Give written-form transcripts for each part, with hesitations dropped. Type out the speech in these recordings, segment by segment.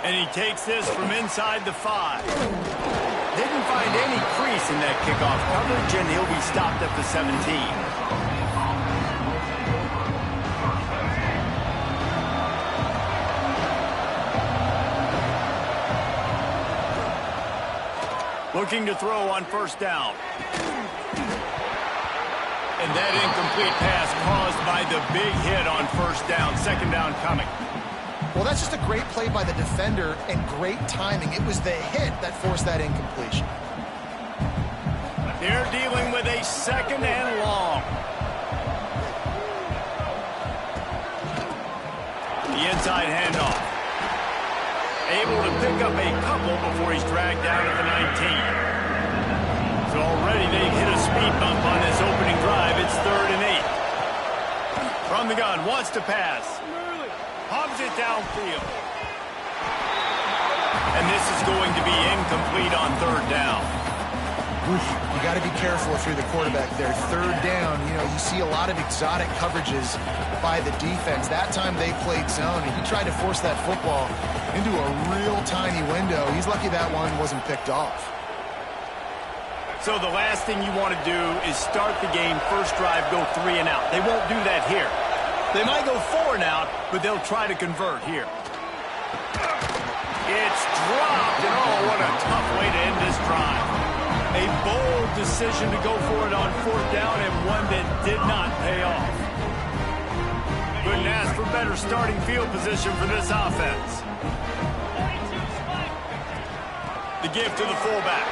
And he takes this from inside the 5. Didn't find any crease in that kickoff coverage, and he'll be stopped at the 17. Looking to throw on first down. And that incomplete pass caused by the big hit on first down. Second down coming. Well, that's just a great play by the defender and great timing. It was the hit that forced that incompletion. They're dealing with a second and long. The inside handoff. Able to pick up a couple before he's dragged down at the 19. So already they've hit a speed bump on this opening drive. It's 3rd and 8. From the gun, wants to pass. Hubs it downfield. And this is going to be incomplete on 3rd down. You got to be careful if you're the quarterback there. 3rd down, you see a lot of exotic coverages by the defense. That time they played zone, and he tried to force that football into a real tiny window. He's lucky that one wasn't picked off. So the last thing you want to do is start the game, first drive, go 3 and out. They won't do that here. They might go 4 and out, but they'll try to convert here. It's dropped, and oh, what a tough way to end this drive. A bold decision to go for it on 4th down, and one that did not pay off. Couldn't ask for better starting field position for this offense. The give to the fullback.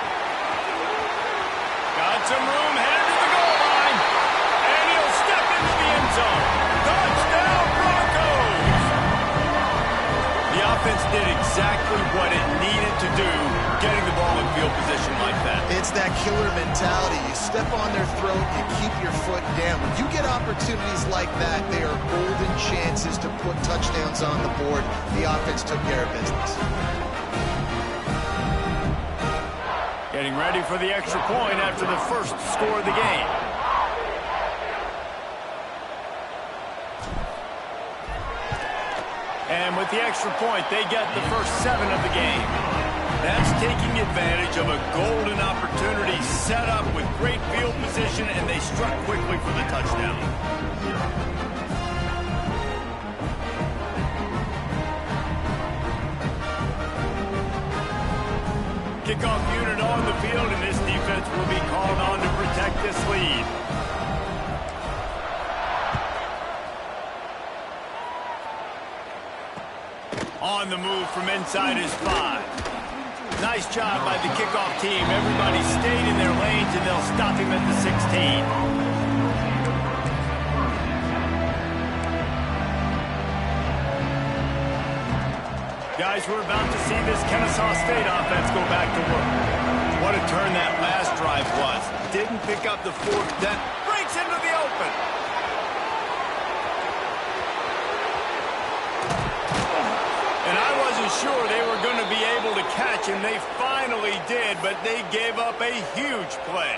Got some room, headed to the goal line, and he'll step into the end zone. Touchdown, Broncos! The offense did exactly what it needed to do, getting the ball in field position like that. It's that killer mentality. You step on their throat, you keep your foot down. When you get opportunities like that, they are golden chances to put touchdowns on the board. The offense took care of business. Getting ready for the extra point after the first score of the game. And with the extra point, they get the first 7 of the game. That's taking advantage of a golden opportunity set up with great field position, and they struck quickly for the touchdown. Kickoff unit on the field, and this defense will be called on to protect this lead. On the move from inside his 5. Nice job by the kickoff team. Everybody stayed in their lanes, and they'll stop him at the 16. Guys, we're about to see this Kennesaw State offense go back to work. What a turn that last drive was. Didn't pick up the 4th down. Breaks into the open. And I wasn't sure they were going to be able to catch him. They finally did, but they gave up a huge play.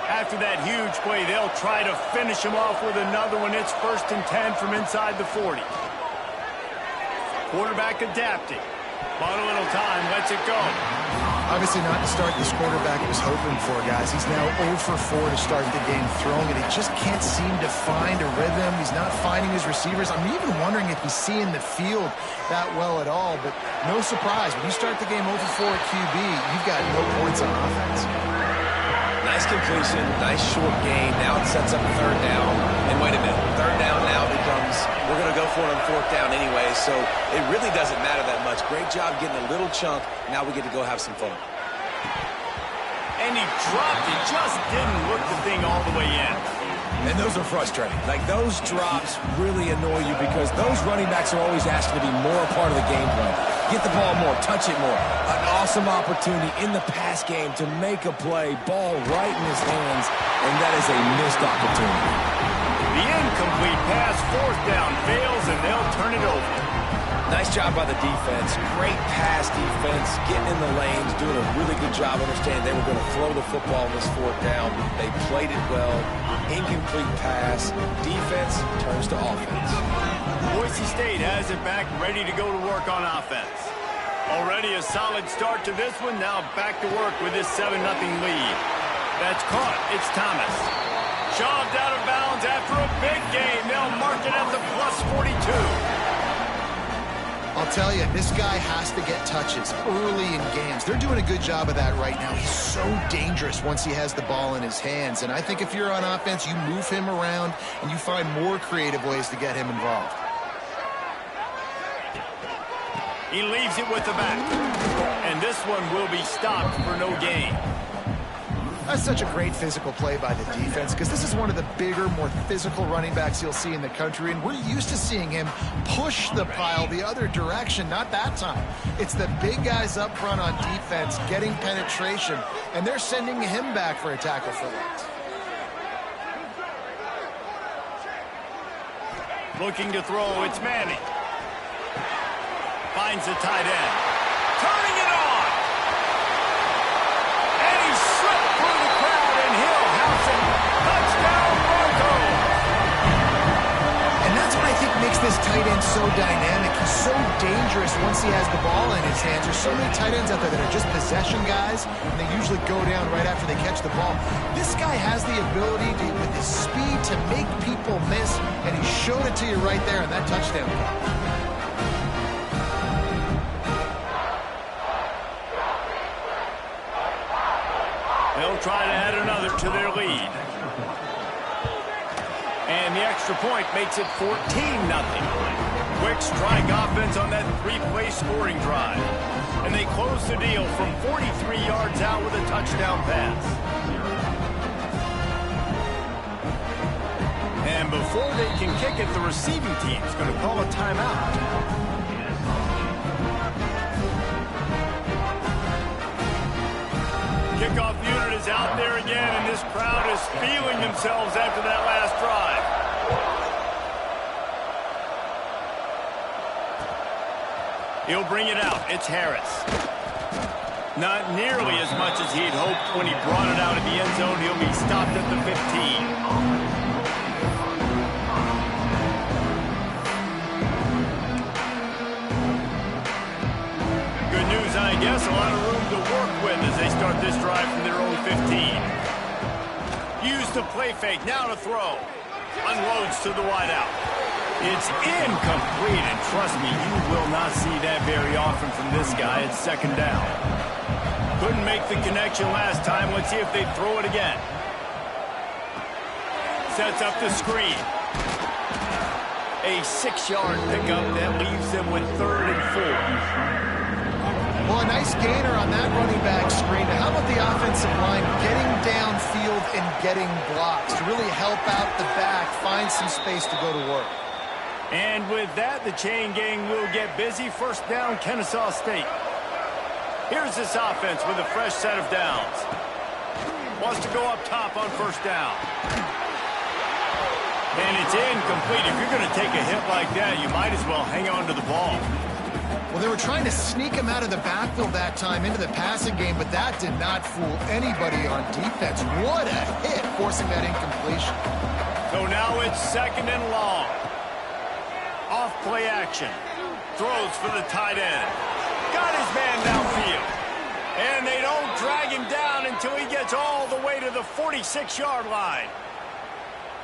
After that huge play, they'll try to finish him off with another one. It's 1st and 10 from inside the 40. Quarterback adapting. Bought a little time, lets it go. Obviously not the start this quarterback was hoping for, guys. He's now 0 for 4 to start the game throwing it. He just can't seem to find a rhythm. He's not finding his receivers. I'm even wondering if he's seeing the field that well at all. But no surprise, when you start the game 0 for 4 at QB, you've got no points on offense. Nice completion, nice short gain. Now it sets up 3rd down. And wait a minute, 3rd down now becomes, we're going to go for it on 4th down anyway, so it really doesn't matter that much. Great job getting a little chunk. Now we get to go have some fun. And he dropped it, just didn't look the thing all the way in. And those are frustrating. Like, those drops really annoy you because those running backs are always asking to be more a part of the game plan. Get the ball more, touch it more. An awesome opportunity in the pass game to make a play, ball right in his hands, and that is a missed opportunity. The incomplete pass, 4th down, fails, and they'll turn it over. Nice job by the defense. Great pass defense, getting in the lanes, doing a really good job understanding they were going to throw the football on this fourth down. They played it well. Incomplete pass. Defense turns to offense. Boise State has it back, ready to go to work on offense. Already a solid start to this one. Now back to work with this 7-0 lead. That's caught. It's Thomas. Shoved out of bounds after a big game. They'll mark it at the plus 42. I'll tell you, this guy has to get touches early in games. They're doing a good job of that right now. He's so dangerous once he has the ball in his hands. And I think if you're on offense, you move him around and you find more creative ways to get him involved. He leaves it with the back. And this one will be stopped for no gain. That's such a great physical play by the defense because this is one of the bigger, more physical running backs you'll see in the country, and we're used to seeing him push the pile the other direction. Not that time. It's the big guys up front on defense getting penetration, and they're sending him back for a tackle for that. Looking to throw, it's Manning. Finds the tight end. Turning it on! And he slipped through the crowd, and Hill house him. Touchdown, Broncos! And that's what I think makes this tight end so dynamic. He's so dangerous once he has the ball in his hands. There's so many tight ends out there that are just possession guys, and they usually go down right after they catch the ball. This guy has the ability to, with his speed, to make people miss, and he showed it to you right there in that touchdown. They'll try to add another to their lead. And the extra point makes it 14-0. Quick strike offense on that three-play scoring drive. And they close the deal from 43 yards out with a touchdown pass. And before they can kick it, the receiving team's going to call a timeout. Kickoff unit is out there again, and this crowd is feeling themselves after that last drive. He'll bring it out. It's Harris. Not nearly as much as he'd hoped when he brought it out of the end zone. He'll be stopped at the 15. I guess a lot of room to work with as they start this drive from their own 15. Use the play fake, now to throw. Unloads to the wideout. It's incomplete, and trust me, you will not see that very often from this guy at second down. Couldn't make the connection last time. Let's see if they throw it again. Sets up the screen. A 6-yard pickup that leaves them with 3rd and 4. Well, a nice gainer on that running back screen. How about the offensive line getting downfield and getting blocks to really help out the back, find some space to go to work? And with that, the chain gang will get busy. First down, Kennesaw State. Here's this offense with a fresh set of downs. Wants to go up top on first down. And it's incomplete. If you're going to take a hit like that, you might as well hang on to the ball. Well, they were trying to sneak him out of the backfield that time into the passing game, but that did not fool anybody on defense. What a hit, forcing that incompletion. So now it's 2nd and long. Off play action. Throws for the tight end. Got his man downfield. And they don't drag him down until he gets all the way to the 46-yard line.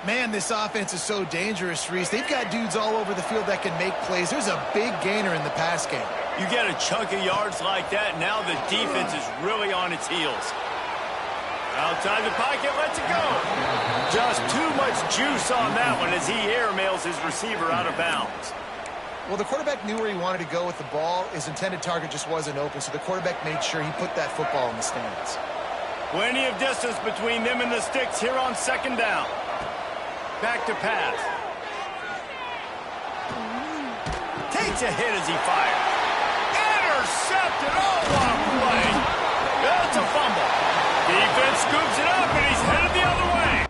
Man, this offense is so dangerous, Reese. They've got dudes all over the field that can make plays. There's a big gainer in the pass game. You get a chunk of yards like that, now the defense is really on its heels. Outside the pocket, lets it go. Just too much juice on that one as he airmails his receiver out of bounds. Well, the quarterback knew where he wanted to go with the ball. His intended target just wasn't open, so the quarterback made sure he put that football in the stands. Plenty of distance between them and the sticks here on 2nd down. Back to pass. Takes a hit as he fires. Intercepted. Oh, what a play. That's a fumble. Defense scoops it up, and he's headed the other way.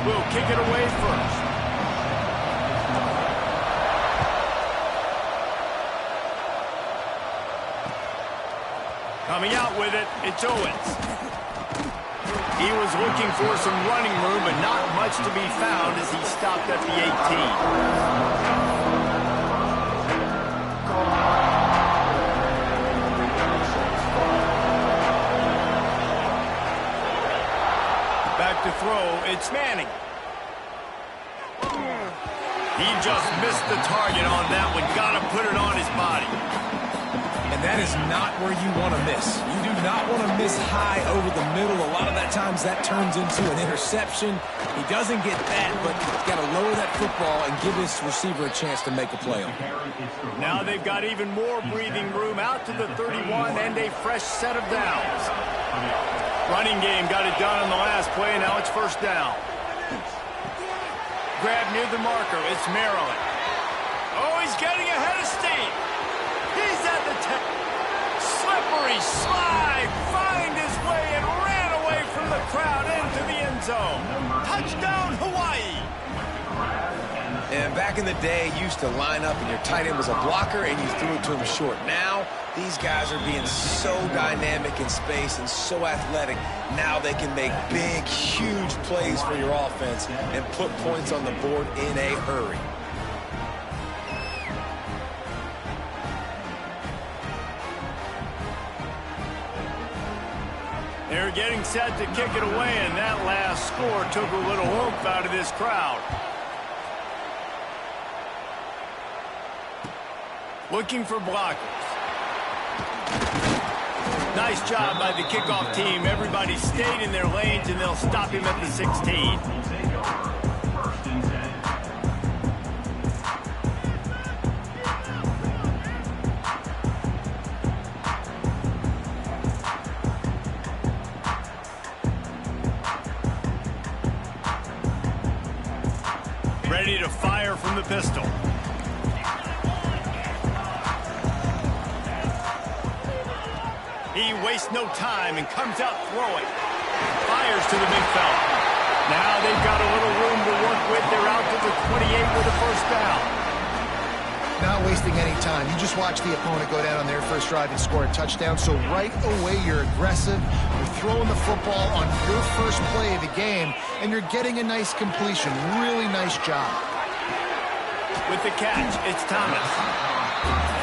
will kick it away first. Coming out with it, it's Owens. He was looking for some running room, but not much to be found as he stopped at the 18. To throw, it's Manning. He just missed the target on that one. Got to put it on his body. And that is not where you want to miss. You do not want to miss high over the middle. A lot of that times that turns into an interception. He doesn't get that, but he's got to lower that football and give his receiver a chance to make a play on it. Now they've got even more breathing room out to the 31 and a fresh set of downs. Running game got it done on the last play, and now it's first down. Grab near the marker. It's Maryland. Oh, he's getting ahead of steam. He's at the 10. Slippery slide. Find his way and ran away from the crowd into the end zone. Touchdown, Hawaii. And back in the day, you used to line up and your tight end was a blocker and you threw it to him short. Now, these guys are being so dynamic in space and so athletic. Now they can make big, huge plays for your offense and put points on the board in a hurry. They're getting set to kick it away, and that last score took a little oomph out of this crowd. Looking for blockers. Nice job by the kickoff team. Everybody stayed in their lanes, and they'll stop him at the 16. Ready to fire from the pistol. He wastes no time and comes out throwing. Fires to the big fella. Now they've got a little room to work with. They're out to the 28 with a first down. Not wasting any time. You just watch the opponent go down on their first drive and score a touchdown. So right away, you're aggressive. You're throwing the football on your first play of the game, and you're getting a nice completion. Really nice job. With the catch, it's Thomas.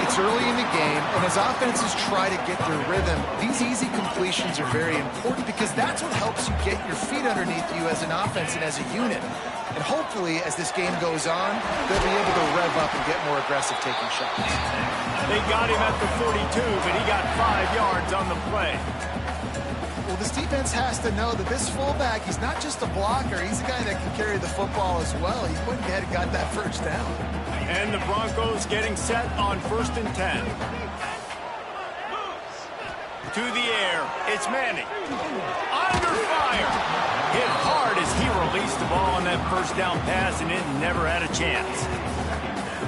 It's early in the game, and as offenses try to get their rhythm, these easy completions are very important because that's what helps you get your feet underneath you as an offense and as a unit. And hopefully, as this game goes on, they'll be able to rev up and get more aggressive taking shots. They got him at the 42, but he got 5 yards on the play. Well, this defense has to know that this fullback, he's not just a blocker. He's a guy that can carry the football as well. He went ahead and got that first down. And the Broncos getting set on 1st and 10. To the air, it's Manning. Under fire. Hit hard as he released the ball on that first down pass, and it never had a chance.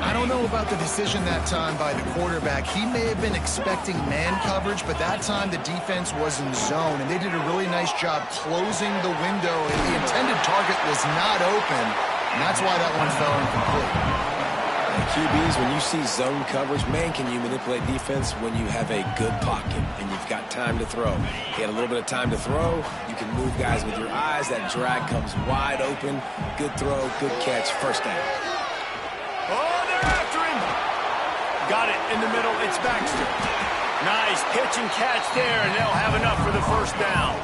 I don't know about the decision that time by the quarterback. He may have been expecting man coverage, but that time the defense was in zone, and they did a really nice job closing the window, and the intended target was not open, and that's why that one fell incomplete. QBs, when you see zone coverage, man, can you manipulate defense when you have a good pocket and you've got time to throw. He had a little bit of time to throw. You can move guys with your eyes. That drag comes wide open. Good throw, good catch, first down. Oh, they're after him. Got it in the middle. It's Baxter. Nice pitch and catch there, and they'll have enough for the first down.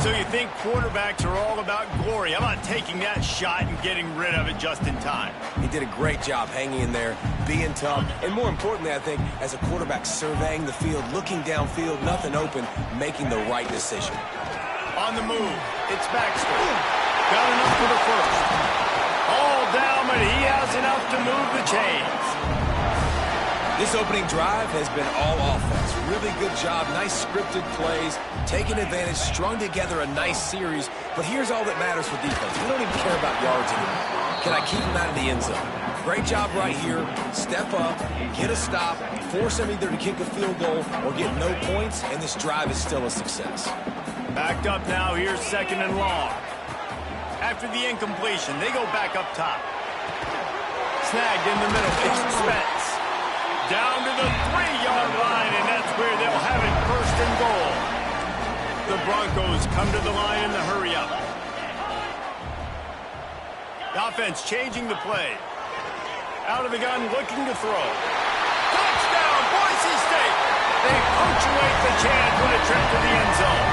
So you think quarterbacks are all about glory. How about taking that shot and getting rid of it just in time? He did a great job hanging in there, being tough, and more importantly, I think, as a quarterback surveying the field, looking downfield, nothing open, making the right decision. On the move, it's Baxter. Got enough for the first. All down, but he has enough to move the chains. This opening drive has been all offense. Really good job, nice scripted plays, taking advantage, strung together a nice series. But here's all that matters for defense. We don't even care about yards anymore. Can I keep him out of the end zone? Great job right here. Step up, get a stop, force him either to kick a field goal or get no points, and this drive is still a success. Backed up now, here's 2nd and long. After the incompletion, they go back up top. Snagged in the middle, expense. Down to the 3-yard line, and that's where they'll have it, first and goal. The Broncos come to the line in the hurry-up. The offense changing the play. Out of the gun, looking to throw. Touchdown, Boise State! They punctuate the chance with a trip to the end zone.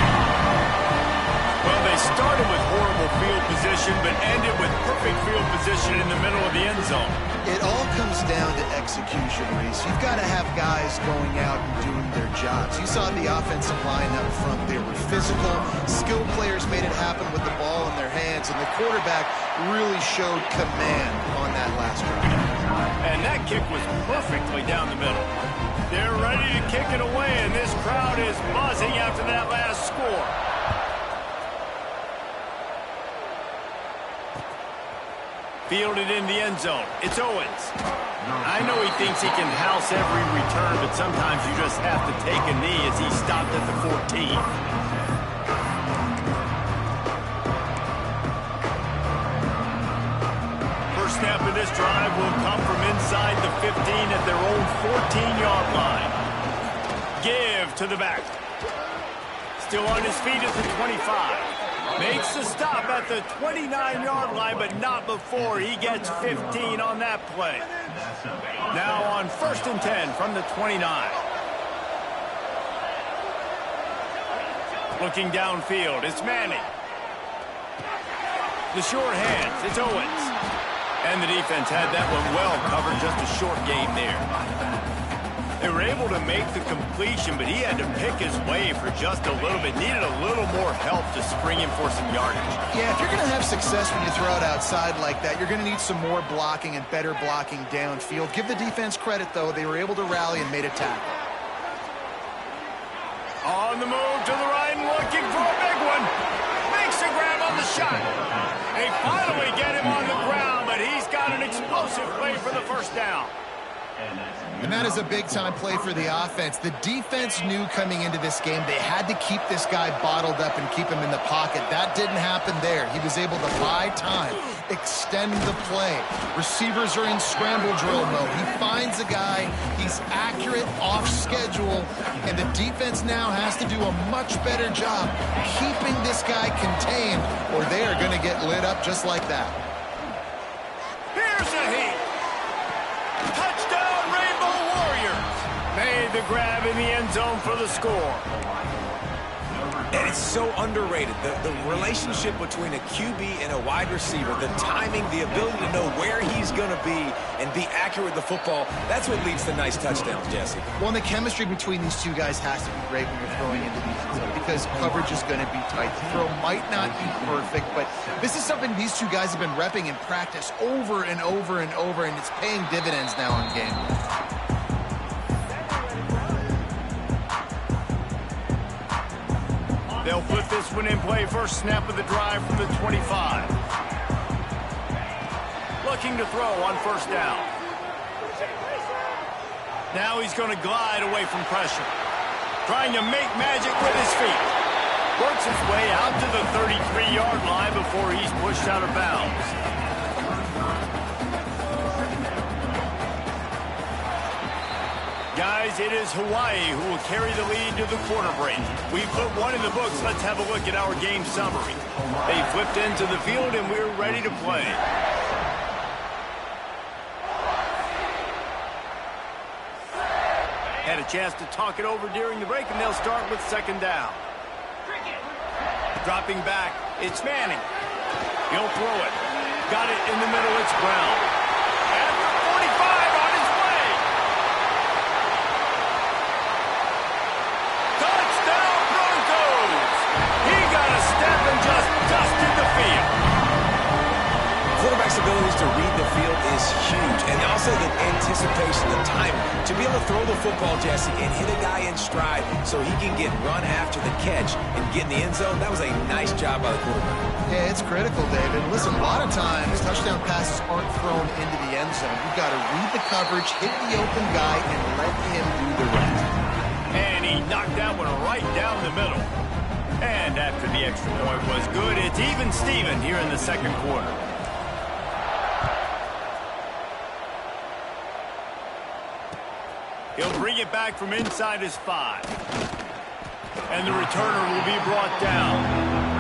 Well, they started with horrible field position, but ended with perfect field position in the middle of the end zone. It all comes down to execution, Reese. You've got to have guys going out and doing their jobs. You saw the offensive line up front. They were physical. Skilled players made it happen with the ball in their hands, and the quarterback really showed command on that last drive. And that kick was perfectly down the middle. They're ready to kick it away, and this crowd is buzzing after that last score. Fielded in the end zone. It's Owens. I know he thinks he can house every return, but sometimes you just have to take a knee as he stopped at the 14. First snap of this drive will come from inside the 15 at their own 14-yard line. Give to the back. Still on his feet at the 25. Makes the stop at the 29-yard line, but not before he gets 15 on that play. Now on 1st and 10 from the 29. Looking downfield, it's Manning. The short hands, it's Owens. And the defense had that one well covered, just a short game there. They were able to make the completion, but he had to pick his way for just a little bit. Needed a little more help to spring him for some yardage. Yeah, if you're going to have success when you throw it outside like that, you're going to need some more blocking and better blocking downfield. Give the defense credit, though. They were able to rally and made a tackle. On the move to the right and looking for a big one. Makes a grab on the shot. They finally get him on the ground, but he's got an explosive play for the first down. And that is a big-time play for the offense. The defense knew coming into this game they had to keep this guy bottled up and keep him in the pocket. That didn't happen there. He was able to buy time, extend the play. Receivers are in scramble drill mode. He finds a guy. He's accurate, off schedule, and the defense now has to do a much better job keeping this guy contained, or they are going to get lit up just like that. Here's a heat. Touchdown, Rainbow Warriors. Made the grab in the end zone for the score. And it's so underrated. The relationship between a QB and a wide receiver, the timing, the ability to know where he's going to be and be accurate with the football, that's what leads to nice touchdowns, Jesse. Well, and the chemistry between these two guys has to be great when you're throwing into these because coverage is going to be tight. The throw might not be perfect, but this is something these two guys have been repping in practice over and over and over, and it's paying dividends now in game. They'll put this one in play. First snap of the drive from the 25. Looking to throw on first down. Now he's going to glide away from pressure. Trying to make magic with his feet. Works his way out to the 33-yard line before he's pushed out of bounds. Guys, it is Hawaii who will carry the lead to the quarter break. We put one in the books. Let's have a look at our game summary. They flipped into the field, and we're ready to play. Had a chance to talk it over during the break, and they'll start with second down. Dropping back, it's Manning. He'll throw it. Got it in the middle, it's Brown. After 45 on his way. Touchdown Broncos! He got a step and just dusted the field. Quarterback's abilities to read the field is huge, and also the anticipation, the time to be able to throw the football, Jesse, and hit a guy in stride so he can get run after the catch and get in the end zone. That was a nice job by the quarterback. Yeah, it's critical, David. Listen, a lot of times touchdown passes aren't thrown into the end zone. You've got to read the coverage, hit the open guy, and let him do the rest. And he knocked that one right down the middle. And after the extra point was good, it's even Steven here in the second quarter. He'll bring it back from inside his 5. And the returner will be brought down.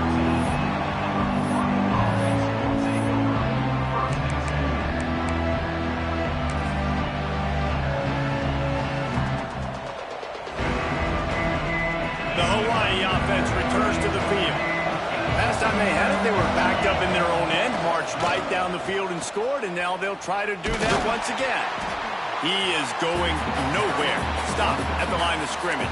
The Hawaii offense returns to the field. Last time they had it, they were backed up in their own end, marched right down the field and scored, and now they'll try to do that once again. He is going nowhere. Stop at the line of scrimmage.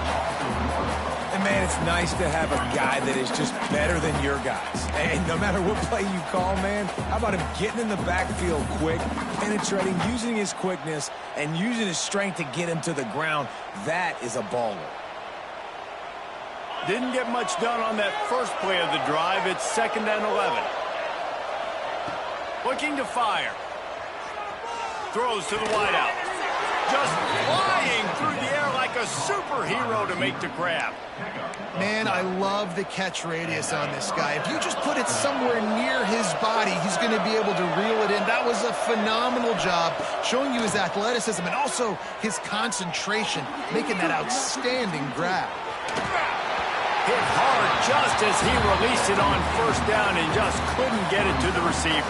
And, man, it's nice to have a guy that is just better than your guys. And no matter what play you call, man, how about him getting in the backfield quick, penetrating, using his quickness, and using his strength to get him to the ground. That is a baller. Didn't get much done on that first play of the drive. It's 2nd and 11. Looking to fire. Throws to the wideout. Just flying through the air like a superhero to make the grab. Man, I love the catch radius on this guy. If you just put it somewhere near his body, he's going to be able to reel it in. That was a phenomenal job, showing you his athleticism and also his concentration, making that outstanding grab. Hit hard just as he released it on 1st down and just couldn't get it to the receiver.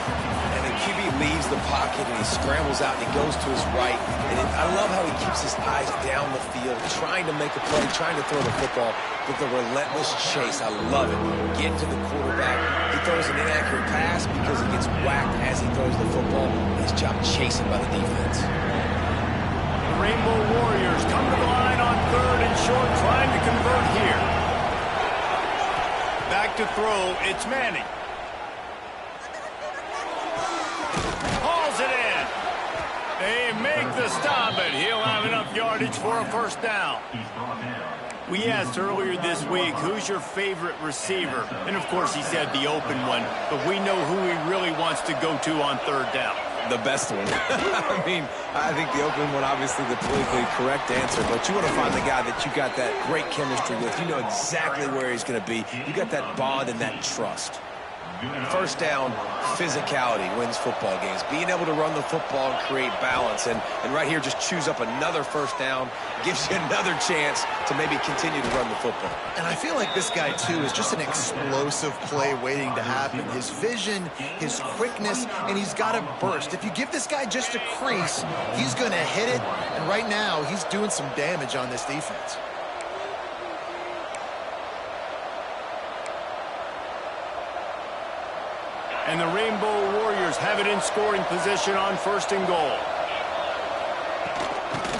And the QB leaves the pocket and he scrambles out and he goes to his right. And I love how he keeps his eyes down the field, trying to make a play, trying to throw the football with the relentless chase. I love it. Get to the quarterback. He throws an inaccurate pass because he gets whacked as he throws the football. His job chasing by the defense. The Rainbow Warriors come to the line on 3rd and short, trying to convert here. Back to throw, it's Manning. Hauls it in. They make the stop, but he'll have enough yardage for a 1st down. We asked earlier this week, who's your favorite receiver? And, of course, he said the open one, but we know who he really wants to go to on 3rd down. The best one. I mean, I think the open one, obviously the politically correct answer, but you want to find the guy that you got that great chemistry with. You know exactly where he's going to be. You got that bond and that trust. 1st down, physicality wins football games. Being able to run the football and create balance. And right here, just choose up another 1st down. Gives you another chance to maybe continue to run the football. And I feel like this guy, too, is just an explosive play waiting to happen. His vision, his quickness, and he's got a burst. If you give this guy just a crease, he's going to hit it. And right now, he's doing some damage on this defense. And the Rainbow Warriors have it in scoring position on 1st and goal.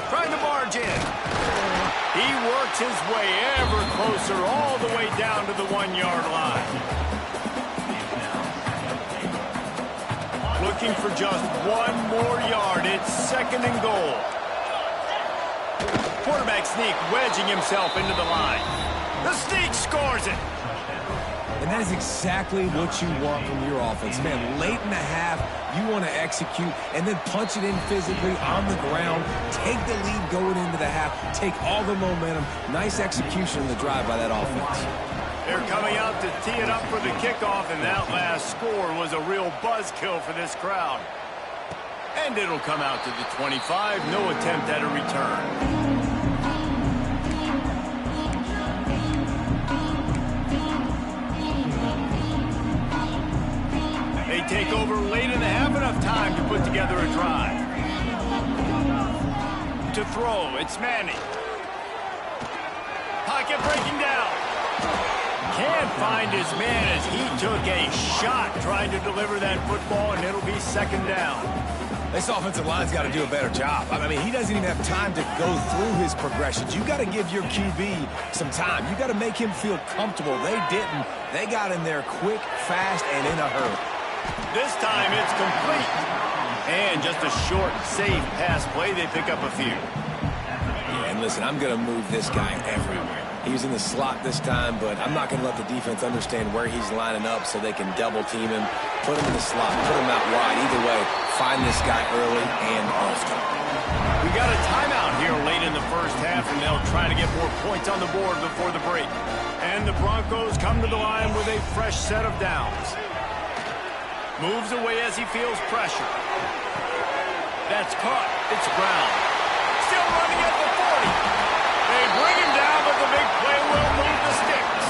Trying to barge in. He works his way ever closer all the way down to the 1-yard line. Looking for just 1 more yard. It's 2nd and goal. Quarterback sneak wedging himself into the line. The sneak scores it. And that is exactly what you want from your offense. Man, late in the half, you want to execute and then punch it in physically on the ground, take the lead going into the half, take all the momentum. Nice execution in the drive by that offense. They're coming out to tee it up for the kickoff, and that last score was a real buzzkill for this crowd. And it'll come out to the 25, no attempt at a return. They take over late and have enough time to put together a drive. To throw, it's Manning. Pocket breaking down. Can't find his man as he took a shot trying to deliver that football, and it'll be 2nd down. This offensive line's got to do a better job. I mean, he doesn't even have time to go through his progressions. You got to give your QB some time. You got to make him feel comfortable. They didn't. They got in there quick, fast, and in a hurry. This time it's complete. And just a short, safe pass play. They pick up a few. Yeah, and listen, I'm going to move this guy everywhere. He's in the slot this time, but I'm not going to let the defense understand where he's lining up so they can double team him, put him in the slot, put him out wide. Either way, find this guy early and often. We got a timeout here late in the 1st half, and they'll try to get more points on the board before the break. And the Broncos come to the line with a fresh set of downs. Moves away as he feels pressure. That's caught. It's Brown. Still running at the 40. They bring him down, but the big play will move the sticks.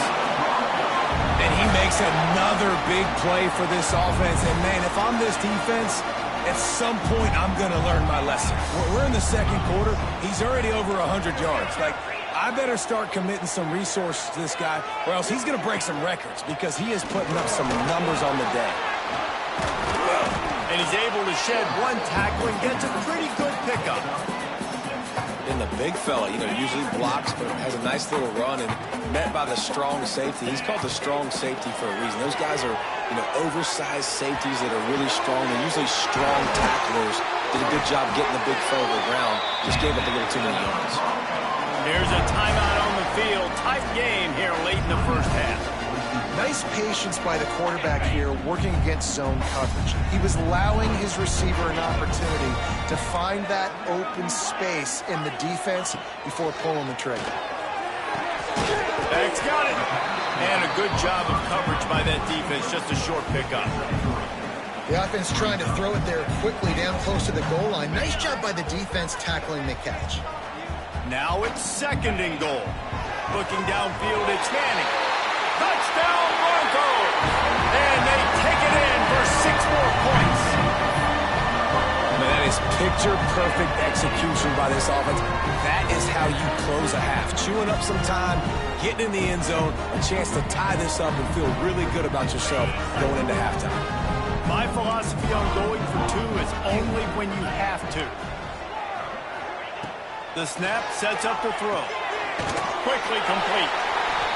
And he makes another big play for this offense. And, man, if I'm this defense, at some point I'm going to learn my lesson. We're in the second quarter. He's already over 100 yards. Like, I better start committing some resources to this guy, or else he's going to break some records because he is putting up some numbers on the day. And he's able to shed one tackle and gets a pretty good pickup. And the big fella, usually blocks, but has a nice little run and met by the strong safety. He's called the strong safety for a reason. Those guys are, oversized safeties that are really strong. They're usually strong tacklers. Did a good job getting the big fella to the ground. Just gave up a little too many yards. There's a timeout on the field. Tight game here late in the first half. Nice patience by the quarterback here working against zone coverage. He was allowing his receiver an opportunity to find that open space in the defense before pulling the trigger. Beck's got it. And a good job of coverage by that defense. Just a short pickup. The offense trying to throw it there quickly down close to the goal line. Nice job by the defense tackling the catch. Now it's second and goal. Looking downfield, it's Manning. Touchdown Broncos! And they take it in for 6 more points. Man, that is picture-perfect execution by this offense. That is how you close a half. Chewing up some time, getting in the end zone, a chance to tie this up and feel really good about yourself going into halftime. My philosophy on going for 2 is only when you have to. The snap sets up the throw. Quickly complete.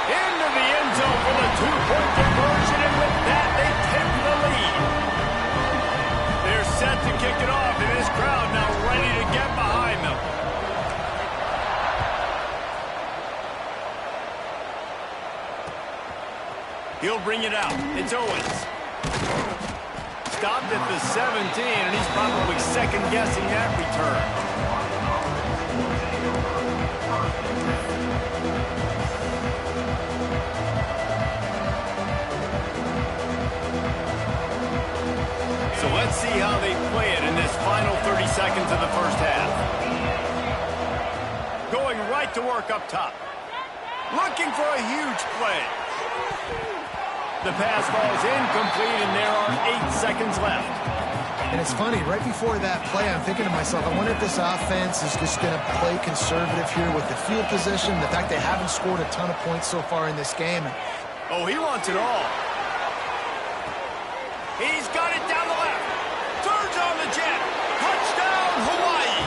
Into the end zone for the 2-point conversion, and with that, they take the lead. They're set to kick it off, and this crowd now ready to get behind them. He'll bring it out. It's Owens. Stopped at the 17, and he's probably second-guessing that return. So let's see how they play it in this final 30 seconds of the first half. Going right to work up top. Looking for a huge play. The pass falls incomplete, and there are 8 seconds left. And it's funny, right before that play, I'm thinking to myself, I wonder if this offense is just going to play conservative here with the field position, the fact they haven't scored a ton of points so far in this game. Oh, he wants it all. He's got it down the left. Turns on the jet. Touchdown, Hawaii.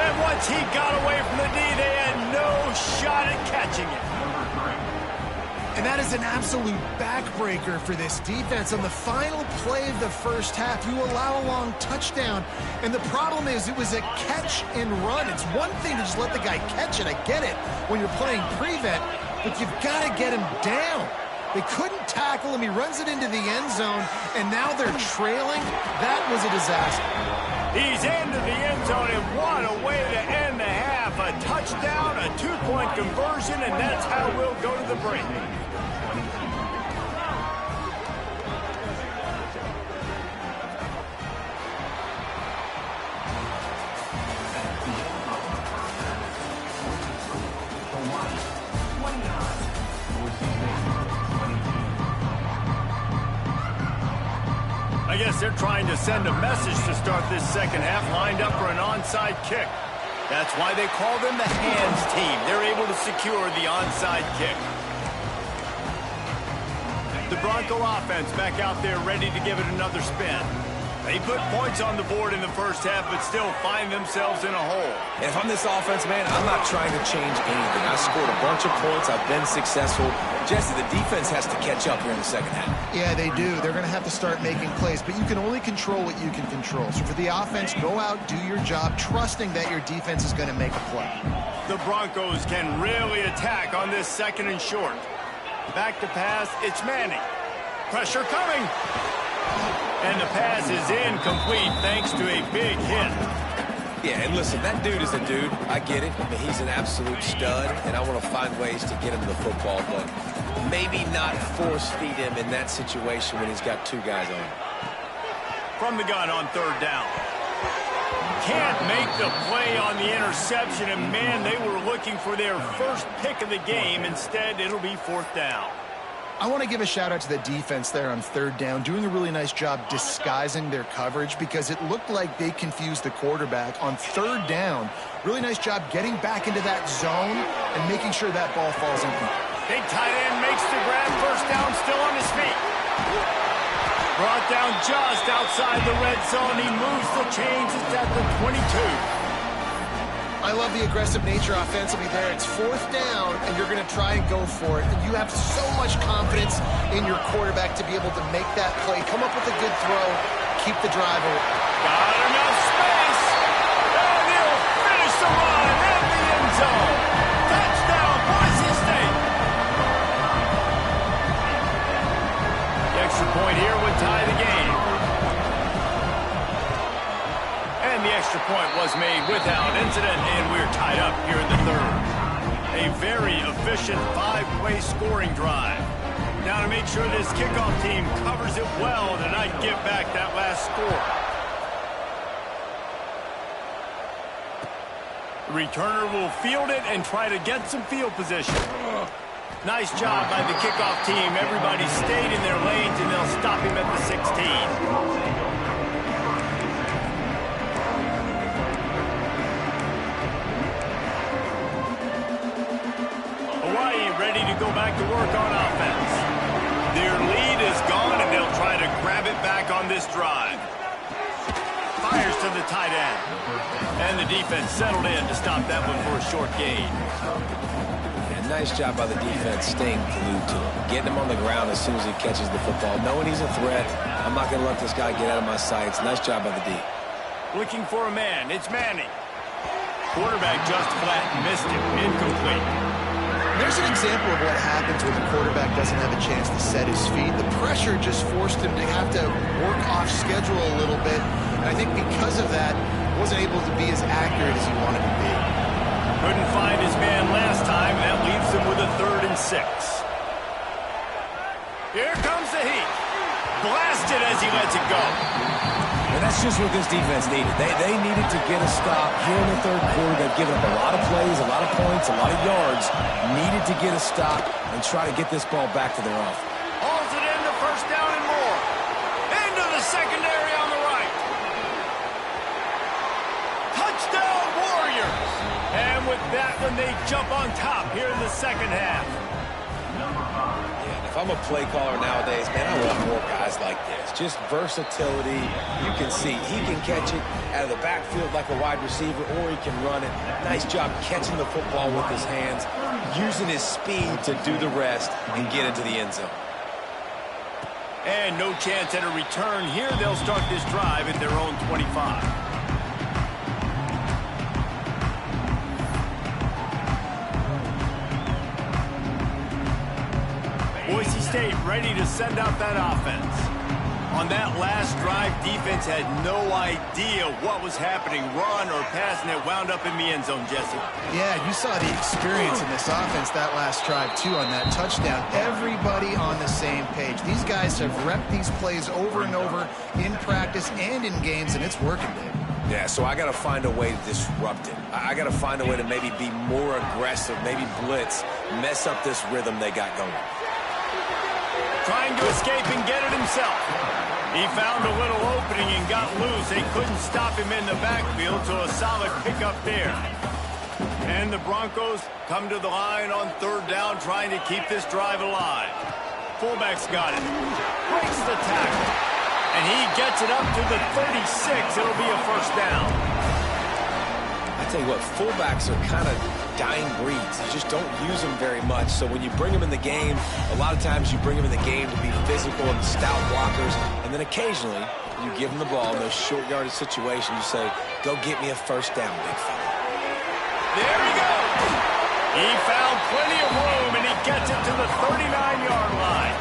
And once he got away from the D, they had no shot at catching it. And that is an absolute backbreaker for this defense. On the final play of the first half, you allow a long touchdown. And the problem is it was a catch and run. It's one thing to just let the guy catch it. I get it when you're playing prevent, but you've got to get him down. They couldn't tackle him. He runs it into the end zone, and now they're trailing. That was a disaster. He's into the end zone, and what a way to end the half. A touchdown, a 2-point conversion, and that's how we'll go to the break. I guess they're trying to send a message to start this second half, lined up for an onside kick. That's why they call them the hands team. They're able to secure the onside kick. The Bronco offense back out there ready to give it another spin. They put points on the board in the first half, but still find themselves in a hole. And if I'm this offense, man, I'm not trying to change anything. I scored a bunch of points. I've been successful. Jesse, the defense has to catch up here in the second half. Yeah, they do. They're going to have to start making plays, but you can only control what you can control. So for the offense, go out, do your job, trusting that your defense is going to make a play. The Broncos can really attack on this second and short. Back to pass, it's Manning. Pressure coming. And the pass is incomplete thanks to a big hit. Yeah, and listen, that dude is a dude. I get it. I mean, he's an absolute stud, and I want to find ways to get him the football. But maybe not force feed him in that situation when he's got two guys on him. From the gun on third down. Can't make the play on the interception, and man, they were looking for their first pick of the game. Instead, it'll be fourth down. I want to give a shout out to the defense there on third down, doing a really nice job disguising their coverage because it looked like they confused the quarterback on third down. Really nice job getting back into that zone and making sure that ball falls incomplete. Big tight end makes the grab, first down, still on his feet. Brought down just outside the red zone. He moves the chains. It's at the 22. I love the aggressive nature offensively there. It's fourth down, and you're going to try and go for it. And you have so much confidence in your quarterback to be able to make that play, come up with a good throw, keep the drive away. Got enough space, and he'll finish the run in the end zone. Touchdown, Boise State. The extra point here would tie the game. And the extra point was made without incident, and we're tied up here in the third. A very efficient five-play scoring drive. Now to make sure this kickoff team covers it well to not give back that last score. The returner will field it and try to get some field position. Nice job by the kickoff team. Everybody stayed in their lanes, and they'll stop him at the 16. Ready to go back to work on offense. Their lead is gone, and they'll try to grab it back on this drive. Fires to the tight end. And the defense settled in to stop that one for a short gain. Yeah, nice job by the defense staying glued to him. Getting him on the ground as soon as he catches the football. Knowing he's a threat, I'm not going to let this guy get out of my sights. Nice job by the D. Looking for a man. It's Manning. Quarterback just flat missed it. Incomplete. There's an example of what happens when the quarterback doesn't have a chance to set his feet. The pressure just forced him to have to work off schedule a little bit. And I think because of that, wasn't able to be as accurate as he wanted to be. Couldn't find his man last time. That leaves him with a 3rd and 6. Here comes the heat. Blasted as he lets it go. And that's just what this defense needed. They needed to get a stop here in the third quarter. They've given up a lot of plays, a lot of points, a lot of yards. Needed to get a stop and try to get this ball back to their offense. Hauls it into first down and more. Into the secondary on the right. Touchdown, Warriors. And with that one, they jump on top here in the second half. If I'm a play caller nowadays, man, I want more guys like this. Just versatility. You can see he can catch it out of the backfield like a wide receiver, or he can run it. Nice job catching the football with his hands, using his speed to do the rest and get into the end zone. And no chance at a return here. They'll start this drive at their own 25. Boise State ready to send out that offense. On that last drive, defense had no idea what was happening, run or pass, and it wound up in the end zone, Jesse. Yeah, you saw the experience in this offense that last drive, too, on that touchdown. Everybody on the same page. These guys have repped these plays over and over in practice and in games, and it's working, Dave. Yeah, so I got to find a way to disrupt it. I got to find a way to maybe be more aggressive, maybe blitz, mess up this rhythm they got going. Trying to escape and get it himself. He found a little opening and got loose. They couldn't stop him in the backfield, so a solid pickup there. And the Broncos come to the line on third down, trying to keep this drive alive. Fullback's got it. Breaks the tackle. And he gets it up to the 36. It'll be a first down. I tell you what, fullbacks are kind of dying breeds. You just don't use them very much. So when you bring them in the game, a lot of times you bring them in the game to be physical and stout blockers. And then occasionally you give them the ball in those short yardage situations. You say, go get me a first down, big fella. There he goes. He found plenty of room, and he gets it to the 39-yard line.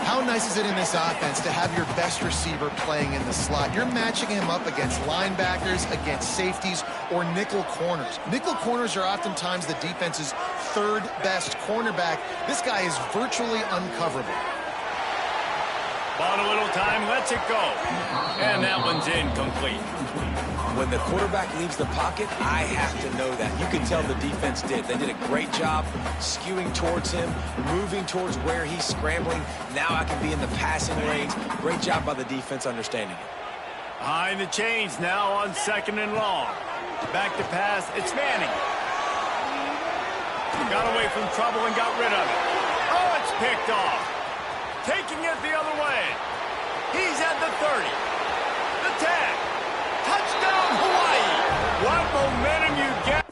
How nice is it in this offense to have your best receiver playing in the slot? You're matching him up against linebackers, against safeties, or nickel corners. Nickel corners are oftentimes the defense's third best cornerback. This guy is virtually uncoverable. Bought a little time, lets it go. And that one's incomplete. When the quarterback leaves the pocket, I have to know that. You can tell the defense did. They did a great job skewing towards him, moving towards where he's scrambling. Now I can be in the passing lanes. Great job by the defense understanding it. Behind the chains now on 2nd and long. Back to pass, it's Manning. Got away from trouble and got rid of it. Oh, it's picked off. Taking it the other way. He's at the 30. The 10. Touchdown, Hawaii. What momentum you get.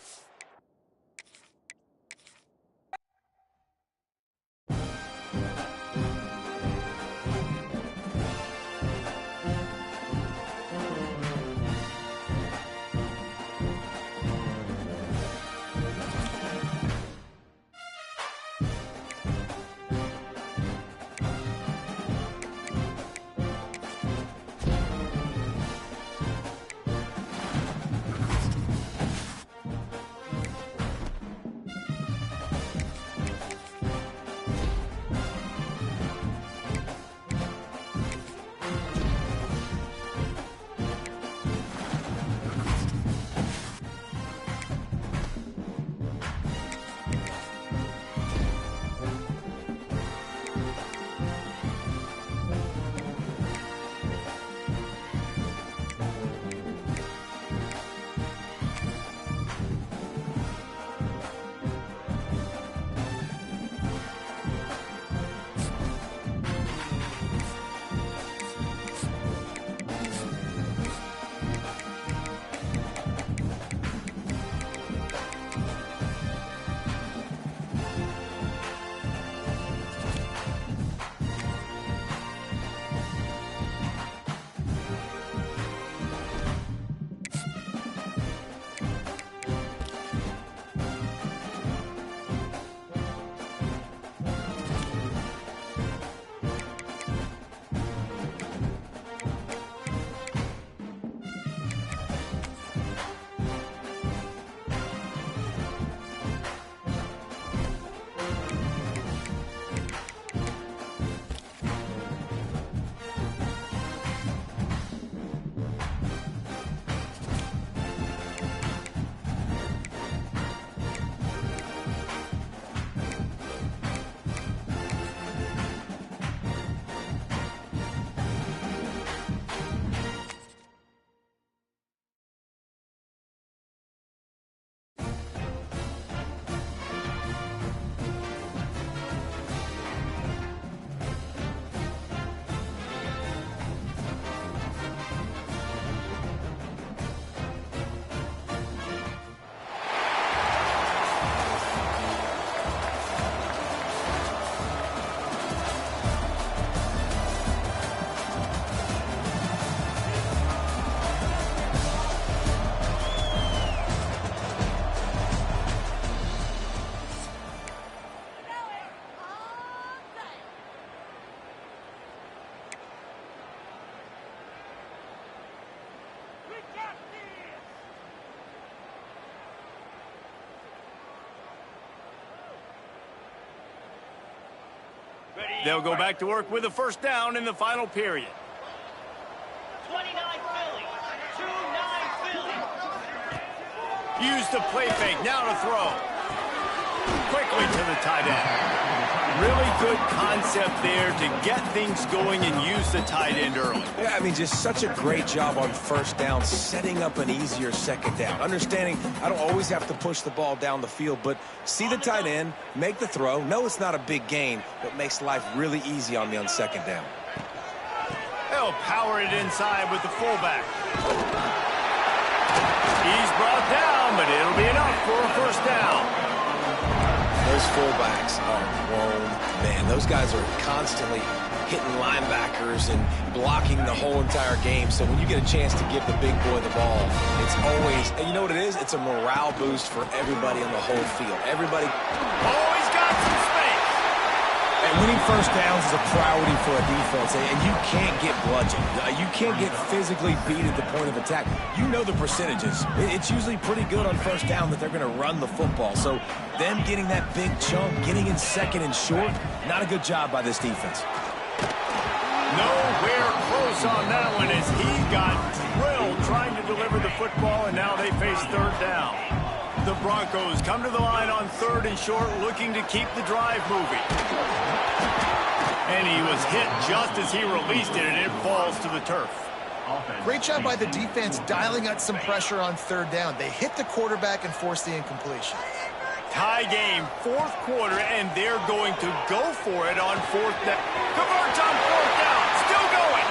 They'll go back to work with a first down in the final period. 29 Philly. 2-9 Philly. Use the play fake. Now to throw. Quickly to the tight end. Really good concept there to get things going and use the tight end early. Yeah, I mean, just such a great job on first down, setting up an easier second down. Understanding I don't always have to push the ball down the field, but see the tight end, make the throw. No, it's not a big gain, but makes life really easy on me on second down. They'll power it inside with the fullback. He's brought down, but it'll be enough for a first down. Those fullbacks are grown men. Those guys are constantly hitting linebackers and blocking the whole entire game. So when you get a chance to give the big boy the ball, it's always, you know what it is? It's a morale boost for everybody on the whole field. Everybody. Oh, he's got some space. And winning first downs is a priority for a defense, and you can't get bludgeoned. You can't get physically beat at the point of attack. You know the percentages. It's usually pretty good on first down that they're going to run the football. So them getting that big chunk, getting in second and short, not a good job by this defense. Nowhere close on that one as he got drilled trying to deliver the football, and now they face third down. The Broncos come to the line on third and short, looking to keep the drive moving. And he was hit just as he released it, and it falls to the turf. Great job by the defense dialing out some pressure on third down. They hit the quarterback and forced the incompletion. Tie game, fourth quarter, and they're going to go for it on fourth down. Converts on fourth down, still going.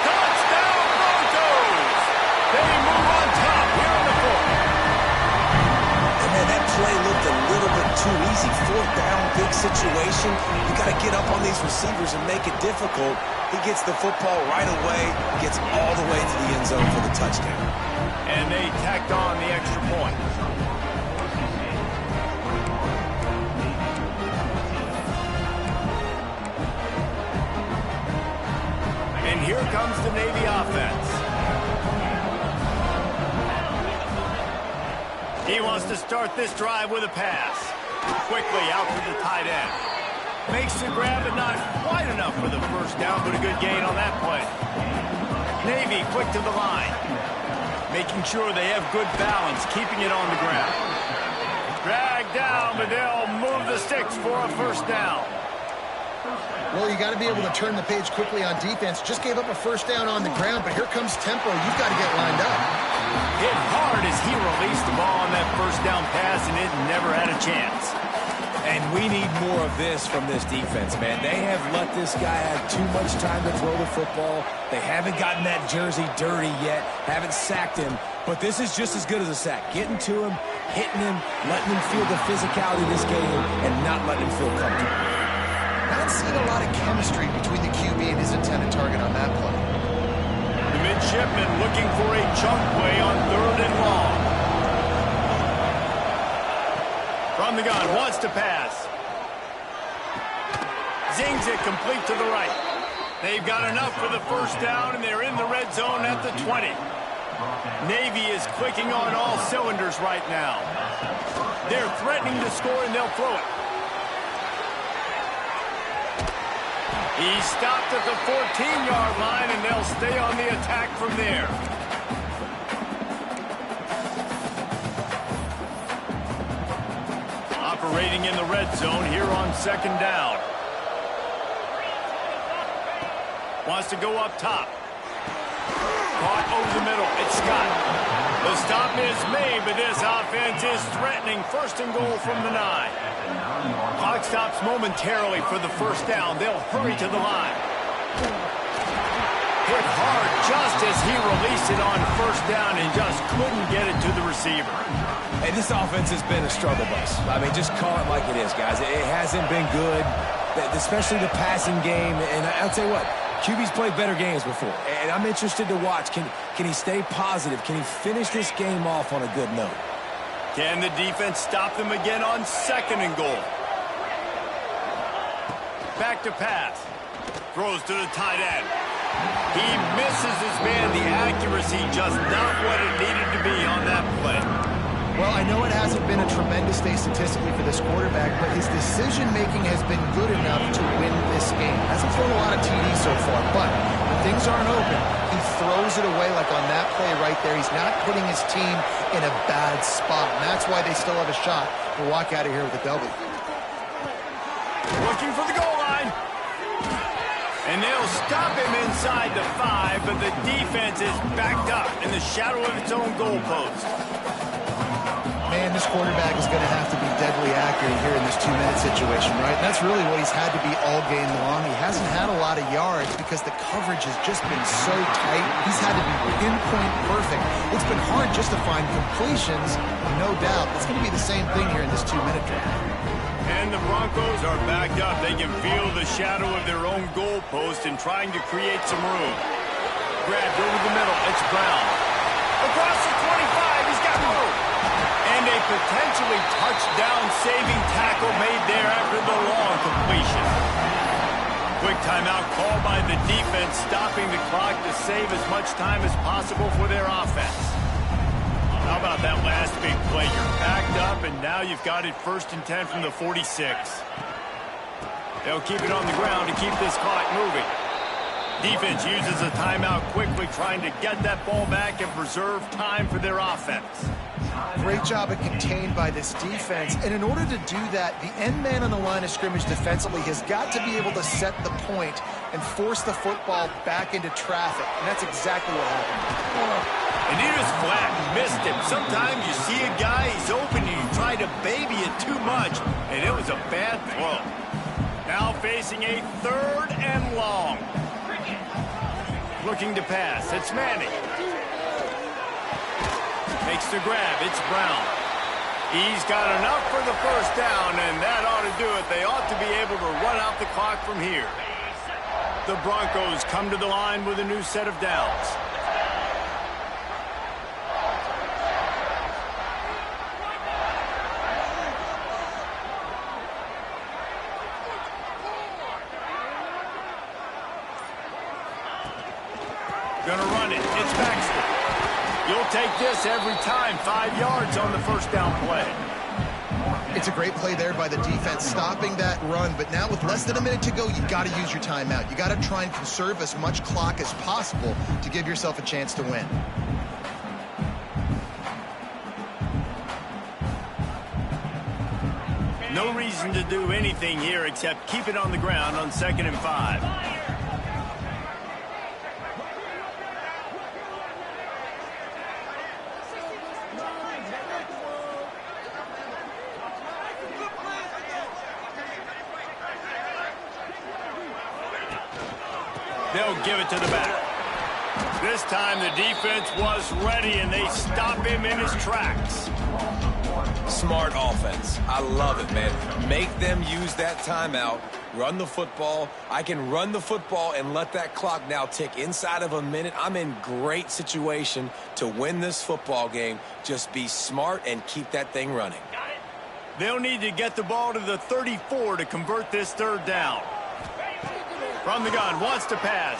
Touchdown Broncos! They move on top here in the fourth. Man, that play looked a little bit too easy. Fourth down, big situation. You got to get up on these receivers and make it difficult. He gets the football right away, gets all the way to the end zone for the touchdown. And they tacked on the extra point. And here comes the Navy offense. He wants to start this drive with a pass. Quickly out to the tight end. Makes the grab, but not quite enough for the first down, but a good gain on that play. Navy quick to the line. Making sure they have good balance, keeping it on the ground. Dragged down, but they'll move the sticks for a first down. Well, you got to be able to turn the page quickly on defense. Just gave up a first down on the ground, but here comes tempo. You've got to get lined up. Hit hard as he released the ball on that first down pass, and it never had a chance. And we need more of this from this defense, man. They have let this guy have too much time to throw the football. They haven't gotten that jersey dirty yet, haven't sacked him. But this is just as good as a sack. Getting to him, hitting him, letting him feel the physicality of this game, and not letting him feel comfortable. Not seeing a lot of chemistry between the QB and his intended target on that play. The midshipman looking for a chunk play on third and long. From the gun, wants to pass. Zings it complete to the right. They've got enough for the first down, and they're in the red zone at the 20. Navy is clicking on all cylinders right now. They're threatening to score, and they'll throw it. He stopped at the 14-yard line, and they'll stay on the attack from there. Operating in the red zone here on second down. Wants to go up top. Caught over the middle. It's Scott. The stop is made, but this offense is threatening first and goal from the 9. Clock stops momentarily for the first down. They'll hurry to the line. Hit hard just as he released it on first down and just couldn't get it to the receiver. Hey, this offense has been a struggle bus. I mean, just call it like it is, guys. It hasn't been good, especially the passing game. And I'll tell you what, QB's played better games before. And I'm interested to watch. Can he stay positive? Can he finish this game off on a good note? Can the defense stop them again on second and goal? Back to pass. Throws to the tight end. He misses his man. The accuracy just not what it needed to be on that play. Well, I know it hasn't been a tremendous day statistically for this quarterback, but his decision-making has been good enough to win this game. Hasn't thrown a lot of TDs so far, but when things aren't open, he throws it away like on that play right there. He's not putting his team in a bad spot, and that's why they still have a shot to walk out of here with a W. Looking for the goal line. And they'll stop him inside the 5, but the defense is backed up in the shadow of its own goalpost. Man, this quarterback is going to have to be deadly accurate here in this 2-minute situation, right? And that's really what he's had to be all game long. He hasn't had a lot of yards because the coverage has just been so tight. He's had to be pinpoint perfect. It's been hard just to find completions, no doubt. It's going to be the same thing here in this 2-minute drive. And the Broncos are backed up. They can feel the shadow of their own goalpost and trying to create some room. Grabbed over the middle. It's Brown. Across the 25. He's got room. And a potentially touchdown-saving tackle made there after the long completion. Quick timeout called by the defense, stopping the clock to save as much time as possible for their offense. How about that last big play? You're packed up, and now you've got it 1st and 10 from the 46. They'll keep it on the ground to keep this clock moving. Defense uses a timeout quickly, trying to get that ball back and preserve time for their offense. Great job at contained by this defense. And in order to do that, the end man on the line of scrimmage defensively has got to be able to set the point and force the football back into traffic. And that's exactly what happened. And he just flat missed him. Sometimes you see a guy, he's open, and you try to baby it too much, and it was a bad throw. Now facing a 3rd and long. Looking to pass. It's Manning. Makes the grab. It's Brown. He's got enough for the 1st down, and that ought to do it. They ought to be able to run out the clock from here. The Broncos come to the line with a new set of downs. Gonna run it. It's Baxter. You'll take this every time. 5 yards on the 1st down play. It's a great play there by the defense, stopping that run. But now with less than a minute to go, you've got to use your timeout. You got to try and conserve as much clock as possible to give yourself a chance to win. No reason to do anything here except keep it on the ground on 2nd and 5. They'll give it to the back. This time the defense was ready, and they stop him in his tracks. Smart offense. I love it, man. Make them use that timeout. Run the football. I can run the football and let that clock now tick inside of a minute. I'm in great situation to win this football game. Just be smart and keep that thing running. They'll need to get the ball to the 34 to convert this 3rd down. From the gun, wants to pass.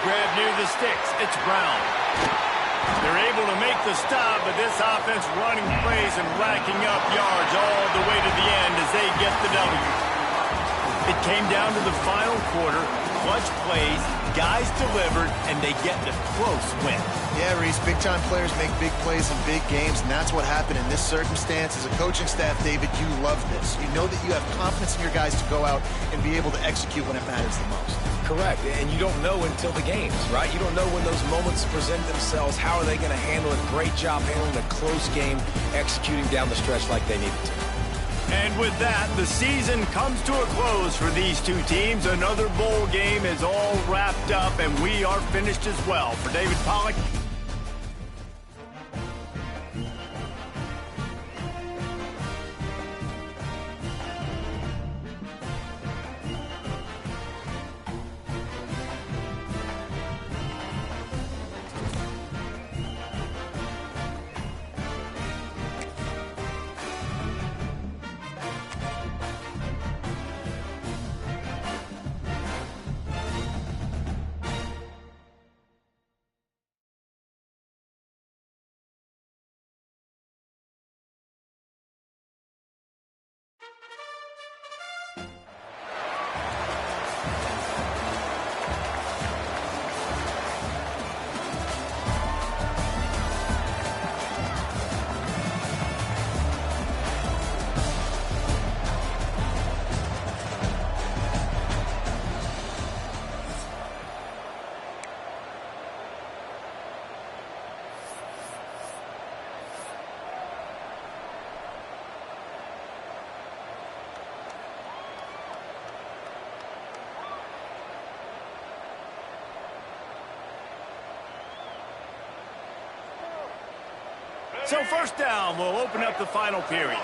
Grab near the sticks. It's Brown. They're able to make the stop, but this offense running plays and racking up yards all the way to the end as they get the W. It came down to the final quarter. Clutch plays, guys delivered, and they get the close win. Yeah, Reese, big-time players make big plays in big games, and that's what happened in this circumstance. As a coaching staff, David, you love this. You know that you have confidence in your guys to go out and be able to execute when it matters the most. Correct, and you don't know until the games, right? You don't know when those moments present themselves. How are they going to handle it? Great job handling a close game, executing down the stretch like they needed to. And with that, the season comes to a close for these two teams. Another bowl game is all wrapped up, and we are finished as well. For David Pollack. So 1st down will open up the final period.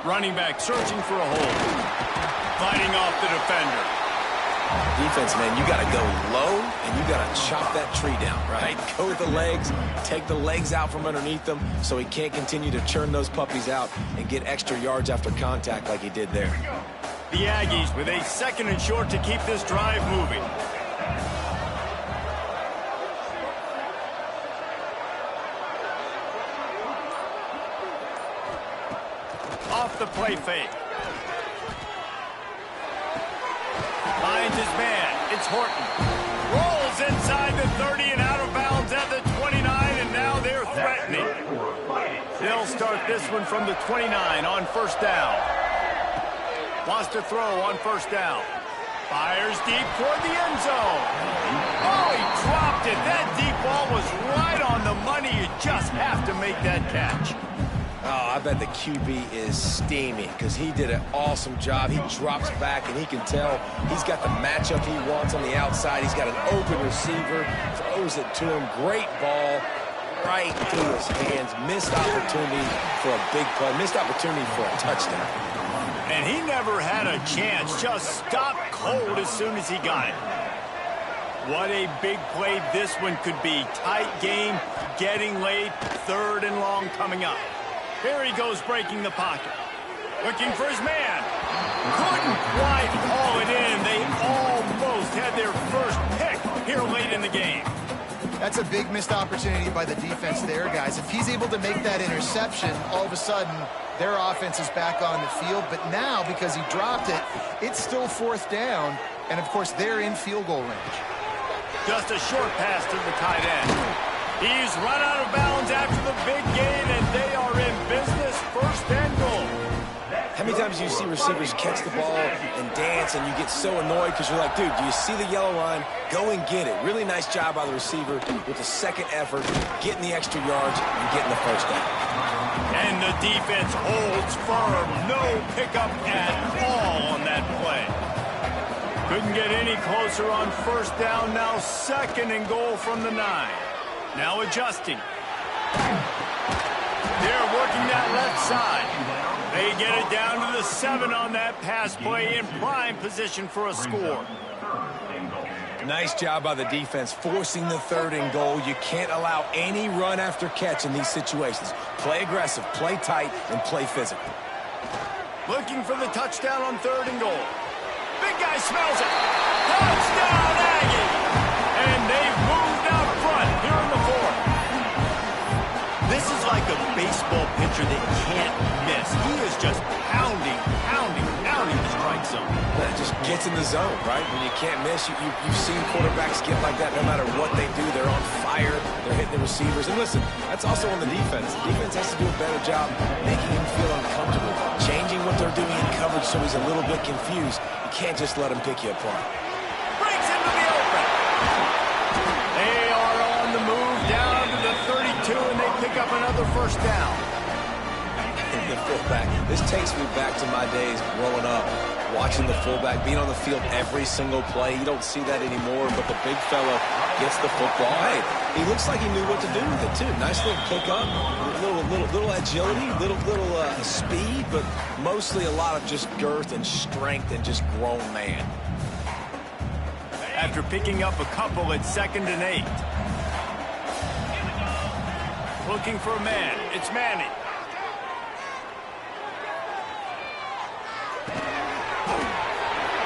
Running back searching for a hole. Fighting off the defender. Defense, man, you got to go low, and you got to chop that tree down, right? Go with the legs, take the legs out from underneath them so he can't continue to churn those puppies out and get extra yards after contact like he did there. The Aggies with a 2nd and short to keep this drive moving. Off the play fake. Finds his man. It's Horton. Rolls inside the 30 and out of bounds at the 29, and now they're threatening. They'll start this one from the 29 on 1st down. Wants to throw on 1st down. Fires deep toward the end zone. Oh, he dropped it. That deep ball was right on the money. You just have to make that catch. Oh, I bet the QB is steaming because he did an awesome job. He drops back, and he can tell he's got the matchup he wants on the outside. He's got an open receiver, throws it to him. Great ball right through his hands. Missed opportunity for a big play. Missed opportunity for a touchdown. And he never had a chance. Just stopped cold as soon as he got it. What a big play this one could be. Tight game, getting late, 3rd and long coming up. Here he goes breaking the pocket. Looking for his man. Couldn't quite haul it in. They almost had their first pick here late in the game. That's a big missed opportunity by the defense there, guys. If he's able to make that interception, all of a sudden, their offense is back on the field. But now, because he dropped it, it's still 4th down. And, of course, they're in field goal range. Just a short pass to the tight end. He's run out of bounds after the big gain, and they are in business. 1st and goal. How many times do you see receivers catch the ball and dance, and you get so annoyed because you're like, dude, do you see the yellow line? Go and get it. Really nice job by the receiver with the 2nd effort, getting the extra yards and getting the 1st down. And the defense holds firm. No pickup at all on that play. Couldn't get any closer on 1st down. Now 2nd and goal from the 9. Now adjusting. They're working that left side. They get it down to the 7 on that pass play in prime position for a score. Nice job by the defense forcing the 3rd and goal. You can't allow any run after catch in these situations. Play aggressive, play tight, and play physical. Looking for the touchdown on 3rd and goal. Big guy smells it. Touchdown, Aggie! And they've moved out front here in the 4th. This is like a baseball pitcher that can't miss. He is just pounding the strike zone. It just gets in the zone, right? When you can't miss, you've seen quarterbacks get like that no matter what they do. They're on fire. They're hitting the receivers. And listen, that's also on the defense. The defense has to do a better job making him feel uncomfortable, changing what they're doing in coverage so he's a little bit confused. You can't just let him pick you apart. Breaks into the open. They are on the move down to the 32, and they pick up another 1st down. The fullback. This takes me back to my days growing up, watching the fullback being on the field every single play. You don't see that anymore, but the big fella gets the football. Hey, he looks like he knew what to do with it, too. Nice little pickup, little agility, little speed, but mostly a lot of just girth and strength and just grown man. After picking up a couple at 2nd and 8. Looking for a man. It's Manning.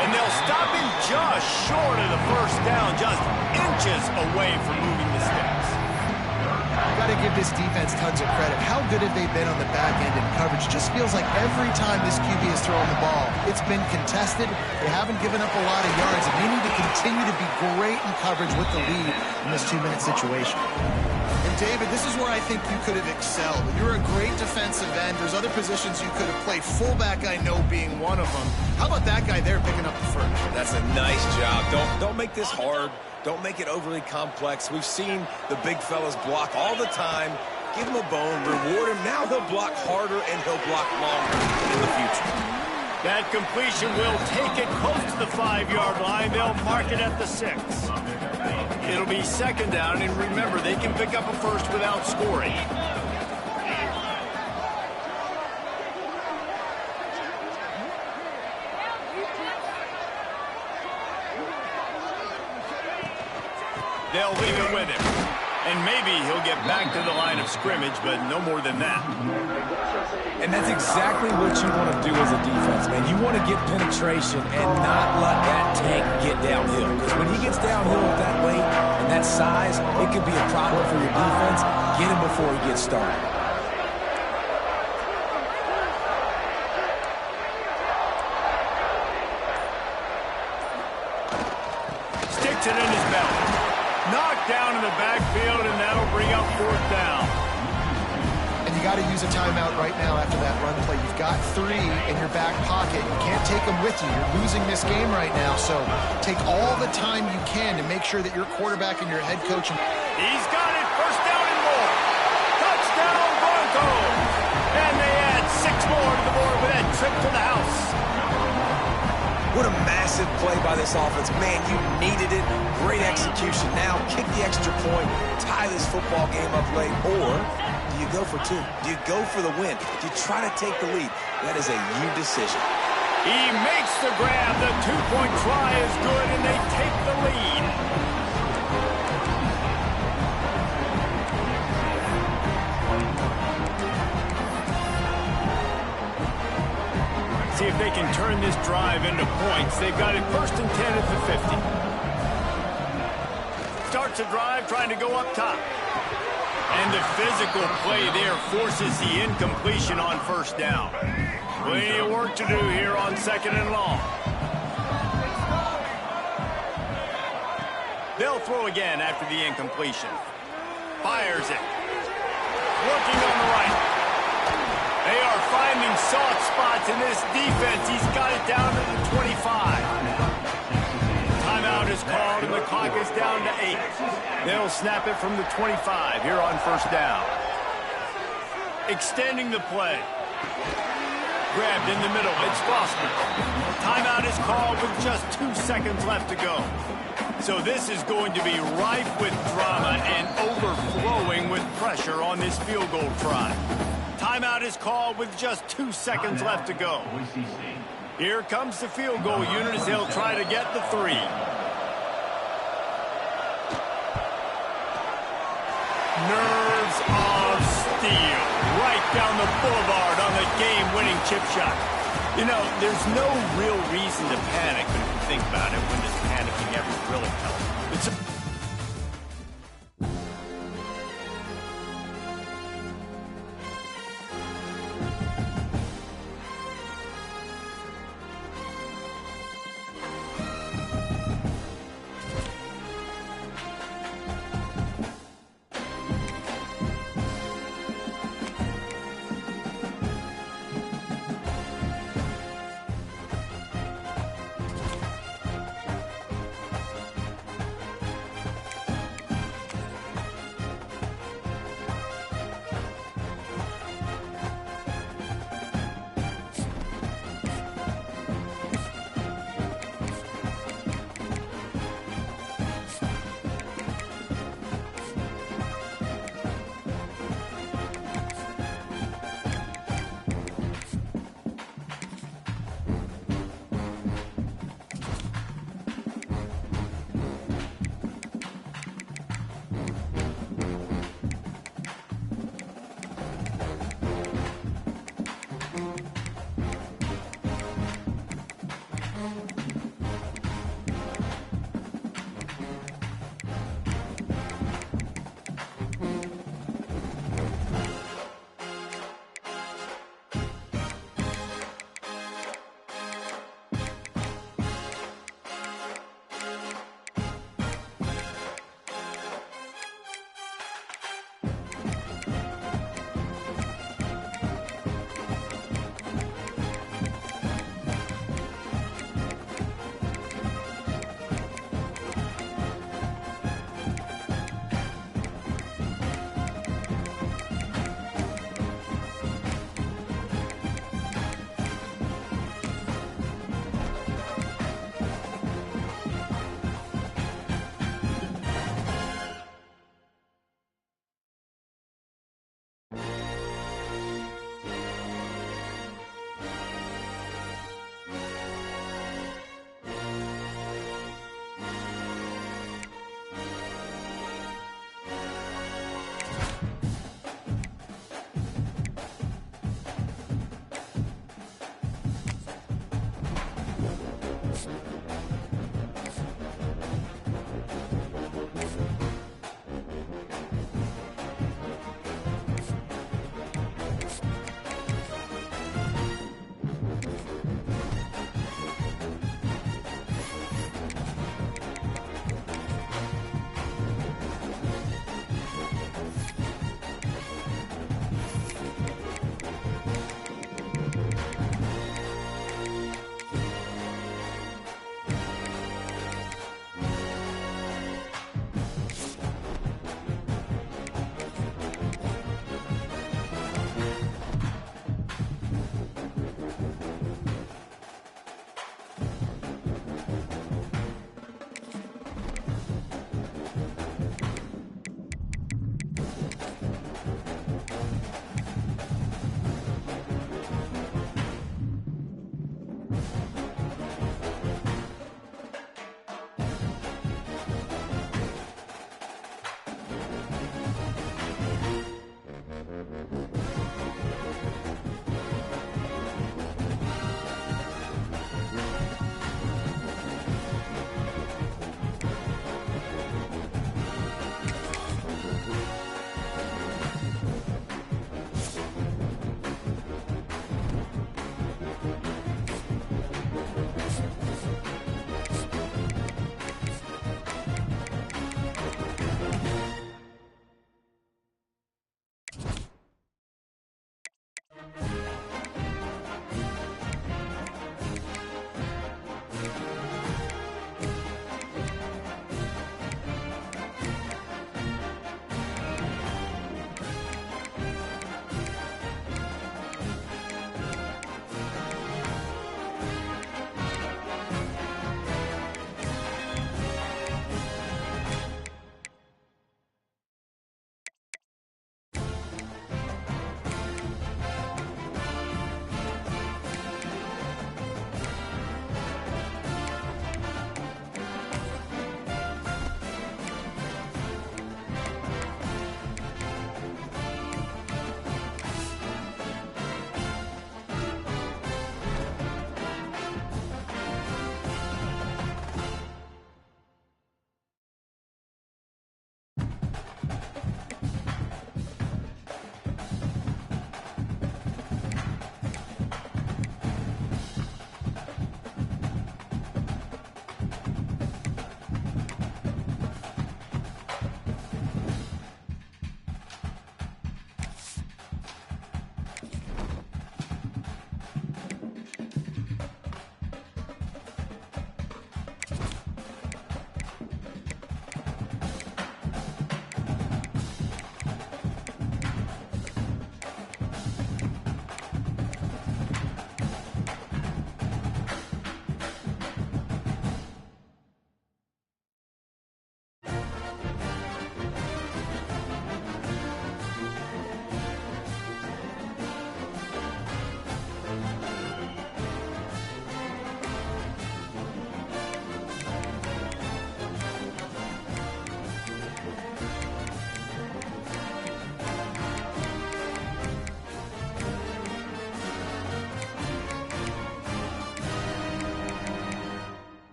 And they'll stop him just short of the 1st down, just inches away from moving the sticks. Got to give this defense tons of credit. How good have they been on the back end in coverage? Just feels like every time this QB has thrown the ball, it's been contested. They haven't given up a lot of yards, and they need to continue to be great in coverage with the lead in this 2-minute situation. And David, this is where I think you could have excelled. You're a great defensive end. There's other positions you could have played. Fullback, I know, being one of them. How about that guy there picking up the 1st? That's a nice job. Don't make this hard. Don't make it overly complex. We've seen the big fellas block all the time. Give him a bone, reward him. Now he'll block harder and he'll block longer in the future. That completion will take it close to the 5-yard line. They'll mark it at the 6. It'll be 2nd down, and remember, they can pick up a 1st without scoring. They'll leave it with him. And maybe he'll get back to the line of scrimmage, but no more than that. And that's exactly what you want to do as a defense, man. You want to get penetration and not let that tank get downhill. Because when he gets downhill with that weight and that size, it could be a problem for your defense. Get him before he gets started. Sticks it in his belly. Knocked down in the backfield, and that'll bring up 4th down. And you got to use a timeout right now after that run play. You've got 3 in your back pocket. You can't take them with you. You're losing this game right now. So take all the time you can to make sure that your quarterback and your head coach. He's got it. 1st down and more. Touchdown, Broncos. And they add 6 more to the board with that trip to the house. What a massive play by this offense. Man, you needed it. Great execution. Now kick the extra point, tie this football game up late, or do you go for 2? Do you go for the win? Do you try to take the lead? That is a you decision. He makes the grab. The 2-point try is good, and they take the lead. See if they can turn this drive into points. They've got it 1st and 10 at the 50. Starts a drive trying to go up top. And the physical play there forces the incompletion on 1st down. Plenty of work to do here on 2nd and long. They'll throw again after the incompletion. Fires it. Looking on the right. They are finding soft spots in this defense. He's got it down to the 25. Timeout is called, and the clock is down to 8. They'll snap it from the 25 here on 1st down. Extending the play. Grabbed in the middle. It's Foster. Timeout is called with just 2 seconds left to go. So this is going to be rife with drama and overflowing with pressure on this field goal try. Timeout is called with just 2 seconds left to go. Here comes the field goal unit as they'll try to get the 3. Nerves of steel. Right down the boulevard on the game-winning chip shot. You know, there's no real reason to panic, but if you think about it, when does panicking ever really help?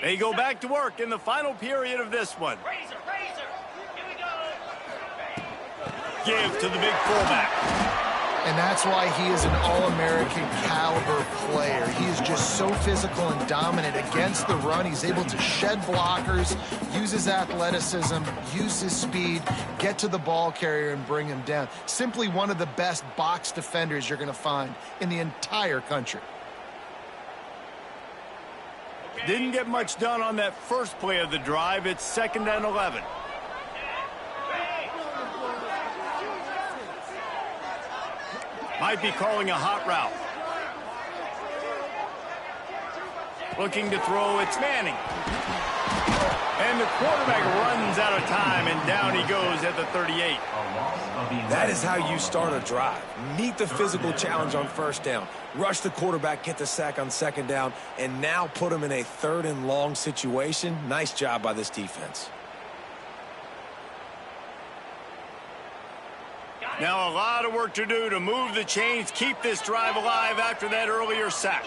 They go back to work in the final period of this one. Razor, razor. Here we go. Give to the big fullback. And that's why he is an All-American caliber player. He is just so physical and dominant against the run. He's able to shed blockers, use his athleticism, use his speed, get to the ball carrier and bring him down. Simply one of the best box defenders you're going to find in the entire country. Didn't get much done on that first play of the drive. It's 2nd and 11. Might be calling a hot route. Looking to throw, it's Manning. And the quarterback runs out of time, and down he goes at the 38. That is how you start a drive. Meet the physical challenge on first down. Rush the quarterback, get the sack on 2nd down, and now put him in a 3rd and long situation. Nice job by this defense. Now a lot of work to do to move the chains, keep this drive alive after that earlier sack.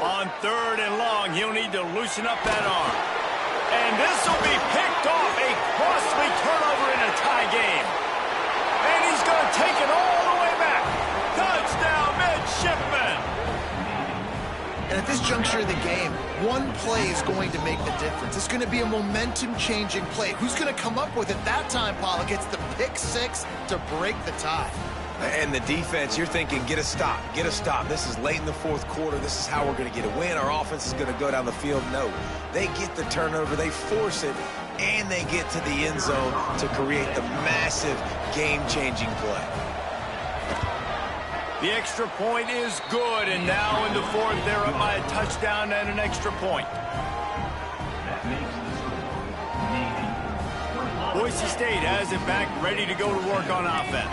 On 3rd and long, he'll need to loosen up that arm. And this will be picked off, a costly turnover in a tie game. And he's going to take it all the way back. Touchdown, midshipman. And at this juncture of the game, one play is going to make the difference. It's going to be a momentum-changing play. Who's going to come up with it that time, Pollock? It's the pick six to break the tie. And the defense, you're thinking, get a stop, get a stop. This is late in the 4th quarter. This is how we're going to get a win. Our offense is going to go down the field. No, they get the turnover, they force it, and they get to the end zone to create the massive game-changing play. The extra point is good, and now in the 4th, they're up by a touchdown and an extra point. Boise State has it back, ready to go to work on offense.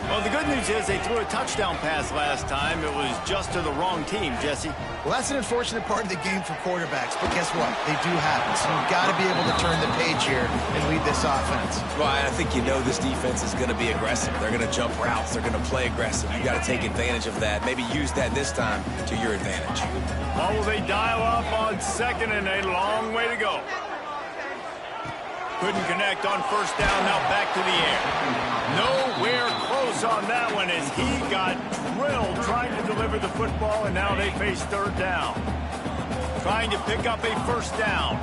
Well, the good news is they threw a touchdown pass last time. It was just to the wrong team, Jesse. Well, that's an unfortunate part of the game for quarterbacks, but guess what? They do happen, so you've got to be able to turn the page here and lead this offense. Well, I think you know this defense is going to be aggressive. They're going to jump routes. They're going to play aggressive. You got to take advantage of that. Maybe use that this time to your advantage. Well, will they dial up on 2nd and a long way to go? Couldn't connect on 1st down, now back to the air. Nowhere close on that one as he got drilled trying to deliver the football, and now they face 3rd down. Trying to pick up a 1st down.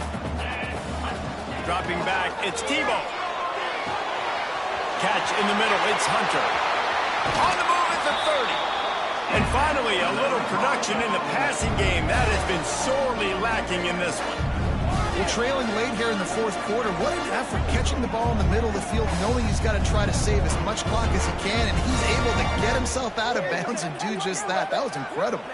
Dropping back, it's Tebow. Catch in the middle, it's Hunter. On the move at the 30. And finally, a little production in the passing game. That has been sorely lacking in this one. Well, trailing late here in the 4th quarter, what an effort catching the ball in the middle of the field, knowing he's got to try to save as much clock as he can, and he's able to get himself out of bounds and do just that. That was incredible.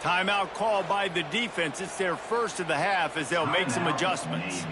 Timeout called by the defense. It's their first of the half as they'll make some adjustments.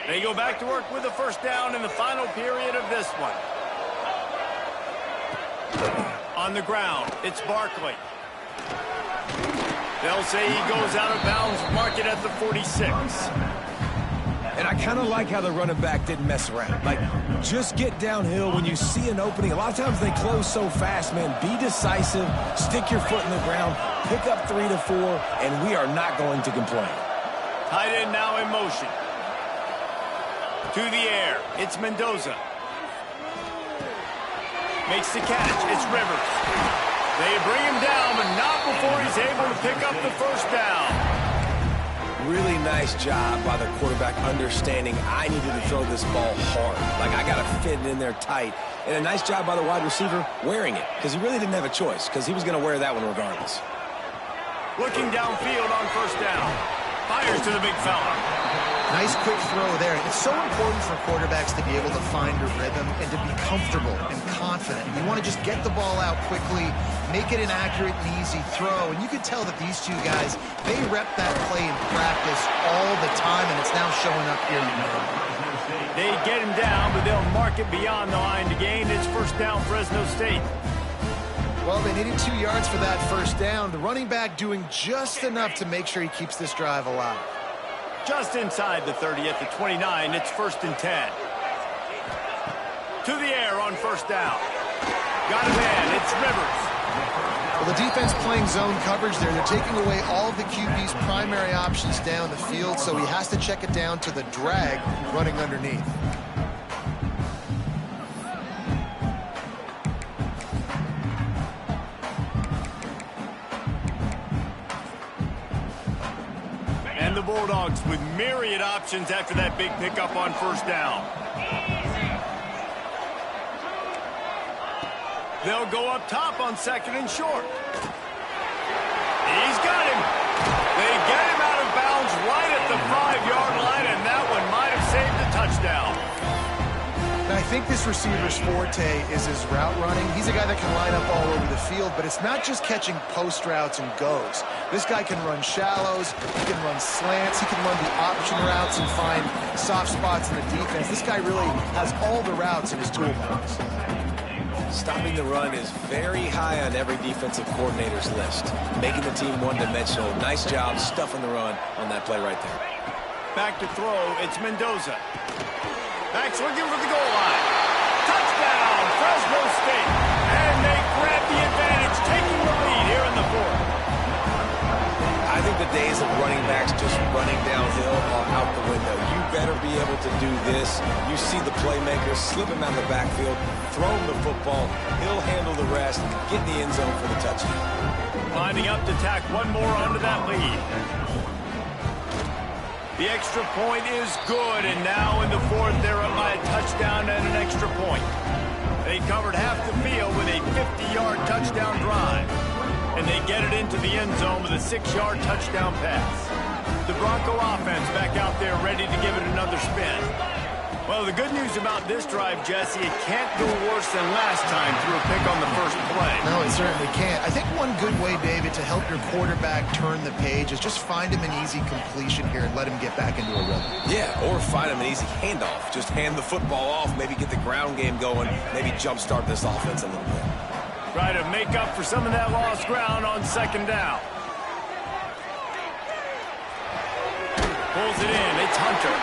They go back to work with the first down in the final period of this one. On the ground, it's Barkley. They'll say he goes out of bounds, mark it at the 46. And I kind of like how the running back didn't mess around. Like, just get downhill when you see an opening. A lot of times they close so fast, man. Be decisive, stick your foot in the ground, pick up 3 to 4, and we are not going to complain. Tight end now in motion. To the air, it's Mendoza. Makes the catch, it's Rivers. They bring him down, but not before he's able to pick up the first down. Really nice job by the quarterback understanding I needed to throw this ball hard. Like, I got to fit it in there tight. And a nice job by the wide receiver wearing it, because he really didn't have a choice, because he was going to wear that one regardless. Looking downfield on first down. Fires to the big fella. Nice quick throw there. It's so important for quarterbacks to be able to find a rhythm and to be comfortable and confident. You want to just get the ball out quickly, make it an accurate and easy throw. And you can tell that these two guys, they rep that play in practice all the time, and it's now showing up here. They get him down, but they'll mark it beyond the line to gain. It's first down, Fresno State. Well, they needed 2 yards for that first down. The running back doing just enough to make sure he keeps this drive alive. Just inside the 30 at the 29, it's first and 10. To the air on first down. Got him in, it's Rivers. Well, the defense playing zone coverage there. They're taking away all of the QB's primary options down the field, so he has to check it down to the drag running underneath. And the Bulldogs with myriad options after that big pickup on first down. They'll go up top on second and short. He's got him. They get him out of bounds right at the 5-yard line, and that one might have saved the touchdown. Now, I think this receiver's forte is his route running. He's a guy that can line up all over the field, but it's not just catching post routes and goes. This guy can run shallows, he can run slants, he can run the option routes and find soft spots in the defense. This guy really has all the routes in his toolbox. Stopping the run is very high on every defensive coordinator's list. Making the team one-dimensional. Nice job stuffing the run on that play right there. Back to throw, it's Mendoza. Back's looking for the goal line. Touchdown, Fresno State. And they grab the advantage, taking the lead here in the fourth. I think the days of running backs just running downhill are out the window. You better be able to do this. You see the playmaker, slip him out of the backfield, throw him the football, he'll handle the rest, get in the end zone for the touchdown. Lining up to tack one more onto that lead. The extra point is good, and now in the fourth, they're up by a touchdown and an extra point. They covered half the field with a 50-yard touchdown drive, and they get it into the end zone with a 6-yard touchdown pass. The Bronco offense back out there ready to give it another spin. Well, the good news about this drive, Jesse, it can't go worse than last time through a pick on the first play. No, it certainly can't. I think one good way, David, to help your quarterback turn the page is just find him an easy completion here and let him get back into a rhythm. Yeah, or find him an easy handoff. Just hand the football off, maybe get the ground game going, maybe jumpstart this offense a little bit. Try to make up for some of that lost ground on second down. Pulls it in, it's Hunter.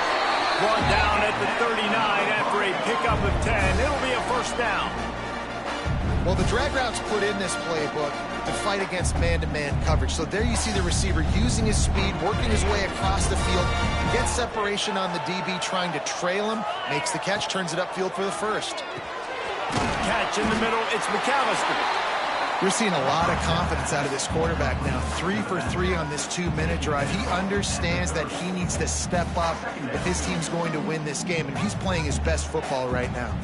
Brought down at the 39 after a pickup of 10. It'll be a first down. Well, the drag routes put in this playbook to fight against man-to-man coverage. So there you see the receiver using his speed, working his way across the field, gets separation on the DB, trying to trail him, makes the catch, turns it upfield for the first. Catch in the middle, it's McAllister. We're seeing a lot of confidence out of this quarterback now. 3 for 3 on this 2-minute drive. He understands that he needs to step up if his team's going to win this game, and he's playing his best football right now.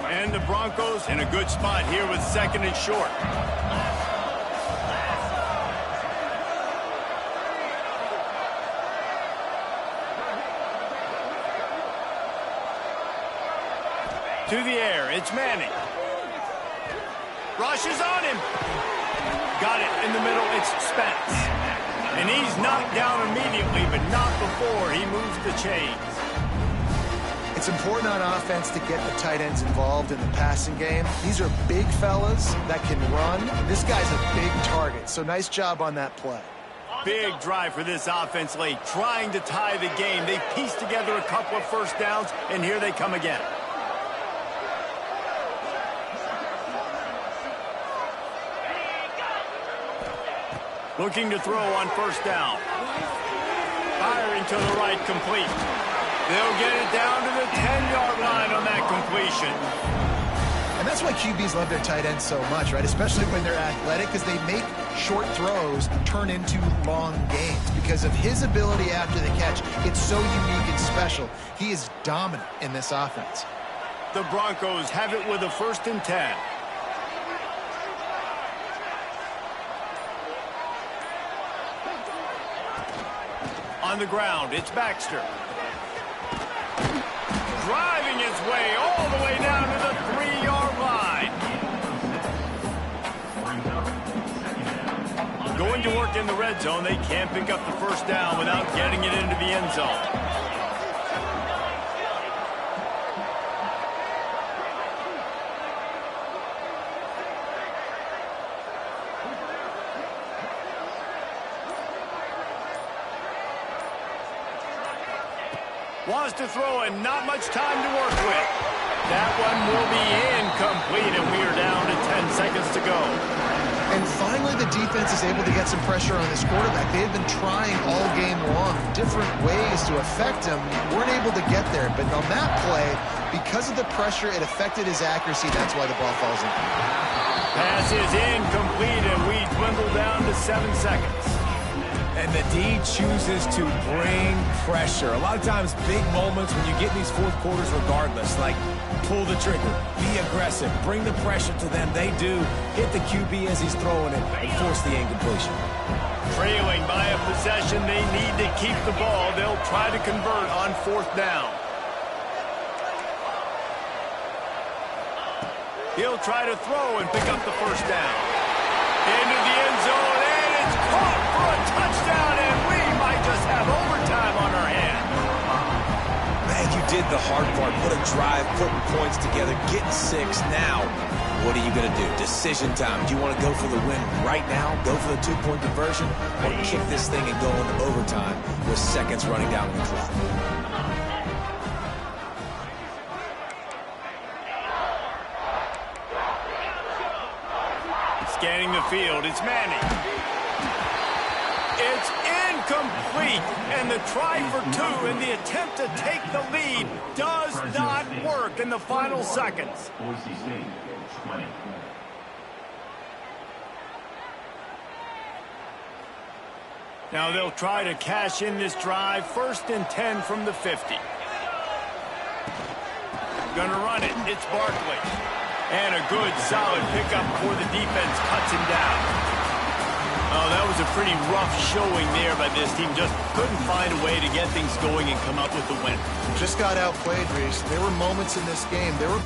And the Broncos in a good spot here with second and short. To the air, it's Manning. Rushes on him. Got it in the middle, it's Spence. And he's knocked down immediately, but not before he moves the chains. It's important on offense to get the tight ends involved in the passing game. These are big fellas that can run. This guy's a big target, so nice job on that play. Big drive for this offense late, trying to tie the game. They pieced together a couple of first downs, and here they come again. Looking to throw on first down. Firing to the right, complete. They'll get it down to the 10-yard line on that completion. And that's why QBs love their tight ends so much, right? Especially when they're athletic, because they make short throws turn into long gains. Because of his ability after the catch, it's so unique and special. He is dominant in this offense. The Broncos have it with a 1st and 10. On the ground, it's Baxter. Driving his way all the way down to the 3-yard line. Going to work in the red zone. They can't pick up the first down without getting it into the end zone. Wants to throw and not much time to work with. That one will be incomplete, and we are down to 10 seconds to go. And finally, the defense is able to get some pressure on this quarterback. They had been trying all game long, different ways to affect him. Weren't able to get there, but on that play, because of the pressure, it affected his accuracy. That's why the ball falls in. Pass is incomplete, and we dwindle down to 7 seconds. And the D chooses to bring pressure. A lot of times, big moments when you get in these fourth quarters regardless, like pull the trigger, be aggressive, bring the pressure to them. They do. Hit the QB as he's throwing it and force the incompletion. Trailing by a possession, they need to keep the ball. They'll try to convert on 4th down. He'll try to throw and pick up the first down. Into the end zone, and it's caught for a touchdown, and we might just have overtime on our hands. Man, you did the hard part. What a drive, putting points together, getting 6. Now, what are you going to do? Decision time. Do you want to go for the win right now, go for the 2-point conversion, or kick this thing and go into overtime with seconds running down the clock? Scanning the field, it's Manning. It's incomplete, and the try for 2 and the attempt to take the lead does not work in the final seconds. Now they'll try to cash in this drive. 1st and 10 from the 50. Gonna run it. It's Barkley. And a good, solid pickup before the defense cuts him down. Oh, that was a pretty rough showing there by this team. Just couldn't find a way to get things going and come up with the win. Just got outplayed, Reese. There were moments in this game. There were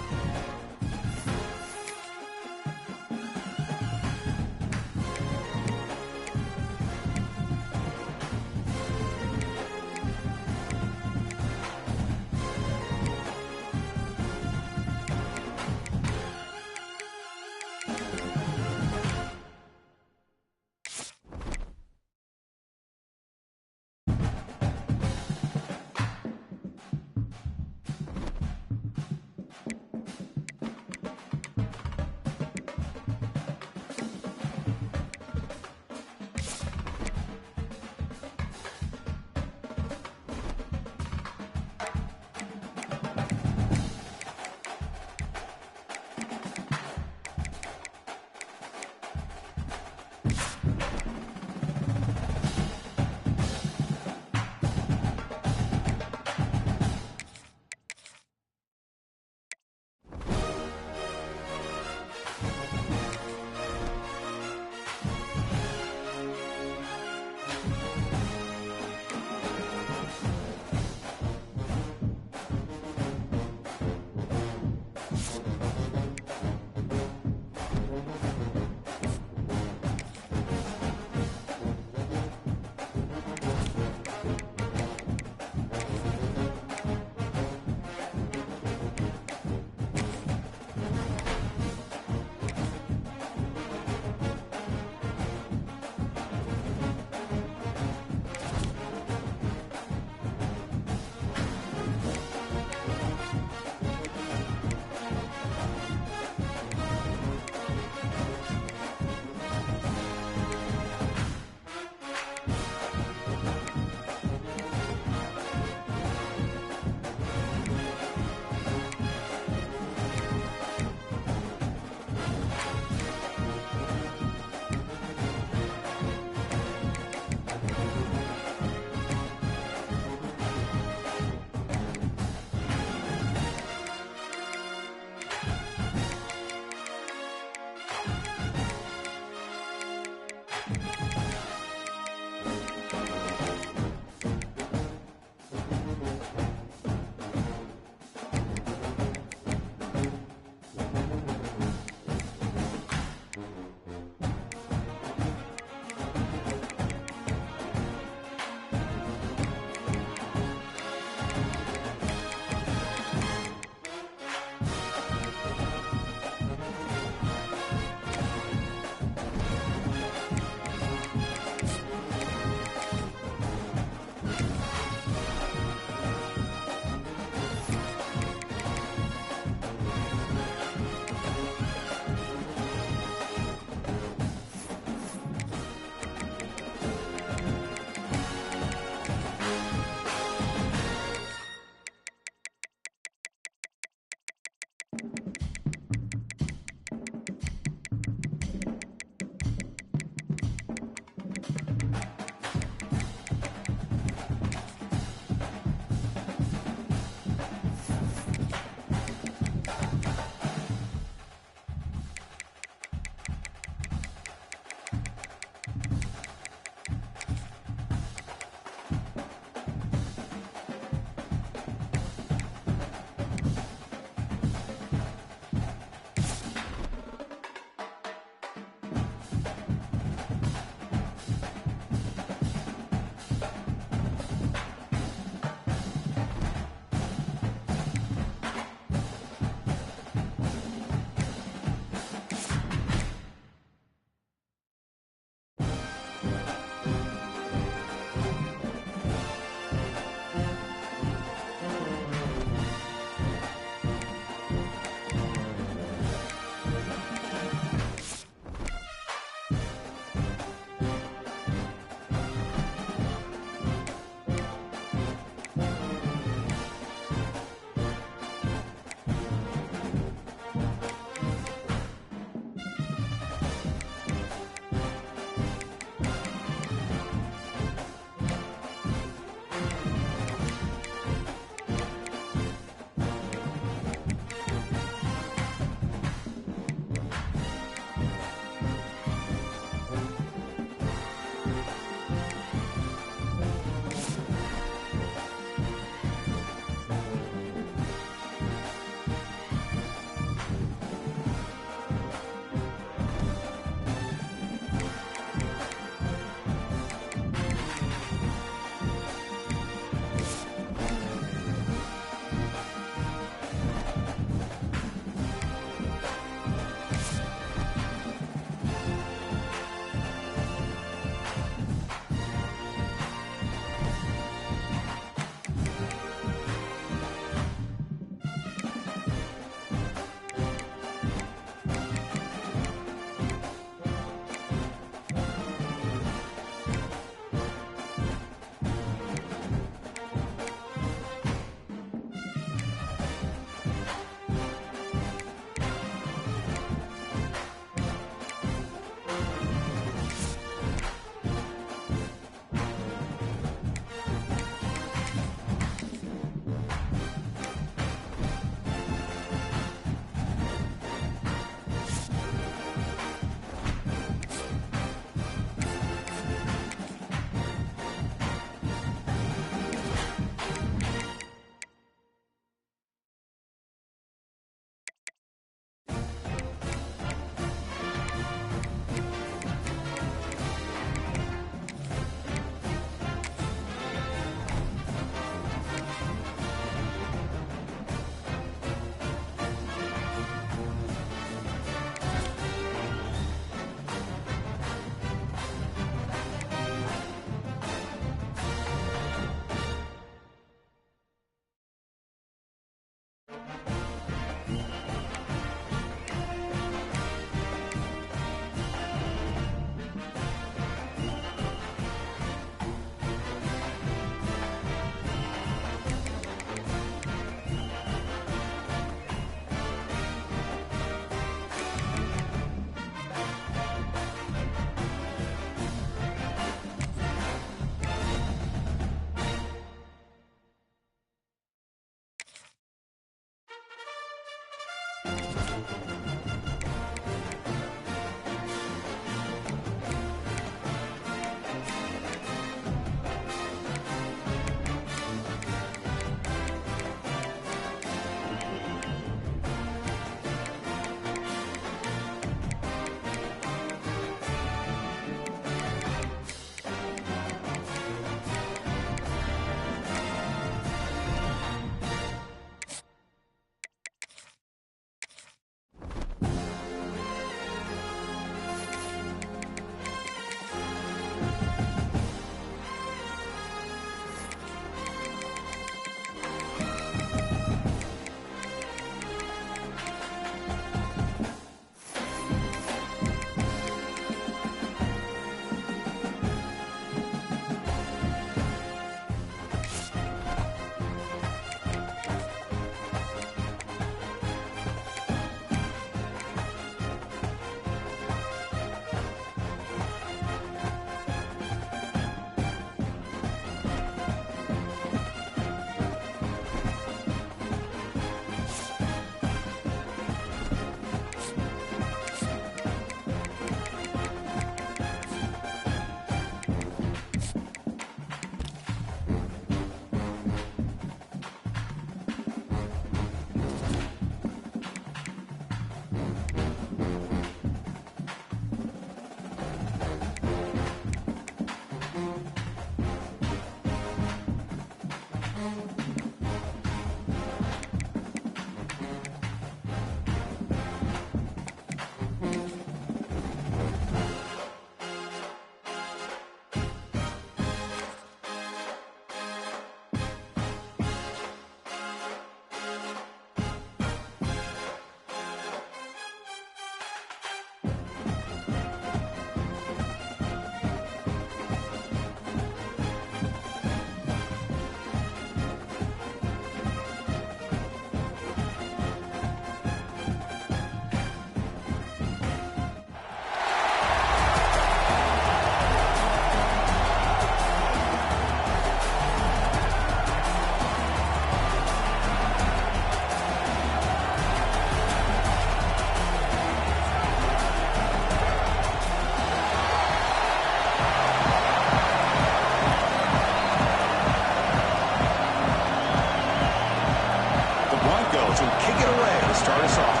Fields will kick it away to start us off.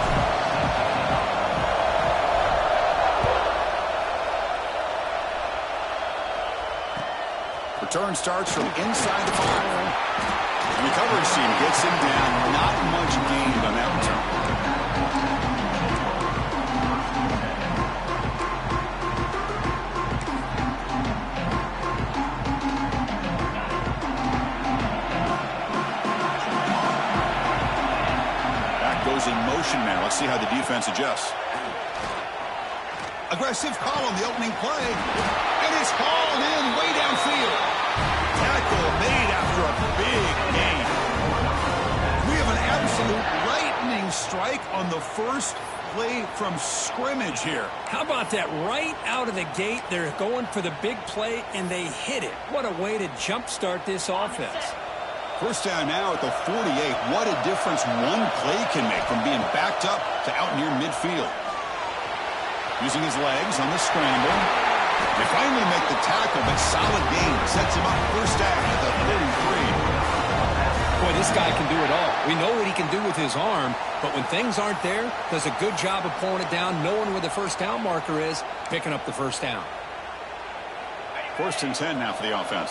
Return starts from inside the 5. And the coverage team gets him down. Not much gained on that return. Back goes in motion now. Let's see how the defense adjusts. Aggressive call on the opening play. And it's hauled in way downfield. Tackle made after a big gain. We have an absolute lightning strike on the first play from scrimmage here. How about that? Right out of the gate, they're going for the big play, and they hit it. What a way to jumpstart this offense. First down now at the 48. What a difference one play can make from being backed up to out near midfield. Using his legs on the scramble. They finally make the tackle, but solid gain sets him up first down at the 33. Boy, this guy can do it all. We know what he can do with his arm, but when things aren't there, does a good job of pulling it down, knowing where the first down marker is, picking up the first down. 1st and 10 now for the offense.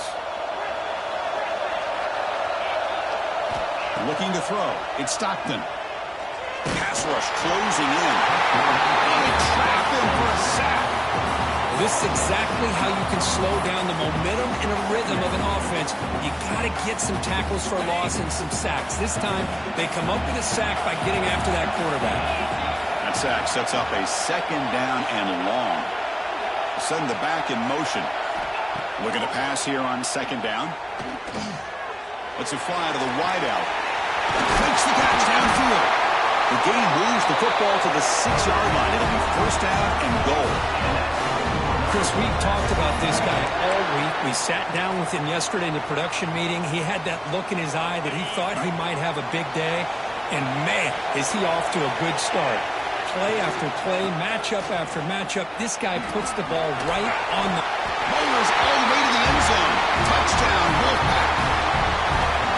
Looking to throw. It's Stockton. Pass rush closing in. They trap him for a sack. This is exactly how you can slow down the momentum and a rhythm of an offense. You got to get some tackles for loss and some sacks. This time, they come up with a sack by getting after that quarterback. That sack sets up a 2nd down and long. Send the back in motion. Looking to pass here on 2nd down. Let's it fly to the wideout. Fakes the catch downfield. The game moves the football to the 6-yard line. It'll be 1st down and goal. Chris, we've talked about this guy all week. We sat down with him yesterday in the production meeting. He had that look in his eye that he thought he might have a big day. And, man, is he off to a good start. Play after play, matchup after matchup. This guy puts the ball right on the... Bowlers all the way to the end zone. Touchdown, Wolfpack.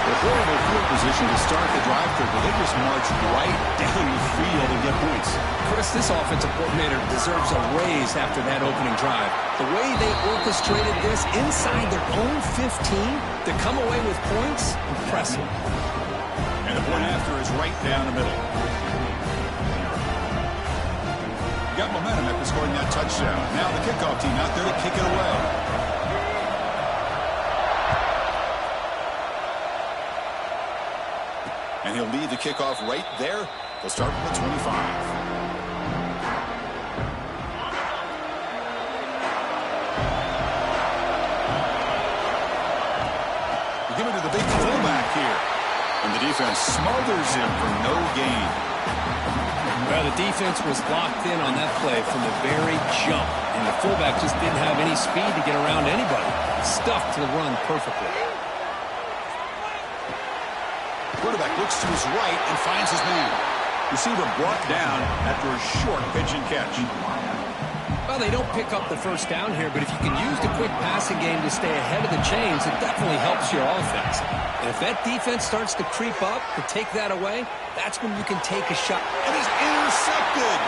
A horrible field position to start the drive through, but they just marched right down the field and get points. Chris, this offensive coordinator deserves a raise after that opening drive. The way they orchestrated this inside their own 15 to come away with points, impressive. And the point after is right down the middle. Got momentum after scoring that touchdown. Now the kickoff team out there to kick it away. And he'll lead the kickoff right there. They'll start from the 25. We give it to the big fullback here. And the defense smothers him for no gain. Well, the defense was locked in on that play from the very jump. And the fullback just didn't have any speed to get around anybody. Stuffed the run perfectly. Quarterback looks to his right and finds his man. Receiver brought down after a short pitch and catch. Well, they don't pick up the first down here, but if you can use the quick passing game to stay ahead of the chains, it definitely helps your offense. And if that defense starts to creep up to take that away, that's when you can take a shot. And he's intercepted.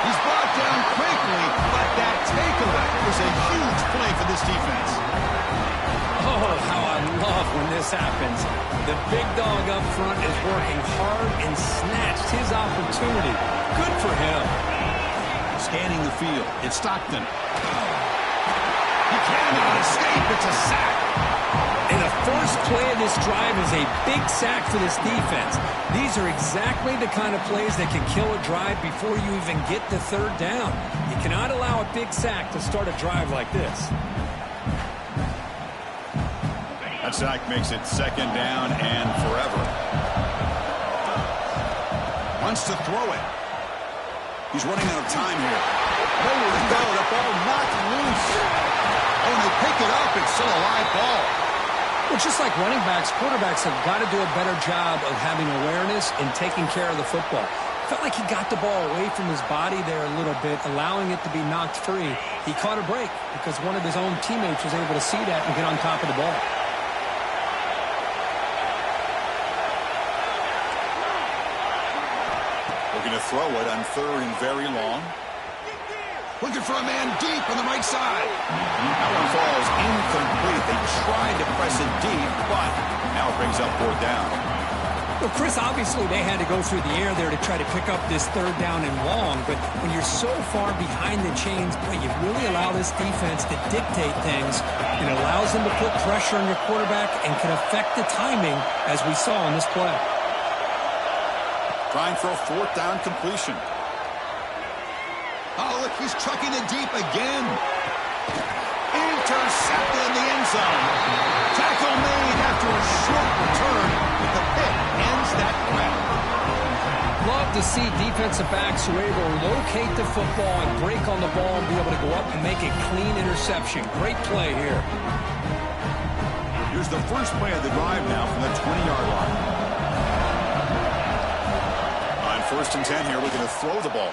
He's brought down quickly, but that takeaway was a huge play for this defense. Oh, how I love when this happens. The big dog up front is working hard and snatched his opportunity. Good for him. Scanning the field, it's Stockton. He cannot escape. It's a sack. And the first play of this drive is a big sack for this defense. These are exactly the kind of plays that can kill a drive before you even get the 3rd down. You cannot allow a big sack to start a drive like this. That sack makes it 2nd down and forever. Wants to throw it. He's running out of time here. Nowhere to go. The ball knocked loose. Oh, and they pick it up. It's still a live ball. Well, just like running backs, quarterbacks have got to do a better job of having awareness and taking care of the football. Felt like he got the ball away from his body there a little bit, allowing it to be knocked free. He caught a break because one of his own teammates was able to see that and get on top of the ball. Looking to throw it on 3rd and very long. Looking for a man deep on the right side. That one falls incomplete. They tried to press it deep, but now it brings up 4th down. Well, Chris, obviously they had to go through the air there to try to pick up this 3rd down and long, but when you're so far behind the chains, boy, you really allow this defense to dictate things. It allows them to put pressure on your quarterback and can affect the timing, as we saw in this play. Trying for a 4th down completion. Oh, look, he's trucking it deep again. Intercepted in the end zone. Tackle made after a short return. The pick ends that grab. Love to see defensive backs who are able to locate the football and break on the ball and be able to go up and make a clean interception. Great play here. Here's the first play of the drive now from the 20-yard line. On 1st and 10 here, we're going to throw the ball.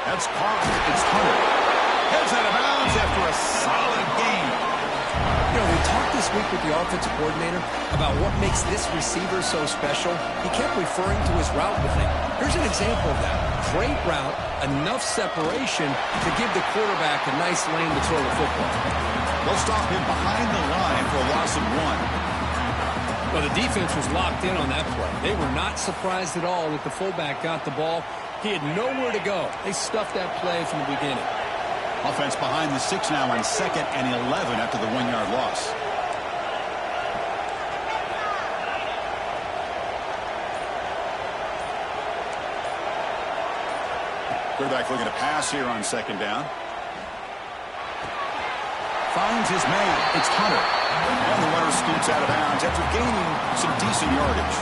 That's caught. It's Hunter. Heads out of bounds after a solid game. You know, we talked this week with the offensive coordinator about what makes this receiver so special. He kept referring to his route running. Here's an example of that. Great route, enough separation to give the quarterback a nice lane to throw the football. They'll stop him behind the line for a loss of 1. Well, the defense was locked in on that play. They were not surprised at all that the fullback got the ball. He had nowhere to go. They stuffed that play from the beginning. Offense behind the 6 now on 2nd and 11 after the 1-yard loss. Quarterback looking to pass here on 2nd down. Finds his man. It's Hunter. And the runner scoots out of bounds after gaining some decent yardage.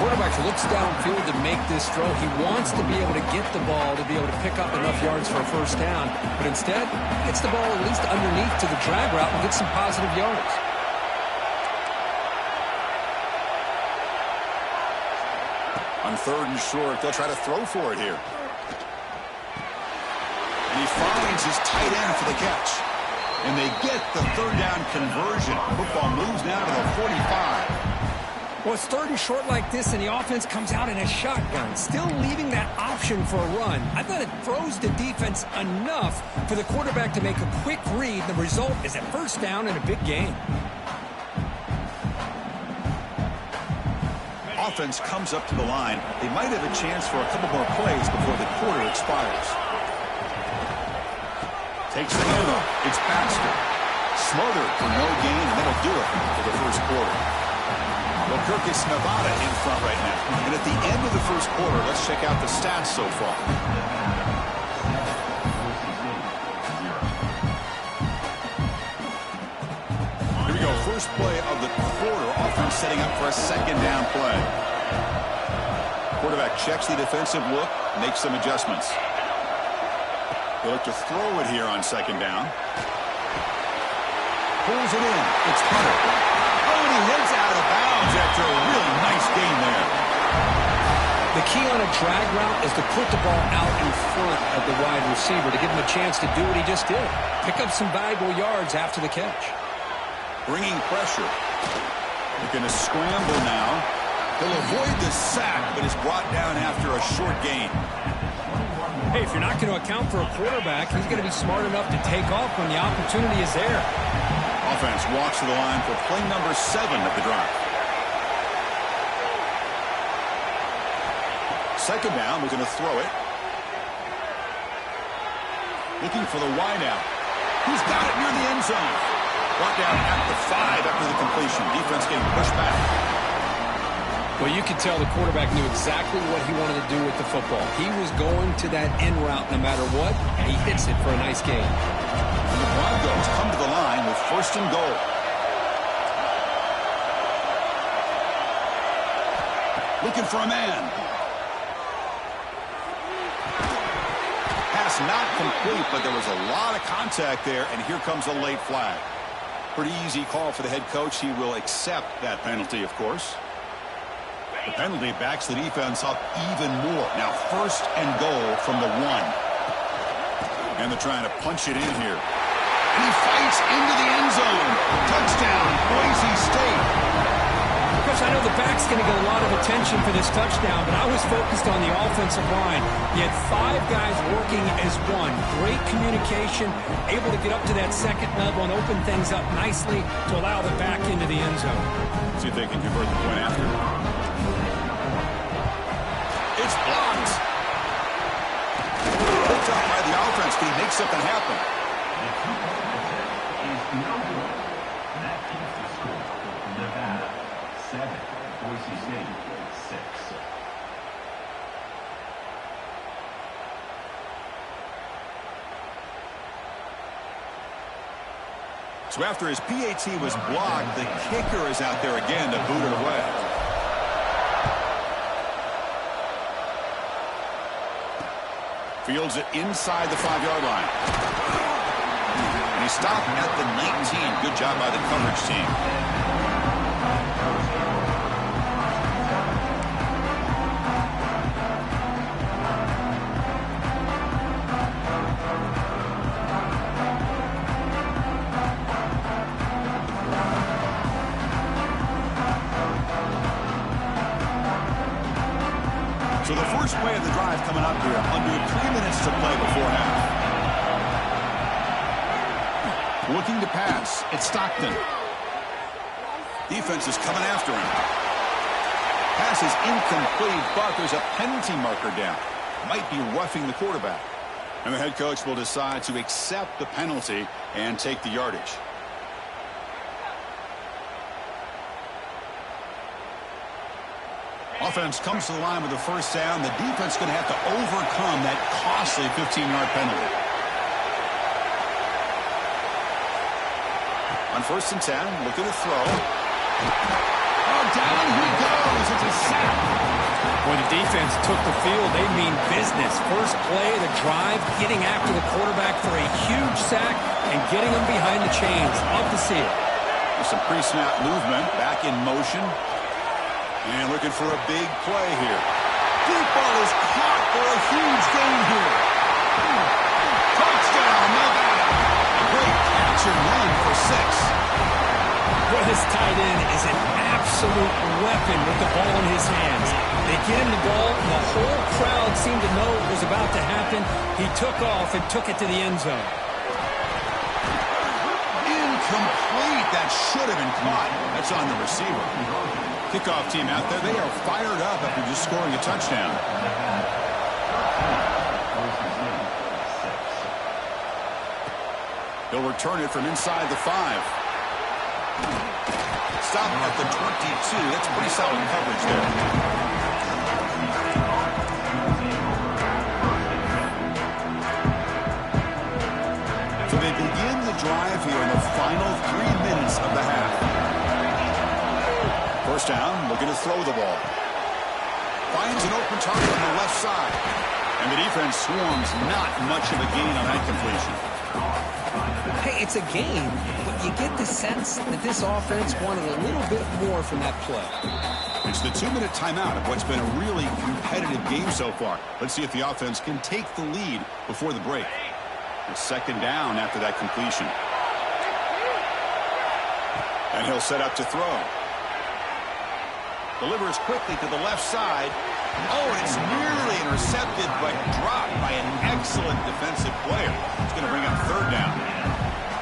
Quarterback looks downfield to make this throw. He wants to be able to get the ball to be able to pick up enough yards for a 1st down. But instead, he gets the ball at least underneath to the drag route and gets some positive yards. On 3rd and short, they'll try to throw for it here. And he finds his tight end for the catch. And they get the 3rd down conversion. Football moves now to the 45. Well, it's 3rd and short like this, and the offense comes out in a shotgun, still leaving that option for a run. I thought it throws the defense enough for the quarterback to make a quick read. The result is a 1st down and a big gain. Offense comes up to the line. They might have a chance for a couple more plays before the quarter expires. Takes the handoff. It's Baxter. Smothered for no gain, and that'll do it for the 1st quarter. Well, Kirkus, Nevada in front right now. And at the end of the 1st quarter, let's check out the stats so far. Here we go. First play of the quarter. Offense setting up for a 2nd down play. Quarterback checks the defensive look, makes some adjustments. They look to throw it here on 2nd down. Pulls it in. It's Hunter. Oh, and he heads out of bounds after a really nice gain there. The key on a drag route is to put the ball out in front of the wide receiver to give him a chance to do what he just did. Pick up some valuable yards after the catch. Bringing pressure. Looking to scramble now. He'll avoid the sack, but is brought down after a short gain. Hey, if you're not going to account for a quarterback, he's going to be smart enough to take off when the opportunity is there. Offense walks to the line for play number 7 of the drive. 2nd down, we're going to throw it. Looking for the wideout. He's got it near the end zone. Brought down at the 5 after the completion. Defense getting pushed back. Well, you could tell the quarterback knew exactly what he wanted to do with the football. He was going to that end route no matter what, and he hits it for a nice gain. And the Broncos come to the line with 1st and goal. Looking for a man. Pass not complete, but there was a lot of contact there, and here comes a late flag. Pretty easy call for the head coach. He will accept that penalty, of course. The penalty backs the defense up even more. Now 1st and goal from the 1. And they're trying to punch it in here. And he fights into the end zone. Touchdown, Boise State. Because Coach, I know the back's going to get a lot of attention for this touchdown, but I was focused on the offensive line. You had 5 guys working as one. Great communication, able to get up to that second level and open things up nicely to allow the back into the end zone. See if they can convert the point after. It's blocked. Picked up by the offense. Can he make something happen? So after his PAT was blocked, the kicker is out there again to boot it away. Fields it inside the 5-yard line. And he stopped at the 19. Good job by the coverage team. So the first play of the drive coming up here, under 3 minutes to play before half. Looking to pass, it's Stockton. Defense is coming after him. Pass is incomplete, but there's a penalty marker down. Might be roughing the quarterback. And the head coach will decide to accept the penalty and take the yardage. Offense comes to the line with the first down. The defense is going to have to overcome that costly 15-yard penalty. On 1st and 10, looking to throw. Oh, down he goes. It's a sack. When the defense took the field, they mean business. First play of the drive, getting after the quarterback for a huge sack and getting him behind the chains. Love to see it. There's some pre-snap movement, back in motion. And looking for a big play here. Deep ball is caught for a huge gain here. Touchdown, Nevada. A great catch and run for 6. Well, this tight end is an absolute weapon with the ball in his hands. They get him the ball, and the whole crowd seemed to know it was about to happen. He took off and took it to the end zone. Incomplete. That should have been caught. That's on the receiver. Kickoff team out there, they are fired up after just scoring a touchdown. He'll return it from inside the 5. Stop at the 22. That's pretty solid coverage there. So they begin the drive here in the final 3 minutes of the half. First down, looking to throw the ball. Finds an open target on the left side. And the defense swarms, not much of a gain on that completion. Hey, it's a game, but you get the sense that this offense wanted a little bit more from that play. It's the 2-minute timeout of what's been a really competitive game so far. Let's see if the offense can take the lead before the break. It's 2nd down after that completion. And he'll set up to throw. Delivers quickly to the left side. Oh, and it's nearly intercepted, but dropped by an excellent defensive player. It's going to bring up 3rd down.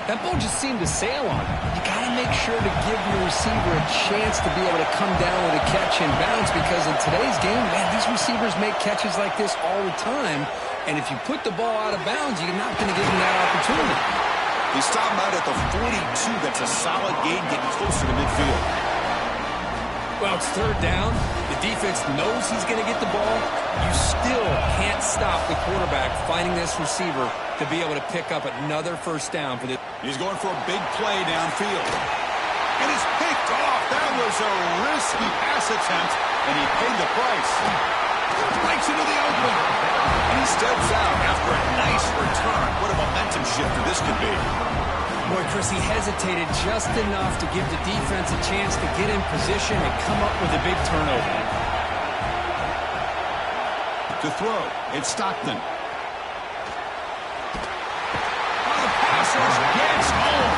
That ball just seemed to sail on him. You got to make sure to give your receiver a chance to be able to come down with a catch and bounce, because in today's game, man, these receivers make catches like this all the time. And if you put the ball out of bounds, you're not going to give them that opportunity. He stopped out at the 42. That's a solid gain, getting closer to midfield. Well, it's 3rd down. The defense knows he's going to get the ball. You still can't stop the quarterback finding this receiver to be able to pick up another 1st down for the. He's going for a big play downfield. And it's picked off. That was a risky pass attempt, and he paid the price. Breaks into the open. And he steps out after a nice return. What a momentum shifter this could be. Boy, Chris, he hesitated just enough to give the defense a chance to get in position and come up with a big turnover. To throw, it's Stockton. Oh, the pass rush gets home.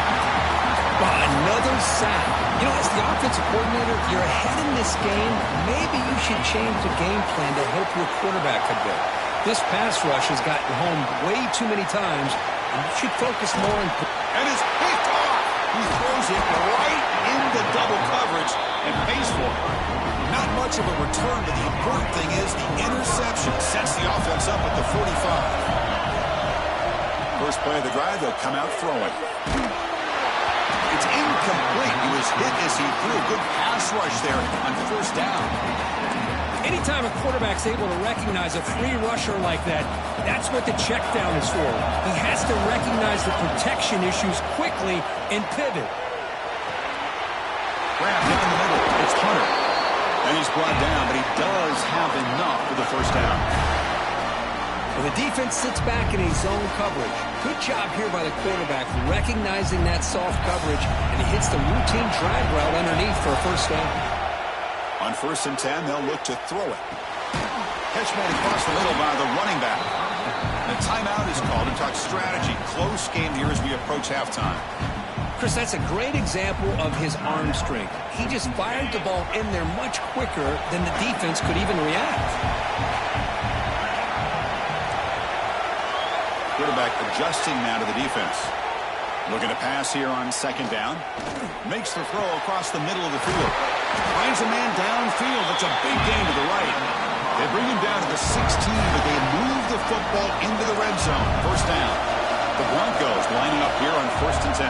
Another sack. You know, as the offensive coordinator, you're ahead in this game. Maybe you should change the game plan to help your quarterback a bit. This pass rush has gotten home way too many times, and you should focus more on... And it's picked off. He throws it right into double coverage and pays for it. Not much of a return, but the important thing is the interception sets the offense up at the 45. First play of the drive, they'll come out throwing. It's incomplete. He was hit as he threw a good pass rush there on first down. Anytime a quarterback's able to recognize a free rusher like that, that's what the check down is for. He has to recognize the protection issues quickly and pivot. Grab down the middle. It's Hunter. And he's brought down, but he does have enough for the first down. Well, the defense sits back in a zone coverage. Good job here by the quarterback recognizing that soft coverage, and he hits the routine drag route underneath for a first down. On 1st and 10, they'll look to throw it. Catch made across the middle by the running back. The timeout is called to talk strategy. Close game here as we approach halftime. Chris, that's a great example of his arm strength. He just fired the ball in there much quicker than the defense could even react. Quarterback adjusting now to the defense. Looking to pass here on 2nd down. Makes the throw across the middle of the field. Finds a man downfield. It's a big gain to the right. They bring him down to the 16, but they move the football into the red zone. First down. The Broncos lining up here on 1st and 10.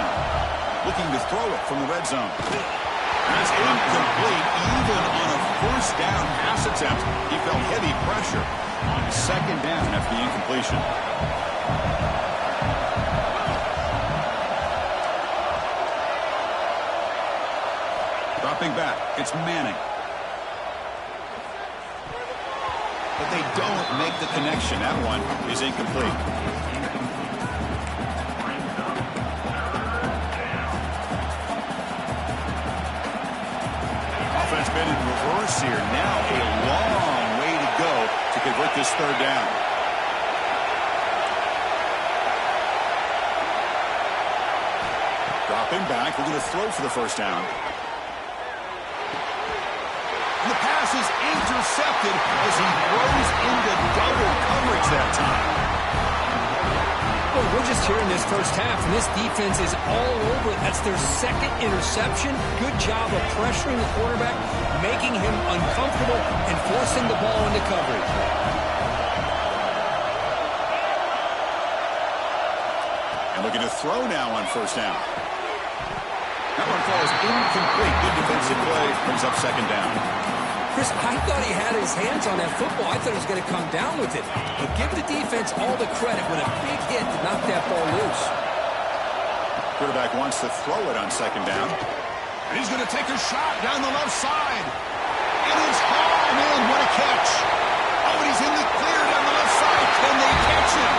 Looking to throw it from the red zone. That's incomplete. Even on a first down pass attempt, he felt heavy pressure on 2nd down after the incompletion. Dropping back, it's Manning. But they don't make the connection. That one is incomplete. Offense been in reverse here. Now a long way to go to convert this 3rd down. Dropping back, we're going to throw for the first down. And the pass is intercepted as he throws into double coverage that time. Well, we're just here in this first half, and this defense is all over. That's their 2nd interception. Good job of pressuring the quarterback, making him uncomfortable, and forcing the ball into coverage. And looking to throw now on 1st down. That one falls incomplete. Good defensive play. Brings up 2nd down. Chris, I thought he had his hands on that football. I thought he was going to come down with it. But give the defense all the credit with a big hit to knock that ball loose. Quarterback wants to throw it on 2nd down. And he's going to take a shot down the left side. It is hauled in. What a catch. Oh, and he's in the clear down the left side. Can they catch him?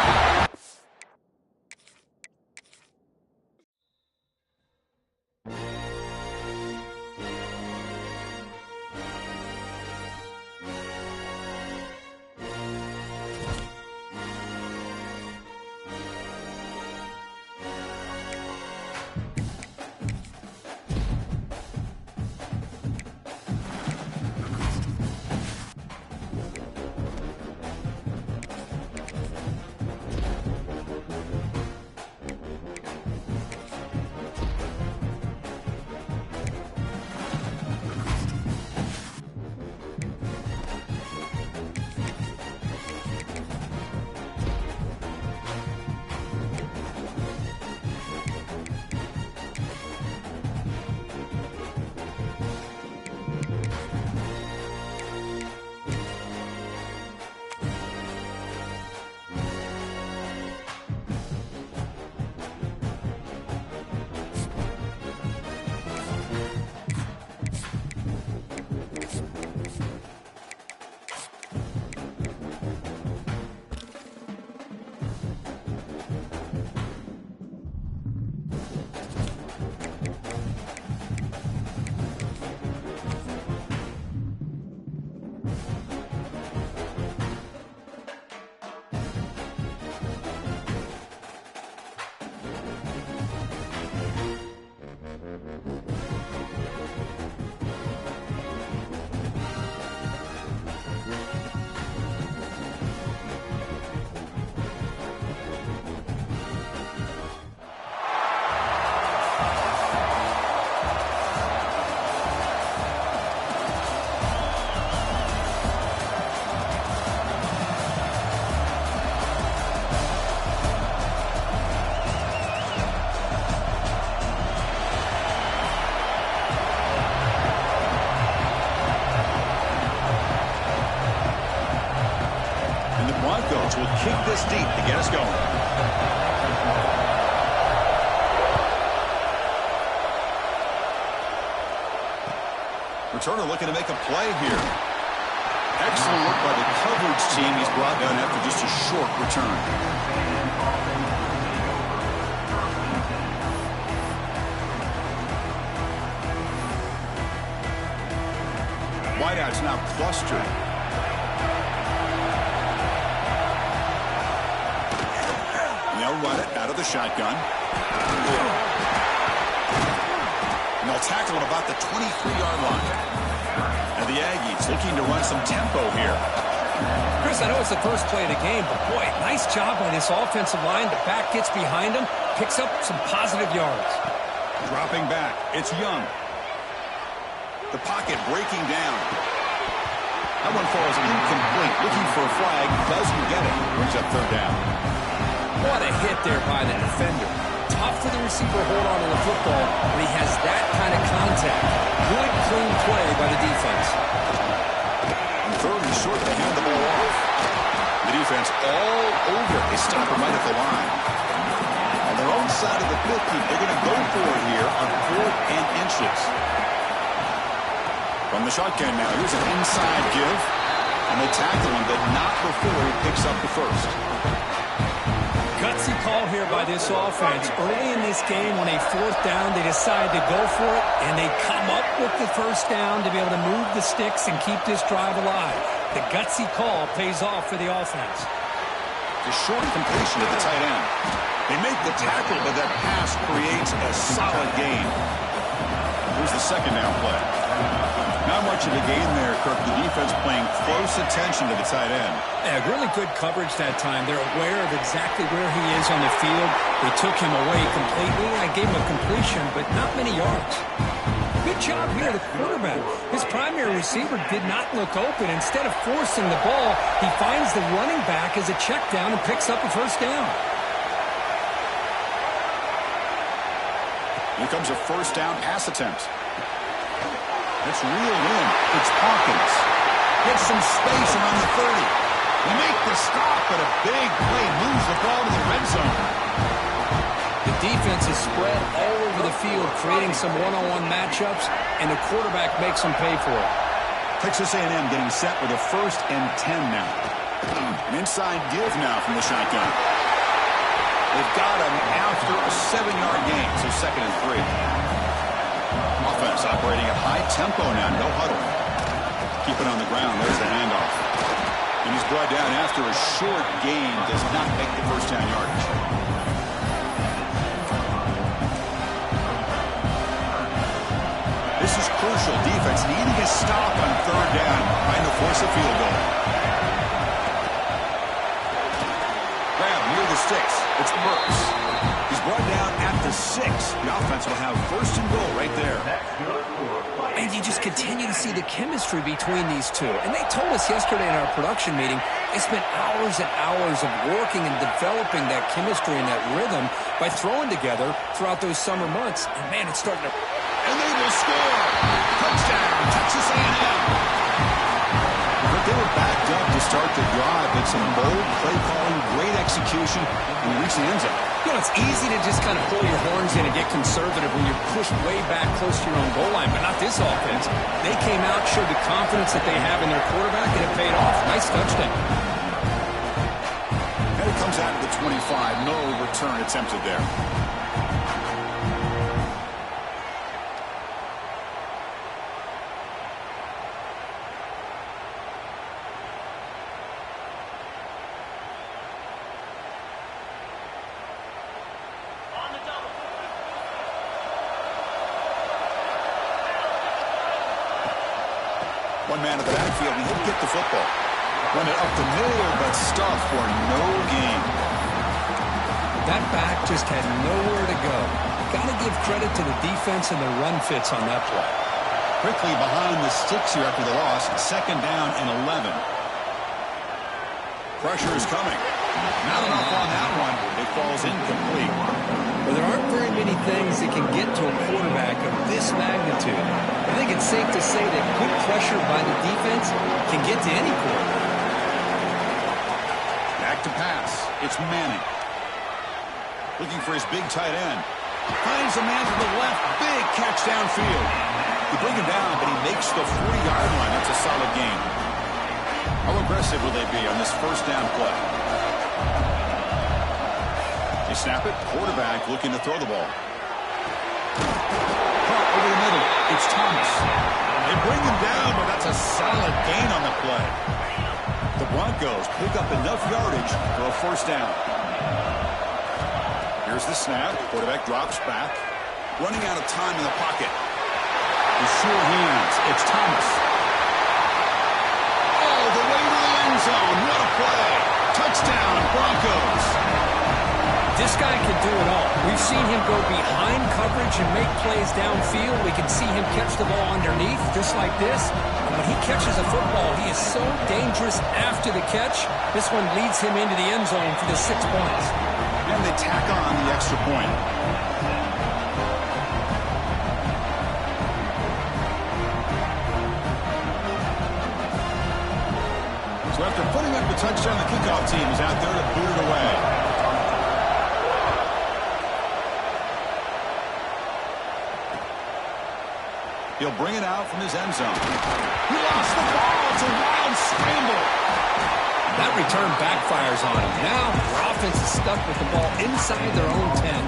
coach will kick this deep to get us going. Returner looking to make a play here. Excellent work by the coverage team. He's brought down after just a short return. Wideout's now clustered. They'll run it out of the shotgun. And they'll tackle at about the 23-yard line. And the Aggies looking to run some tempo here. Chris, I know it's the first play of the game, but boy, nice job by this offensive line. The back gets behind him, picks up some positive yards. Dropping back, it's Young. The pocket breaking down. That one falls incomplete. Looking for a flag, doesn't get it. Brings up third down. What a hit there by the defender. Tough for the receiver to hold on to the football when he has that kind of contact. Good, clean play by the defense. On third and short, they hand the ball off. The defense all over. They stop him right at the line. On their own side of the 50, they're going to go for it here on 4th and inches. From the shotgun now, here's an inside give. And they tackle him, but not before he picks up the first. Gutsy call here by this offense. Early in this game, when they 4th down, they decide to go for it, and they come up with the first down to be able to move the sticks and keep this drive alive. The gutsy call pays off for the offense. The short completion at the tight end. They make the tackle, but that pass creates a solid gain. Here's the second down play. Not much of a gain there, Kirk. The defense paying close attention to the tight end. Yeah, really good coverage that time. They're aware of exactly where he is on the field. They took him away completely. I gave him a completion, but not many yards. Good job here, the quarterback. His primary receiver did not look open. Instead of forcing the ball, he finds the running back as a check down and picks up a first down. Here comes a first down pass attempt. It's reeled in. It's Hawkins. Gets some space around the 30. They make the stop, but a big play moves the ball to the red zone. The defense is spread all over the field, creating some one-on-one matchups, and the quarterback makes them pay for it. Texas A&M getting set with a 1st and 10 now. An inside give now from the shotgun. They've got him after a 7-yard gain, so 2nd and 3. Offense operating at high tempo now, no huddle. Keep it on the ground, there's the handoff. And he's brought down after a short gain, does not make the first down yardage. This is crucial. Defense needing a stop on 3rd down, trying to force a field goal. Grab near the sticks. It's Burks. He's brought down at the 6. The offense will have 1st and goal right there. And you just continue to see the chemistry between these two. And they told us yesterday in our production meeting, they spent hours and hours of working and developing that chemistry and that rhythm by throwing together throughout those summer months. And, man, it's starting to... And they will score! Touchdown, Texas A&M! But they were backed up to start the drive, but some bold play calling, great execution, and reach the end zone. You know, it's easy to just kind of pull your horns in and get conservative when you're pushed way back close to your own goal line, but not this offense. They came out, showed the confidence that they have in their quarterback, and it paid off. Nice touchdown. And it comes out of the 25. No return attempted there. One man in the backfield, and he'll get the football. Run it up the middle, but stuffed for no gain. That back just had nowhere to go. Got to give credit to the defense and the run fits on that play. Quickly behind the sticks here after the loss. 2nd down and 11. Pressure is coming. Not enough on that one. It falls incomplete. Well, there aren't very many things that can get to a quarterback of this magnitude. I think it's safe to say that good pressure by the defense can get to any quarterback. back to pass. It's Manning. Looking for his big tight end. Finds a man to the left. Big catch downfield. You bring him down, but he makes the 40-yard line. That's a solid gain. How aggressive will they be on this first down play? They snap it. Quarterback looking to throw the ball. Caught over the middle. It's Thomas. They bring him down, but that's a solid gain on the play. The Broncos pick up enough yardage for a first down. Here's the snap. Quarterback drops back. Running out of time in the pocket. With sure hands, it's Thomas. All the way to the end zone. What a play. Touchdown, Broncos. This guy can do it all. We've seen him go behind coverage and make plays downfield. We can see him catch the ball underneath, just like this. And when he catches a football, he is so dangerous after the catch. This one leads him into the end zone for the 6 points. And they tack on the extra point. So after putting up the touchdown, the kickoff team is out there to boot it away. He'll bring it out from his end zone. He lost the ball. It's a wild scramble. That return backfires on him. Now, their offense is stuck with the ball inside their own 10.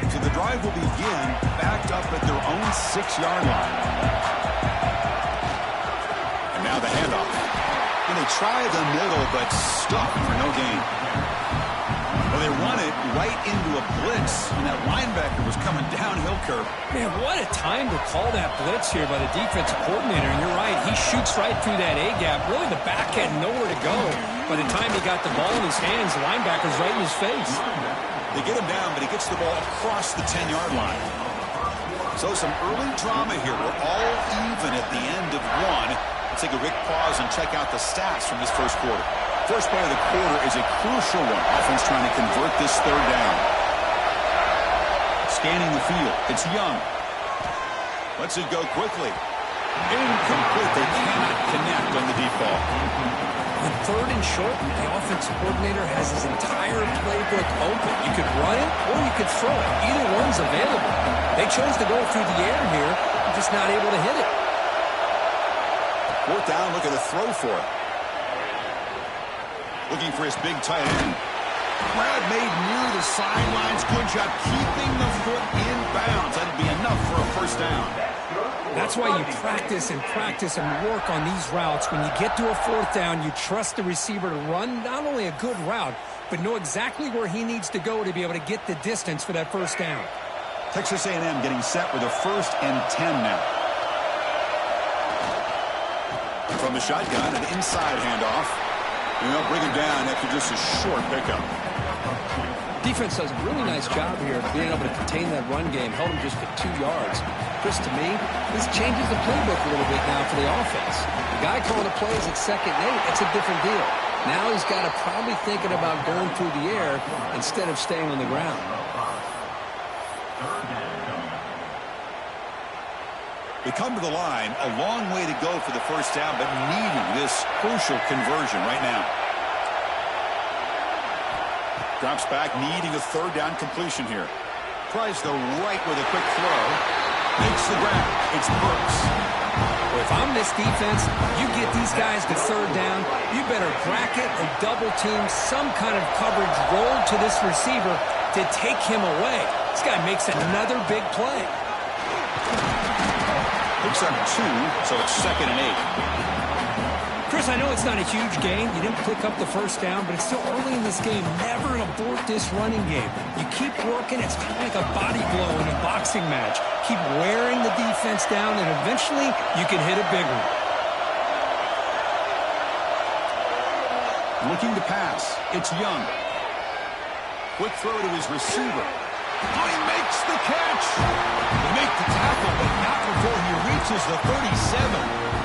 So the drive will begin backed up at their own 6-yard line. And now the handoff. And they try the middle, but stuck for no gain. Well, they run it right into a blitz, and that linebacker was coming downhill curve. Man, what a time to call that blitz here by the defensive coordinator. And you're right, he shoots right through that A-gap. Really, the back had nowhere to go. By the time he got the ball in his hands, the linebacker's right in his face. They get him down, but he gets the ball across the 10-yard line. So some early drama here. We're all even at the end of one. Let's take a quick pause and check out the stats from this first quarter. First play of the quarter is a crucial one. Offense trying to convert this third down. Scanning the field. It's Young. Lets it go quickly. Incomplete. They cannot connect on the deep ball. On third and short, the offensive coordinator has his entire playbook open. You could run it or you could throw it. Either one's available. They chose to go through the air here, just not able to hit it. Fourth down, look at the throw for it. Looking for his big tight end. Grab made near the sidelines. Good job keeping the foot in bounds. That'd be enough for a first down. That's why you practice and work on these routes. When you get to a fourth down, you trust the receiver to run not only a good route, but know exactly where he needs to go to be able to get the distance for that first down. Texas A&M getting set with a 1st and 10 now. From the shotgun, an inside handoff. And they'll bring him down after just a short pickup. Defense does a really nice job here of being able to contain that run game. Held him just for 2 yards. Chris, to me, this changes the playbook a little bit now for the offense. The guy calling the plays at 2nd and 8, that's a different deal. Now he's got to probably thinking about going through the air instead of staying on the ground. They come to the line, a long way to go for the first down, but needing this crucial conversion right now. Drops back, needing a 3rd down completion here. Tries the right with a quick throw. Makes the grab. It's Brooks. Well, if I'm this defense, you get these guys to 3rd down, you better bracket or double team some kind of coverage roll to this receiver to take him away. This guy makes another big play. Picks up 2, so it's 2nd and 8. Chris, I know it's not a huge gain. You didn't pick up the first down, but it's still early in this game. Never abort this running game. You keep working. It's kind of like a body blow in a boxing match. Keep wearing the defense down, and eventually you can hit a big one. Looking to pass. It's Young. Quick throw to his receiver. Oh, he makes the catch. They make the tackle, but not before he reaches the 37.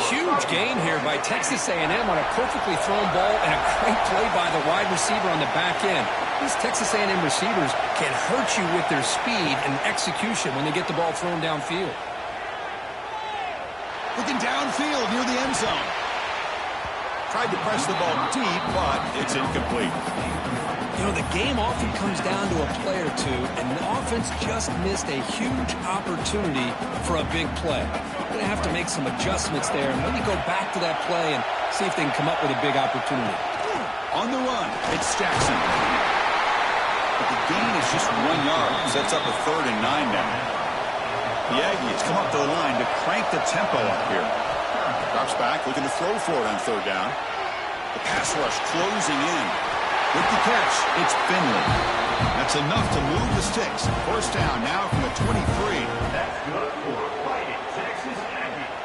Huge gain here by Texas A&M on a perfectly thrown ball and a great play by the wide receiver on the back end. These Texas A&M receivers can hurt you with their speed and execution when they get the ball thrown downfield. Looking downfield near the end zone. Tried to press the ball deep, but it's incomplete. You know, the game often comes down to a play or two, and the offense just missed a huge opportunity for a big play. They're going to have to make some adjustments there and maybe go back to that play and see if they can come up with a big opportunity. On the run, it's Jackson. But the gain is just 1 yard. Sets up a 3rd and 9 now. The Aggies come up to the line to crank the tempo up here. Drops back, looking to throw for it on 3rd down. The pass rush closing in. With the catch, it's Finley. That's enough to move the sticks. 1st down now from the 23. That's good for Fighting Texas Aggies.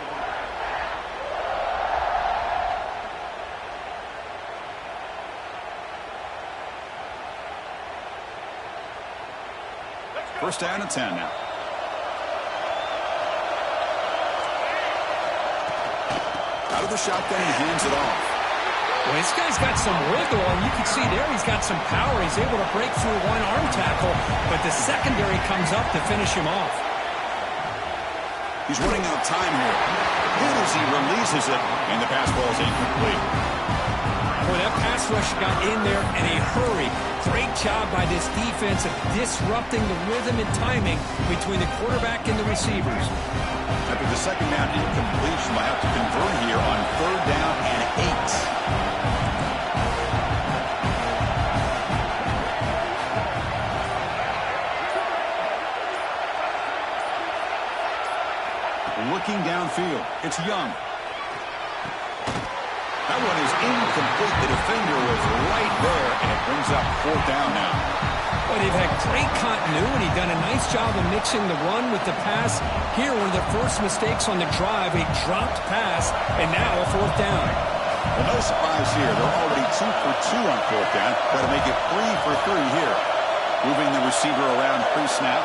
First down and 10 now. Out of the shotgun, he hands it off. Well, this guy's got some wiggle, and you can see there he's got some power. He's able to break through one arm tackle, but the secondary comes up to finish him off. He's running out of time here. Good as he releases it, and the pass ball is incomplete. Boy, that pass rush got in there in a hurry. Great job by this defense of disrupting the rhythm and timing between the quarterback and the receivers. After the 2nd down incompletion, we'll have to convert here on 3rd down and 8. Looking downfield, it's Young. That one is incomplete. The defender was right there, and it brings up 4th down now. Well, they've had great continuity, done a nice job of mixing the run with the pass. Here, one of the first mistakes on the drive, a dropped pass, and now a 4th down. Well, no surprise here. They're already 2 for 2 on 4th down. Got to make it 3 for 3 here. Moving the receiver around pre-snap.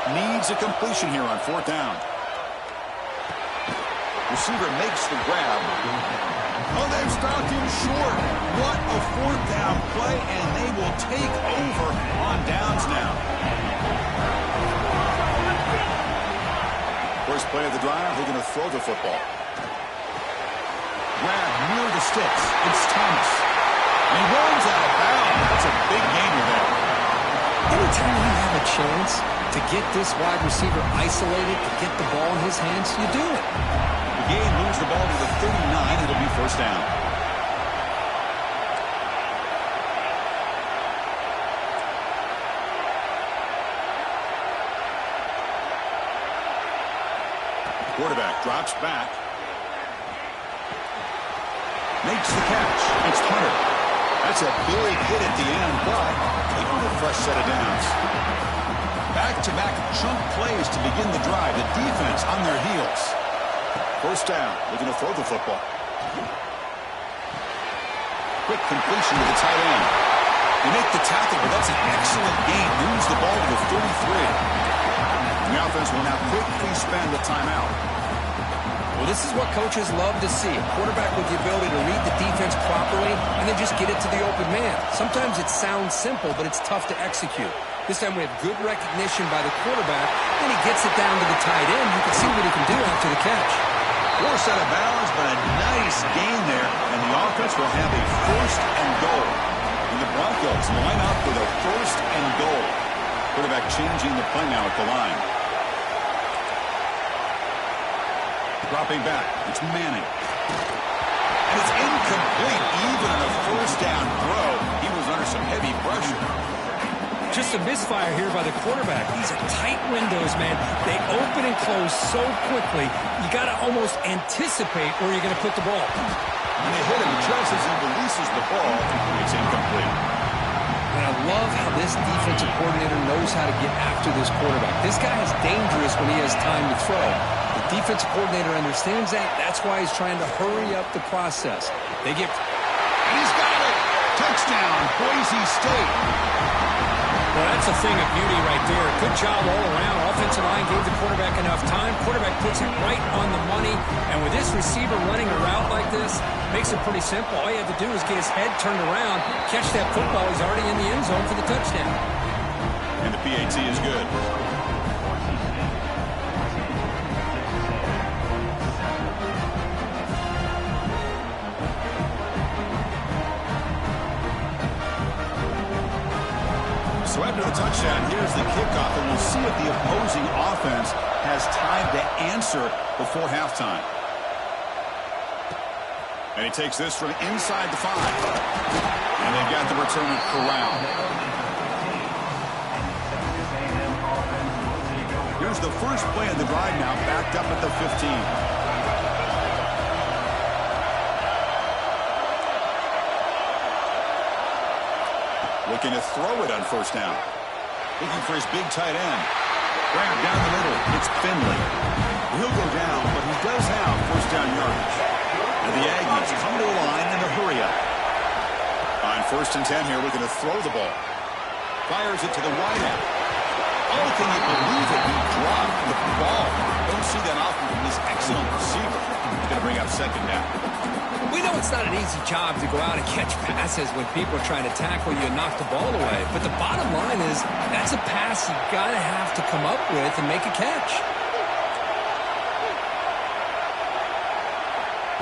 Needs a completion here on 4th down. Receiver makes the grab. Oh, they've stopped him short. What a 4th down play, and they will take over on downs now. First play of the drive, they're going to throw the football. Grab near the sticks. It's Thomas. And he runs out of bounds. That's a big gainer there. Anytime you have a chance to get this wide receiver isolated, to get the ball in his hands, you do it. The game moves the ball to the 39. It'll be 1st down. Quarterback drops back. Makes the catch. It's Hunter. That's a big hit at the end, but able to fresh set of downs. Back-to-back chunk plays to begin the drive. The defense on their heels. 1st down. Looking to throw the football. Quick completion to the tight end. They make the tackle, but that's an excellent gain. Moves the ball to the 33. The offense will now quickly spend the timeout. Well, this is what coaches love to see. A quarterback with the ability to read the defense properly and then just get it to the open man. Sometimes it sounds simple, but it's tough to execute. This time we have good recognition by the quarterback, and he gets it down to the tight end. You can see what he can do after the catch. Forced out of bounds, but a nice gain there, and the offense will have a 1st and goal. And the Broncos line up with a 1st and goal. Quarterback changing the play now at the line. Dropping back, it's Manning. And it's incomplete, even on a 1st down throw. He was under some heavy pressure. Just a misfire here by the quarterback. These are tight windows, man. They open and close so quickly. You got to almost anticipate where you're going to put the ball. And they hit him just as he releases the ball. It's incomplete. And I love how this defensive coordinator knows how to get after this quarterback. This guy is dangerous when he has time to throw. The defensive coordinator understands that. That's why he's trying to hurry up the process. They get... And he's got it! Touchdown, Boise State. Well, that's That's a thing of beauty right there. Good job all around. Offensive line gave the quarterback enough time. Quarterback puts it right on the money. And with this receiver running a route like this, makes it pretty simple. All you have to do is get his head turned around, catch that football. He's already in the end zone for the touchdown. And the PAT is good. So after the touchdown, here's the kickoff, and we'll see if the opposing offense has time to answer before halftime. And he takes this from inside the 5. And they've got the return of Corral. Here's the first play of the drive now, backed up at the 15. Looking to throw it on first down. Looking for his big tight end. Grab down the middle. It's Finley. He'll go down, but he does have first down yardage. And the Aggies come to the line in a hurry up. On 1st and 10 here, looking to throw the ball. Fires it to the wide end. Oh, can you believe it? He dropped the ball. Don't see that often from this excellent receiver. He's going to bring up second down. We know it's not an easy job to go out and catch passes when people are trying to tackle you and knock the ball away. But the bottom line is that's a pass you got to have to come up with and make a catch.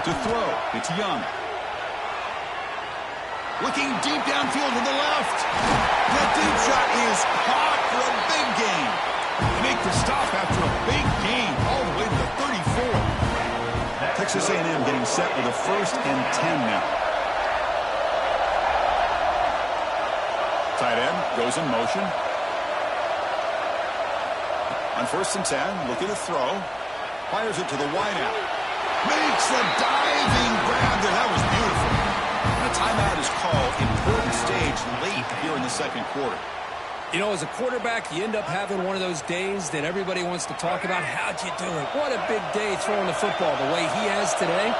To throw, it's Young. Looking deep downfield to the left. That deep shot is caught for a big gain. They make the stop after a big gain all the way to the 34. Texas A&M getting set with a 1st and 10 now. Tight end goes in motion. On 1st and 10, looking to throw. Fires it to the wide out. Makes a diving grab there. That was beautiful. And a timeout is called. Important stage late here in the second quarter. You know, as a quarterback, you end up having one of those days that everybody wants to talk about. How'd you do it? What a big day throwing the football the way he has today.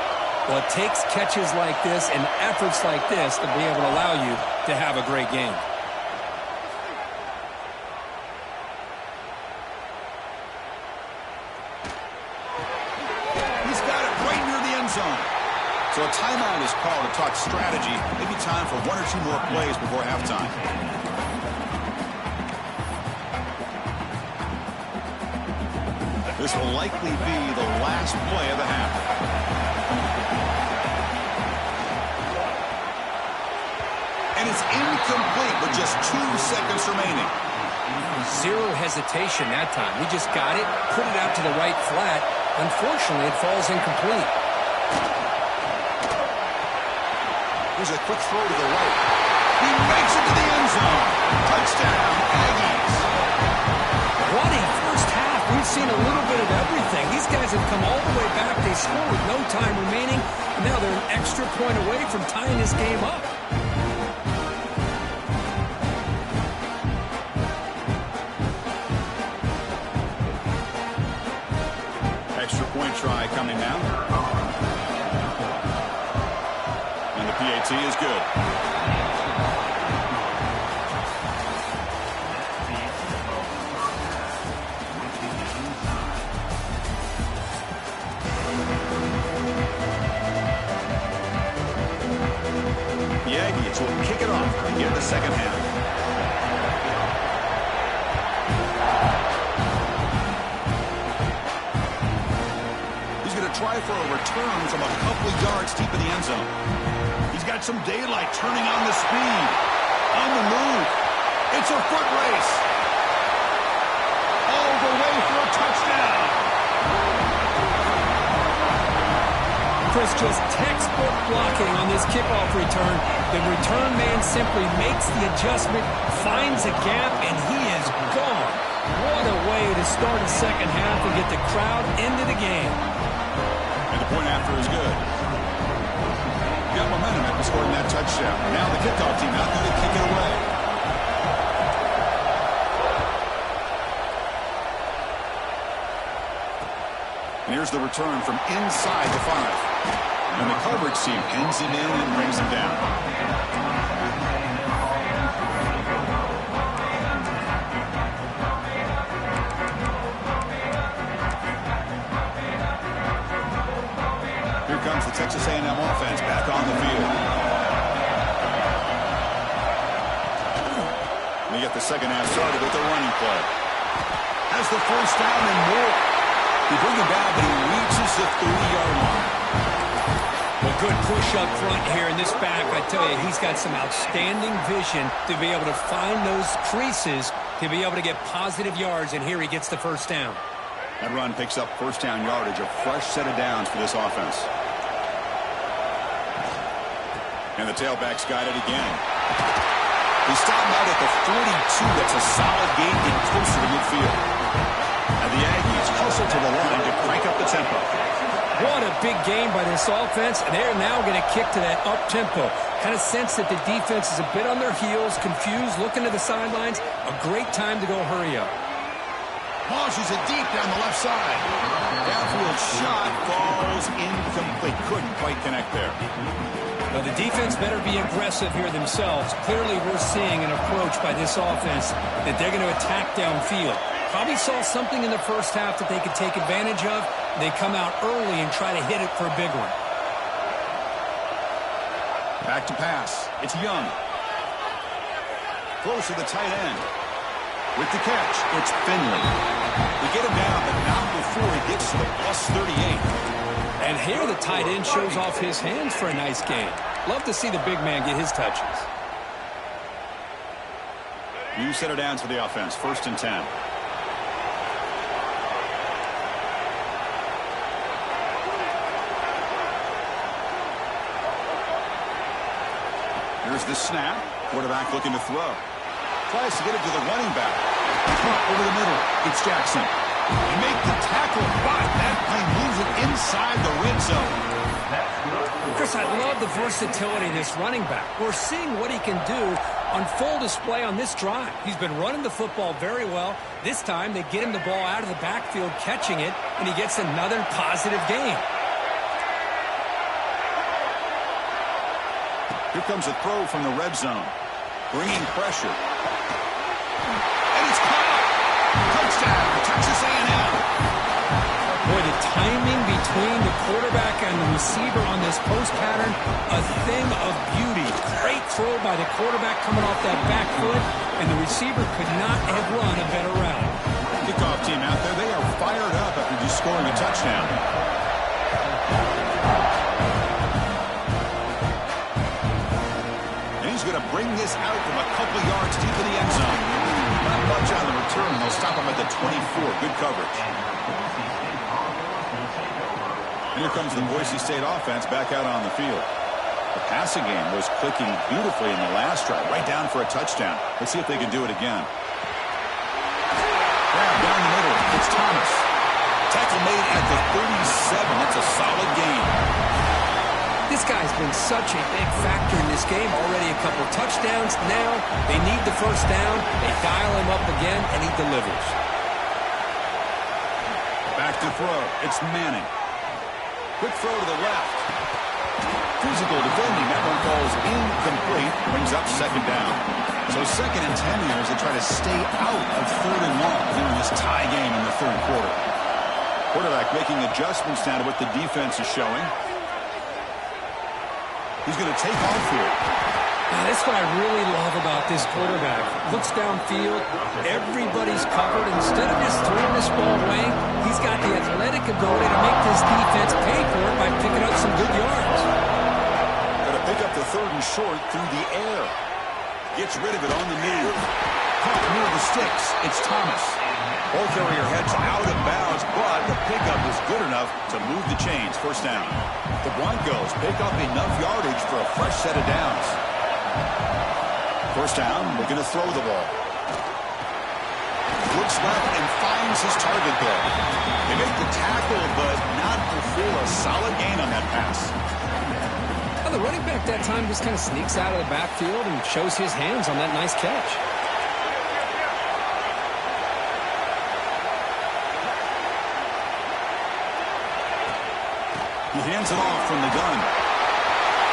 Well, it takes catches like this and efforts like this to be able to allow you to have a great game. He's got it right near the end zone. So a timeout is called to talk strategy. Maybe time for 1 or 2 more plays before halftime. This will likely be the last play of the half. And it's incomplete with just 2 seconds remaining. Zero hesitation that time. He just got it, put it out to the right flat. Unfortunately, it falls incomplete. Here's a quick throw to the right. He makes it to the end zone. Touchdown, Aggies. What a first half. We've seen a little bit of everything. These guys have come all the way back. They score with no time remaining. Now they're an extra point away from tying this game up. Extra point try coming now. And the PAT is good. The Aggies will kick it off to begin the second half. He's going to try for a return from a couple of yards deep in the end zone. He's got some daylight turning on the speed. On the move. It's a foot race. All the way for a touchdown. Chris, just textbook blocking on this kickoff return. The return man simply makes the adjustment, finds a gap, and he is gone. What a way to start a second half and get the crowd into the game. And the point after is good. Got momentum after scoring that touchdown. Now the kickoff team out there to kick it away. And here's the return from inside the 5. And the coverage team pins him in and brings him down. Texas A&M offense back on the field. We get the second half started with a running play. Has the first down and more. He bring him down, but he reaches the 30-yard line. Well, good push up front here in this back. I tell you, he's got some outstanding vision to be able to find those creases to be able to get positive yards, and here he gets the first down. That run picks up first down yardage, a fresh set of downs for this offense. And the tailback's got it again. He's stopped out at the 42. That's a solid gain getting closer to midfield. And the Aggies hustle to the line to crank up the tempo. What a big game by this offense. They're now going to kick to that up-tempo. Kind of sense that the defense is a bit on their heels, confused, looking to the sidelines. A great time to go hurry up. Launches it deep down the left side. Downfield shot falls incomplete. Couldn't quite connect there. Now, the defense better be aggressive here themselves. Clearly, we're seeing an approach by this offense that they're going to attack downfield. Probably saw something in the first half that they could take advantage of. They come out early and try to hit it for a big one. Back to pass. It's Young. Close to the tight end. With the catch, it's Finley. We get him down, but not before he gets to the plus 38. And here the tight end shows off his hands for a nice game. Love to see the big man get his touches. New set of downs for the offense. 1st and 10. Here's the snap. Quarterback looking to throw. Tries to get it to the running back. Over the middle. It's Jackson. They make the tackle, but that plane moves it inside the red zone. Chris, I love the versatility of this running back. We're seeing what he can do on full display on this drive. He's been running the football very well. This time they get him the ball out of the backfield, catching it, and he gets another positive gain. Here comes a throw from the red zone. Bringing pressure. And it's caught. Touchdown, Texas A&M. Boy, the timing between the quarterback and the receiver on this post pattern, a thing of beauty. Great throw by the quarterback coming off that back foot, and the receiver could not have run a better route. Kickoff team out there, they are fired up after just scoring a touchdown. Going to bring this out from a couple yards deep in the end zone. Not much on the return. They'll stop him at the 24. Good coverage. And here comes the Boise State offense back out on the field. The passing game was clicking beautifully in the last drive, right down for a touchdown. Let's see if they can do it again. Grab down the middle. It's Thomas. Tackle made at the 37. That's a solid gain. This guy's been such a big factor in this game. Already a couple touchdowns. Now they need the first down. They dial him up again, and he delivers. Back to throw. It's Manning. Quick throw to the left. Physical defending. That one falls incomplete. Brings up 2nd down. So 2nd and 10 here as they try to stay out of 3rd and long here in this tie game in the 3rd quarter. Quarterback making adjustments now to what the defense is showing. He's going to take off here. Now, that's what I really love about this quarterback. Looks downfield. Everybody's covered. Instead of just throwing this ball away, he's got the athletic ability to make this defense pay for it by picking up some good yards. Going to pick up the 3rd and short through the air. Gets rid of it on the move. Caught near the sticks. It's Thomas. Ball carrier heads out of bounds, but the pickup is good enough to move the chains. 1st down. The Broncos pick up enough yardage for a fresh set of downs. 1st down, we're going to throw the ball. Looks left and finds his target there. They make the tackle, but not before a solid gain on that pass. Well, the running back that time just kind of sneaks out of the backfield and shows his hands on that nice catch. He hands it off from the gun.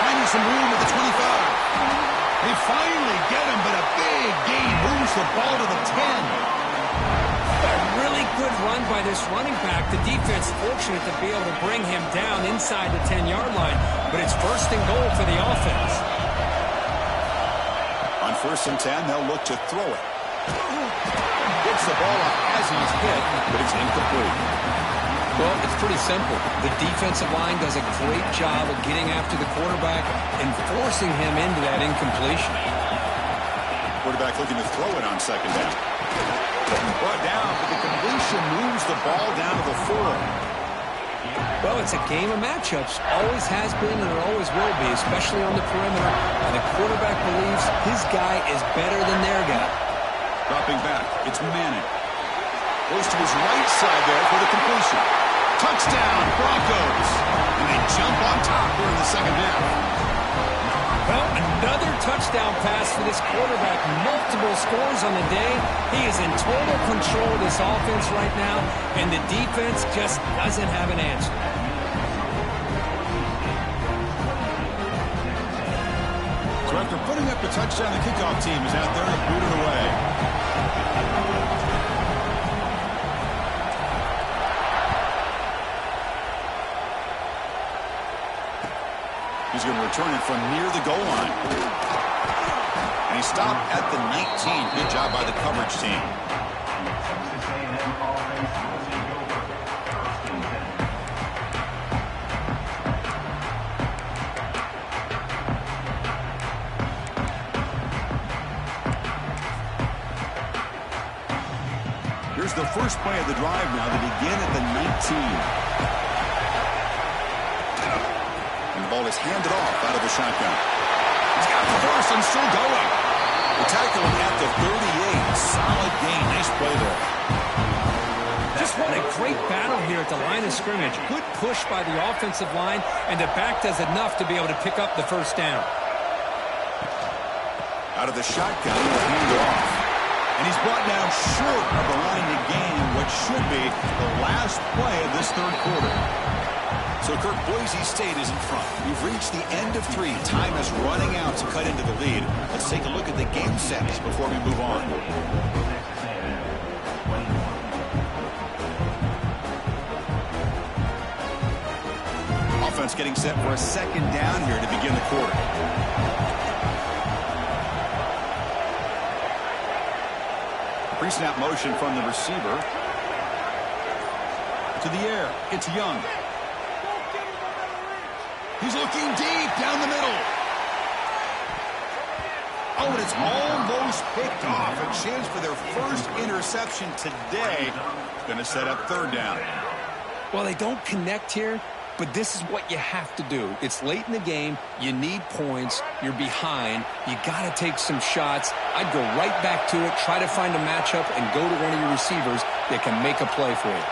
Finding some room at the 25. They finally get him, but a big gain moves the ball to the 10. A really good run by this running back. The defense fortunate to be able to bring him down inside the 10-yard line, but it's 1st and goal for the offense. On 1st and 10, they'll look to throw it. Gets the ball up as he's hit, but it's incomplete. Well, it's pretty simple. The defensive line does a great job of getting after the quarterback and forcing him into that incompletion. Quarterback looking to throw it on 2nd down. Brought down, but the completion moves the ball down to the 4. Well, it's a game of matchups. Always has been and it always will be, especially on the perimeter. And the quarterback believes his guy is better than their guy. Dropping back, it's Manning. Goes to his right side there for the completion. Touchdown, Broncos. And they jump on top here in the 2nd half. Well, another touchdown pass for this quarterback. Multiple scores on the day. He is in total control of this offense right now, and the defense just doesn't have an answer. So after putting up the touchdown, the kickoff team is out there to boot it away. He's going to return it from near the goal line. And he stopped at the 19. Good job by the coverage team. Here's the first play of the drive now. They begin at the 19. Ball is handed off out of the shotgun. He's got the first and still going. The tackle at the 38. Solid gain. Nice play there. Just won a great battle here at the line of scrimmage. Good push by the offensive line, and the back does enough to be able to pick up the 1st down. Out of the shotgun, he'll hand it off. And he's brought down short of the line to gain what should be the last play of this 3rd quarter. So, Kirk, Boise State is in front. We've reached the end of 3. Time is running out to cut into the lead. Let's take a look at the game sets before we move on. Offense getting set for a 2nd down here to begin the quarter. Pre-snap motion from the receiver. To the air. It's Young. He's looking deep down the middle. Oh, and it's almost picked off. A chance for their first interception today. Going to set up 3rd down. Well, they don't connect here, but this is what you have to do. It's late in the game. You need points. You're behind. You got to take some shots. I'd go right back to it, try to find a matchup, and go to one of your receivers that can make a play for you.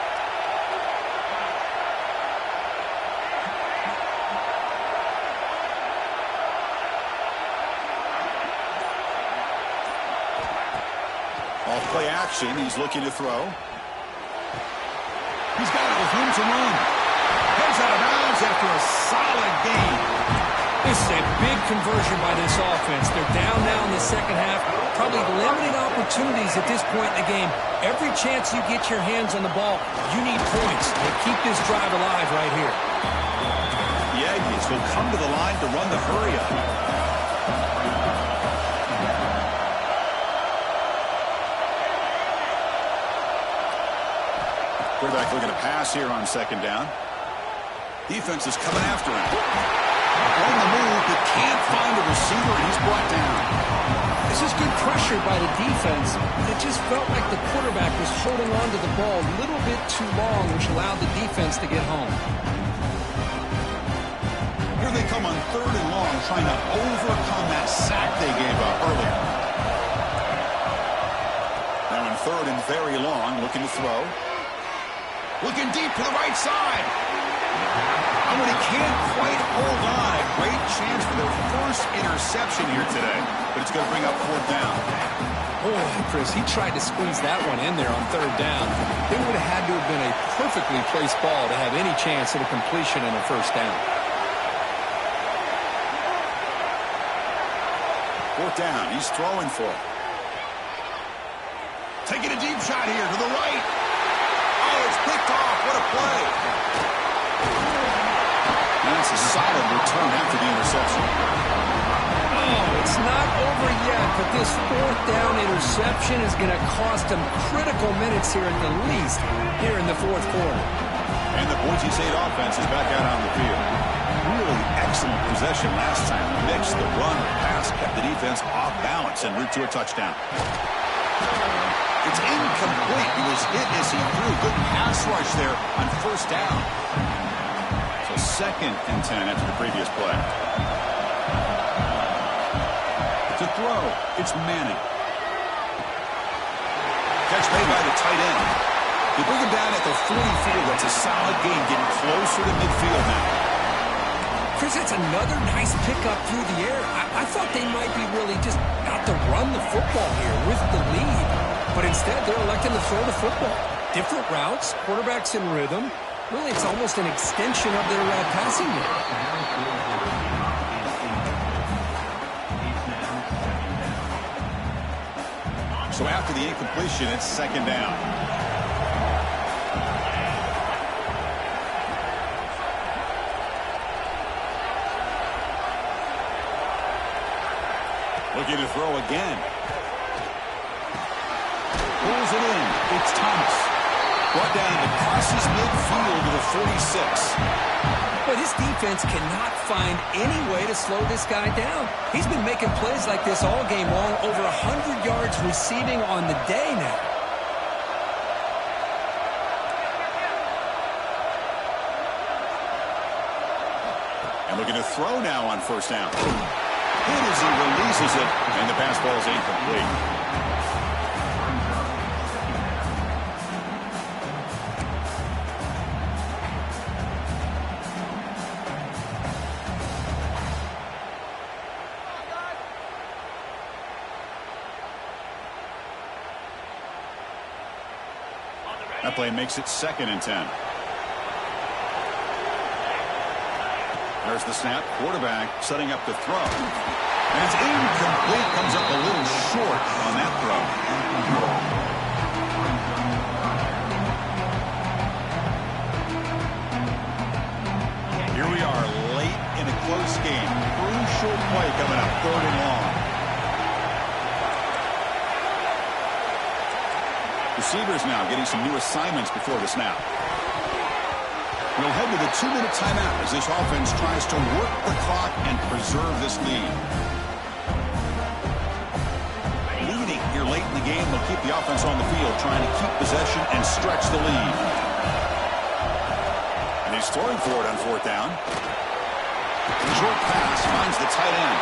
Play action. He's looking to throw. He's got it with room to run. Heads out of bounds after a solid gain. This is a big conversion by this offense. They're down now in the 2nd half. Probably limited opportunities at this point in the game. Every chance you get your hands on the ball, you need points to keep this drive alive right here. The Aggies will come to the line to run the hurry up. Quarterback looking to pass here on 2nd down. Defense is coming after him. On the move, but can't find a receiver, and he's brought down. This is good pressure by the defense, but it just felt like the quarterback was holding on to the ball a little bit too long, which allowed the defense to get home. Here they come on 3rd and long, trying to overcome that sack they gave up earlier. Now on 3rd and very long, looking to throw. Looking deep to the right side. And when he can't quite hold on, a great chance for their first interception here today. But it's going to bring up 4th down. Boy, Chris, he tried to squeeze that one in there on 3rd down. It would have had to have been a perfectly placed ball to have any chance at a completion and a 1st down. 4th down. He's throwing for it. Taking a deep shot here to the right. Oh, it's picked off. What a play. And that's a solid return after the interception. Oh, it's not over yet, but this fourth down interception is going to cost them critical minutes here at the least here in the fourth quarter. And the Boise State offense is back out on the field. Really excellent possession last time. Mixed the run, the pass, kept the defense off balance en route to a touchdown. It's incomplete. He was hit as he threw. Good pass rush there on first down. So 2nd and 10 after the previous play. To throw, it's Manning. Catch made by the tight end. They bring him down at the 40 field. That's a solid gain, getting closer to midfield now. Chris, that's another nice pickup through the air. I thought they might be really just out to run the football here with the lead. But instead, they're electing to throw the football. Different routes, quarterbacks in rhythm. Really, it's almost an extension of their passing game. So after the incompletion, it's 2nd down. Looking to throw again. Pulls it in. It's Thomas. Brought down and crosses midfield to the 46. But his defense cannot find any way to slow this guy down. He's been making plays like this all game long, over 100 yards receiving on the day now. And looking to throw now on first down. Hit as he releases it, and the pass ball is incomplete. That play makes it 2nd and 10. There's the snap. Quarterback setting up to throw. And it's incomplete. Comes up a little short on that throw. Here we are late in a close game. Crucial play coming up. 3rd and long. Receivers now getting some new assignments before the snap. We'll head to the 2-minute timeout as this offense tries to work the clock and preserve this lead. Leading here late in the game, they'll keep the offense on the field, trying to keep possession and stretch the lead. And he's throwing for it on 4th down. Short pass finds the tight end.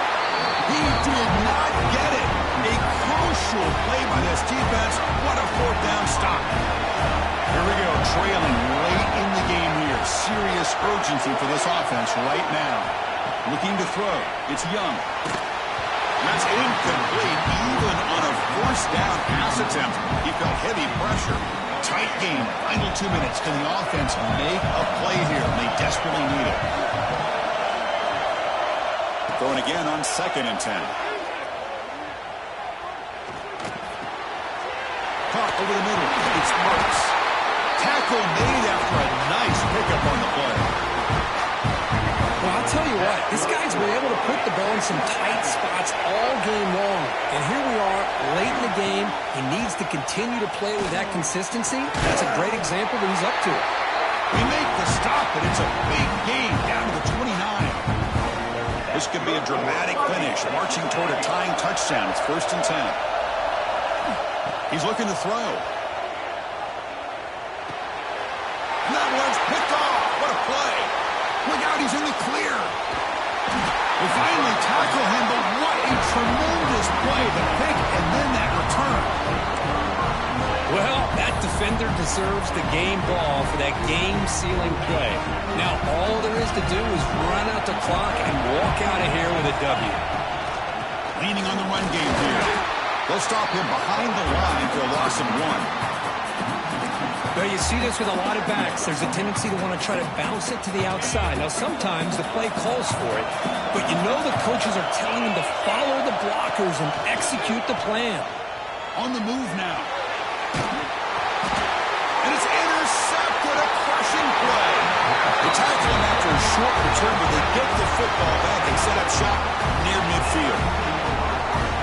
He did not get it. A crucial play by this defense. What a 4th down stop. Here we go, trailing late in the game here. Serious urgency for this offense right now. Looking to throw. It's Young. That's incomplete, even on a 4th down pass attempt. He felt heavy pressure. Tight game. Final 2 minutes. Can the offense make a play here? They desperately need it. Throwing again on 2nd and 10. Caught over the middle. It's Marks. Tackle made after a nice pickup on the play. Well, I'll tell you what, this guy's been able to put the ball in some tight spots all game long. And here we are, late in the game. He needs to continue to play with that consistency. That's a great example that he's up to it. We make the stop, but it's a big game down to the 29. This could be a dramatic finish, marching toward a tying touchdown. It's 1st and 10. He's looking to throw. That one's picked off. What a play. Look out, he's in the clear. They finally tackle him, but what a tremendous play. The pick and then that return. Well, that defender deserves the game ball for that game-sealing play. Now, all there is to do is run out the clock and walk out of here with a W. Leaning on the run game here. They'll stop him behind the line for a loss of 1. Well, you see this with a lot of backs. There's a tendency to want to try to bounce it to the outside. Now, sometimes the play calls for it, but you know the coaches are telling them to follow the blockers and execute the plan. On the move now. And it's intercepted. intercepted, a crushing play. They tackle him after a short return, but they get the football back and set up shop near midfield.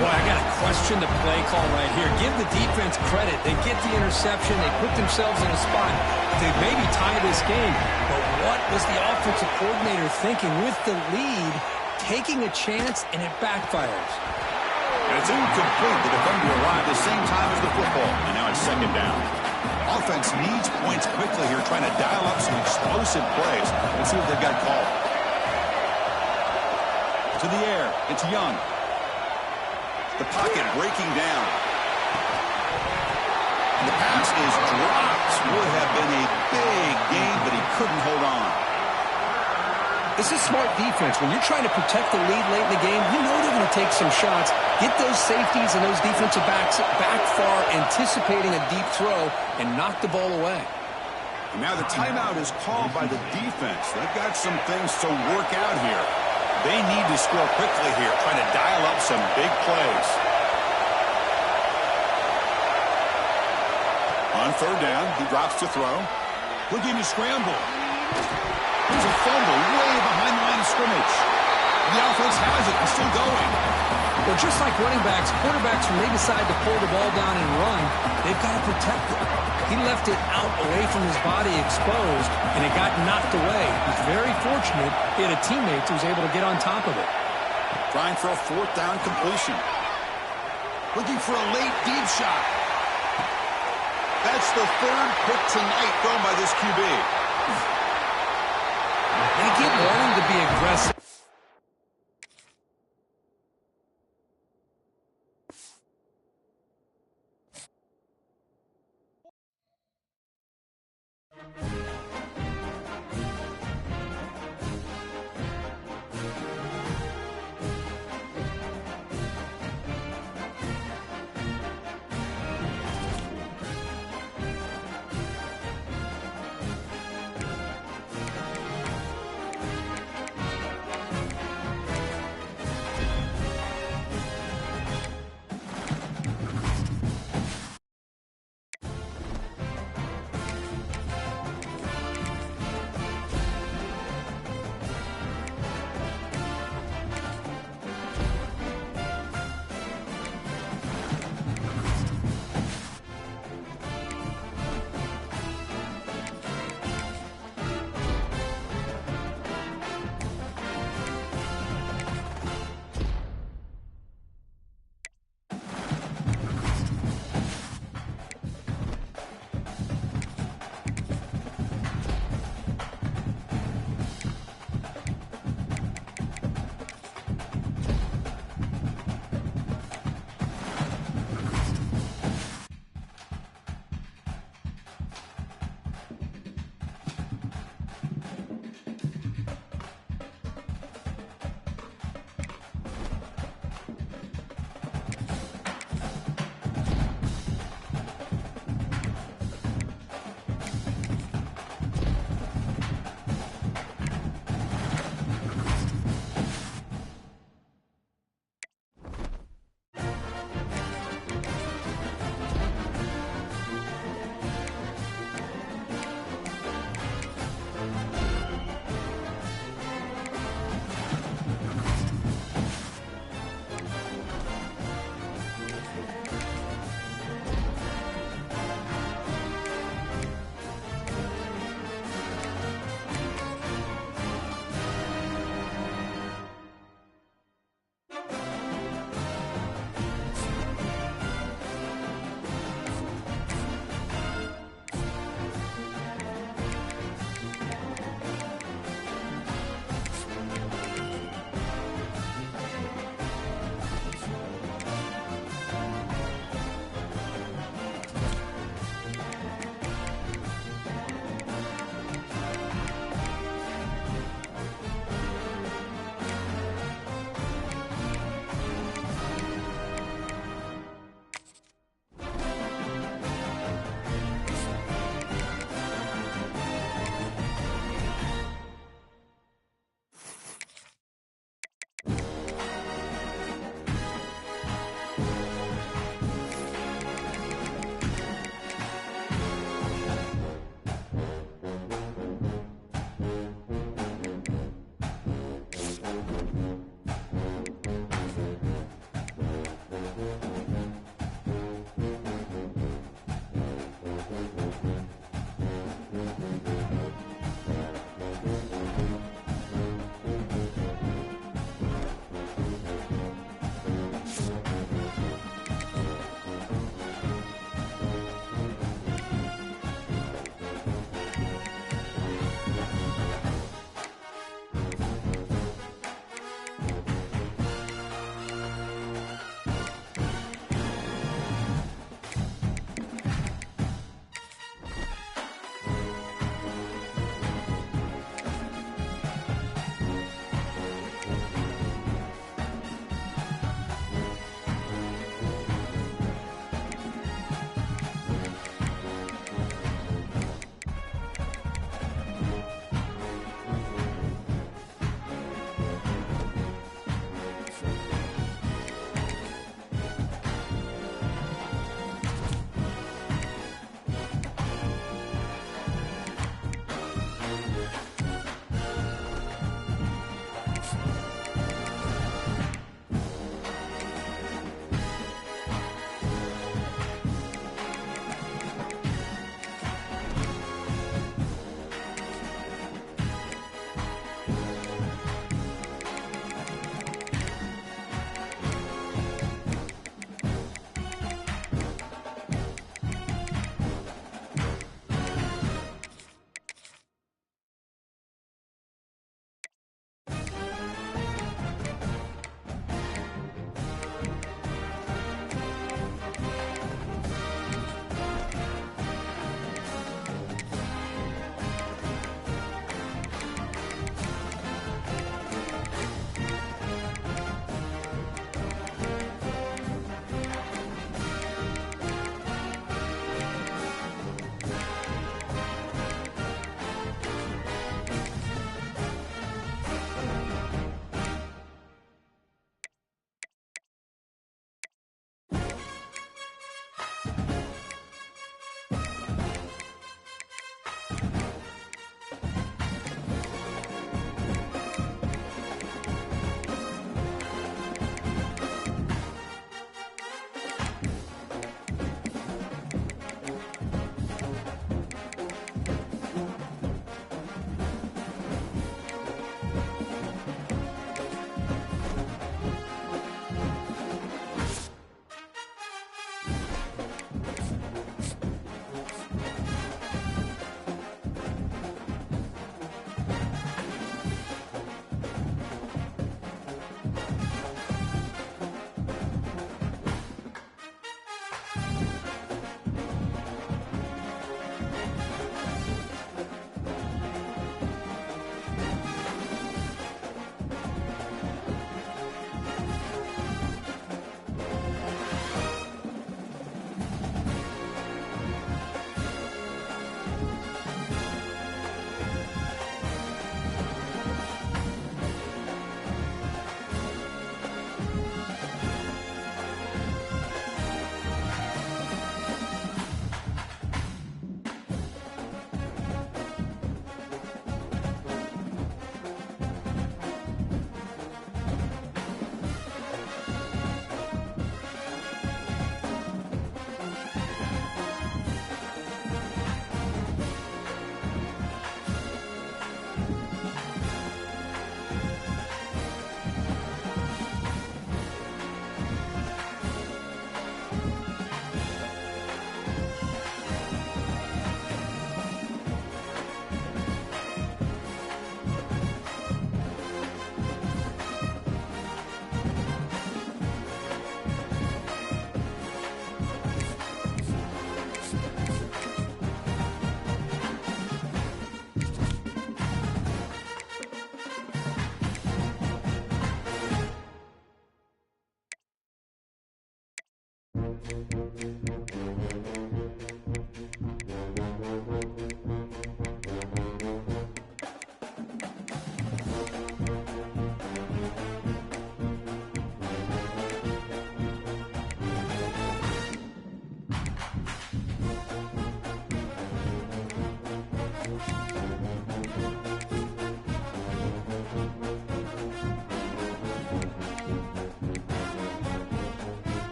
Boy, I got to question the play call right here. Give the defense credit. They get the interception. They put themselves in a spot to maybe tie this game. But what was the offensive coordinator thinking with the lead, taking a chance, and it backfires? And it's incomplete. The defender arrived at the same time as the football, and now it's second down. Offense needs points quickly here, trying to dial up some explosive plays. Let's see what they've got called. To the air, it's Young. The pocket breaking down. The pass is dropped. Would have been a big gain, but he couldn't hold on. This is smart defense. When you're trying to protect the lead late in the game, you know they're going to take some shots, get those safeties and those defensive backs back far, anticipating a deep throw, and knock the ball away. And now the timeout is called by the defense. They've got some things to work out here. They need to score quickly here, trying to dial up some big plays. On third down, he drops to throw. Looking to scramble. There's a fumble way behind the line of scrimmage. The offense has it and still going. Well, just like running backs, quarterbacks, when they decide to pull the ball down and run, they've got to protect it. He left it out away from his body exposed, and it got knocked away. He's very fortunate he had a teammate who was able to get on top of it. Trying for a fourth down completion. Looking for a late deep shot. That's the third pick tonight thrown by this QB. They keep wanting to be aggressive.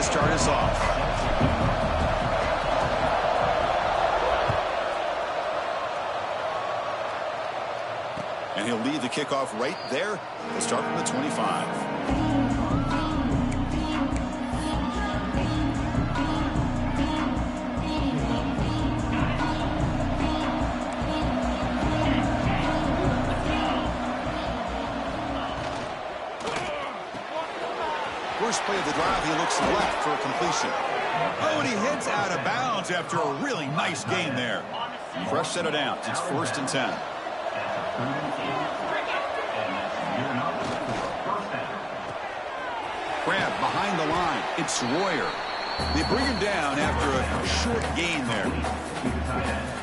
start us off. And he'll lead the kickoff right there. He'll start from the 25. First play of the drive, he looks left for a completion. Oh, and he heads out of bounds after a really nice gain there. Fresh set of downs. It's 1st and 10. Grab behind the line. It's Royer. They bring him down after a short gain there.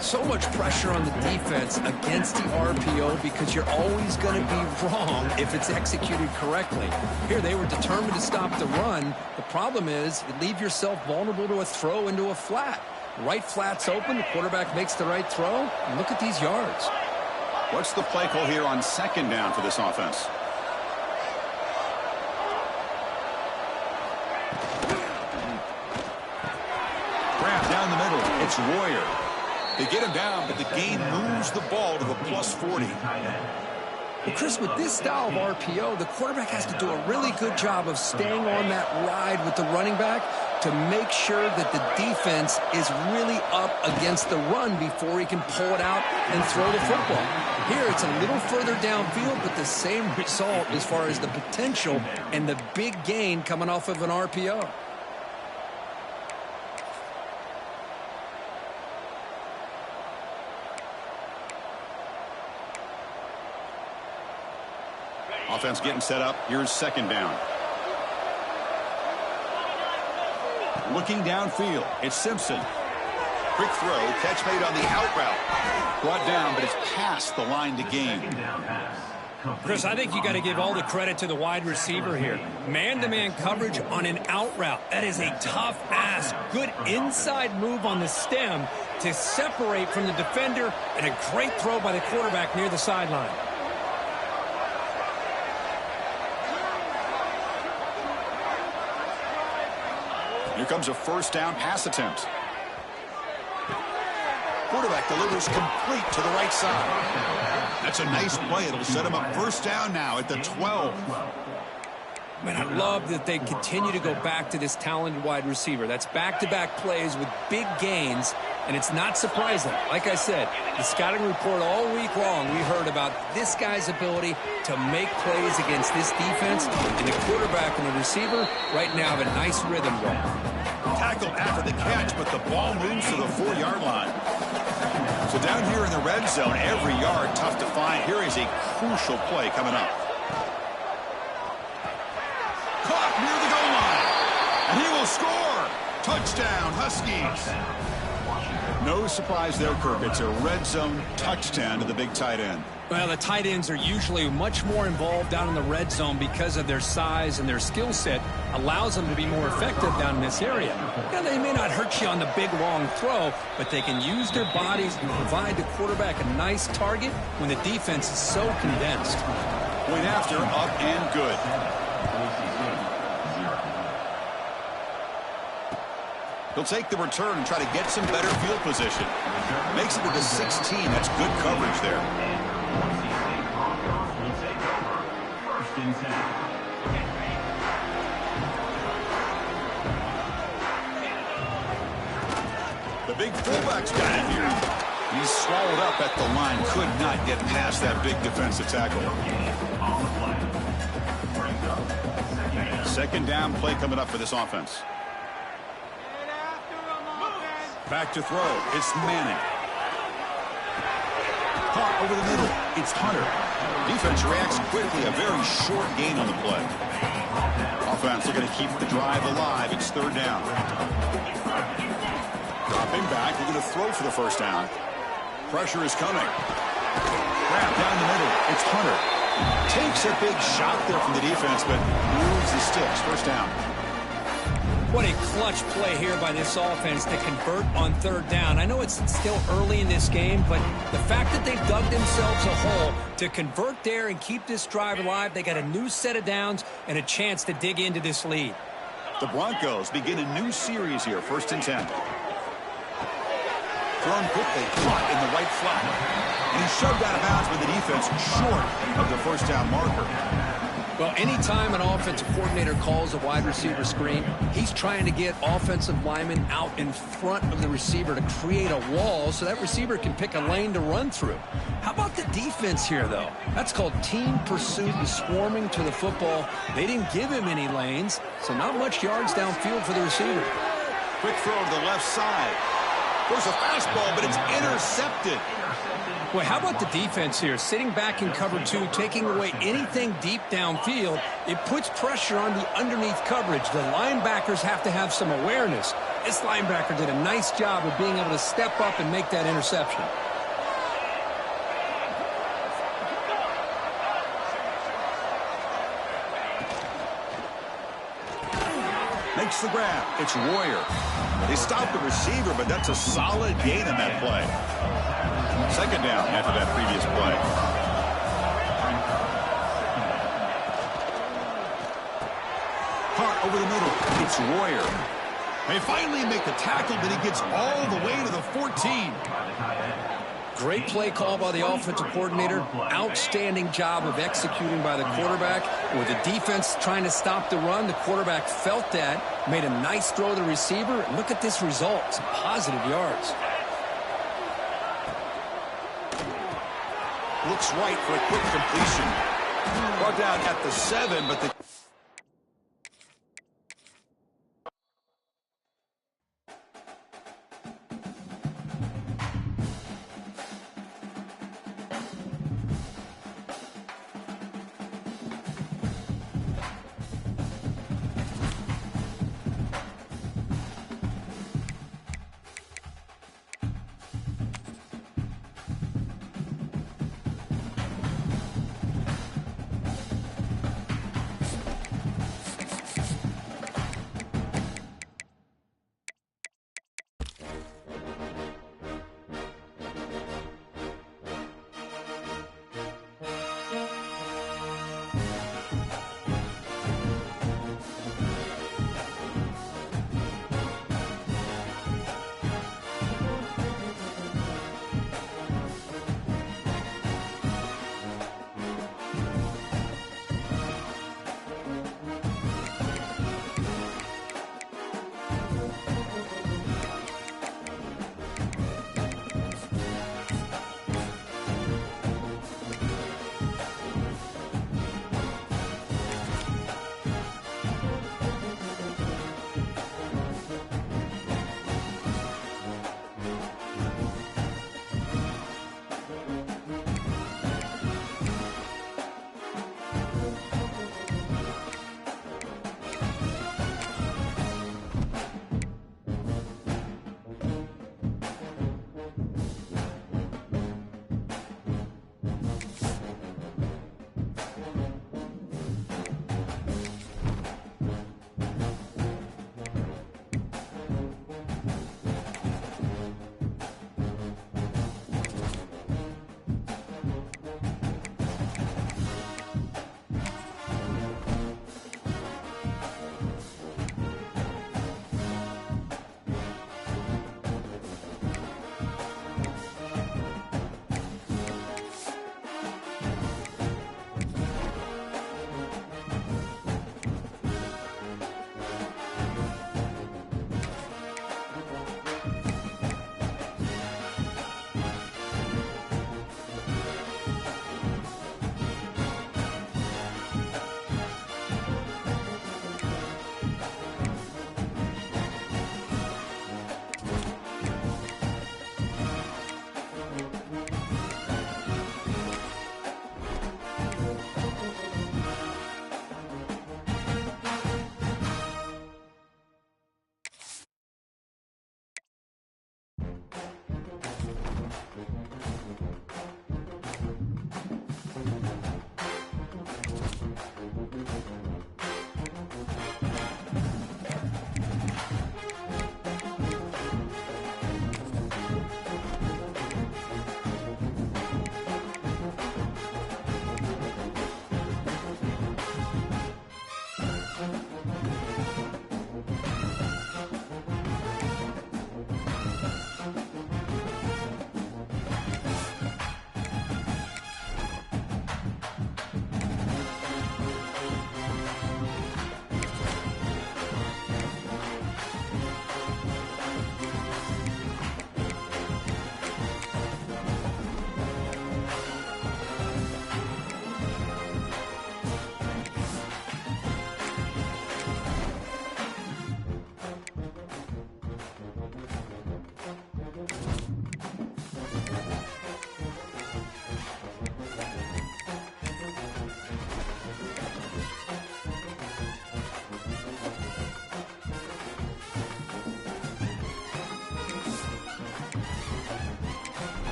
So much pressure on the defense against the RPO because you're always going to be wrong if it's executed correctly. Here they were determined to stop the run. The problem is you leave yourself vulnerable to a throw into a flat. Right flat's open, the quarterback makes the right throw, and look at these yards. What's the play call here on 2nd down for this offense? Grab down the middle. It's Royer. They get him down, but the gain moves the ball to the plus 40. Well, Chris, with this style of RPO, the quarterback has to do a really good job of staying on that ride with the running back to make sure that the defense is really up against the run before he can pull it out and throw the football. Here, it's a little further downfield, but the same result as far as the potential and the big gain coming off of an RPO. Offense getting set up. Here's 2nd down. Looking downfield. It's Simpson. Quick throw. Catch made on the out route. Brought down, but it's past the line to gain. Chris, I think you got to give all the credit to the wide receiver here. Man-to-man coverage on an out route. That is a tough ask. Good inside move on the stem to separate from the defender, and a great throw by the quarterback near the sideline. Here comes a 1st down pass attempt. Quarterback delivers complete to the right side. That's a nice play. It'll set him up 1st down now at the 12. Man, I love that they continue to go back to this talented wide receiver. That's back-to-back plays with big gains, and it's not surprising. Like I said, the scouting report all week long, we heard about this guy's ability to make plays against this defense, and the quarterback and the receiver right now have a nice rhythm going. Tackled after the catch, but the ball moves to the 4-yard line. So down here in the red zone, every yard tough to find. Here is a crucial play coming up. Caught near the goal line, and he will score. Touchdown, Huskies. No surprise there, Kirk. It's a red zone touchdown to the big tight end. Well, the tight ends are usually much more involved down in the red zone because of their size, and their skill set allows them to be more effective down in this area. Now, they may not hurt you on the big, long throw, but they can use their bodies to provide the quarterback a nice target when the defense is so condensed. Point after, up and good. He'll take the return and try to get some better field position. Makes it to the 16. That's good coverage there. The big fullback's got it here. He's swallowed up at the line. Could not get past that big defensive tackle. 2nd down play coming up for this offense. Back to throw. It's Manning. Caught over the middle. It's Hunter. Defense reacts quickly. A very short gain on the play. Offense looking to keep the drive alive. It's 3rd down. Dropping back. Looking to throw for the 1st down. Pressure is coming. Grab down the middle. It's Hunter. Takes a big shot there from the defense, but moves the sticks. 1st down. What a clutch play here by this offense to convert on 3rd down. I know it's still early in this game, but the fact that they've dug themselves a hole to convert there and keep this drive alive, they got a new set of downs and a chance to dig into this lead. The Broncos begin a new series here, 1st and 10. Thrown quickly, caught in the right flat. And he's shoved out of bounds with the defense short of the first down marker. Well, anytime an offensive coordinator calls a wide receiver screen, he's trying to get offensive linemen out in front of the receiver to create a wall so that receiver can pick a lane to run through. How about the defense here, though? That's called team pursuit and swarming to the football. They didn't give him any lanes, so not much yards downfield for the receiver. Quick throw to the left side. There's a fastball, but it's intercepted. Well, how about the defense here? Sitting back in cover 2, taking away anything deep downfield, it puts pressure on the underneath coverage. The linebackers have to have some awareness. This linebacker did a nice job of being able to step up and make that interception. Makes the grab. It's Royer. They stopped the receiver, but that's a solid gain in that play. 2nd down after that previous play. Hart over the middle. It's Royer. They finally make the tackle, but he gets all the way to the 14. Great play call by the offensive coordinator. Outstanding job of executing by the quarterback. With the defense trying to stop the run, the quarterback felt that, made a nice throw to the receiver. And look at this result. Some positive yards. Looks right for a quick completion. Brought down at the 7, but the...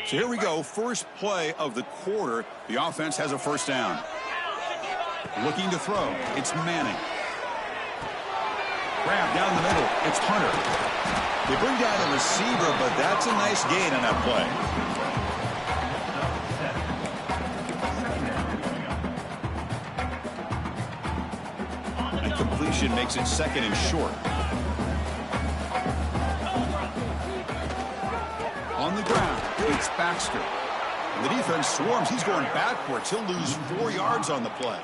So here we go, first play of the quarter. The offense has a first down. Looking to throw, it's Manning. Grab down the middle, it's Hunter. They bring down the receiver, but that's a nice gain on that play. And completion makes it second and short. On the ground, it's Baxter. And the defense swarms. He's going backwards. He'll lose 4 yards on the play.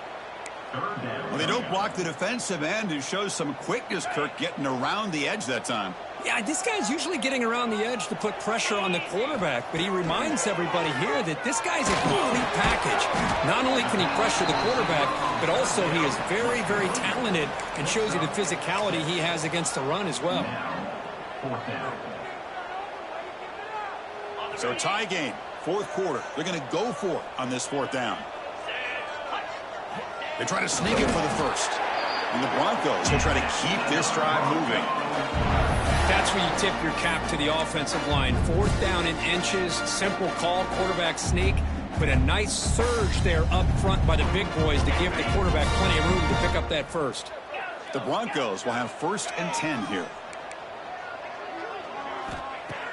Well, they don't block the defensive end. It shows some quickness, Kirk, getting around the edge that time. Yeah, this guy's usually getting around the edge to put pressure on the quarterback, but he reminds everybody here that this guy's a complete package. Not only can he pressure the quarterback, but also he is very, very talented and shows you the physicality he has against the run as well. So tie game, fourth quarter. They're going to go for it on this fourth down. They try to sneak it for the first. And the Broncos will try to keep this drive moving. That's where you tip your cap to the offensive line. Fourth down in inches, simple call, quarterback sneak, but a nice surge there up front by the big boys to give the quarterback plenty of room to pick up that first. The Broncos will have first and 10 here.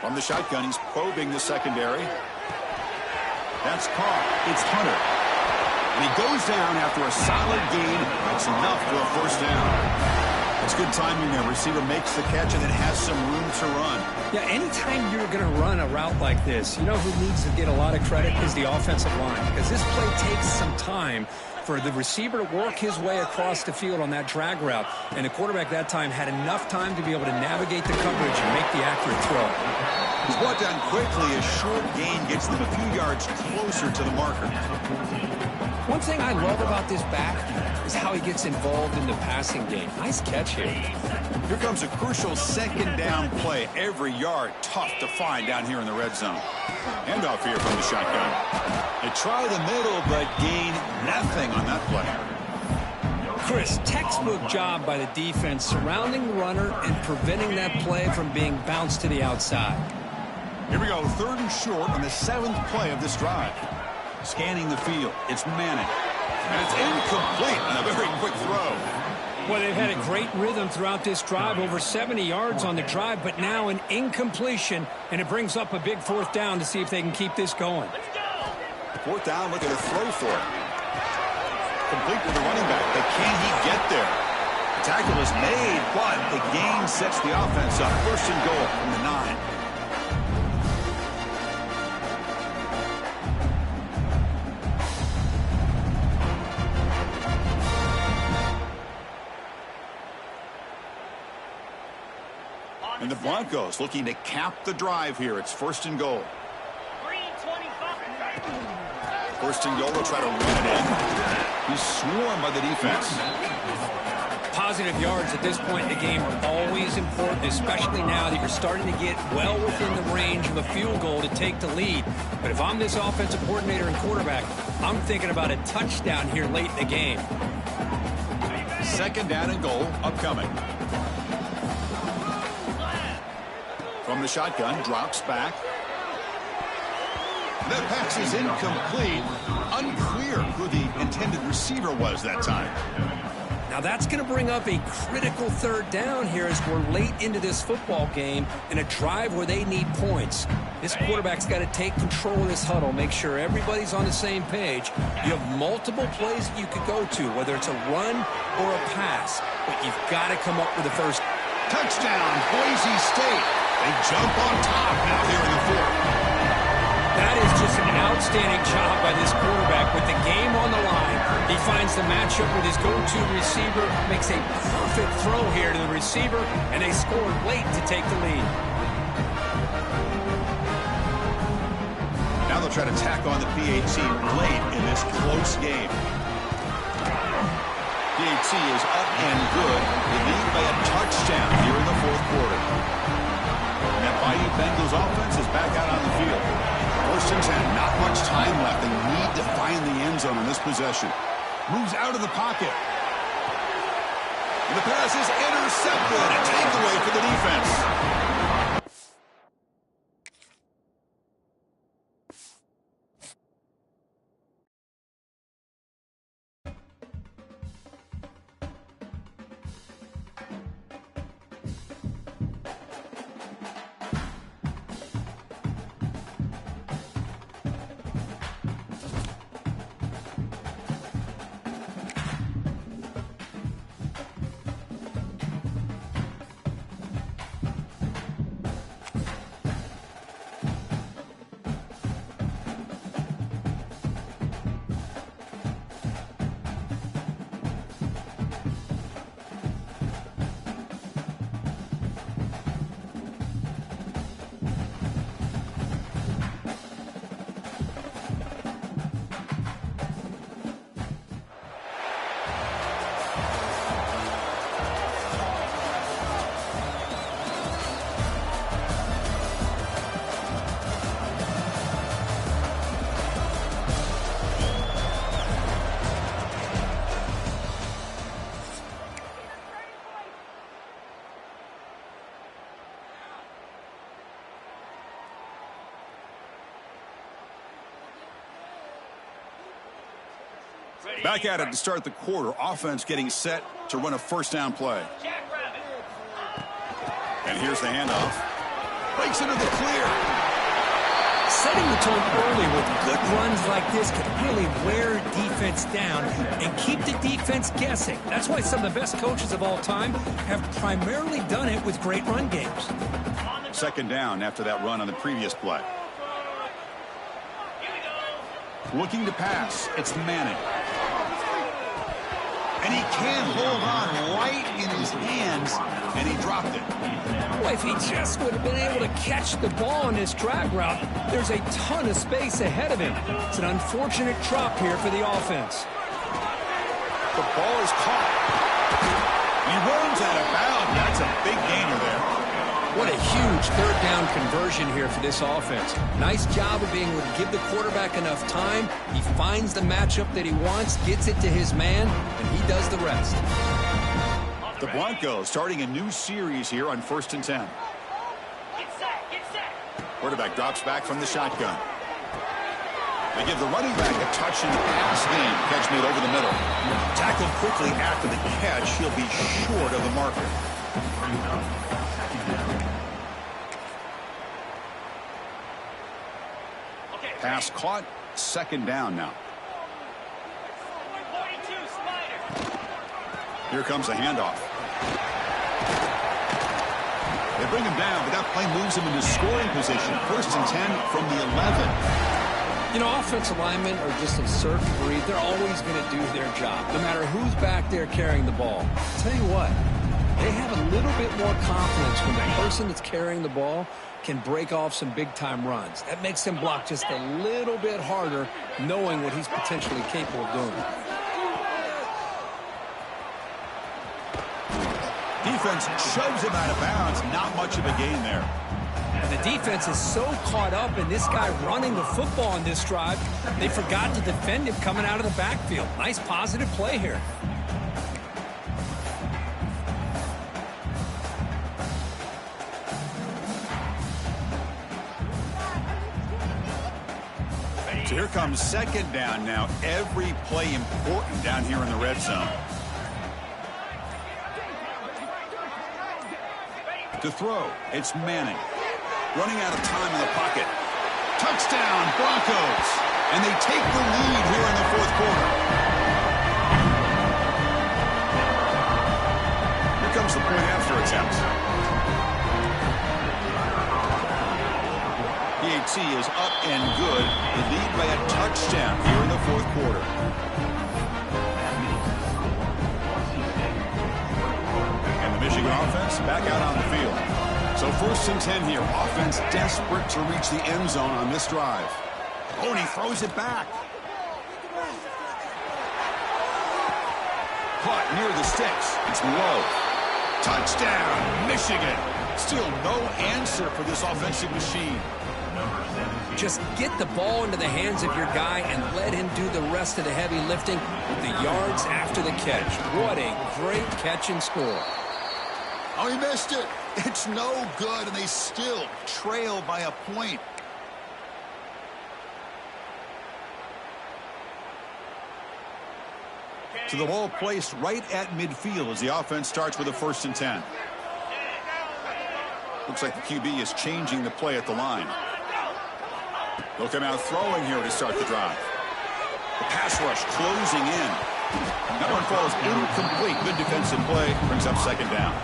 From the shotgun, he's probing the secondary. That's caught. It's Hunter. And he goes down after a solid gain. That's enough for a first down. That's good timing there. Receiver makes the catch and then has some room to run. Yeah, anytime you're going to run a route like this, you know who needs to get a lot of credit is the offensive line. Because this play takes some time for the receiver to work his way across the field on that drag route. And the quarterback that time had enough time to be able to navigate the coverage and make the accurate throw. He's brought down quickly. A short gain gets them a few yards closer to the marker. One thing I love about this back is how he gets involved in the passing game. Nice catch here. Here comes a crucial second down play. Every yard tough to find down here in the red zone. Handoff here from the shotgun. They try the middle, but gain nothing on that play. Chris, textbook job by the defense surrounding the runner and preventing that play from being bounced to the outside. Here we go, third and short on the 7th play of this drive. Scanning the field, it's Manning. And it's incomplete on a very quick throw. Well, they've had a great rhythm throughout this drive, over 70 yards on the drive, but now an incompletion, and it brings up a big fourth down to see if they can keep this going. Fourth down, look at a throw for it. Complete to the running back, but can he get there? The tackle is made, but the gain sets the offense up. First and goal from the 9. And the Broncos looking to cap the drive here. It's first and goal. First and goal, they'll try to run it in. He's swarmed by the defense. Positive yards at this point in the game are always important, especially now that you're starting to get well within the range of a field goal to take the lead. But if I'm this offensive coordinator and quarterback, I'm thinking about a touchdown here late in the game. Second down and goal upcoming. From the shotgun, drops back. That pass is incomplete. Unclear who the intended receiver was that time. Now that's going to bring up a critical third down here as we're late into this football game in a drive where they need points. This quarterback's got to take control of this huddle, make sure everybody's on the same page. You have multiple plays that you could go to, whether it's a run or a pass, but you've got to come up with the first. Touchdown, Boise State. They jump on top now here in the fourth. That is just an outstanding job by this quarterback with the game on the line. He finds the matchup with his go-to receiver, makes a perfect throw here to the receiver, and they scored late to take the lead. Now they'll try to tack on the PAT late in this close game. PAT is up and good. They lead by a touchdown here in the fourth quarter. And that Bayou Bengals offense is back out on the field. First and 10, not much time left. They need to find the end zone on this possession. Moves out of the pocket. And the pass is intercepted. A takeaway for the defense. Back at it to start the quarter. Offense getting set to run a first down play. And here's the handoff. Breaks into the clear. Setting the tone early with good runs like this can really wear defense down and keep the defense guessing. That's why some of the best coaches of all time have primarily done it with great run games. Second down after that run on the previous play. Looking to pass. It's Manning. And he can hold on right in his hands, and he dropped it. Boy, if he just would have been able to catch the ball on this drag route, there's a ton of space ahead of him. It's an unfortunate drop here for the offense. The ball is caught. He runs out of bounds. That's a big gainer there. What a huge third down conversion here for this offense. Nice job of being able to give the quarterback enough time. He finds the matchup that he wants, gets it to his man, and he does the rest. The Broncos starting a new series here on 1st and 10. Quarterback drops back from the shotgun. They give the running back a touch in the pass game. Catch made over the middle. Tackled quickly after the catch. He'll be short of the marker. Pass caught. Second down now. Here comes a handoff. They bring him down, but that play moves him into scoring position. 1st and 10 from the 11. You know, offensive linemen are just a certain breed. They're always going to do their job, no matter who's back there carrying the ball. I'll tell you what, they have a little bit more confidence when the person that's carrying the ball can break off some big-time runs. That makes him block just a little bit harder, knowing what he's potentially capable of doing. Defense shoves him out of bounds. Not much of a gain there. And the defense is so caught up in this guy running the football on this drive, they forgot to defend him coming out of the backfield. Nice positive play here. So here comes second down now. Every play important down here in the red zone. To throw, it's Manning. Running out of time in the pocket. Touchdown, Broncos. And they take the lead here in the 4th quarter. Here comes the point after attempt. PAT is up and good. The lead by a touchdown here in the 4th quarter. And the Michigan offense back out on the field. So 1st and 10 here. Offense desperate to reach the end zone on this drive. Oh, and he throws it back. Caught near the sticks. It's low. Touchdown, Michigan. Still no answer for this offensive machine. Just get the ball into the hands of your guy and let him do the rest of the heavy lifting with the yards after the catch. What a great catch and score. Oh, he missed it. It's no good, and they still trail by a point. So the ball placed right at midfield as the offense starts with a 1st and 10. Looks like the QB is changing the play at the line. They'll come out throwing here to start the drive. The pass rush closing in. That one falls incomplete. Good defensive play. Brings up second down.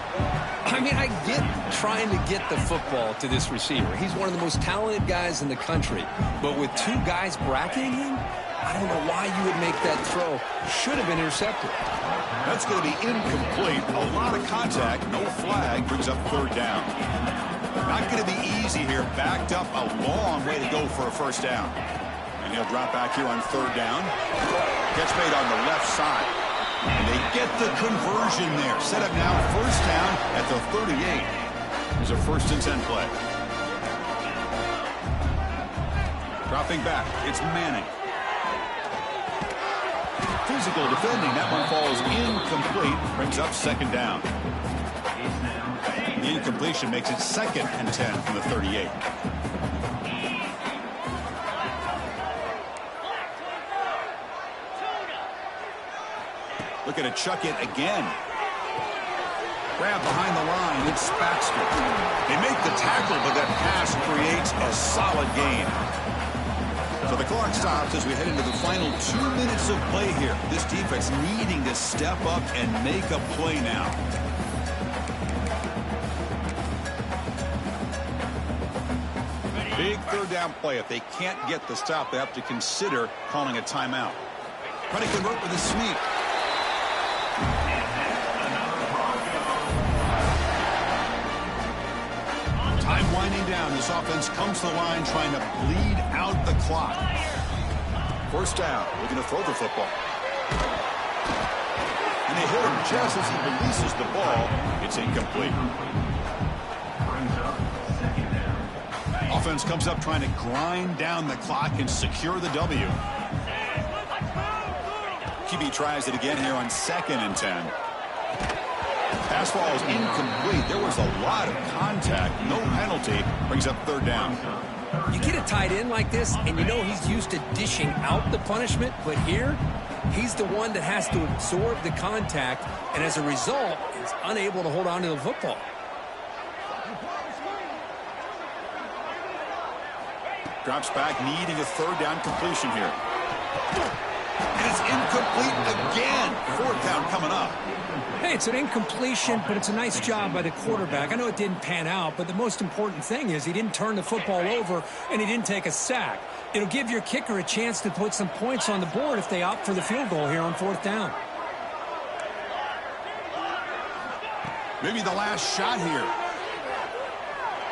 I mean, I get trying to get the football to this receiver. He's one of the most talented guys in the country. But with two guys bracketing him, I don't know why you would make that throw. Should have been intercepted. That's going to be incomplete. A lot of contact. No flag. Brings up 3rd down. Not going to be easy here. Backed up a long way to go for a 1st down. And he'll drop back here on 3rd down. Gets made on the left side. And they get the conversion there. Set up now 1st down at the 38. There's a 1st and 10 play. Dropping back. It's Manning. Physical defending. That one falls incomplete. Brings up 2nd down. The incompletion makes it 2nd and 10 from the 38. Looking to chuck it again. Grab behind the line. It's Baxter. They make the tackle, but that pass creates a solid gain. So the clock stops as we head into the final 2 minutes of play here. This defense needing to step up and make a play now. Big third down play. If they can't get the stop, they have to consider calling a timeout. Trying to convert with a sneak. Time winding down. This offense comes to the line trying to bleed out the clock. First down. Looking to throw the football. And they hit him just as he releases the ball. It's incomplete. Offense comes up trying to grind down the clock and secure the W. QB tries it again here on 2nd and 10. Pass ball is incomplete. There was a lot of contact. No penalty. Brings up 3rd down. You get a tight end like this, and you know he's used to dishing out the punishment, but here, he's the one that has to absorb the contact, and as a result, is unable to hold on to the football. Drops back, needing a 3rd down completion here. And it's incomplete again. 4th down coming up. Hey, it's an incompletion, but it's a nice job by the quarterback. I know it didn't pan out, but the most important thing is he didn't turn the football over and he didn't take a sack. It'll give your kicker a chance to put some points on the board if they opt for the field goal here on 4th down. Maybe the last shot here.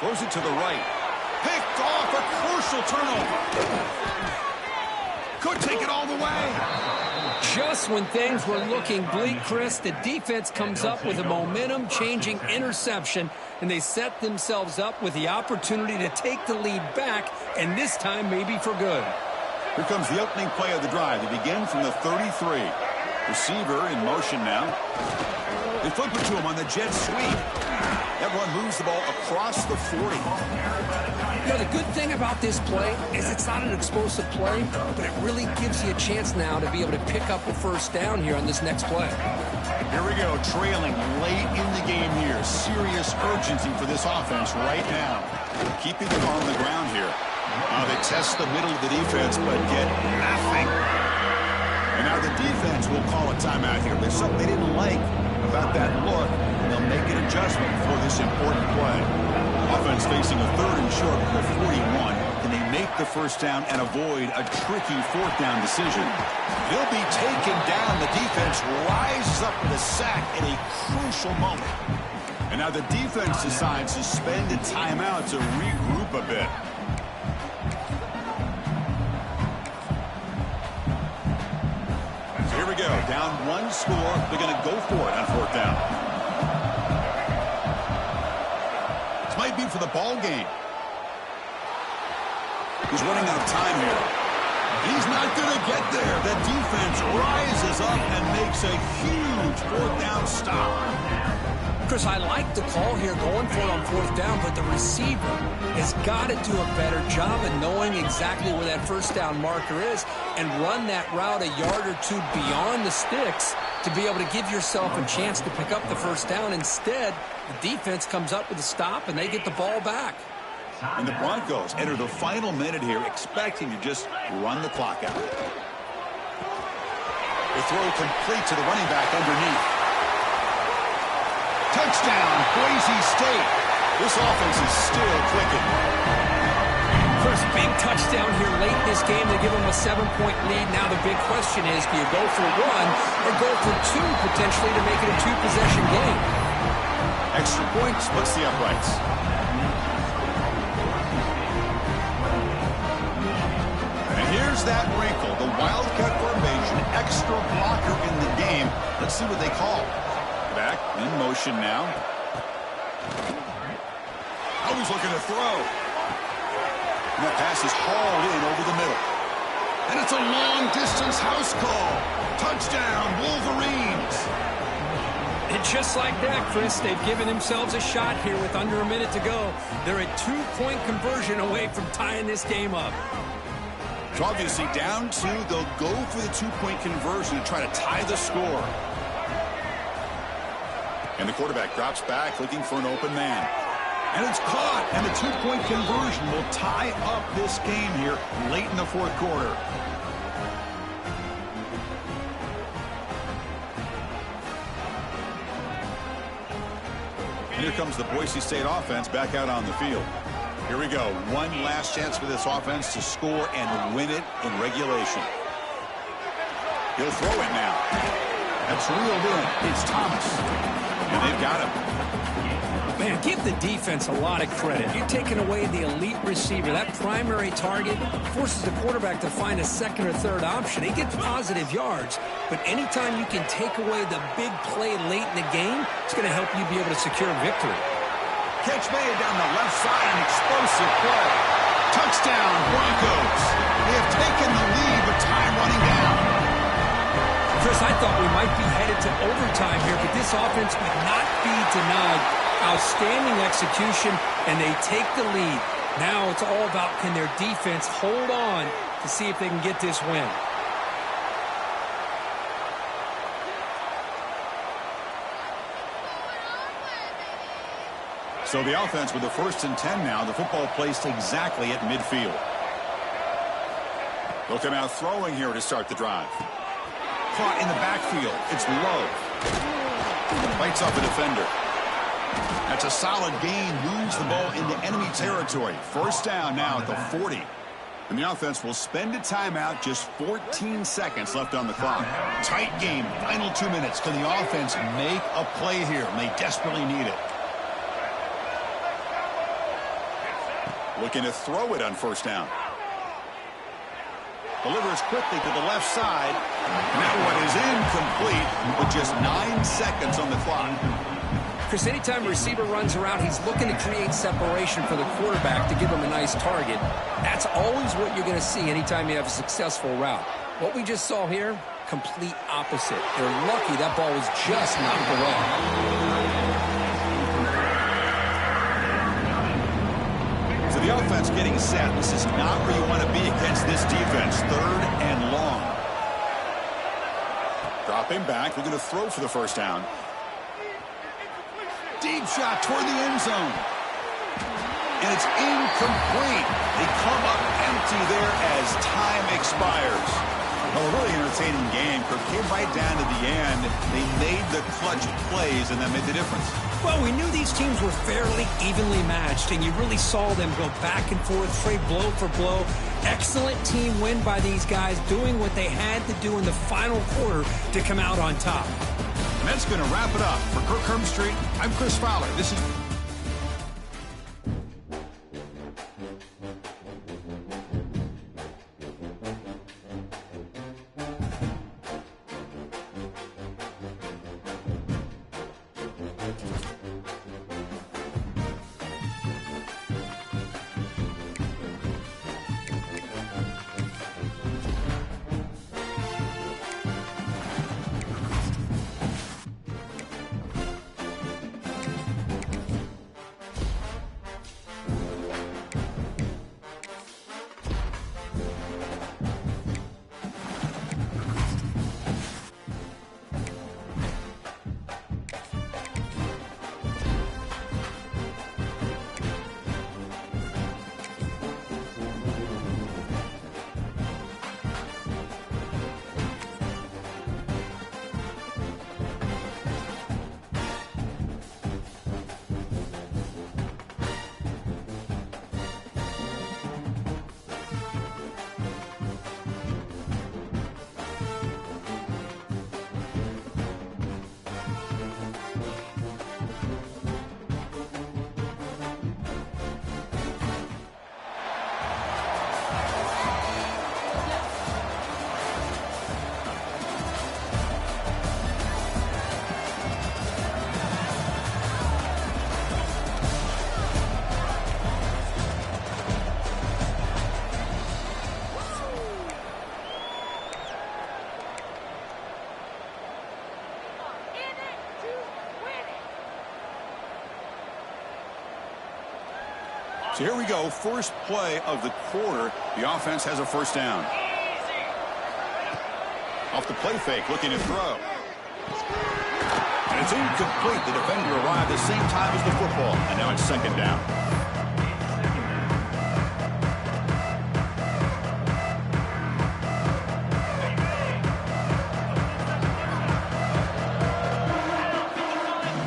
Throws it to the right. Picked off, a crucial turnover. Could take it all the way. Just when things were looking bleak, Chris, the defense comes up with a momentum-changing interception, and they set themselves up with the opportunity to take the lead back, and this time maybe for good. Here comes the opening play of the drive. They begin from the 33. Receiver in motion now. They flip it to him on the jet sweep. That run moves the ball across the 40. You know, the good thing about this play is it's not an explosive play, but it really gives you a chance now to be able to pick up the 1st down here on this next play. Here we go, trailing late in the game here. Serious urgency for this offense right now. Keeping it on the ground here. They test the middle of the defense, but get nothing. And now the defense will call a timeout here. There's something they didn't like about that look. They'll make an adjustment for this important play. Offense facing a 3rd and short from the 41. Can they make the 1st down and avoid a tricky 4th down decision? He'll be taken down. The defense rises up with a sack at a crucial moment. And now the defense decides to spend a timeout to regroup a bit. So here we go. Down 1 score. They're going to go for it on 4th down. Might be for the ball game. He's running out of time here. He's not going to get there. The defense rises up and makes a huge 4th down stop. Chris, I like the call here going for it on 4th down, but the receiver has got to do a better job of knowing exactly where that 1st down marker is and run that route a yard or 2 beyond the sticks to be able to give yourself a chance to pick up the 1st down. Instead, the defense comes up with a stop, and they get the ball back. And the Broncos enter the final minute here expecting to just run the clock out. They throw complete to the running back underneath. Touchdown, Boise State. This offense is still clicking. First big touchdown here late in this game to give them a 7-point lead. Now the big question is, do you go for 1 or go for 2 potentially to make it a 2-possession game? Extra point splits the uprights. And here's that wrinkle. The Wildcat formation, extra blocker in the game. Let's see what they call. Back in motion now. Always looking to throw. And that pass is hauled in over the middle. And it's a long-distance house call. Touchdown, Wolverines. And just like that, Chris, they've given themselves a shot here with under a minute to go. They're a 2-point conversion away from tying this game up. So obviously down 2, they'll go for the 2-point conversion to try to tie the score. And the quarterback drops back, looking for an open man. And it's caught, and the two-point conversion will tie up this game here late in the fourth quarter. And here comes the Boise State offense back out on the field. Here we go. One last chance for this offense to score and win it in regulation. He'll throw it now. That's reeled in. It's Thomas. And they've got him. Man, give the defense a lot of credit. You're taking away the elite receiver. That primary target forces the quarterback to find a second or third option. He gets positive yards, but anytime you can take away the big play late in the game, it's going to help you be able to secure victory. Catch made down the left side, an explosive play. Touchdown, Broncos. They have taken the lead with time running down. Chris, I thought we might be headed to overtime here, but this offense would not be denied. Outstanding execution, and they take the lead. Now it's all about can their defense hold on to see if they can get this win. So the offense with the 1st and 10 now. The football placed exactly at midfield. They'll come out throwing here to start the drive. Caught in the backfield. It's low. Fights off a defender. That's a solid gain. Moves the ball into enemy territory. First down now at the 40. And the offense will spend a timeout. Just 14 seconds left on the clock. Tight game. Final 2 minutes. Can the offense make a play here? And they desperately need it. Looking to throw it on first down. Delivers quickly to the left side. That one is incomplete with just 9 seconds on the clock. Chris, anytime a receiver runs around, he's looking to create separation for the quarterback to give him a nice target. That's always what you're going to see anytime you have a successful route. What we just saw here, complete opposite. They're lucky that ball was just knocked away. So the offense getting set. This is not where you want to be against this defense. 3rd and long. Dropping back. We're going to throw for the first down. Deep shot toward the end zone. And it's incomplete. They come up empty there as time expires. Well, a really entertaining game. Came right down to the end. They made the clutch plays, and that made the difference. Well, we knew these teams were fairly evenly matched, and you really saw them go back and forth, trade blow for blow. Excellent team win by these guys, doing what they had to do in the final quarter to come out on top. And that's going to wrap it up. For Kirk Herbstreit, I'm Chris Fowler. This is... So here we go. First play of the quarter. The offense has a first down. Off the play fake, looking to throw. And it's incomplete. The defender arrived the same time as the football. And now it's second down.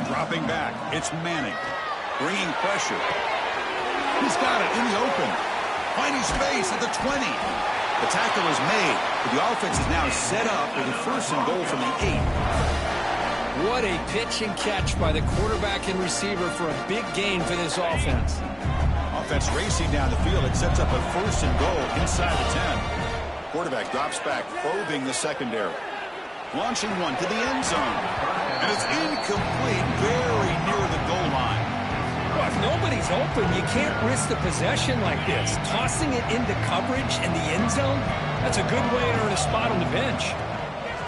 Dropping back. It's Manning. Bringing pressure. He's got it in the open. Finding space at the 20. The tackle is made, but the offense is now set up with a first and goal from the 8. What a pitch and catch by the quarterback and receiver for a big gain for this offense. Offense racing down the field. It sets up a first and goal inside the 10. Quarterback drops back, probing the secondary. Launching one to the end zone. And it's incomplete, very near the goal line. Well, if nobody's open, you can't risk the possession like this. Tossing it into coverage in the end zone, that's a good way to earn a spot on the bench.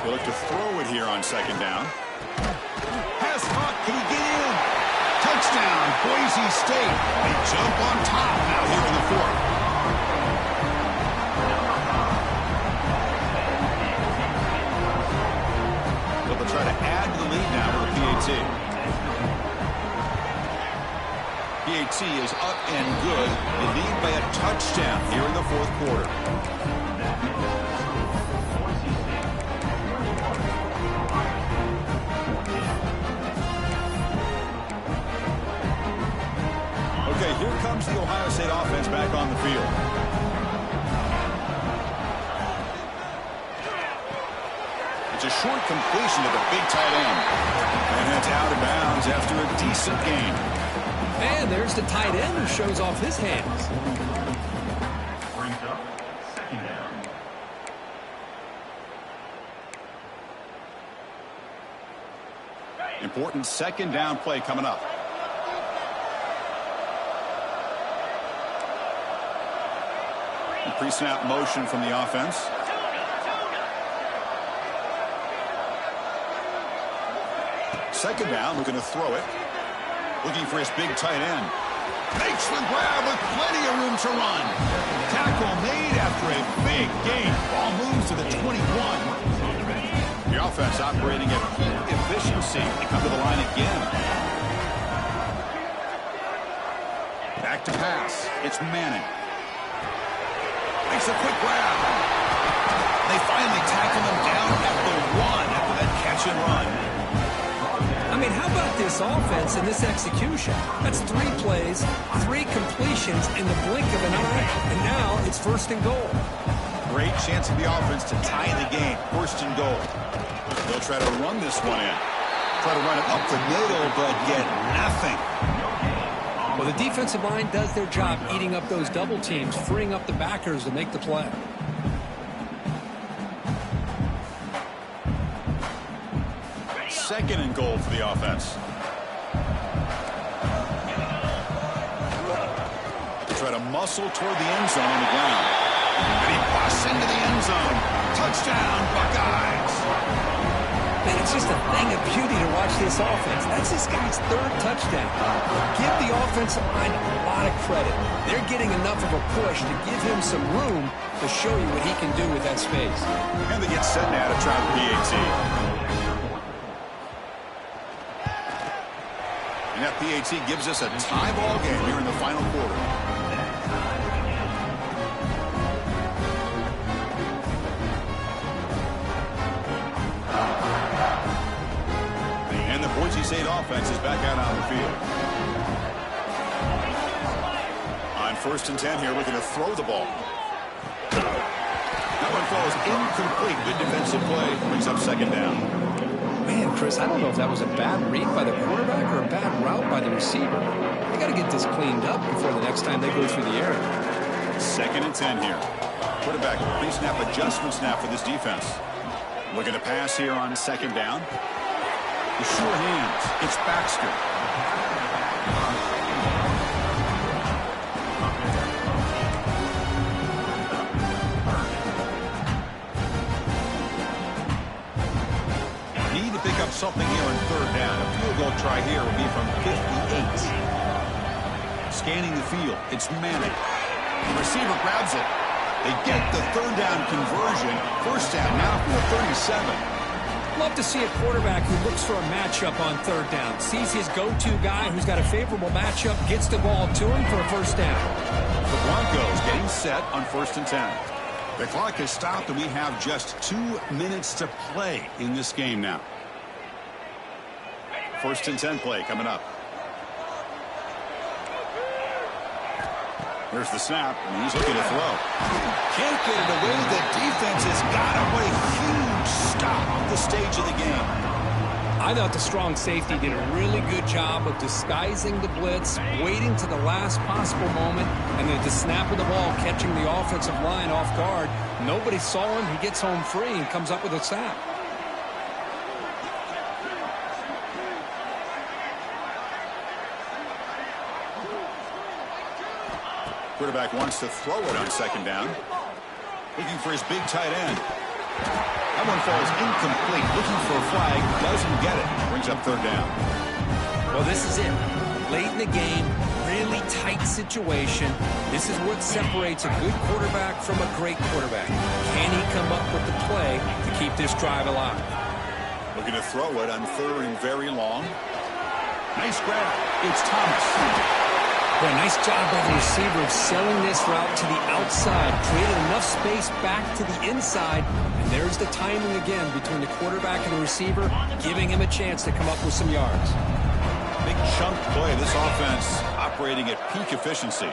He'll look to throw it here on second down. Pass caught. Can he get in? Touchdown, Boise State. They jump on top now here in the fourth. They'll try to add to the lead now with a PAT. PAT is up and good. They lead by a touchdown here in the fourth quarter. Okay, here comes the Ohio State offense back on the field. It's a short completion to the big tight end. And that's out of bounds after a decent gain. And there's the tight end who shows off his hands. Brings up second down. Important second down play coming up. Pre-snap motion from the offense. Second down, looking to throw it. Looking for his big tight end. Makes the grab with plenty of room to run. Tackle made after a big gain. Ball moves to the 21. The offense operating at peak efficiency. They come to the line again. Back to pass. It's Manning. Makes a quick grab. They finally tackle him down at the 1 after that catch and run. I mean, how about this offense and this execution? That's 3 plays, 3 completions in the blink of an eye, and now it's first and goal. Great chance of the offense to tie the game. First and goal. They'll try to run this one in. Try to run it up the middle, but get nothing. Well, the defensive line does their job eating up those double teams, freeing up the backers to make the play. Second and goal for the offense. Try to muscle toward the end zone on the ground. And he busts into the end zone. Touchdown, Buckeyes. Man, it's just a thing of beauty to watch this offense. That's this guy's 3rd touchdown. Give the offensive line a lot of credit. They're getting enough of a push to give him some room to show you what he can do with that space. And they get set now to try the PAT. And that PAT gives us a tie ball game here in the final quarter. And the Boise State offense is back out on the field. On 1st and 10 here, looking to throw the ball. That one falls incomplete. Good defensive play. Brings up second down. Man, Chris, I don't know if that was a bad read by the quarterback or a bad route by the receiver. They got to get this cleaned up before the next time they go through the air. 2nd and 10 here. Quarterback pre-snap adjustment snap for this defense. Looking to pass here on second down. The sure hands. It's Baxter. Something here on 3rd down. A field goal try here will be from 58. Scanning the field. It's Manning. The receiver grabs it. They get the 3rd down conversion. 1st down now from the 37. Love to see a quarterback who looks for a matchup on third down, sees his go-to guy who's got a favorable matchup, gets the ball to him for a first down. The Broncos getting set on 1st and 10. The clock has stopped, and we have just 2 minutes to play in this game now. 1st and 10 play coming up. Here's the snap, and he's looking to throw. Can't get it away. The defense has got him. What a huge stop off the stage of the game. I thought the strong safety did a really good job of disguising the blitz, waiting to the last possible moment, and then at the snap of the ball, catching the offensive line off guard. Nobody saw him. He gets home free and comes up with a sack. Quarterback wants to throw it on 2nd down. Looking for his big tight end. That one falls incomplete. Looking for a flag. Doesn't get it. Brings up 3rd down. Well, this is it. Late in the game, really tight situation. This is what separates a good quarterback from a great quarterback. Can he come up with the play to keep this drive alive? Looking to throw it on 3rd and very long. Nice grab. It's Thomas. Well, nice job by the receiver of selling this route to the outside, created enough space back to the inside, and there's the timing again between the quarterback and the receiver, giving him a chance to come up with some yards. Big chunk play. This offense operating at peak efficiency.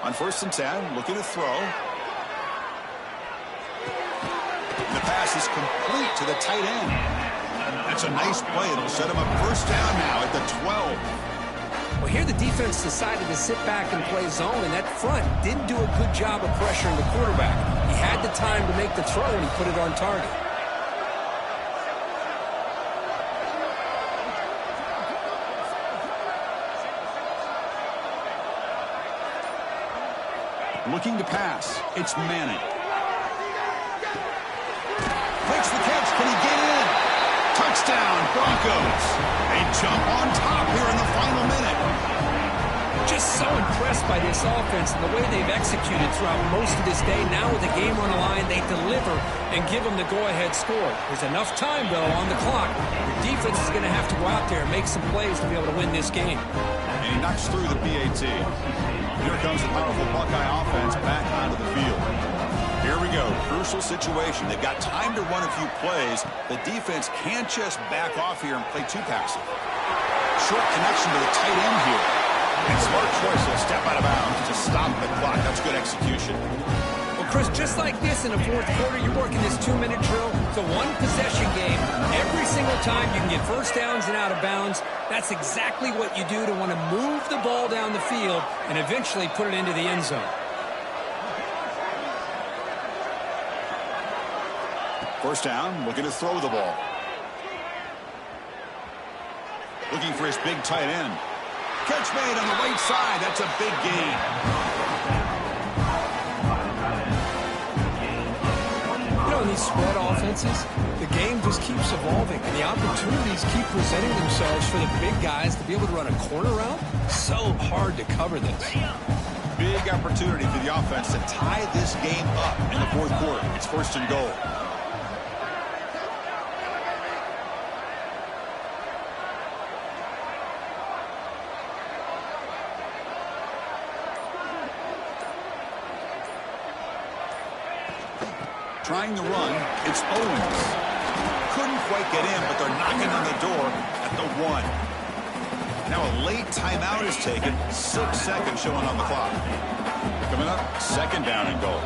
On 1st and 10, looking to throw. And the pass is complete to the tight end. That's a nice play. It'll set him up 1st down now at the 12. Well, here the defense decided to sit back and play zone, and that front didn't do a good job of pressuring the quarterback. He had the time to make the throw, and he put it on target. Looking to pass. It's Manning. Makes the catch. Can he get in? Touchdown, Broncos. They jump on top here in the final minute. Just so impressed by this offense and the way they've executed throughout most of this day. Now with the game on the line, they deliver and give them the go-ahead score. There's enough time, though, on the clock. The defense is going to have to go out there and make some plays to be able to win this game. And he knocks through the PAT. Here comes the powerful Buckeye offense back onto the field. Here we go. Crucial situation. They've got time to run a few plays. The defense can't just back off here and play too passive. Short connection to the tight end here. And smart choice. He'll step out of bounds to stop the clock. That's good execution. Well, Chris, just like this in the 4th quarter, you're working this 2-minute drill. It's a one-possession game. Every single time you can get 1st downs and out of bounds. That's exactly what you do to want to move the ball down the field and eventually put it into the end zone. 1st down, looking to throw the ball. Looking for his big tight end. Catch made on the right side. That's a big gain. You know, in these spread offenses, the game just keeps evolving, and the opportunities keep presenting themselves for the big guys to be able to run a corner route. So hard to cover this. Big opportunity for the offense to tie this game up in the 4th quarter. It's 1st and goal. Trying to run, it's Owens. Couldn't quite get in, but they're knocking on the door at the 1. Now a late timeout is taken. 6 seconds showing on the clock. Coming up, 2nd down and goal.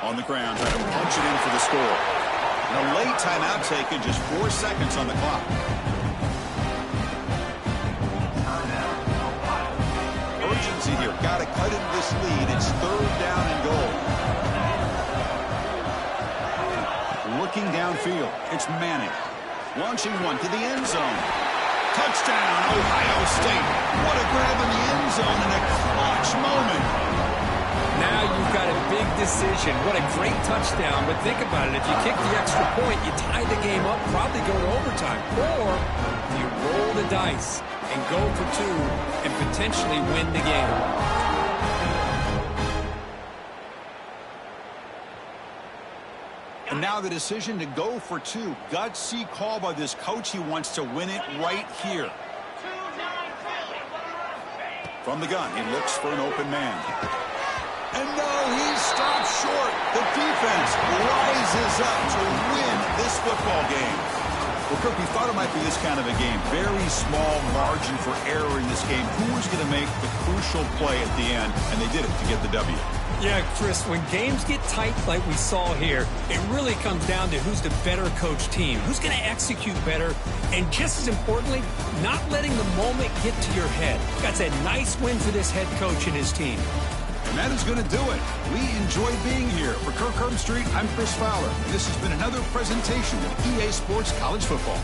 On the ground, trying to punch it in for the score. And a late timeout taken, just 4 seconds on the clock. Urgency here. Got to cut into this lead. It's 3rd down and goal. Looking downfield. It's Manning. Launching one to the end zone. Touchdown, Ohio State. What a grab in the end zone in a clutch moment. Now you've got a big decision. What a great touchdown. But think about it. If you kick the extra point, you tie the game up, probably go to overtime. Or you roll the dice and go for two and potentially win the game. And now the decision to go for two. Gutsy call by this coach. He wants to win it right here. From the gun, he looks for an open man. And no, he stops short. The defense rises up to win this football game. Well, Kirk, we thought it might be this kind of a game. Very small margin for error in this game. Who was going to make the crucial play at the end? And they did it to get the W. Yeah, Chris, when games get tight like we saw here, it really comes down to who's the better coached team, who's going to execute better, and just as importantly, not letting the moment get to your head. That's a nice win for this head coach and his team. And that is going to do it. We enjoyed being here. For Kirk Herbstreit, I'm Chris Fowler. And this has been another presentation of EA Sports College Football.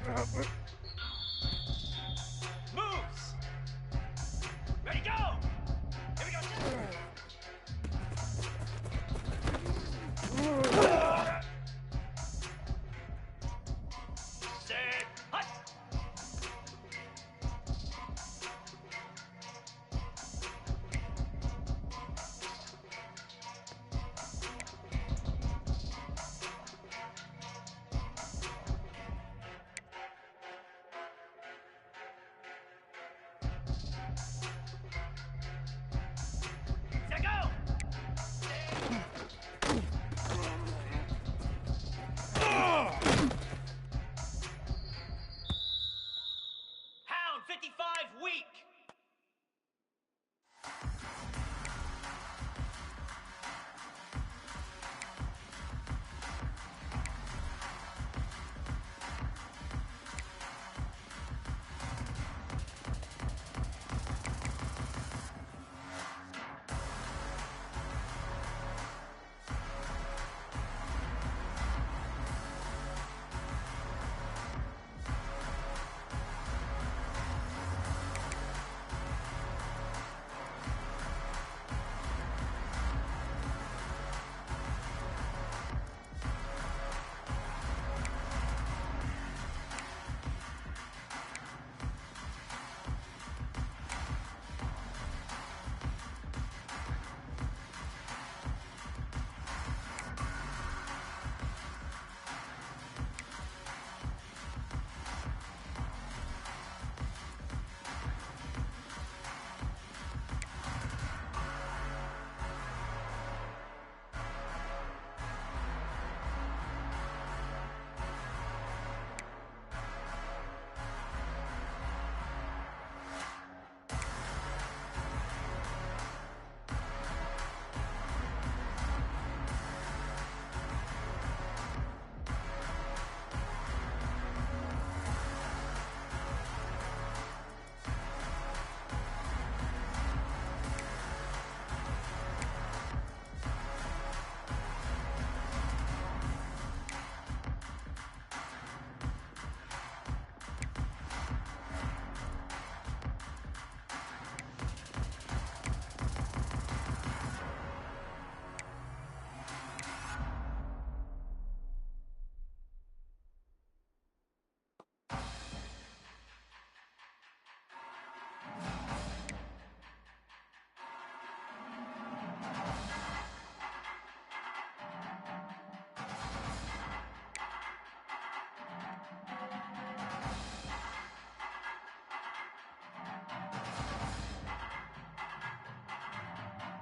Moves. Ready, go. Here we go. Set. Hut. Set, go. Hound 55 weak.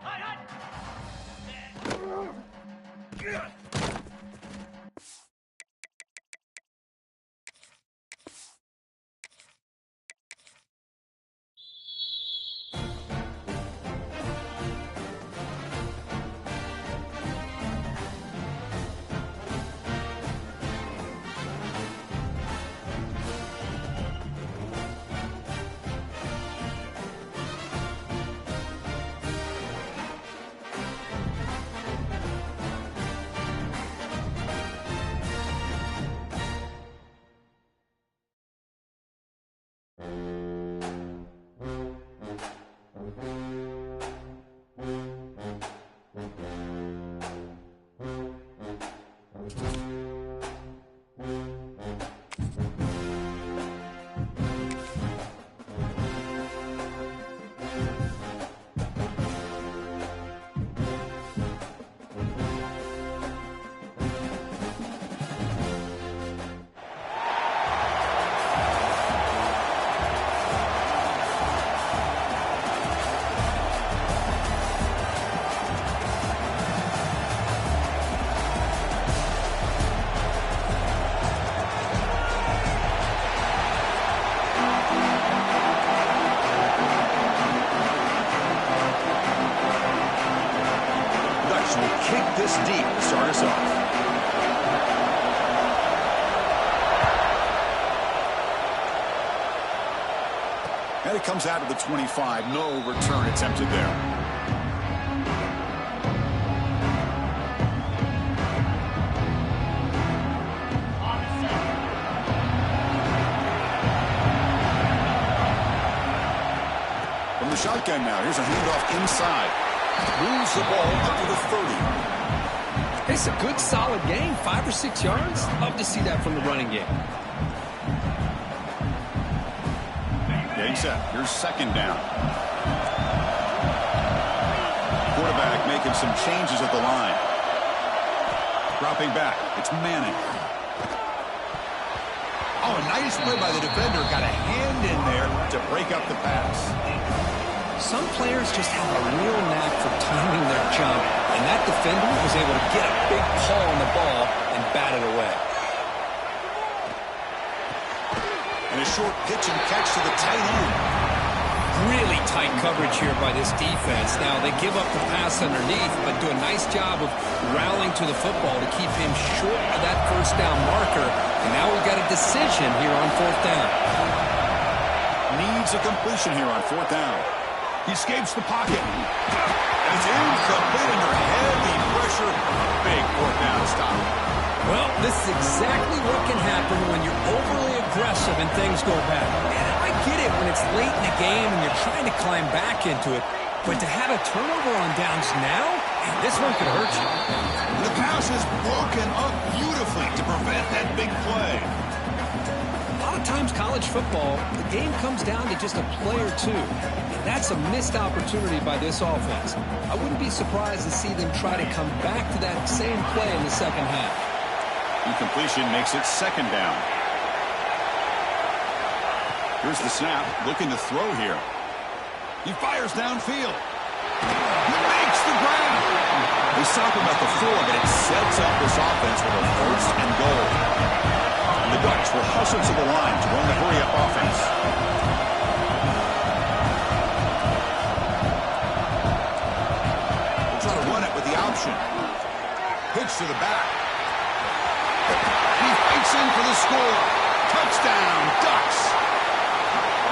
Hut, hut. this deep to start us off. And it comes out of the 25. No return attempted there. the shotgun now. Here's a handoff inside. Moves the ball up to the 30. It's a good, solid game. 5 or 6 yards. Love to see that from the running game. Getting set. Here's second down. Quarterback making some changes at the line. Dropping back. It's Manning. Oh, a nice play by the defender. Got a hand in there to break up the pass. Some players just have a real knack for timing their jump, and that defender was able to get a big paw on the ball and bat it away. And a short pitch and catch to the tight end. Really tight coverage here by this defense. Now, they give up the pass underneath, but do a nice job of rallying to the football to keep him short of that first down marker. And now we've got a decision here on fourth down. Needs a completion here on fourth down. He escapes the pocket. And it's incomplete under heavy pressure. Big fourth down stop. Well, this is exactly what can happen when you're overly aggressive and things go bad. And I get it when it's late in the game and you're trying to climb back into it. But to have a turnover on downs now, and this one could hurt you. The pass is broken up beautifully to prevent that big play. A lot of times college football, the game comes down to just a play or two. And that's a missed opportunity by this offense. I wouldn't be surprised to see them try to come back to that same play in the second half. Incompletion makes it second down. Here's the snap, looking to throw here. He fires downfield. He makes the grab. They stop him at the 4, but it sets up this offense with a first and goal. And the Ducks will hustle to the line to run the hurry-up offense. They'll try to run it with the option. Pitch to the back. He fights in for the score. Touchdown, Ducks.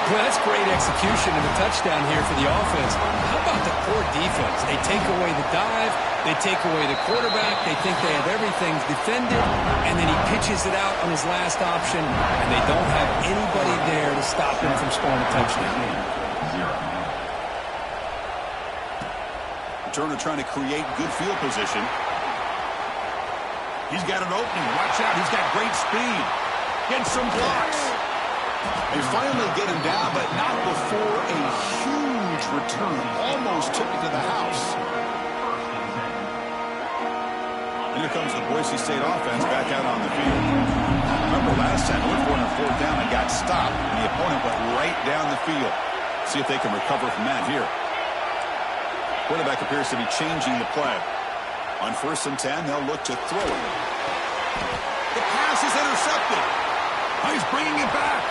Well, that's great execution and a touchdown here for the offense. How about the poor defense? They take away the dive, they take away the quarterback, they think they have everything defended, and then he pitches it out on his last option, and they don't have anybody there to stop him from scoring a touchdown. Turner trying to create good field position. He's got an opening. Watch out. He's got great speed. Gets some blocks. They finally get him down, but not before a huge return. Almost took it to the house. And here comes the Boise State offense back out on the field. Remember last time, they went for it on fourth down and got stopped, and the opponent went right down the field. See if they can recover from that here. Quarterback appears to be changing the play. On 1st and 10, they'll look to throw it. The pass is intercepted. Oh, he's bringing it back.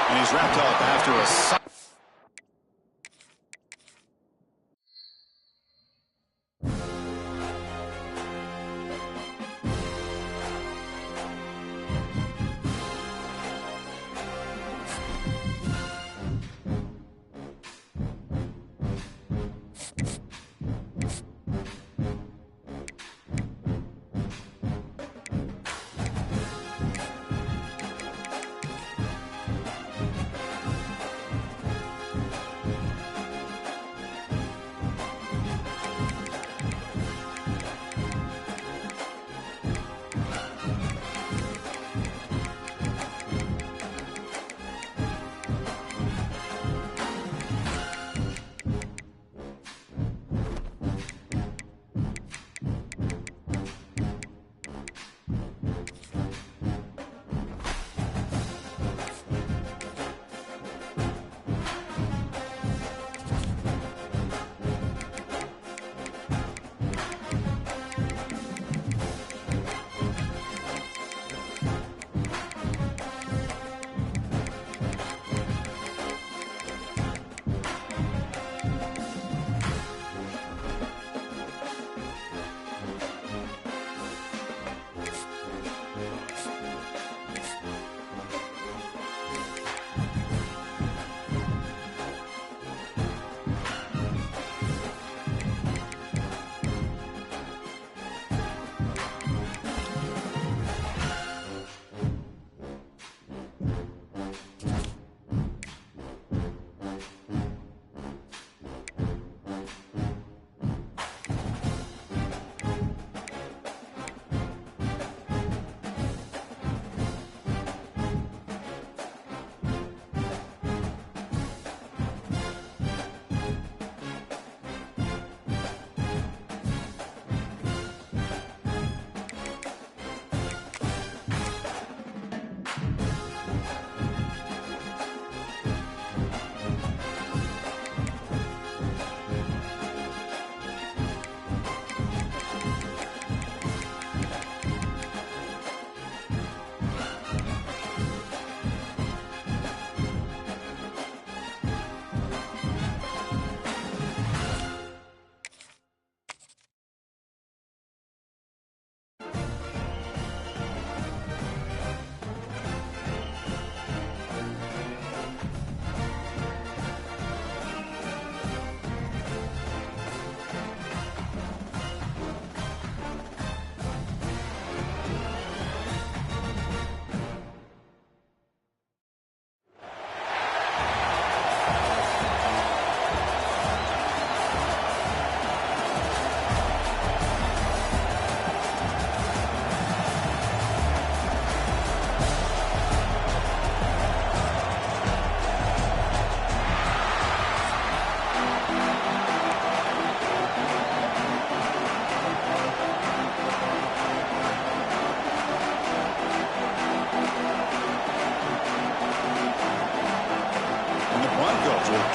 And he's wrapped up after a...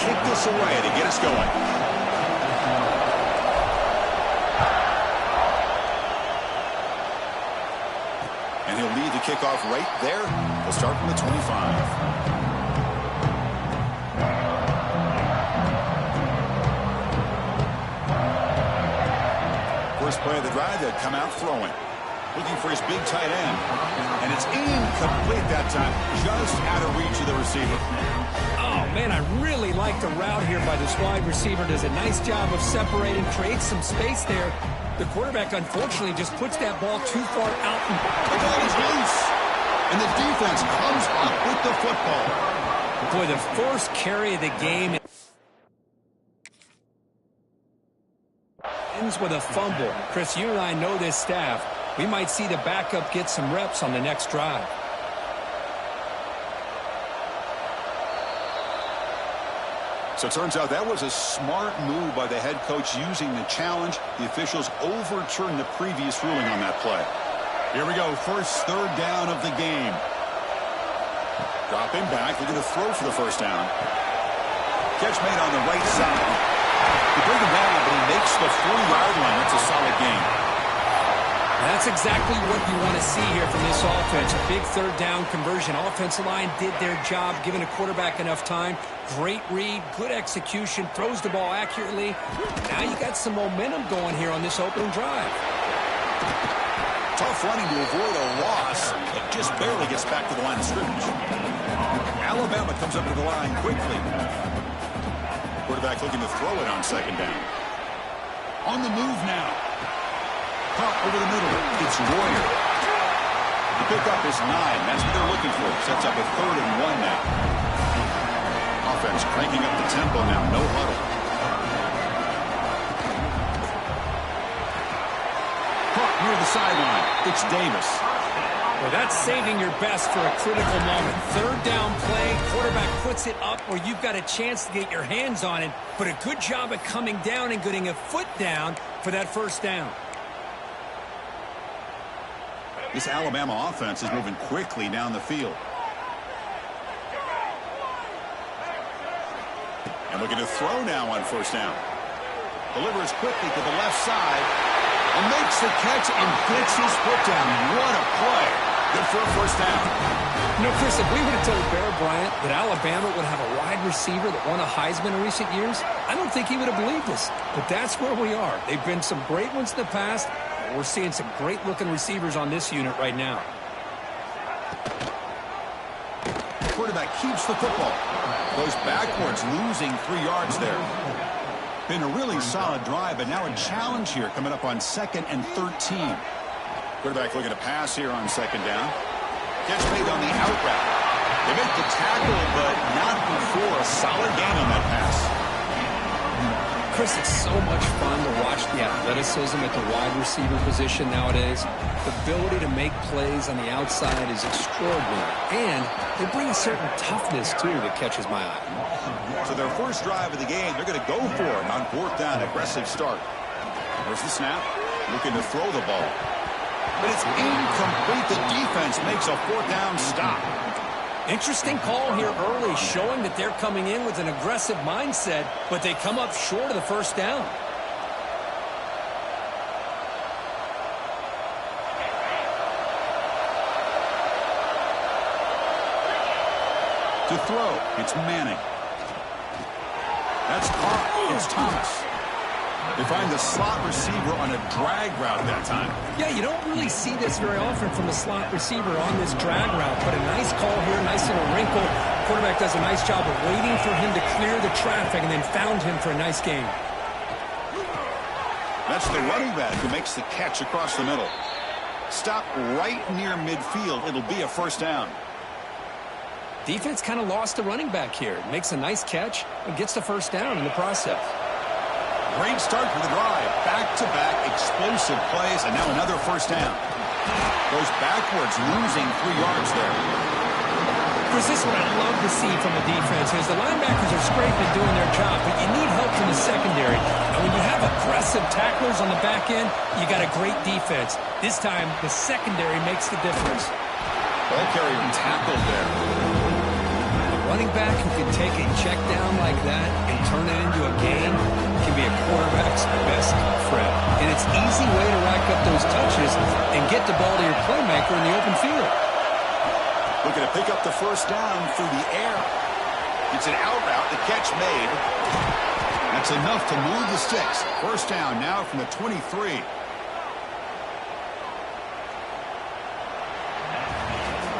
kick this away to get us going. And he'll lead the kickoff right there. He'll start from the 25. First play of the drive, they'll come out throwing. Looking for his big tight end. And it's incomplete that time. Just out of reach of the receiver. Oh, man, I really like the route here by this wide receiver. Does a nice job of separating, creates some space there. The quarterback, unfortunately, just puts that ball too far out. The ball is loose. And the defense comes up with the football. Boy, the first carry of the game ends with a fumble. Chris, you and I know this staff. We might see the backup get some reps on the next drive. So it turns out that was a smart move by the head coach using the challenge. The officials overturned the previous ruling on that play. Here we go, first third down of the game. Dropping back, they're going to throw for the first down. Catch made on the right side. They bring him down, but he makes the 4-yard line. That's a solid gain. That's exactly what you want to see here from this offense. A big third down conversion. Offensive line did their job, giving a quarterback enough time. Great read, good execution, throws the ball accurately. Now you got some momentum going here on this opening drive. Tough running to avoid a loss. It just barely gets back to the line of scrimmage. Alabama comes up to the line quickly. Quarterback looking to throw it on second down. On the move now. Caught over the middle. It's Royer. The pickup is 9. That's what they're looking for. Sets up a 3rd and 1 now. Offense cranking up the tempo now. No huddle. Caught near the sideline. It's Davis. Well, that's saving your best for a critical moment. Third down play, quarterback puts it up where you've got a chance to get your hands on it, but a good job at coming down and getting a foot down for that first down. This Alabama offense is moving quickly down the field. And looking to throw now on first down. Delivers quickly to the left side and makes the catch and gets his foot down. What a play. Good for a first down. You know, Chris, if we would have told Bear Bryant that Alabama would have a wide receiver that won a Heisman in recent years, I don't think he would have believed us. But that's where we are. They've been some great ones in the past. We're seeing some great-looking receivers on this unit right now. Quarterback keeps the football. Goes backwards, losing 3 yards there. Been a really solid drive, but now a challenge here coming up on 2nd and 13. Quarterback looking to pass here on second down. Catch made on the out route. They make the tackle, but not before a solid gain on that pass. Chris, it's so much fun to watch the athleticism at the wide receiver position nowadays. The ability to make plays on the outside is extraordinary. And they bring a certain toughness, too, that catches my eye. So their first drive of the game, they're going to go for it on 4th down. Aggressive start. There's the snap. Looking to throw the ball. But it's incomplete. The defense makes a 4th down stop. Interesting call here early, showing that they're coming in with an aggressive mindset, but they come up short of the first down. To throw, it's Manning. That's caught. It's Thomas. They find the slot receiver on a drag route that time. Yeah, you don't really see this very often from a slot receiver on this drag route, but a nice call here, nice little wrinkle. Quarterback does a nice job of waiting for him to clear the traffic and then found him for a nice gain. That's the running back who makes the catch across the middle. Stop right near midfield. It'll be a first down. Defense kind of lost the running back here. Makes a nice catch and gets the first down in the process. Great start for the drive. Back-to-back explosive plays, and now another first down. Goes backwards, losing 3 yards there. Chris, this is what I love to see from the defense is the linebackers are scraping and doing their job, but you need help from the secondary. And when you have aggressive tacklers on the back end, you got a great defense. This time, the secondary makes the difference. Ball carrier tackled there. running back who can take a check down like that and turn it into a gain can be a quarterback's best friend. And it's an easy way to rack up those touches and get the ball to your playmaker in the open field. Looking to pick up the first down through the air. It's an out route, the catch made. That's enough to move the sticks. First down now from the 23.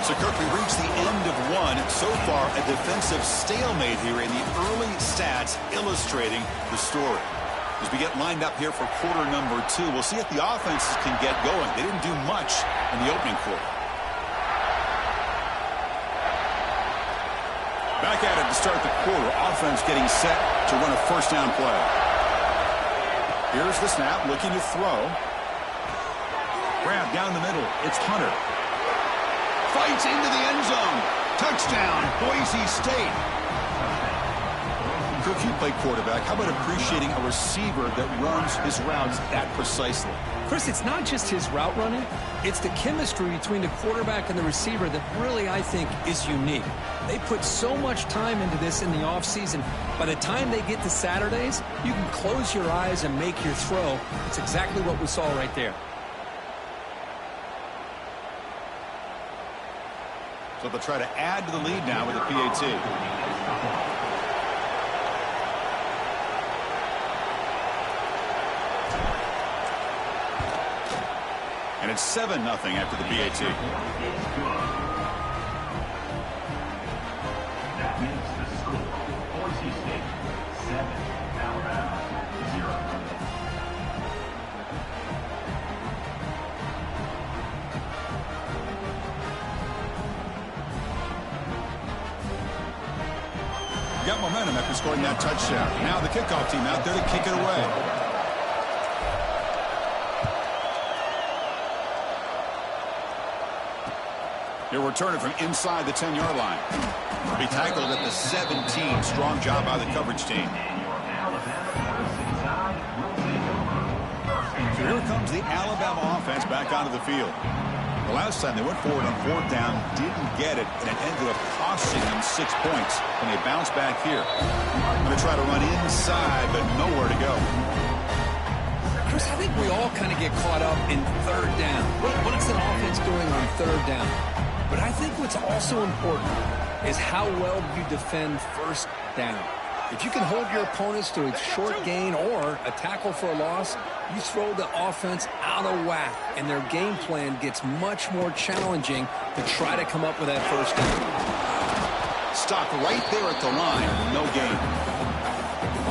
So, Kirk, we reached the end of one. So far, a defensive stalemate here in the early stats illustrating the story. As we get lined up here for quarter number 2, we'll see if the offenses can get going. They didn't do much in the opening quarter. Back at it to start the quarter. Offense getting set to run a first down play. Here's the snap, looking to throw. Grab down the middle. It's Hunter. Fights into the end zone. Touchdown, Boise State. Kirk, you play quarterback. How about appreciating a receiver that runs his routes that precisely? Chris, it's not just his route running. It's the chemistry between the quarterback and the receiver that really, I think, is unique. They put so much time into this in the offseason. By the time they get to Saturdays, you can close your eyes and make your throw. It's exactly what we saw right there. So they'll try to add to the lead now with a PAT. And it's 7-0 after the PAT. That makes the score Boise State 7, Alabama 0. Got momentum after scoring that touchdown. Now the kickoff team out there to kick it away. He'll return it from inside the 10-yard line. He tackled at the 17. Strong job by the coverage team. So here comes the Alabama offense back onto the field. The last time they went forward on fourth down, didn't get it, and it ended up costing them 6 points. And they bounce back here. Going to try to run inside, but nowhere to go. Chris, I think we all kind of get caught up in third down. What is an offense doing on third down? But I think what's also important is how well you defend first down. If you can hold your opponents to a short gain or a tackle for a loss, you throw the offense out of whack, and their game plan gets much more challenging to try to come up with that first down. Stop right there at the line. No gain.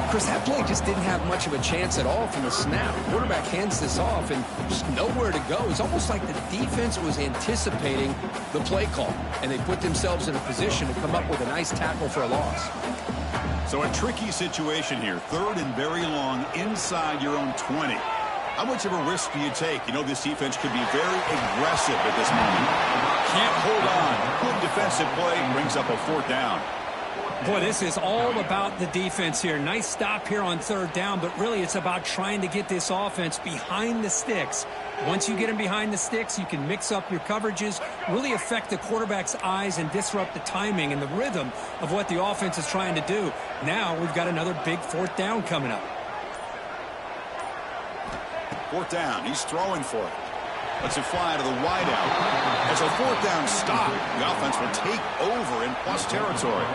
Chris, that play just didn't have much of a chance at all from the snap. The quarterback hands this off and just nowhere to go. It's almost like the defense was anticipating the play call, and they put themselves in a position to come up with a nice tackle for a loss. So a tricky situation here. Third and very long inside your own 20. How much of a risk do you take? You know this defense could be very aggressive at this moment. Can't hold on. Good defensive play brings up a fourth down. Boy, this is all about the defense here. Nice stop here on third down, but really it's about trying to get this offense behind the sticks. Once you get them behind the sticks, you can mix up your coverages, really affect the quarterback's eyes and disrupt the timing and the rhythm of what the offense is trying to do. Now we've got another big fourth down coming up. Fourth down. He's throwing for it. Lets it fly to the wideout. As a fourth down stop, the offense will take over in plus territory.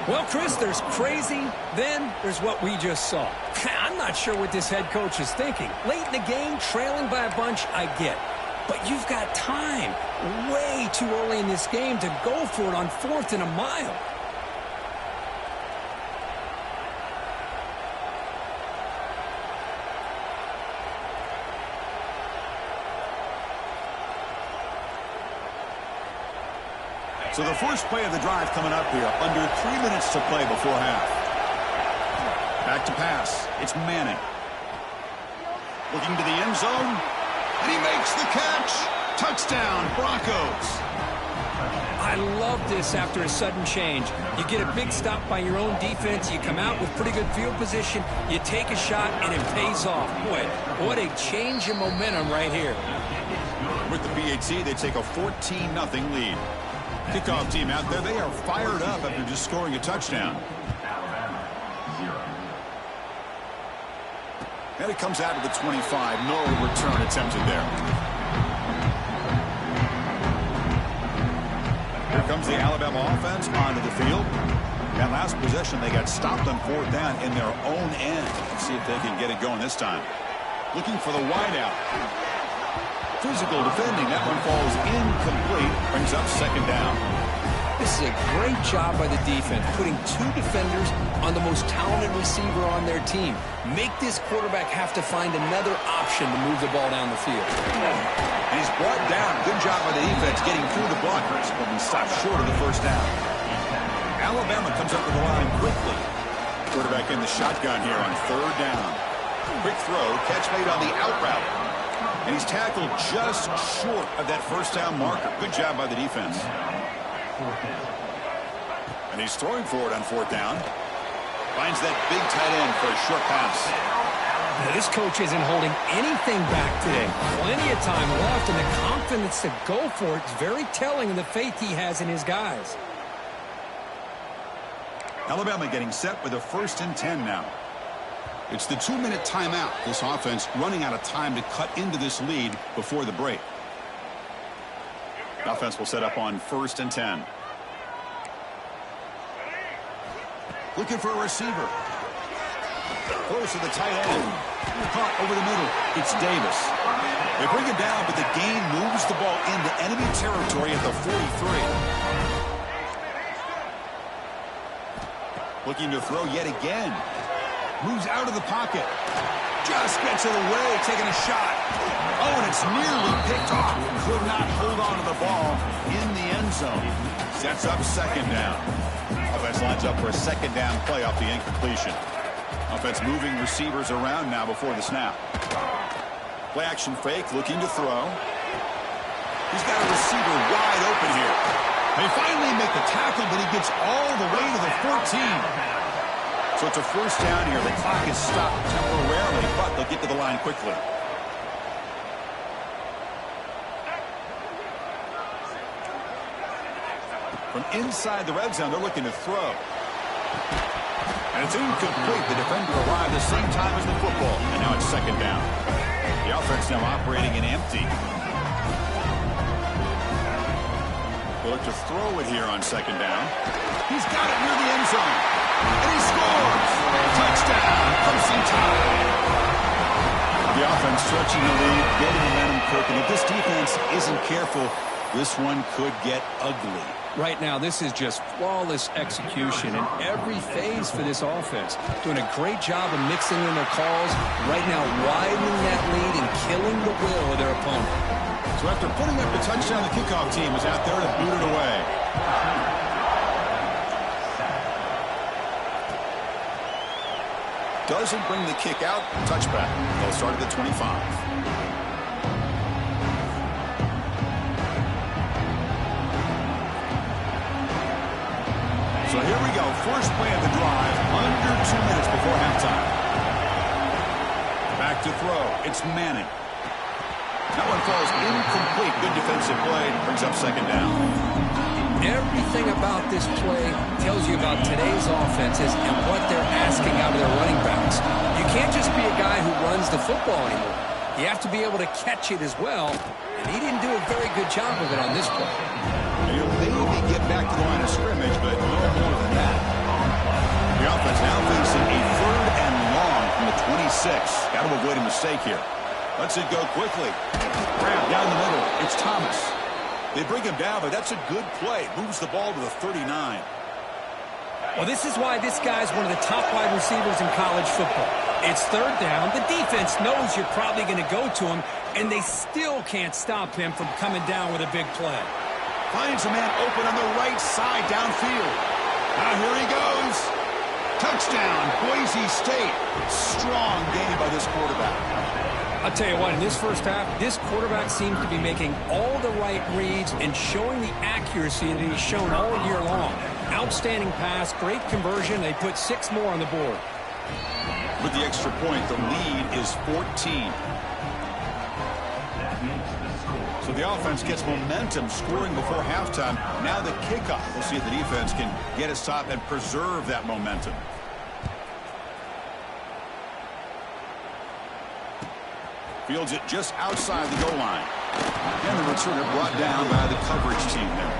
Well, Chris, there's crazy, then there's what we just saw. I'm not sure what this head coach is thinking. Late in the game, trailing by a bunch, I get. But you've got time, way too early in this game, to go for it on fourth and a mile. So the first play of the drive coming up here, under 3 minutes to play before half. Back to pass. It's Manning. Looking to the end zone, and he makes the catch. Touchdown, Broncos. I love this after a sudden change. You get a big stop by your own defense. You come out with pretty good field position. You take a shot, and it pays off. Boy, what a change in momentum right here. With the PAT, they take a 14-0 lead. Kickoff team out there, they are fired up after just scoring a touchdown. Alabama, 0. And it comes out to the 25. No return attempted there. Here comes the Alabama offense onto the field. That last possession, they got stopped on 4th down in their own end. Let's see if they can get it going this time. Looking for the wideout. Physical defending. That one falls incomplete. Brings up 2nd down. This is a great job by the defense, putting 2 defenders on the most talented receiver on their team. Make this quarterback have to find another option to move the ball down the field. And he's brought down. Good job by the defense getting through the blockers, but he stopped short of the 1st down. Alabama comes up to the line quickly. Quarterback in the shotgun here on 3rd down. Quick throw, catch made on the out route. And he's tackled just short of that 1st down marker. Good job by the defense. And he's throwing for it on 4th down. Finds that big tight end for a short pass. Now, this coach isn't holding anything back today. Plenty of time left, and the confidence to go for it is very telling of the faith he has in his guys. Alabama getting set with a 1st and 10 now. It's the 2-minute timeout. This offense running out of time to cut into this lead before the break. The offense will set up on 1st and 10. Looking for a receiver. Close to the tight end. Caught over the middle. It's Davis. They bring him down, but the gain moves the ball into enemy territory at the 43. Looking to throw yet again. Moves out of the pocket. Just gets it away, taking a shot. Oh, and it's nearly picked off. Could not hold on to the ball in the end zone. Sets up 2nd down. Offense lines up for a 2nd down play off the incompletion. Offense moving receivers around now before the snap. Play action fake, looking to throw. He's got a receiver wide open here. They finally make the tackle, but he gets all the way to the 14. So it's a 1st down here. The clock is stopped temporarily, but they'll get to the line quickly. From inside the red zone, they're looking to throw. And it's incomplete. The defender arrived the same time as the football, and now it's 2nd down. The offense now operating in empty. They'll look to throw it here on 2nd down. He's got it near the end zone. And he scores! Touchdown! Clemson Tide! The offense stretching the lead, building momentum quick. And if this defense isn't careful, this one could get ugly. Right now, this is just flawless execution in every phase for this offense. Doing a great job of mixing in their calls. Right now, widening that lead and killing the will of their opponent. So after putting up the touchdown, the kickoff team is out there to boot it away. Doesn't bring the kick out. Touchback. They'll start at the 25. So here we go. First play of the drive. Under 2 minutes before halftime. Back to throw. It's Manning. That one falls incomplete. Good defensive play. Brings up 2nd down. Everything about this play tells you about today's offenses and what they're asking out of their running backs. You can't just be a guy who runs the football anymore. You have to be able to catch it as well, and he didn't do a very good job of it on this play. He'll maybe get back to the line of scrimmage, but no more than that. The offense now facing a 3rd and long from the 26. Got to avoid a mistake here. Lets it go quickly. Grab down the middle. It's Thomas. They bring him down, but that's a good play. Moves the ball to the 39. Well, this is why this guy's one of the top wide receivers in college football. It's 3rd down. The defense knows you're probably going to go to him, and they still can't stop him from coming down with a big play. Finds a man open on the right side downfield. Now here he goes. Touchdown, Boise State. Strong game by this quarterback. I'll tell you what, in this first half, this quarterback seems to be making all the right reads and showing the accuracy that he's shown all year long. Outstanding pass, great conversion. They put 6 more on the board. With the extra point, the lead is 14. So the offense gets momentum scoring before halftime. Now the kickoff. We'll see if the defense can get a stop and preserve that momentum. Fields it just outside the goal line. And the returner brought down by the coverage team there.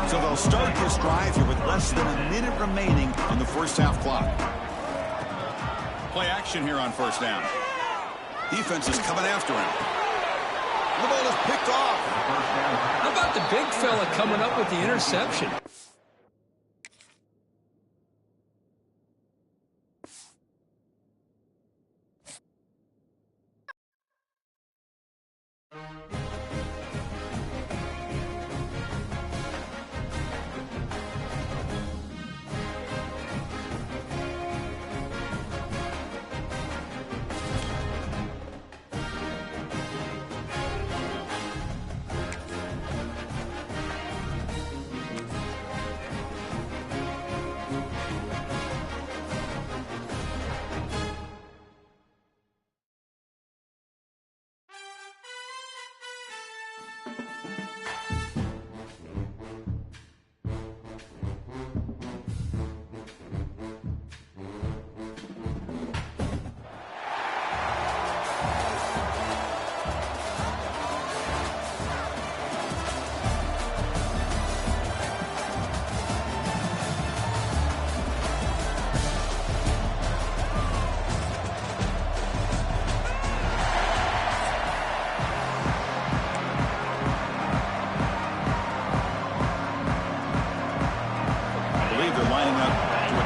So they'll start this drive here with less than a minute remaining on the first half clock. Play action here on first down. Defense is coming after him. The ball is picked off. How about the big fella coming up with the interception?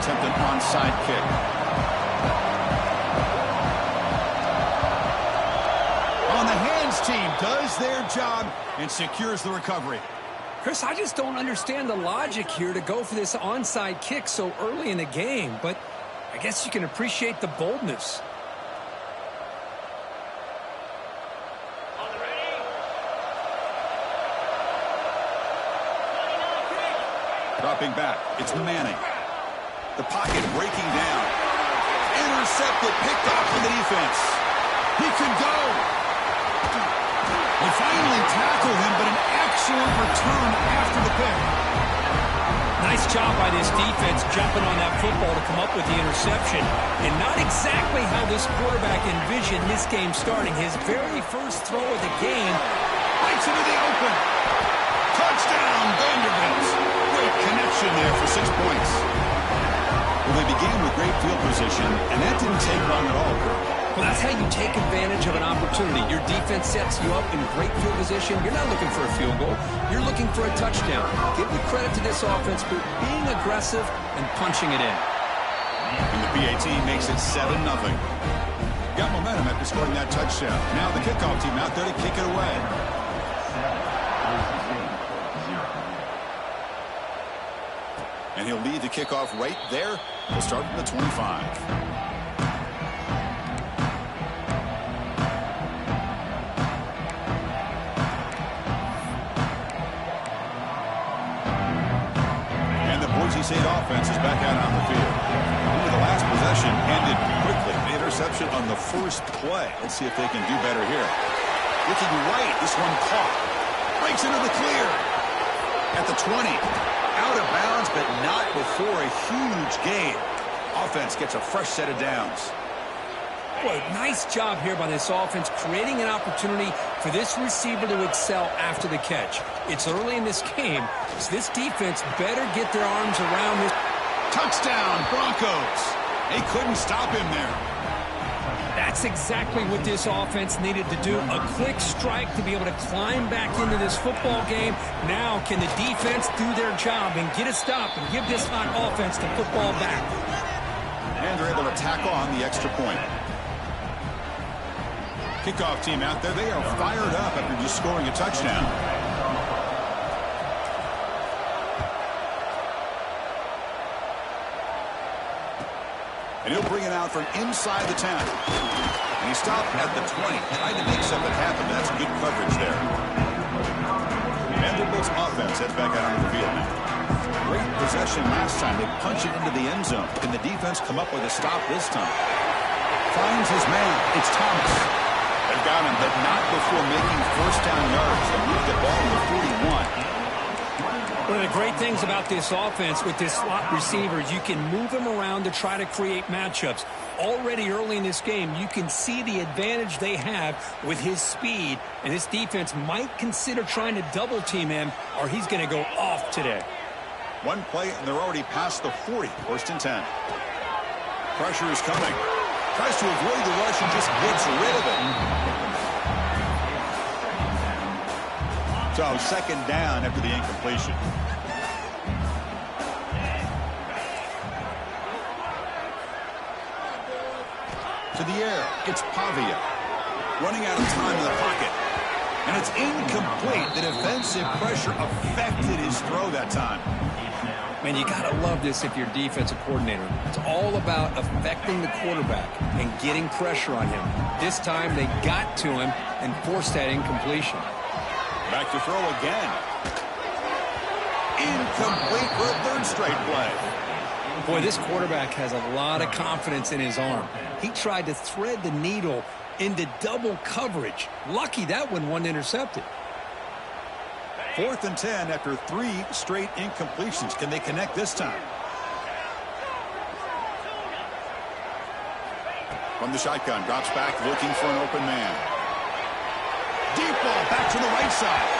Attempt an onside kick. On the hands team does their job and secures the recovery. Chris, I just don't understand the logic here to go for this onside kick so early in the game, but I guess you can appreciate the boldness. Dropping back, it's Manning. The pocket breaking down. Intercepted, picked off from the defense. He can go. They finally tackle him, but an excellent return after the pick. Nice job by this defense jumping on that football to come up with the interception. And not exactly how this quarterback envisioned this game starting. His very first throw of the game. Breaks into the open. Touchdown, Vanderbilt. Great connection there for 6 points. Well, they began with great field position, and that didn't take long at all. Well, that's how you take advantage of an opportunity. Your defense sets you up in great field position. You're not looking for a field goal. You're looking for a touchdown. Give the credit to this offense for being aggressive and punching it in. And the PAT makes it 7-0. Got momentum after scoring that touchdown. Now the kickoff team out there to kick it away. And he'll lead the kickoff right there. We'll start from the 25. And the Boise State offense is back out on the field. Over the last possession ended quickly. The interception on the first play. Let's see if they can do better here. Looking right, this one caught. Breaks into the clear. At the 20. Out of bounds, but not before a huge gain. Offense gets a fresh set of downs. Boy, nice job here by this offense, creating an opportunity for this receiver to excel after the catch. It's early in this game, so this defense better get their arms around this. Touchdown, Broncos. They couldn't stop him there. That's exactly what this offense needed to do. A quick strike to be able to climb back into this football game. Now can the defense do their job and get a stop and give this hot offense the football back? And they're able to tack on the extra point. Kickoff team out there, they are fired up after just scoring a touchdown. And he'll bring it out from inside the 10. And he stopped at the 20, trying to make something happen. That's good coverage there. Vanderbilt's offense heads back out onto the field now. Great possession last time. They punch it into the end zone. Can the defense come up with a stop this time? Finds his man. It's Thomas. And They've got him, but not before making first down yards. They moved the ball to the 41. One of the great things about this offense with this slot receiver, you can move him around to try to create matchups. Already early in this game, you can see the advantage they have with his speed, and this defense might consider trying to double team him, or he's going to go off today. One play, and they're already past the 40. First and 10. Pressure is coming. Tries to avoid the rush and just gets rid of it. So second down after the incompletion. To the air, it's Pavia. Running out of time in the pocket. And it's incomplete. The defensive pressure affected his throw that time. Man, you got to love this if you're a defensive coordinator. It's all about affecting the quarterback and getting pressure on him. This time they got to him and forced that incompletion. Back to throw again. Incomplete for a third straight play. Boy, this quarterback has a lot of confidence in his arm. He tried to thread the needle into double coverage. Lucky that one wasn't intercepted. 4th and 10 after 3 straight incompletions. Can they connect this time? From the shotgun, drops back looking for an open man. Deep ball back to the right side.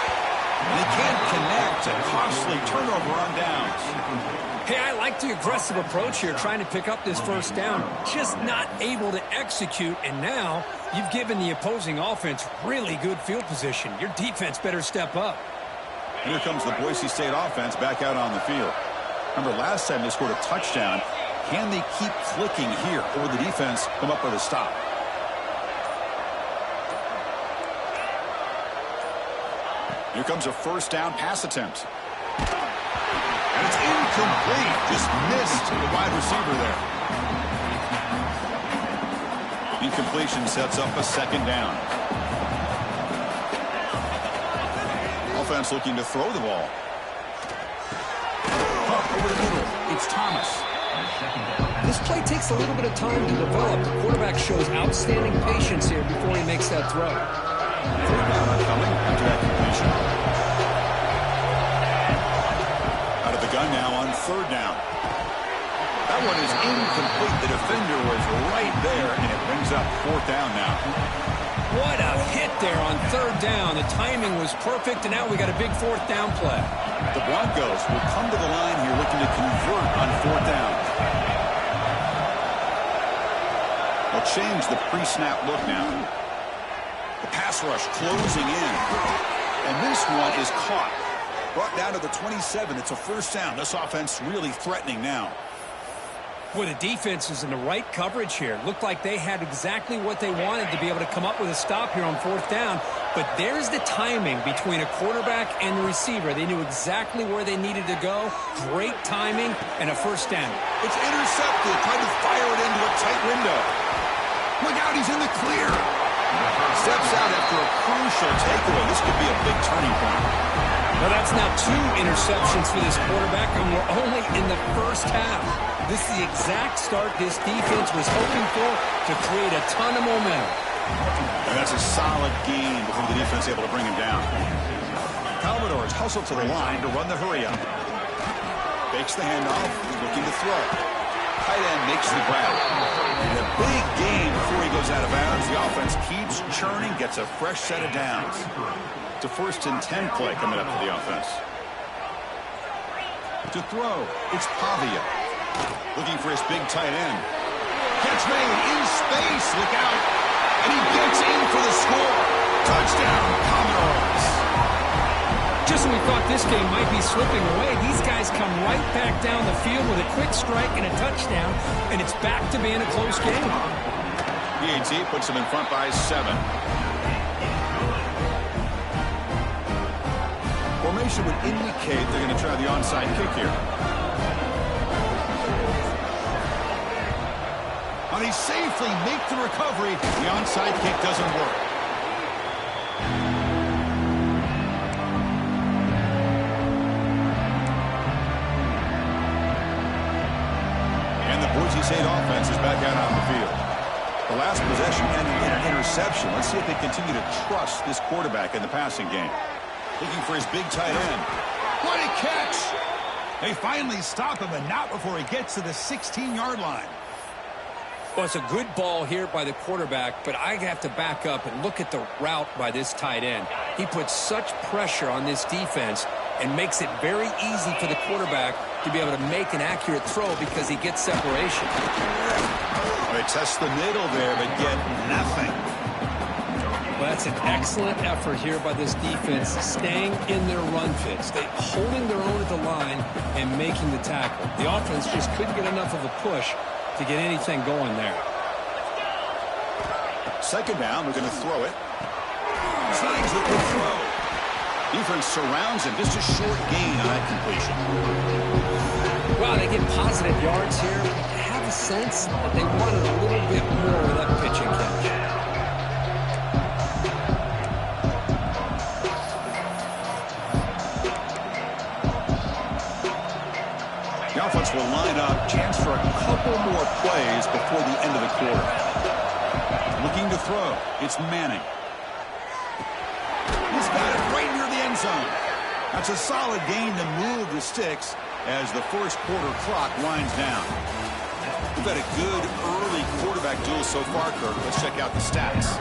And he can't connect. A costly turnover on downs. Hey, I like the aggressive approach here, trying to pick up this first down. Just not able to execute, and now you've given the opposing offense really good field position. Your defense better step up. Here comes the Boise State offense back out on the field. Remember, last time they scored a touchdown. Can they keep clicking here, or will the defense come up with a stop? Here comes a first down pass attempt. And it's incomplete. Just missed the wide receiver there. Incompletion sets up a second down. Offense looking to throw the ball. Up over the middle. It's Thomas. This play takes a little bit of time to develop. The quarterback shows outstanding patience here before he makes that throw. Third down coming after that completion. Out of the gun now on third down. That one is incomplete. The defender was right there, and it brings up fourth down now. What a hit there on third down. The timing was perfect, and now we got a big fourth down play. The Broncos will come to the line here looking to convert on fourth down. They'll change the pre-snap look now. The pass rush closing in. And this one is caught. Brought down to the 27. It's a first down. This offense really threatening now. Boy, the defense is in the right coverage here. Looked like they had exactly what they wanted to be able to come up with a stop here on fourth down. But there's the timing between a quarterback and the receiver. They knew exactly where they needed to go. Great timing and a first down. It's intercepted. Trying to fire it into a tight window. Look out, he's in the clear. Steps out after a crucial takeaway. This could be a big turning point. Well, that's now 2 interceptions for this quarterback, and we're only in the first half. This is the exact start this defense was hoping for to create a ton of momentum. And that's a solid gain before the defense able to bring him down. Commodores hustle to the line to run the hurry up. Fakes the handoff, looking to throw. Tight end makes the grab. And a big gain before he goes out of bounds. The offense keeps churning, gets a fresh set of downs. It's a 1st and 10 play coming up for the offense. To throw, it's Pavia. Looking for his big tight end. Catch made in space. Look out. And he gets in for the score. Touchdown, Commodores. Just when we thought this game might be slipping away, these guys come right back down the field with a quick strike and a touchdown, and it's back to being a close game. PAT puts them in front by 7. Formation would indicate they're going to try the onside kick here. And they safely make the recovery. The onside kick doesn't work. And the Boise State offense is back out on the field. The last possession ended in an interception. Let's see if they continue to trust this quarterback in the passing game. Looking for his big tight end. What a catch! They finally stop him, and not before he gets to the 16-yard line. Well, it's a good ball here by the quarterback, but I have to back up and look at the route by this tight end. He puts such pressure on this defense and makes it very easy for the quarterback to be able to make an accurate throw because he gets separation. They test the middle there, but get nothing. Well, that's an excellent effort here by this defense, staying in their run fits, holding their own at the line and making the tackle. The offense just couldn't get enough of a push to get anything going there. Second down, we're going to throw it. Slides the throw. Defense surrounds him. Just a short gain on that completion. Well, they get positive yards here. I have a sense that they wanted a little bit more with that pitch and catch. The offense will line up. Chance for a couple more plays before the end of the quarter. Looking to throw. It's Manning. He's got it right near the end zone. That's a solid gain to move the sticks as the first quarter clock winds down. We've had a good early quarterback duel so far, Kirk. Let's check out the stats.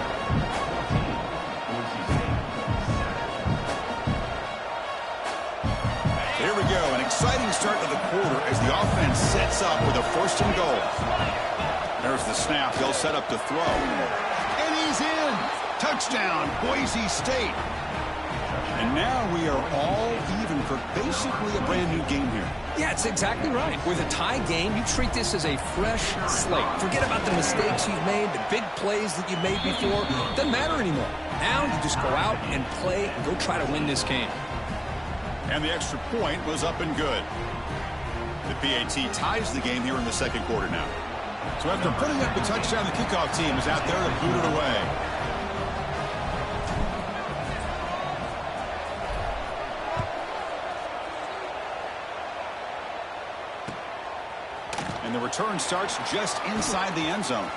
Here we go. An exciting start to the quarter as the offense sets up with a 1st and goal. There's the snap. They'll set up to throw. And he's in. Touchdown, Boise State. And now we are all even, Kirk. Basically a brand new game here. Yeah, it's exactly right. With a tie game, you treat this as a fresh slate. Forget about the mistakes you've made, the big plays that you've made before. Doesn't matter anymore. Now you just go out and play and go try to win this game. And the extra point was up and good. The PAT ties the game here in the second quarter now. So after putting up the touchdown, the kickoff team is out there to boot it away. And the return starts just inside the end zone.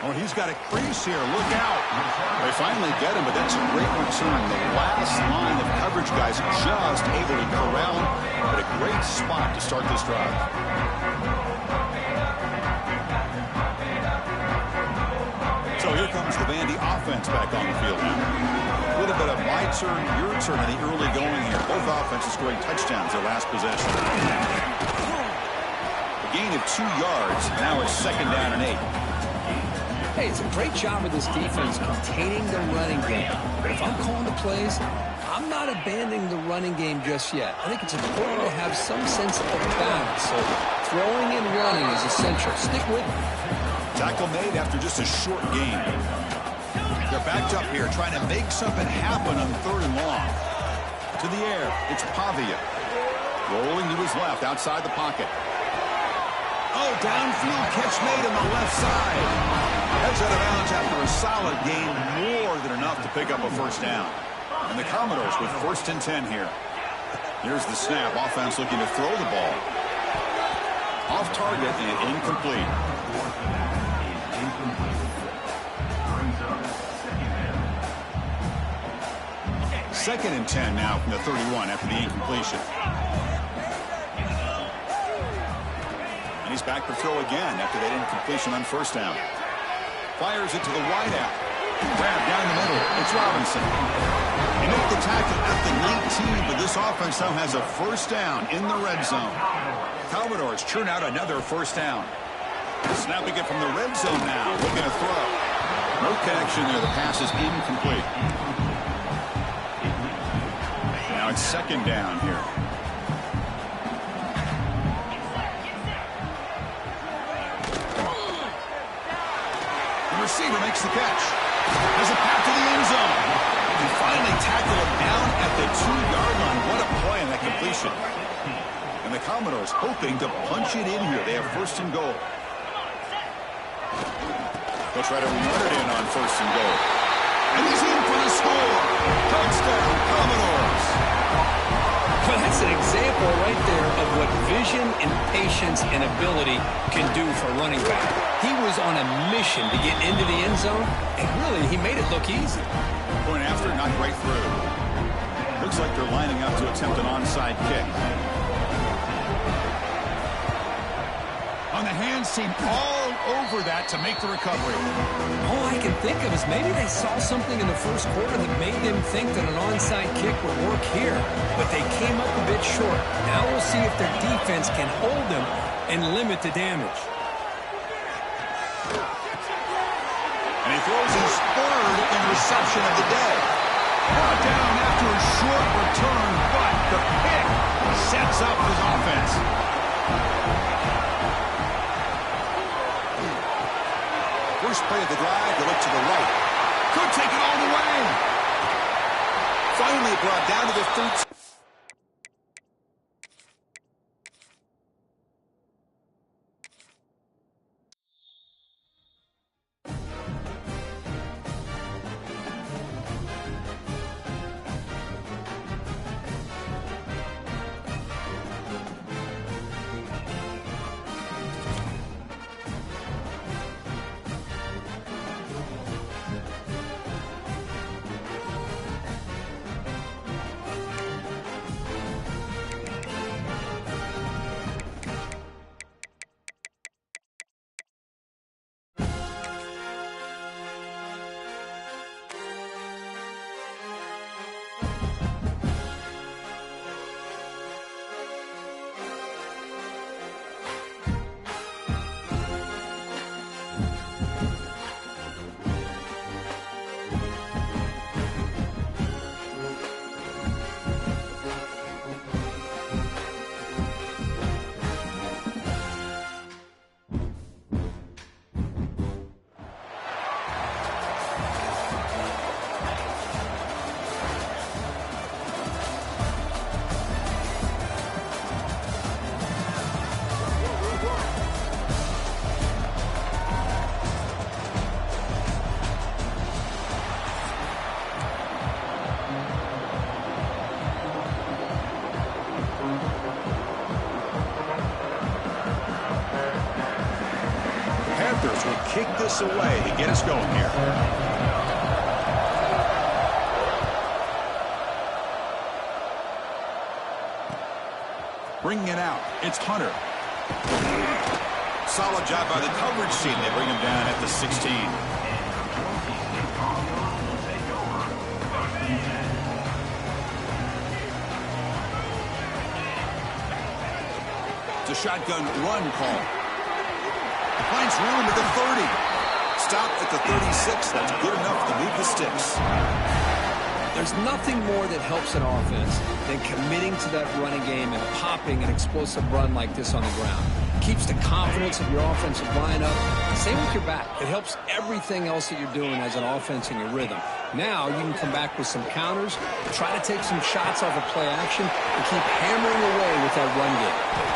Oh, he's got a crease here. Look out. They finally get him, but that's a great return. The last line of coverage guys just able to corral him, but a great spot to start this drive. So here comes the Vandy offense back on the field now. A little bit of my turn, your turn in the early going here. Both offenses scoring touchdowns their last possession. A gain of 2 yards. Now it's 2nd down and 8. Hey, it's a great job of this defense containing the running game. But if I'm calling the plays, I'm not abandoning the running game just yet. I think it's important to have some sense of balance. So throwing and running is essential. Stick with it. Tackle made after just a short gain. They're backed up here trying to make something happen on 3rd and long. To the air, it's Pavia. Rolling to his left outside the pocket. Oh, downfield catch made on the left side. Heads out of bounds after a solid gain, more than enough to pick up a 1st down. And the Commodores with 1st and 10 here. Here's the snap. Offense looking to throw the ball. Off target and incomplete. 2nd and 10 now from the 31 after the incompletion. And he's back to throw again after that incompletion on 1st down. Fires it to the wideout. Grab down the middle. It's Robinson. They make the tackle at the 19, but this offense now has a 1st down in the red zone. Commodores churn out another 1st down. Snapping it from the red zone now. Looking to throw. No connection there. The pass is incomplete. Now it's 2nd down here. The receiver makes the catch. Has a pass to the end zone. And finally tackle him down at the 2-yard line. What a play on that completion. And the Commodores hoping to punch it in here. They have 1st and goal. They'll try to run it in on 1st and goal. And he's in for the score. Touchdown, Commodores. Well, that's an example right there of what vision and patience and ability can do for a running back. He was on a mission to get into the end zone, and really, he made it look easy. Point after, not right through. Looks like they're lining up to attempt an onside kick. On the hands team, all over that to make the recovery. All I can think of is maybe they saw something in the first quarter that made them think that an onside kick would work here, but they came up a bit short. Now we'll see if their defense can hold them and limit the damage. And he throws his third interception of the day. Brought down after a short return, but the pick sets up his offense. First play of the drive, they look to the right. Could take it all the way. Finally brought down to the 13. Panthers will kick this away to get us going here. Bringing it out, it's Hunter. Solid job by the coverage team. They bring him down at the 16. It's a shotgun run call. Finds room at the 30. Stopped at the 36. That's good enough to move the sticks. There's nothing more that helps an offense than committing to that running game and popping an explosive run like this on the ground. Keeps the confidence of your offensive line up. Same with your back. It helps everything else that you're doing as an offense in your rhythm. Now you can come back with some counters, try to take some shots off of play action, and keep hammering away with that run game.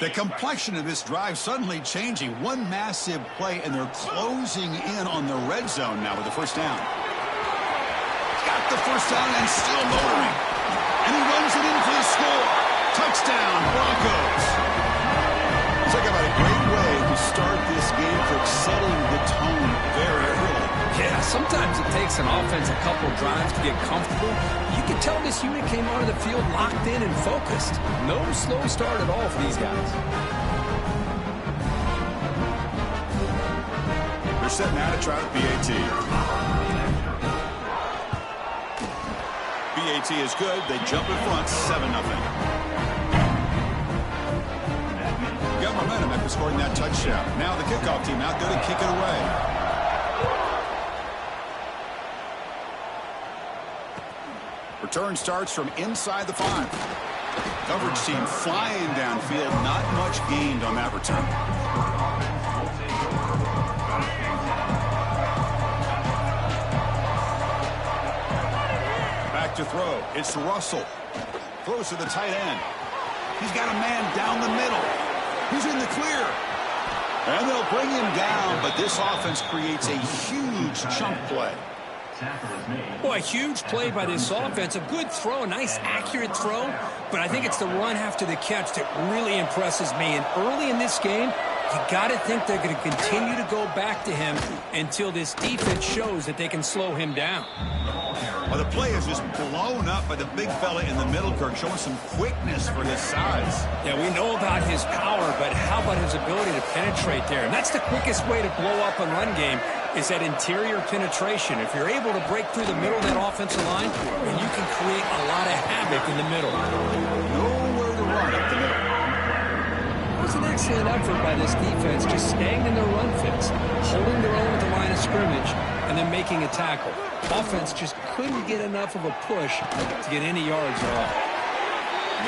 The complexion of this drive suddenly changing. One massive play, and they're closing in on the red zone now with the first down. Got the first down and still motoring. And he runs it in for the score. Touchdown, Broncos. Talk about a great way to start this game for setting the tone very early. Yeah, sometimes it takes an offense a couple drives to get comfortable. You can tell this unit came onto the field locked in and focused. No slow start at all for these guys. They're setting out to try with BAT. BAT is good. They jump in front, 7-0. Got momentum after scoring that touchdown. Now the kickoff team out there to kick it away. Return starts from inside the 5. Coverage team flying downfield. Not much gained on that return. to throw. It's Russell. Throws to the tight end. He's got a man down the middle. He's in the clear. And they'll bring him down, but this offense creates a huge chunk play. Boy, a huge play by this offense. A good throw, a nice accurate throw. But I think it's the run after the catch that really impresses me. And early in this game, you got to think they're going to continue to go back to him until this defense shows that they can slow him down. Well, the play is just blown up by the big fella in the middle, Kirk, showing some quickness for his size. Yeah, we know about his power, but how about his ability to penetrate there? And that's the quickest way to blow up a run game, is that interior penetration. If you're able to break through the middle of that offensive line, then you can create a lot of havoc in the middle. Nowhere to run up the middle. It was an excellent effort by this defense, just staying in their run fits, holding their own at the line of scrimmage, and then making a tackle. Offense just couldn't get enough of a push to get any yards at all.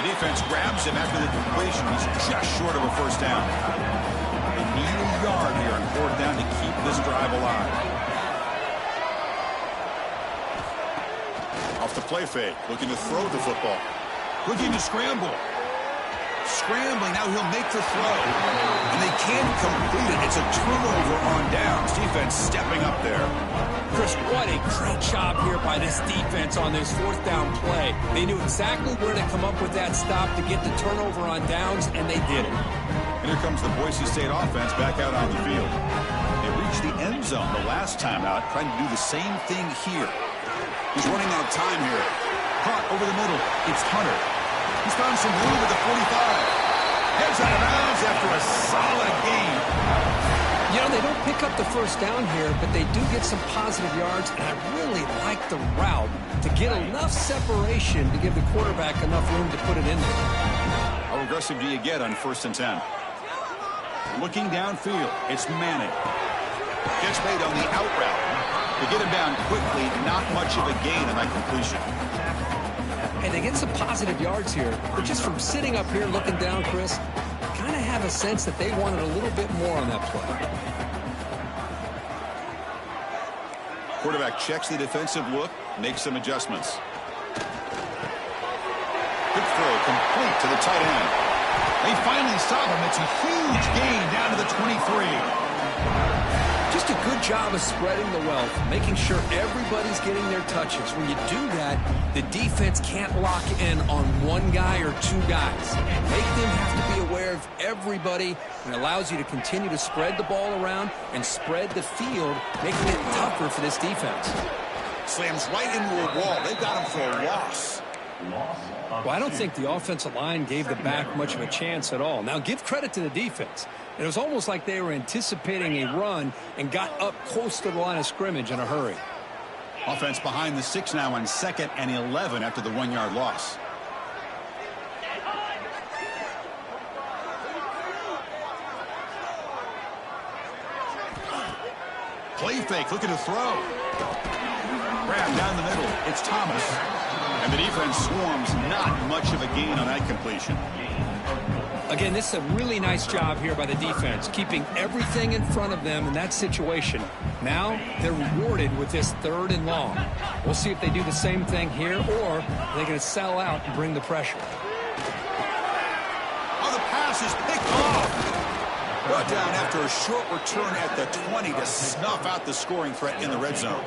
The defense grabs him after the completion. He's just short of a first down. They need a yard here on fourth down to keep this drive alive. Off the play fake, looking to throw the football. Looking to scramble. Scrambling, now he'll make the throw. And they can't complete it. It's a turnover on downs. Defense stepping up there. Chris, what a great job here by this defense on this fourth down play. They knew exactly where to come up with that stop to get the turnover on downs, and they did it. And here comes the Boise State offense back out on the field. They reached the end zone the last time out, trying to do the same thing here. He's running out of time here. Caught over the middle. It's Hunter. He's found some room at the 45. Heads out of bounds after a solid game. You know, they don't pick up the first down here, but they do get some positive yards, and I really like the route to get enough separation to give the quarterback enough room to put it in there. How aggressive do you get on 1st and 10? Looking downfield, it's Manning. Gets made on the out route. To get him down quickly, not much of a gain on that completion. And they get some positive yards here, but just from sitting up here looking down, Chris, kind of have a sense that they wanted a little bit more on that play. Quarterback checks the defensive look, makes some adjustments. Good throw, complete to the tight end. They finally stop him. It's a huge gain down to the 23. Just a good job of spreading the wealth, making sure everybody's getting their touches. When you do that, the defense can't lock in on one guy or two guys. Make them have to be aware of everybody, and allows you to continue to spread the ball around and spread the field, making it tougher for this defense. Slams right into a wall. They've got him for a loss. Well, I don't think the offensive line gave the back much of a chance at all. Now, give credit to the defense. It was almost like they were anticipating a run and got up close to the line of scrimmage in a hurry. Offense behind the 6 now on 2nd and 11 after the 1-yard loss. Play fake, looking to throw. Grab down the middle. It's Thomas. And the defense swarms, not much of a gain on that completion. Again, this is a really nice job here by the defense, keeping everything in front of them in that situation. Now they're rewarded with this 3rd and long. We'll see if they do the same thing here, or they're going to sell out and bring the pressure. Oh, the pass is picked off. Brought down after a short return at the 20 to snuff out the scoring threat in the red zone.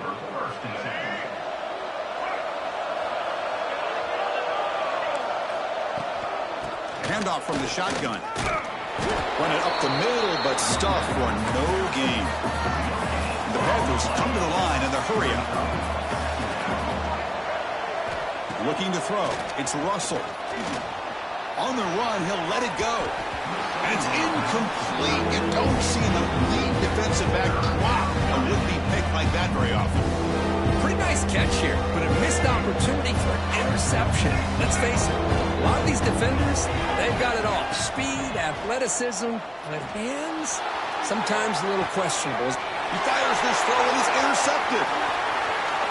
Handoff from the shotgun. Run it up the middle, but stuffed for no gain. The Panthers come to the line in the hurry up. Looking to throw. It's Russell. On the run, he'll let it go. And it's incomplete. You don't see the lead defensive back drop a would-be pick like that very often. Pretty nice catch here, but a missed opportunity for an interception. Let's face it, a lot of these defenders, they've got it all. Speed, athleticism, but hands, sometimes a little questionable. He fires this throw and he's intercepted.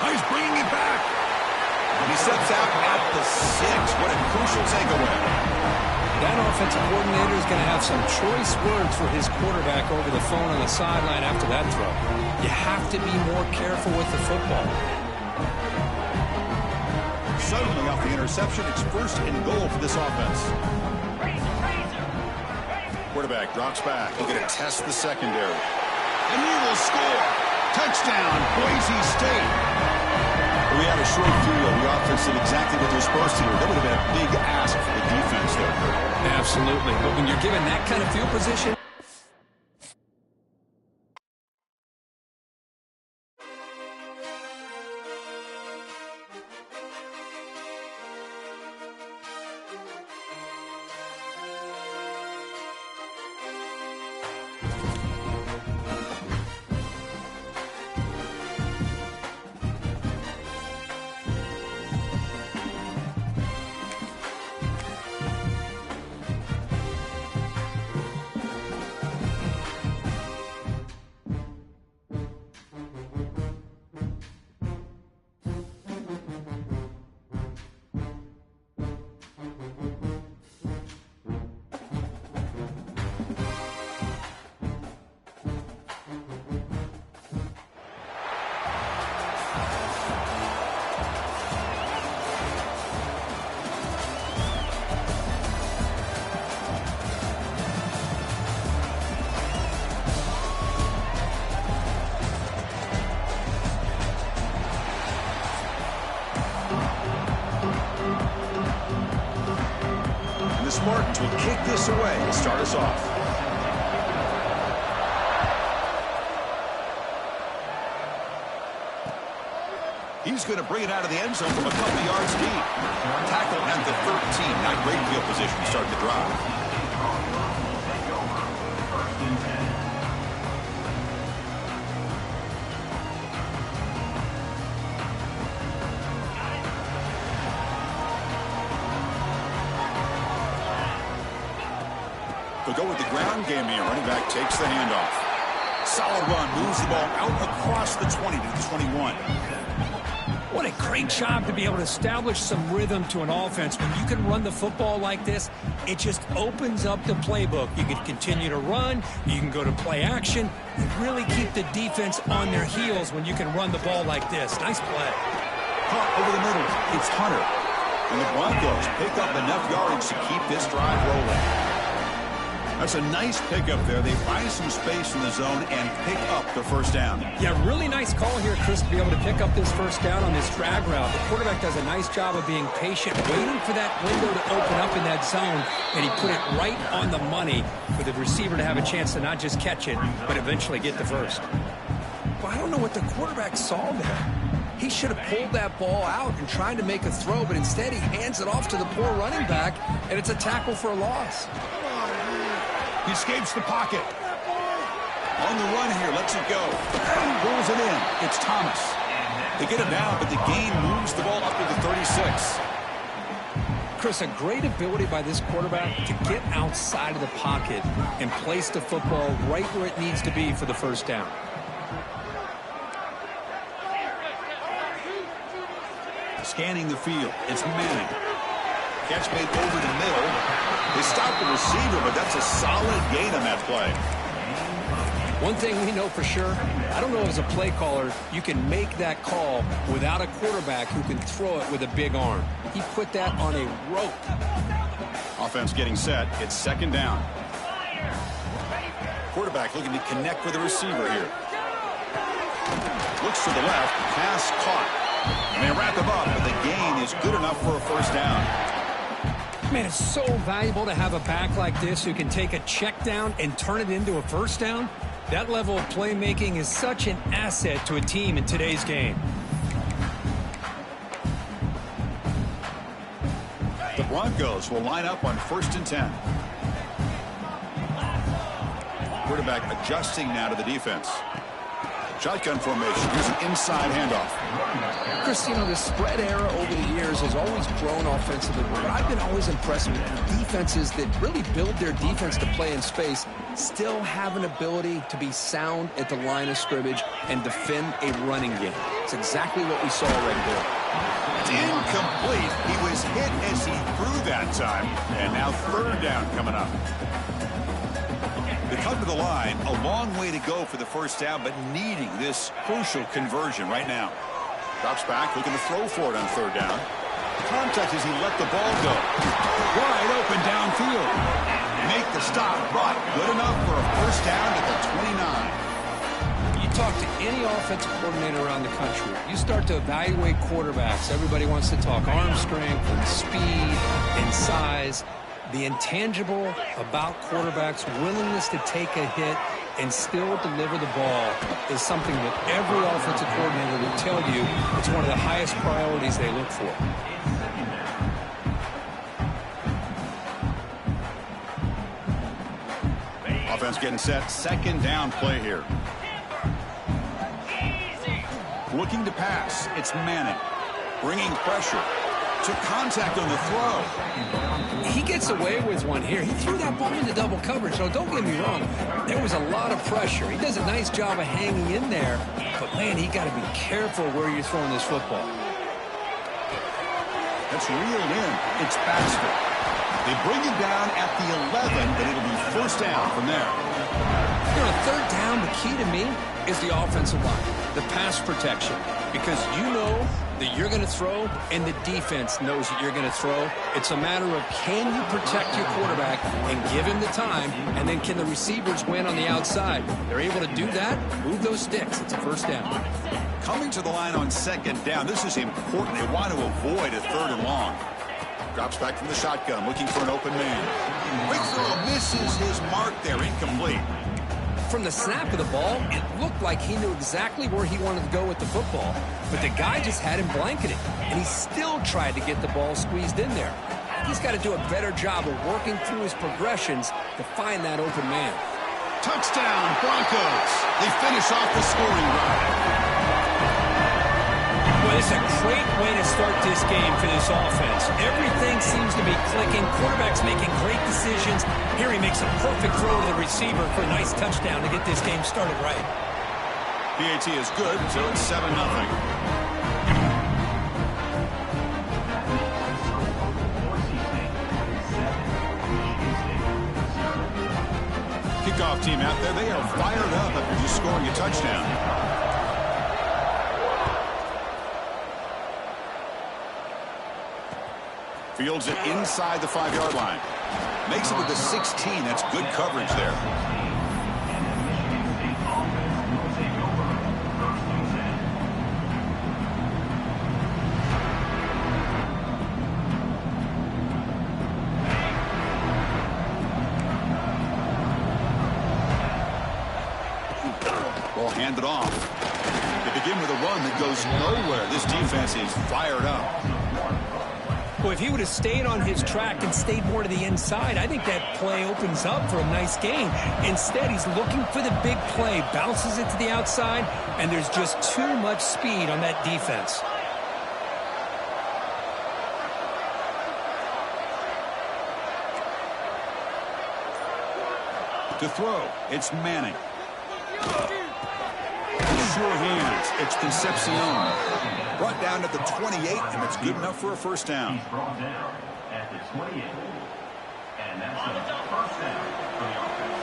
He's bringing it back. And he steps out at the 6. What a crucial takeaway. That offensive coordinator is going to have some choice words for his quarterback over the phone on the sideline after that throw. You have to be more careful with the football. suddenly off the interception. It's 1st and goal for this offense. Quarterback drops back. He'll get to test the secondary. And he will score. Touchdown, Boise State. We had a short field. The offense did exactly what they're supposed to do. That would have been a big ask for the defense there. Absolutely. But when you're given that kind of field position, The Spartans will kick this away to start us off. He's going to bring it out of the end zone from a couple yards deep. Tackle at the 13. Not great field position to start the drive. They'll go with the ground game here. Running back takes the handoff. Solid run. Moves the ball out across the 20 to the 21. what a great job to be able to establish some rhythm to an offense. When you can run the football like this, it just opens up the playbook. You can continue to run. You can go to play action. You really keep the defense on their heels when you can run the ball like this. Nice play. Caught over the middle. It's Hunter. And the Broncos pick up enough yardage to keep this drive rolling. That's a nice pickup there. They find some space in the zone and pick up the first down. Yeah, really nice call here, Chris, to be able to pick up this first down on this drag route. The quarterback does a nice job of being patient, waiting for that window to open up in that zone, and he put it right on the money for the receiver to have a chance to not just catch it, but eventually get the first. Well, I don't know what the quarterback saw there. He should have pulled that ball out and tried to make a throw, but instead he hands it off to the poor running back, and it's a tackle for a loss. He escapes the pocket. On the run here, lets it go. Pulls it in. It's Thomas. They get it down, but the gain moves the ball up to the 36. Chris, a great ability by this quarterback to get outside of the pocket and place the football right where it needs to be for the first down. Scanning the field. It's Manning. Catch made over the middle. They stopped the receiver, but that's a solid gain on that play. One thing we know for sure, I don't know as a play caller, you can make that call without a quarterback who can throw it with a big arm. He put that on a rope. Offense getting set. It's second down. Quarterback looking to connect with the receiver here. Looks to the left. Pass caught. And they wrap him up, but the gain is good enough for a first down. Man, it's so valuable to have a back like this who can take a check down and turn it into a first down. That level of playmaking is such an asset to a team in today's game. The Broncos will line up on 1st and 10. Quarterback adjusting now to the defense. Shotgun formation. Here's an inside handoff. Chris, you know, the spread era over the years has always grown offensively, but I've been always impressed with defenses that really build their defense to play in space, still have an ability to be sound at the line of scrimmage and defend a running game. It's exactly what we saw right there. It's incomplete. He was hit as he threw that time, and now third down coming up. They come to the line, a long way to go for the first down, but needing this crucial conversion right now. Drops back, looking to throw for it on third down. Contact as he let the ball go. Wide open downfield. Make the stop, but good enough for a first down at the 29. You talk to any offensive coordinator around the country, you start to evaluate quarterbacks. Everybody wants to talk arm strength and speed and size. The intangible about quarterbacks' willingness to take a hit and still deliver the ball is something that every offensive coordinator will tell you it's one of the highest priorities they look for. Offense getting set. Second down play here. Looking to pass. It's Manning. Bringing pressure. Took contact on the throw. He gets away with one here. He threw that ball into double coverage, so don't get me wrong. There was a lot of pressure. He does a nice job of hanging in there, but, man, he got to be careful where you're throwing this football. That's reeled in. It's Baxter. They bring him down at the 11, but it'll be first down from there. You know, third down, the key to me is the offensive line, the pass protection, because you know that you're going to throw and the defense knows that you're going to throw. It's a matter of can you protect your quarterback and give him the time, and then can the receivers win on the outside? They're able to do that, move those sticks. It's a first down. Coming to the line on second down, this is important. They want to avoid a third and long. Drops back from the shotgun, looking for an open man. Quick throw misses his mark there, incomplete. From the snap of the ball, it looked like he knew exactly where he wanted to go with the football, but the guy just had him blanketed, and he still tried to get the ball squeezed in there. He's got to do a better job of working through his progressions to find that open man. Touchdown, Broncos. They finish off the scoring drive. Well, it's a great way to start this game for this offense. Everything seems to be clicking. Quarterback's making great decisions. Here he makes a perfect throw to the receiver for a nice touchdown to get this game started right. PAT is good, so it's 7-0. Kickoff team out there, they are fired up after just scoring a touchdown. Fields it inside the 5-yard line. Makes it with the 16. That's good coverage there. Ball handed off. They begin with a run that goes nowhere. This defense is fired up. Well, if he would have stayed on his track and stayed more to the inside, I think that play opens up for a nice gain. Instead, he's looking for the big play, bounces it to the outside, and there's just too much speed on that defense. To throw, it's Manning. Sure hands, it's Concepcion. Brought down at the 28, and it's good enough for a first down. He's brought down at the 28. And that's a first down for the offense.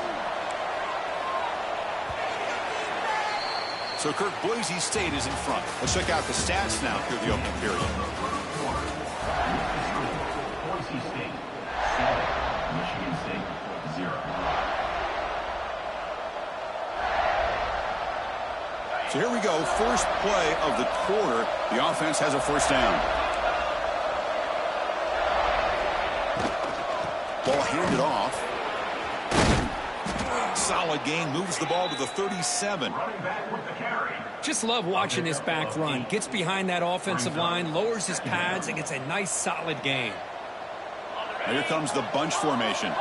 So, Kirk, Boise State is in front. Let's check out the stats now through the opening period. Boise State, 7. Michigan State, 0. So here we go, first play of the quarter. The offense has a first down. Ball handed off. Solid gain, moves the ball to the 37. Running back with the carry. Just love watching this back run. Gets behind that offensive line, lowers his pads, and gets a nice solid gain. Now here comes the bunch formation.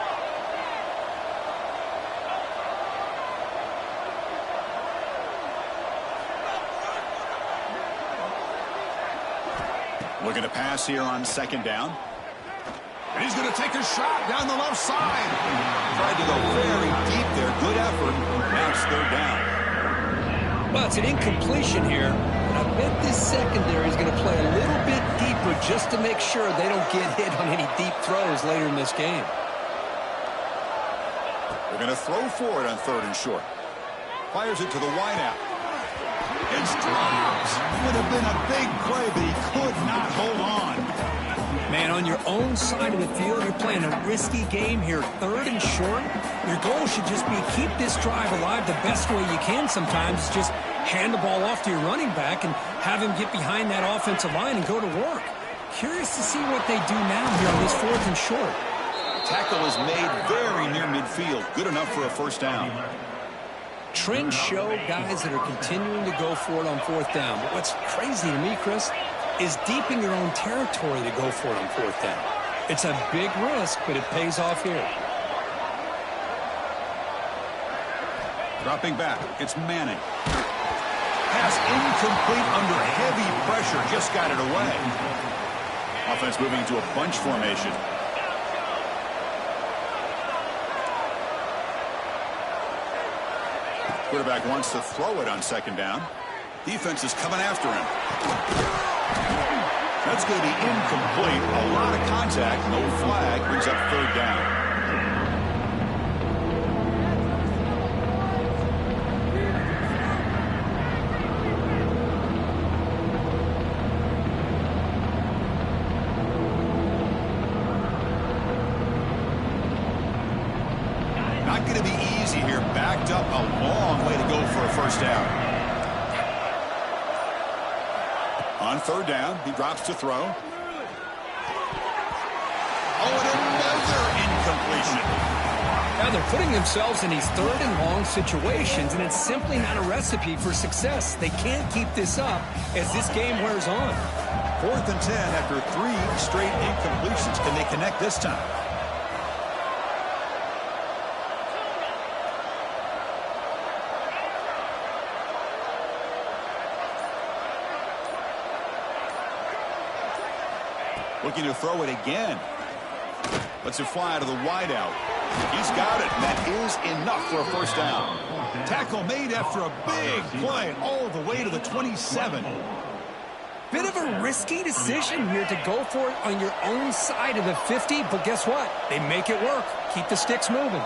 Looking to pass here on second down. And he's going to take a shot down the left side. Tried to go very deep there. Good effort. Now it's third down. Well, it's an incompletion here, but I bet this secondary is going to play a little bit deeper just to make sure they don't get hit on any deep throws later in this game. They're going to throw for it on third and short. Fires it to the wideout. It's dropped. Would have been a big play, but he could not hold on. Man, on your own side of the field, you're playing a risky game here, 3rd and short. Your goal should just be keep this drive alive the best way you can sometimes. Is just hand the ball off to your running back and have him get behind that offensive line and go to work. Curious to see what they do now here on this 4th and short. Tackle is made very near midfield. Good enough for a first down. Trends show guys that are continuing to go for it on 4th down. But what's crazy to me, Chris, is deep in your own territory to go for it on 4th down. It's a big risk, but it pays off here. Dropping back, it's Manning. Pass incomplete under heavy pressure. Just got it away. Offense moving into a bunch formation. Quarterback wants to throw it on 2nd down. Defense is coming after him. That's going to be incomplete. A lot of contact. No flag. Brings up 3rd down. Not going to be easy here. Backed up a long way to go for a first down. On 3rd down, he drops to throw. Oh, and another incompletion. Now they're putting themselves in these 3rd and long situations, and it's simply not a recipe for success. They can't keep this up as this game wears on. 4th and 10 after 3 straight incompletions. Can they connect this time? Looking to throw it again. Lets it fly to the wideout. He's got it. That is enough for a first down. Tackle made after a big play all the way to the 27. Bit of a risky decision here to go for it on your own side of the 50, but guess what? They make it work. Keep the sticks moving.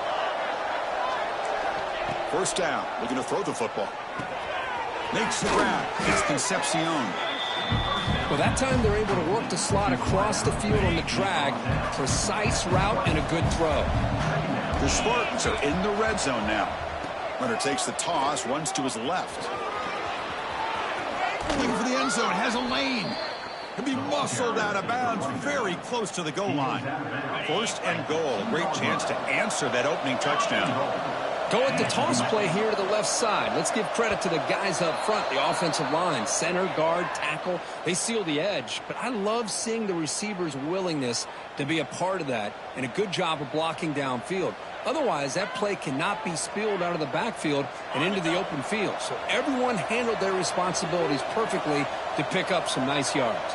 First down. Looking to throw the football. Makes the grab. It's Concepcion. Well, that time they're able to work the slot across the field on the drag. Precise route and a good throw. The Spartans are in the red zone now. Runner takes the toss, runs to his left. Looking for the end zone, has a lane. He'll be muscled out of bounds very close to the goal line. 1st and goal. A great chance to answer that opening touchdown. Go with the toss play here to the left side. Let's give credit to the guys up front, the offensive line, center, guard, tackle. They seal the edge, but I love seeing the receiver's willingness to be a part of that and a good job of blocking downfield. Otherwise, that play cannot be spilled out of the backfield and into the open field. So everyone handled their responsibilities perfectly to pick up some nice yards.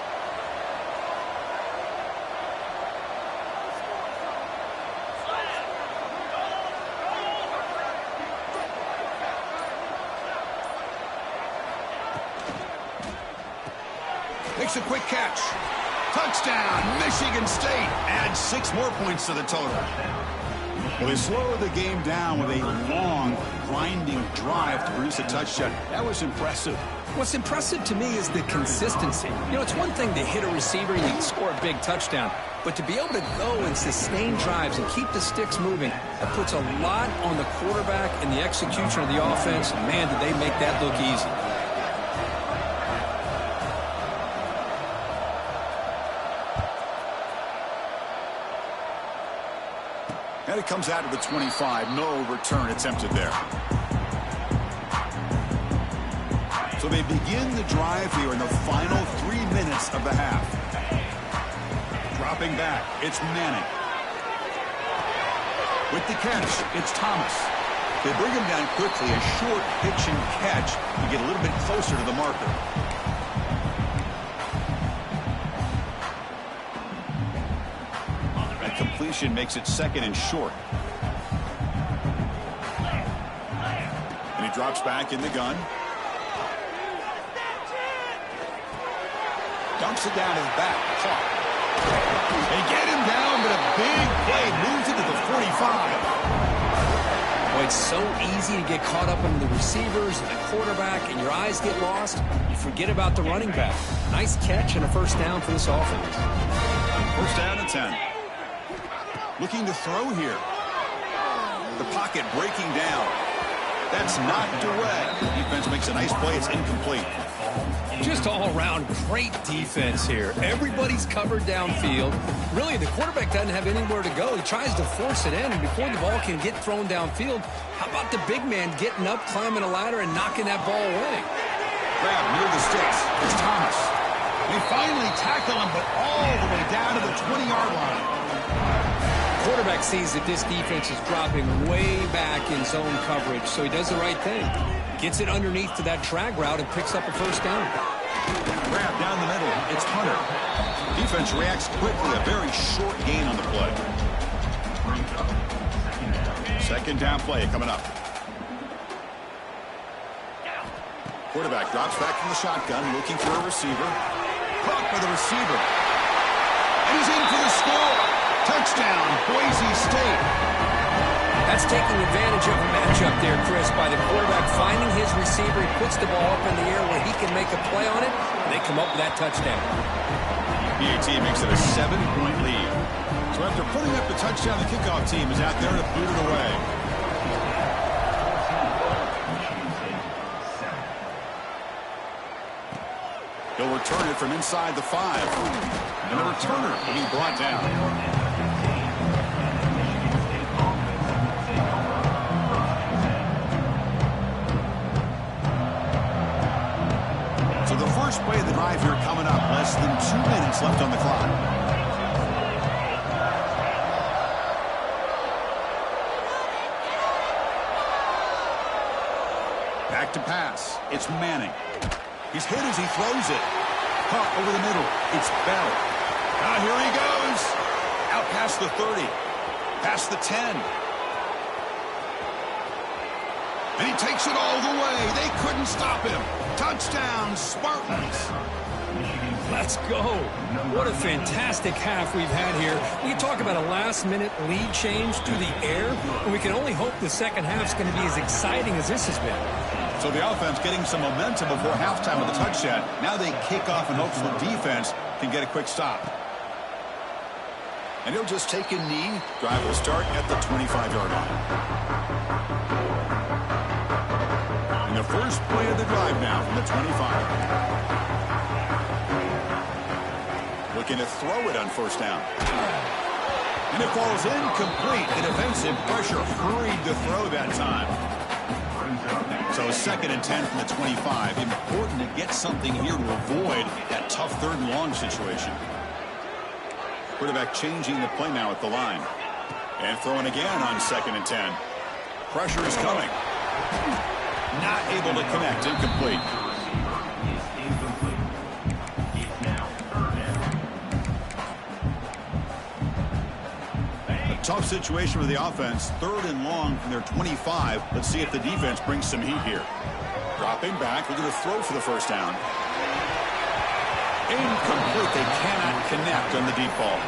Makes a quick catch. Touchdown, Michigan State. Adds 6 more points to the total. Well, they slowed the game down with a long, grinding drive to produce a touchdown. That was impressive. What's impressive to me is the consistency. You know, it's one thing to hit a receiver and you can score a big touchdown, but to be able to go and sustain drives and keep the sticks moving, that puts a lot on the quarterback and the execution of the offense. And man, did they make that look easy. And it comes out of the 25. No return attempted there. So they begin the drive here in the final 3 minutes of the half. Dropping back, it's Manning. With the catch, it's Thomas. They bring him down quickly, a short pitch and catch to get a little bit closer to the marker. That completion makes it 2nd and short. And he drops back in the gun. Dumps it down to the back. Caught. They get him down, but a big play moves it to the 45. Boy, it's so easy to get caught up in the receivers and the quarterback, and your eyes get lost. You forget about the running back. Nice catch and a first down for this offense. First down and 10. Looking to throw here. The pocket breaking down. That's knocked away. Defense makes a nice play. It's incomplete. Just all around great defense here. Everybody's covered downfield. Really, the quarterback doesn't have anywhere to go. He tries to force it in, and before the ball can get thrown downfield, how about the big man getting up, climbing a ladder, and knocking that ball away? Grab near the sticks. It's Thomas. They finally tackle him, but all the way down to the 20-yard line. Quarterback sees that this defense is dropping way back in zone coverage, so he does the right thing. Gets it underneath to that drag route and picks up a first down. Grab down the middle. It's Hunter. Defense reacts quickly. A very short gain on the play. Second down play coming up. Quarterback drops back from the shotgun, looking for a receiver. Caught by the receiver. And he's in for the score. Touchdown, Boise State. That's taking advantage of a matchup there, Chris, by the quarterback finding his receiver. He puts the ball up in the air where he can make a play on it, and they come up with that touchdown. BAT makes it a 7-point lead. So after putting up the touchdown, the kickoff team is out there to boot it away. He'll return it from inside the 5. And the returner will be brought down. So the first play of the drive here coming up. Less than 2 minutes left on the clock. Back to pass. It's Manning. He's hit as he throws it. Caught over the middle. It's Bell. Now here he goes. Out past the 30. Past the 10. And he takes it all the way. They couldn't stop him. Touchdown, Spartans. Let's go. What a fantastic half we've had here. We talk about a last-minute lead change through the air, and we can only hope the second half's going to be as exciting as this has been. So the offense getting some momentum before halftime with a touchdown. Now they kick off in hopes the defense can get a quick stop. And he'll just take a knee. Drive will start at the 25-yard line. And the first play of the drive now from the 25. Looking to throw it on first down. And it falls incomplete. The defensive pressure hurried the throw that time. So second and 10 from the 25. Important to get something here to avoid that tough third and long situation. Quarterback changing the play now at the line. And throwing again on second and 10. Pressure is coming. Not able to connect. Incomplete. Tough situation for the offense. Third and long from their 25. Let's see if the defense brings some heat here. Dropping back. Looking to throw for the first down. Incomplete. They cannot connect on the deep ball.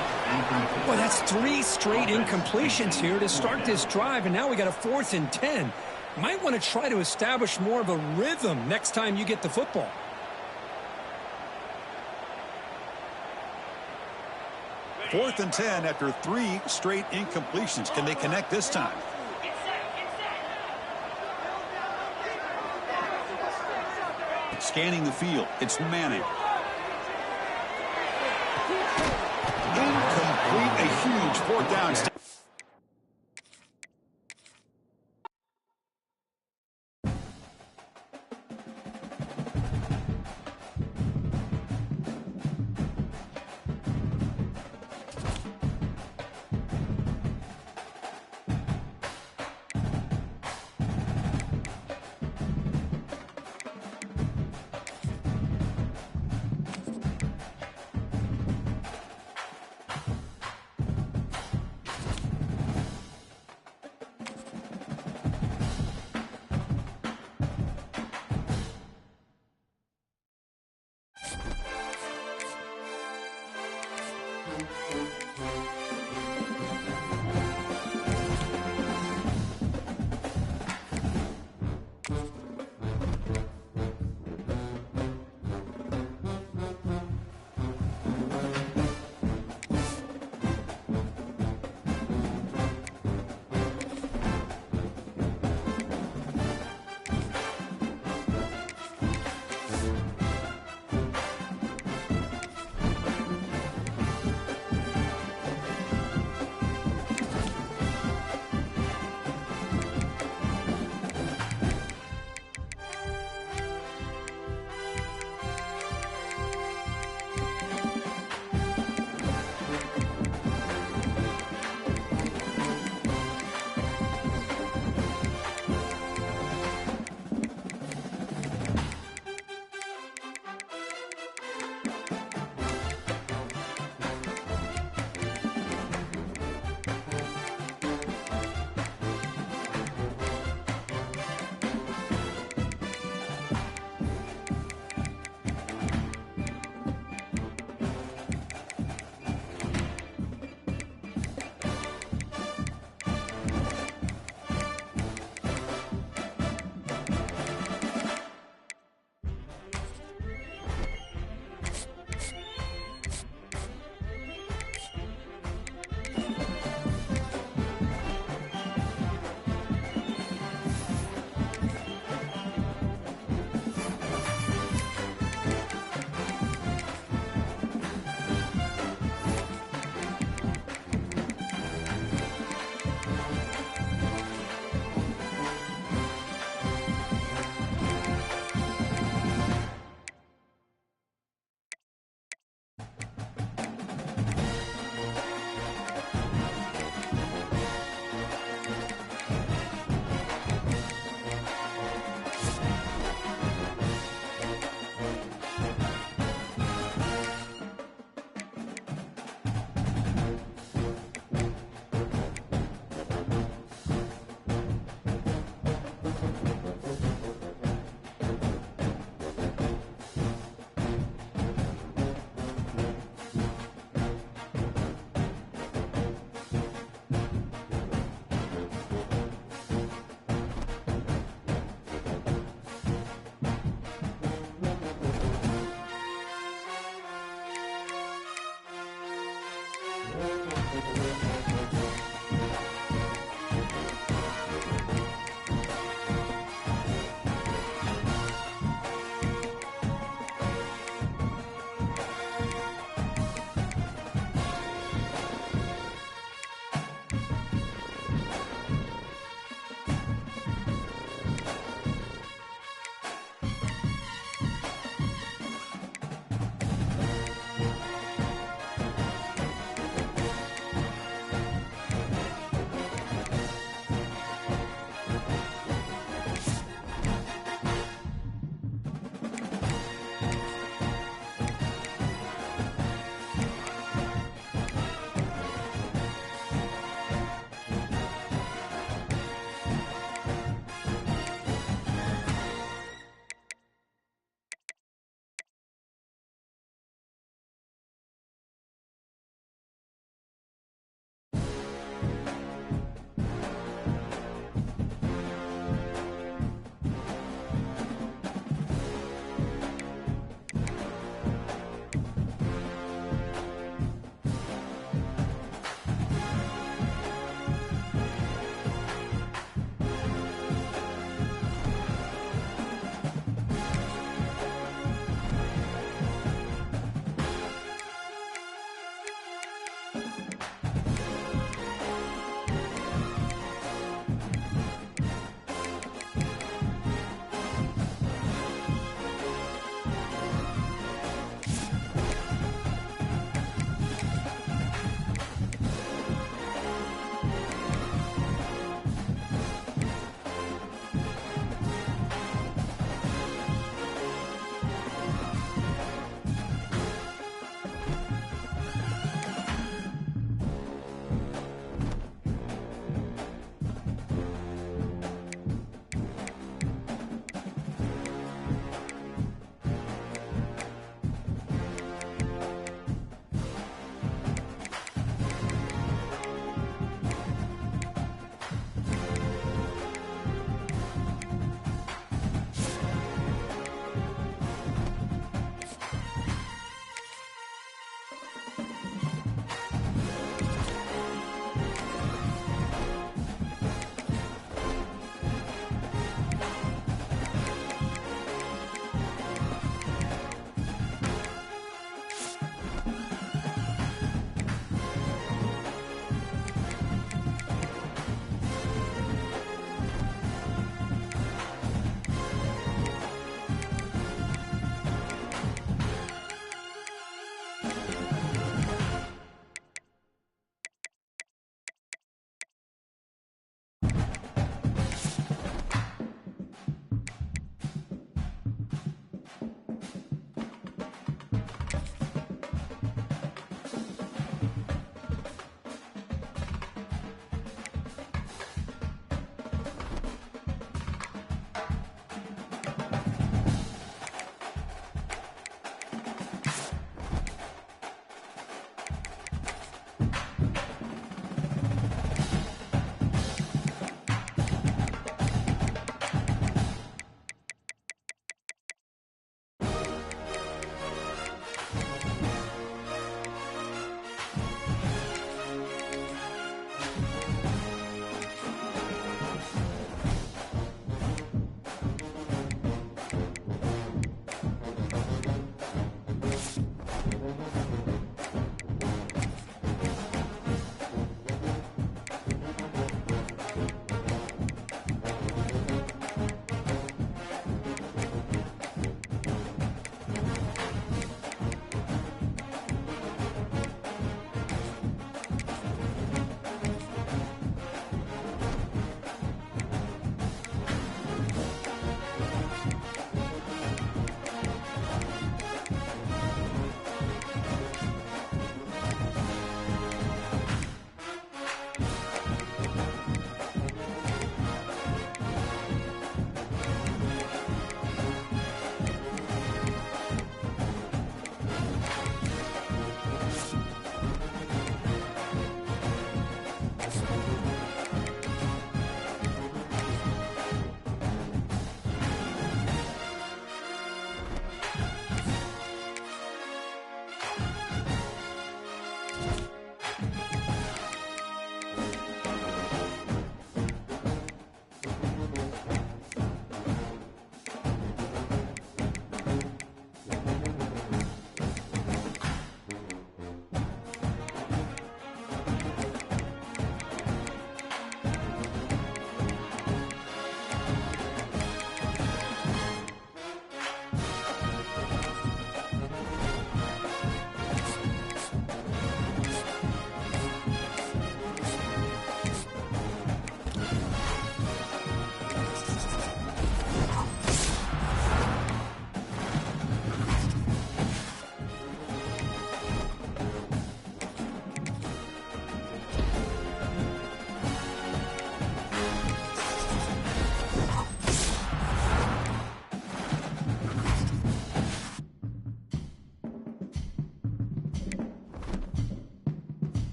Well, that's 3 straight incompletions here to start this drive, and now we got a 4th and 10. Might want to try to establish more of a rhythm next time you get the football. Fourth and 10 after 3 straight incompletions. Can they connect this time? Scanning the field. It's Manning. Incomplete. A huge fourth down.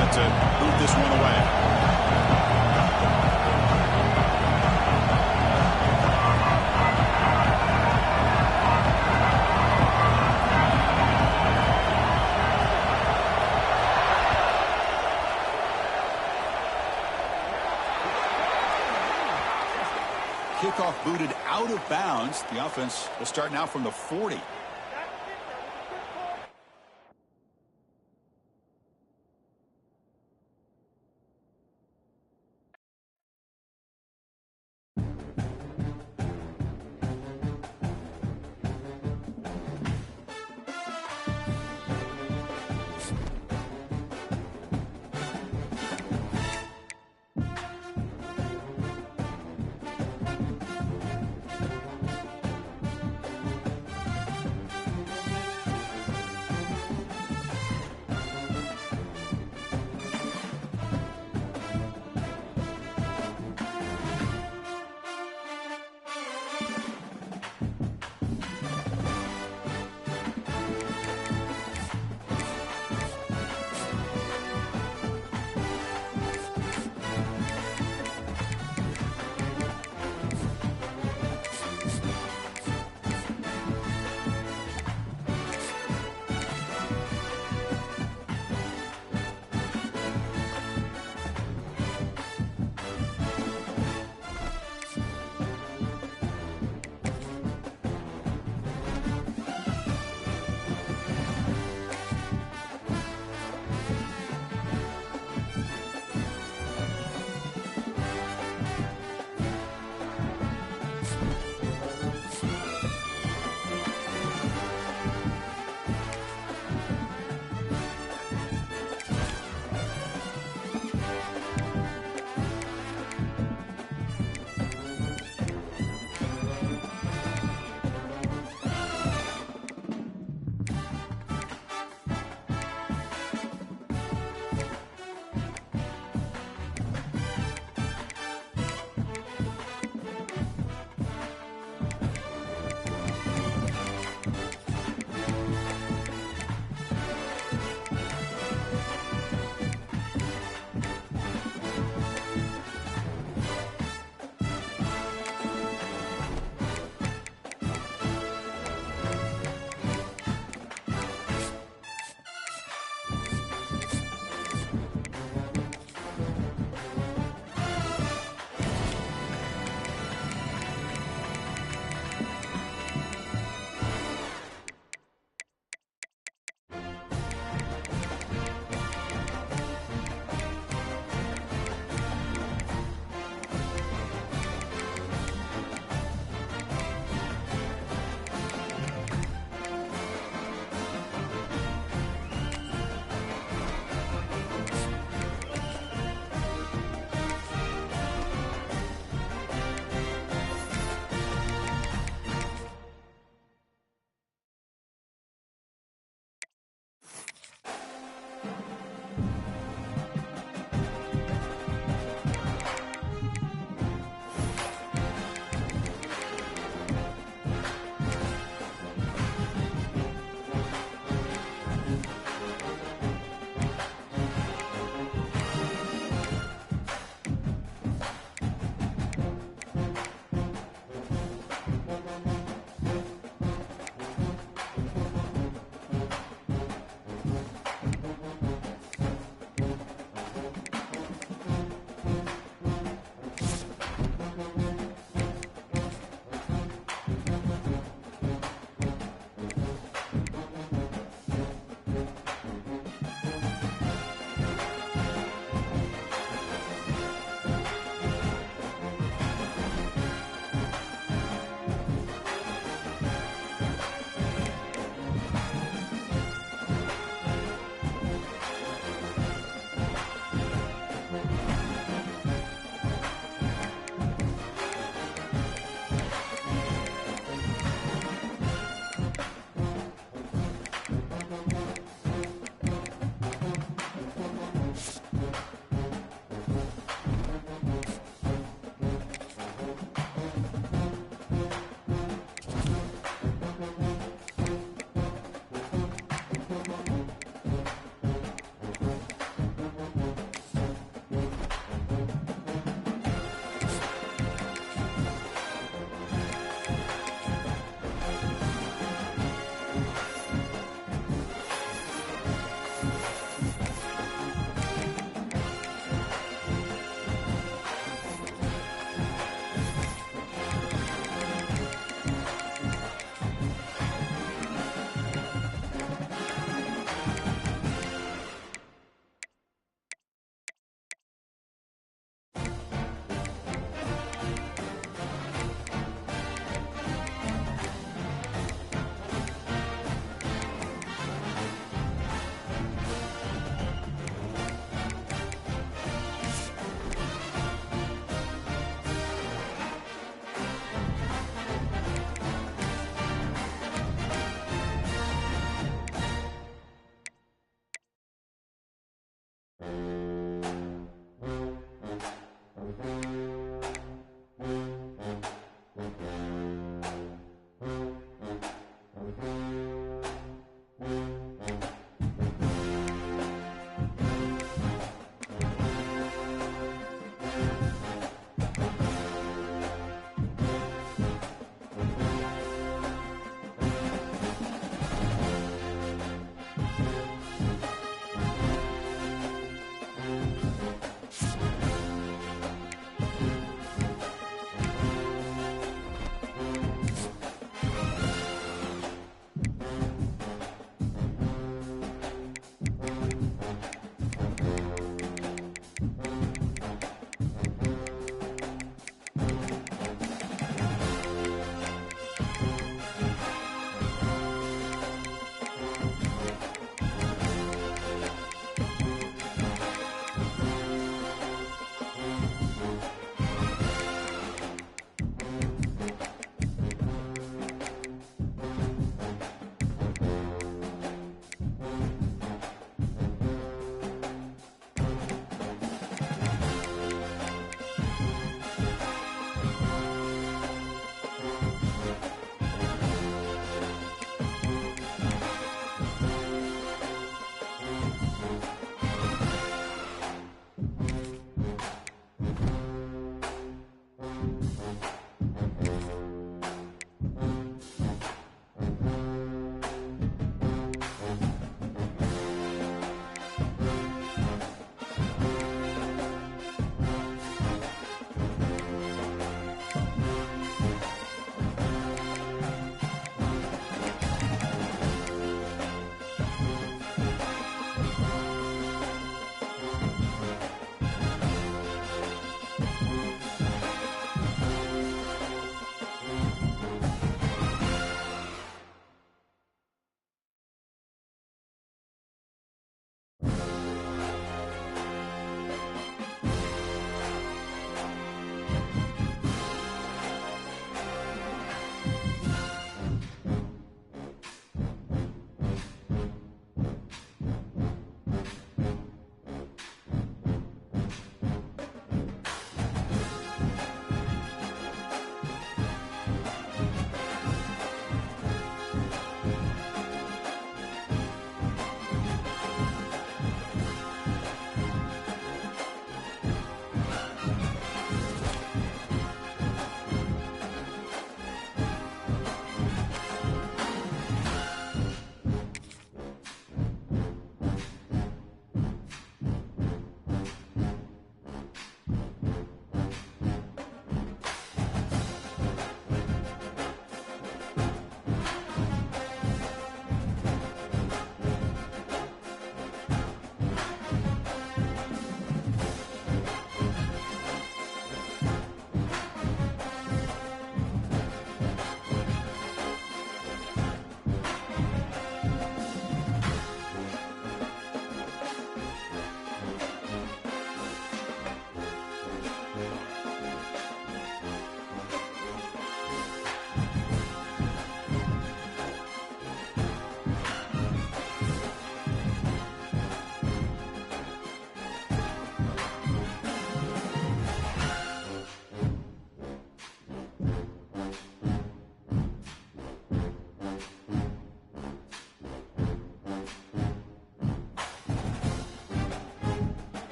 set to boot this one away. Kickoff booted out of bounds. The offense will start now from the 40.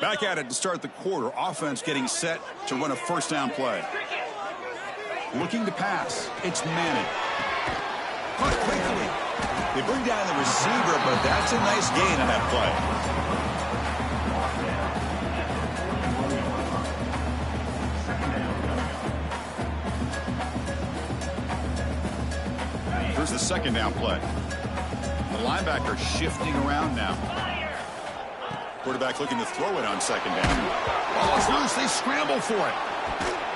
Back at it to start the quarter. Offense getting set to run a first down play. Looking to pass. It's Manning. Caught quickly. They bring down the receiver, but that's a nice gain on that play. Here's the second down play. The linebacker shifting around now. Quarterback looking to throw it on second down. Ball is loose. They scramble for it.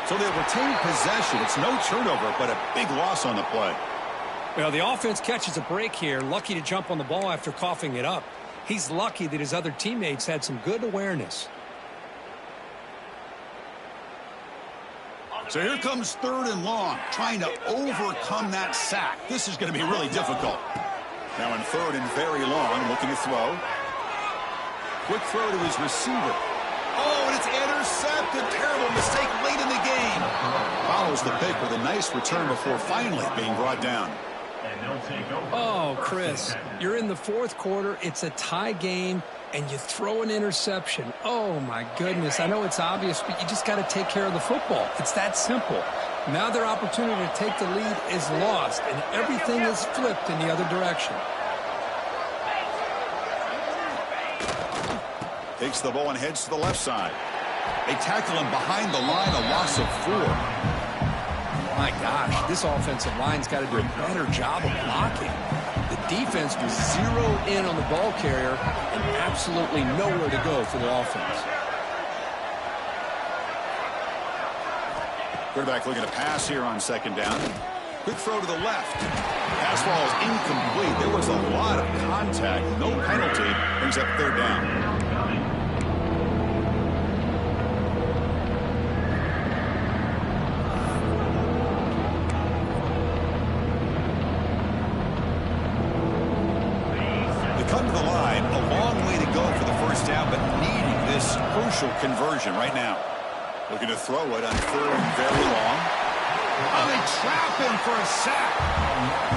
So they retain possession. It's no turnover, but a big loss on the play. Well, the offense catches a break here. Lucky to jump on the ball after coughing it up. He's lucky that his other teammates had some good awareness. So here comes 3rd and long, trying to overcome that sack. This is going to be really difficult. Now in 3rd and very long, looking to throw. Quick throw to his receiver. Oh, and it's intercepted. Terrible mistake late in the game. Follows the pick with a nice return before finally being brought down. Oh, Chris, you're in the 4th quarter. It's a tie game, and you throw an interception. Oh, my goodness. I know it's obvious, but you just got to take care of the football. It's that simple. Now their opportunity to take the lead is lost, and everything is flipped in the other direction. Takes the ball and heads to the left side. They tackle him behind the line, a loss of 4. My gosh, this offensive line's got to do a better job of blocking. The defense was zeroed in on the ball carrier and absolutely nowhere to go for the offense. Quarterback looking to pass here on second down. Quick throw to the left. Pass ball is incomplete. There was a lot of contact. No penalty. Brings up 3rd down. Come to the line, a long way to go for the first down, but needing this crucial conversion right now. Looking to throw it on 3rd and very long. Oh, they trap him for a sack.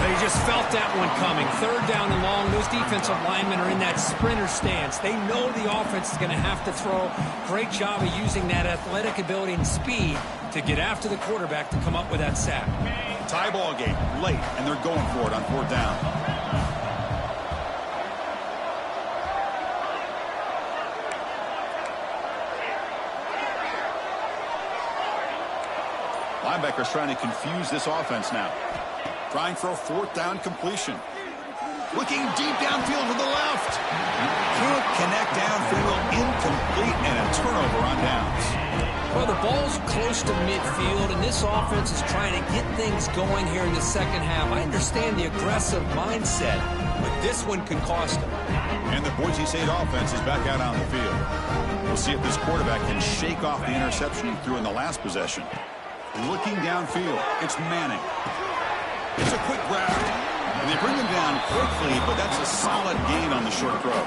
They just felt that one coming. 3rd down and long. Those defensive linemen are in that sprinter stance. They know the offense is going to have to throw. Great job of using that athletic ability and speed to get after the quarterback to come up with that sack. Tie ball game late, and they're going for it on 4th down. Linebacker's trying to confuse this offense now. Trying for a 4th down completion. Looking deep downfield to the left. Can't connect downfield. Incomplete and a turnover on downs. Well, the ball's close to midfield, and this offense is trying to get things going here in the second half. I understand the aggressive mindset, but this one could cost them. And the Boise State offense is back out on the field. We'll see if this quarterback can shake off the interception he threw in the last possession. Looking downfield, it's Manning. It's a quick grab, and they bring him down quickly, but that's a solid gain on the short throw.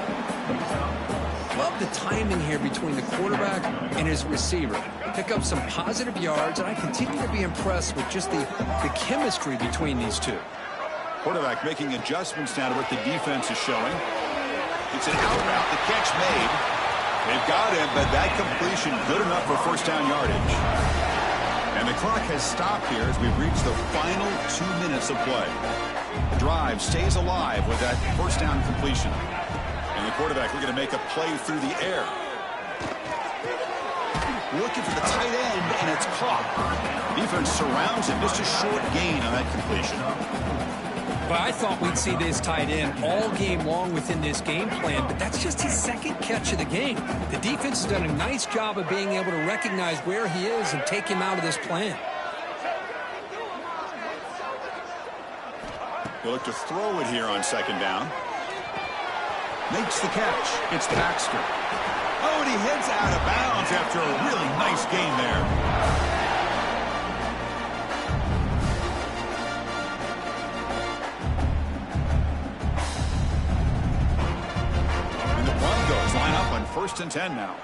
Love the timing here between the quarterback and his receiver. Pick up some positive yards, and I continue to be impressed with just the chemistry between these two. Quarterback making adjustments now to what the defense is showing. It's an out route, the catch made. They've got him, but that completion good enough for first down yardage. And the clock has stopped here as we've reached the final 2 minutes of play. The drive stays alive with that first down completion. And the quarterback looking to make a play through the air. Looking for the tight end, and it's caught. Defense surrounds him. Just a short gain on that completion. But I thought we'd see this tight end all game long within this game plan, but that's just his 2nd catch of the game. The defense has done a nice job of being able to recognize where he is and take him out of this plan. He'll look to throw it here on second down. Makes the catch. It's Baxter. Oh, and he heads out of bounds after a really nice gain there. Line up on 1st and 10 now.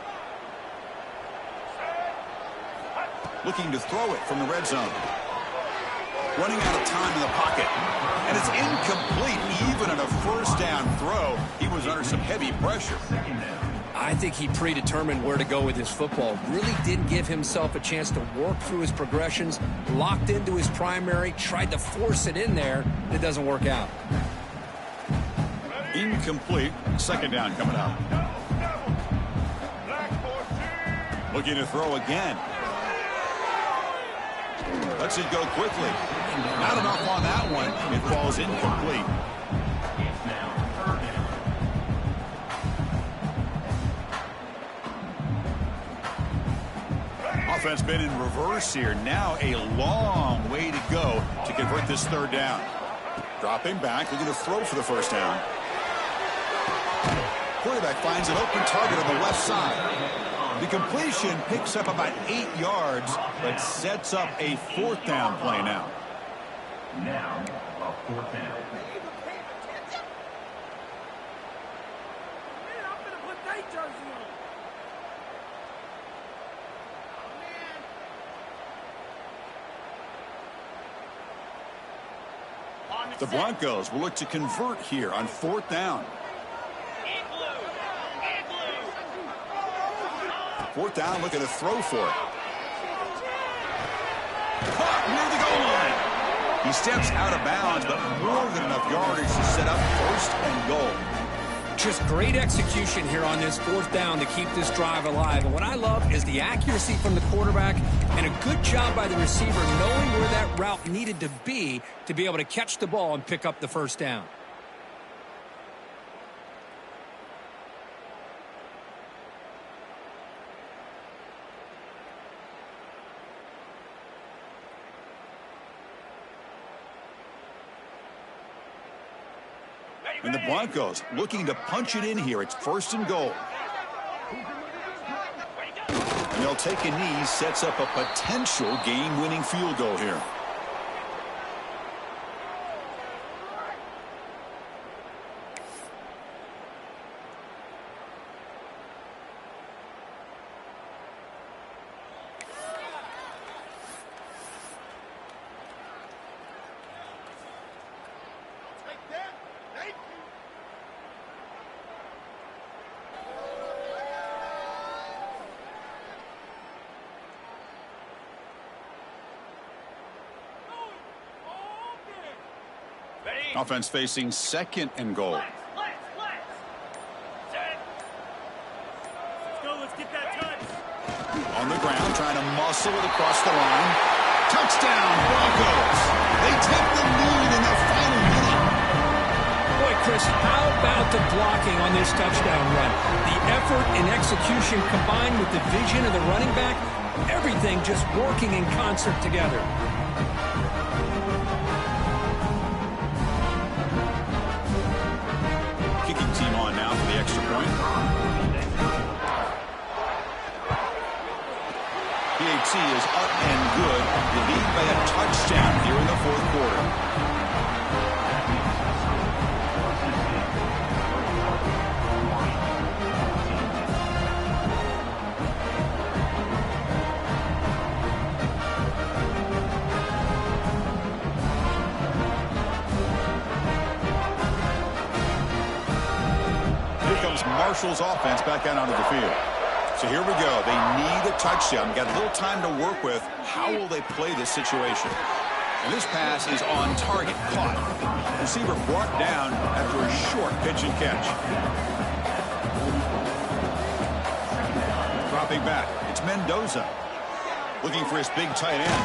Looking to throw it from the red zone. Running out of time in the pocket. And it's incomplete. Even on a first down throw, he was under some heavy pressure. I think he predetermined where to go with his football. Really didn't give himself a chance to work through his progressions, locked into his primary, tried to force it in there. It doesn't work out. Incomplete. Second down coming up. Looking to throw again. Lets it go quickly. Not enough on that one. It falls incomplete. Offense been in reverse here. Now a long way to go to convert this third down. Dropping back, looking to throw for the first down. Quarterback finds an open target on the left side. The completion picks up about 8 yards, but sets up a fourth down play now. Now, a fourth down. The Broncos will look to convert here on fourth down. Fourth down, looking to throw for it. Caught near the goal line. He steps out of bounds, but more than enough yardage to set up first and goal. Just great execution here on this fourth down to keep this drive alive. And what I love is the accuracy from the quarterback and a good job by the receiver knowing where that route needed to be able to catch the ball and pick up the first down. And the Broncos looking to punch it in here. It's first and goal. And they'll take a knee, sets up a potential game-winning field goal here. Offense facing second and goal. Let's go, let's get that touch. On the ground, trying to muscle it across the line. Touchdown, Broncos. They take the lead in the final minute. Boy, Chris, how about the blocking on this touchdown run? The effort and execution combined with the vision of the running back, everything just working in concert together. Team on now for the extra point. PAT is up and good. The lead by a touchdown here in the fourth quarter. Marshall's offense back out onto the field. So here we go. They need a touchdown. Got a little time to work with. How will they play this situation? And this pass is on target. Caught. Receiver brought down after a short pitch and catch. Dropping back. It's Mendoza. Looking for his big tight end.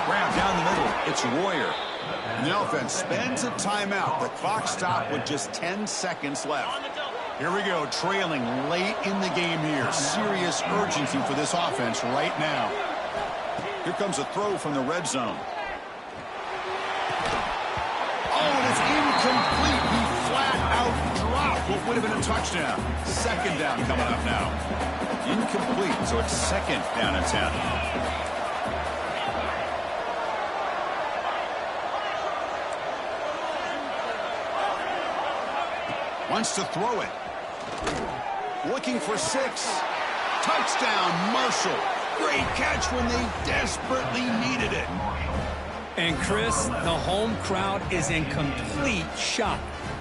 Grab down the middle. It's Royer. And the offense spends a timeout. The clock stopped with just 10 seconds left. Here we go, trailing late in the game here. Serious urgency for this offense right now. Here comes a throw from the red zone. Oh, and it's incomplete. He flat out dropped what would have been a touchdown. Second down coming up now. Incomplete, so it's second down and 10. Wants to throw it. Looking for 6. Touchdown, Marshall. Great catch when they desperately needed it. And Chris, the home crowd is in complete shock.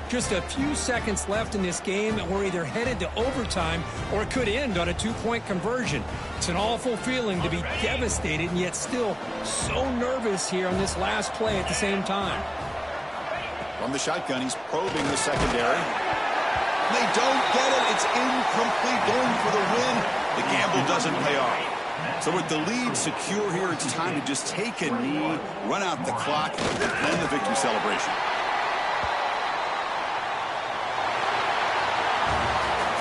Just a few seconds left in this game, and we're either headed to overtime or it could end on a 2-point conversion. It's an awful feeling to be devastated and yet still so nervous here on this last play at the same time. From the shotgun, he's probing the secondary. They don't get it. It's incomplete. Going for the win. The gamble doesn't pay off. So with the lead secure here, it's time to just take a knee, run out the clock, then the victory celebration.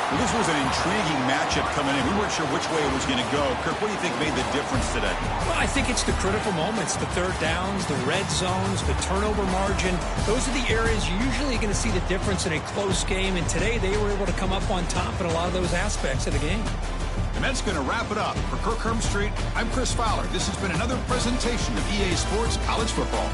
Well, this was an intriguing matchup coming in. We weren't sure which way it was going to go. Kirk, what do you think made the difference today? Well, I think it's the critical moments, the third downs, the red zones, the turnover margin. Those are the areas you're usually going to see the difference in a close game, and today they were able to come up on top in a lot of those aspects of the game. And that's going to wrap it up. For Kirk Herbstreit, I'm Chris Fowler. This has been another presentation of EA Sports College Football.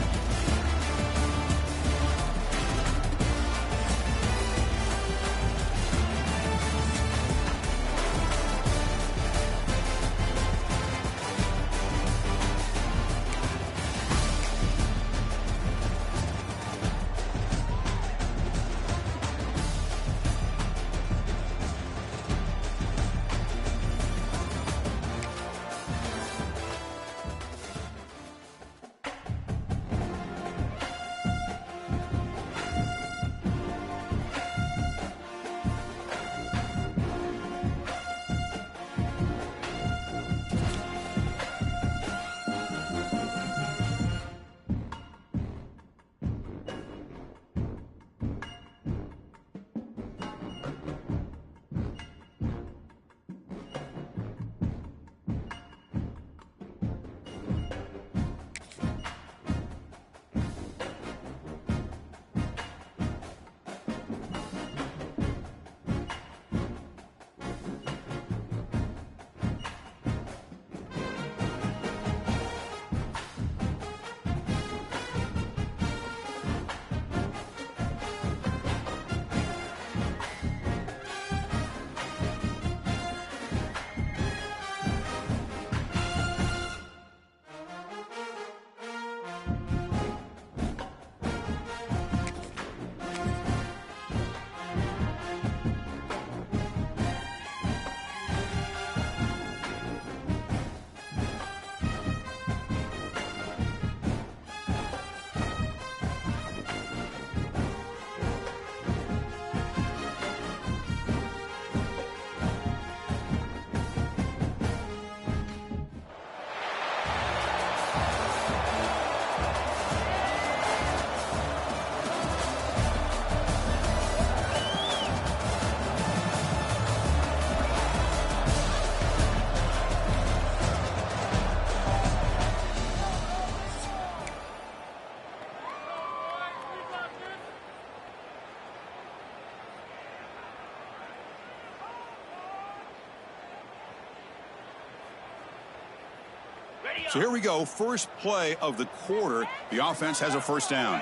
So here we go, first play of the quarter. The offense has a first down.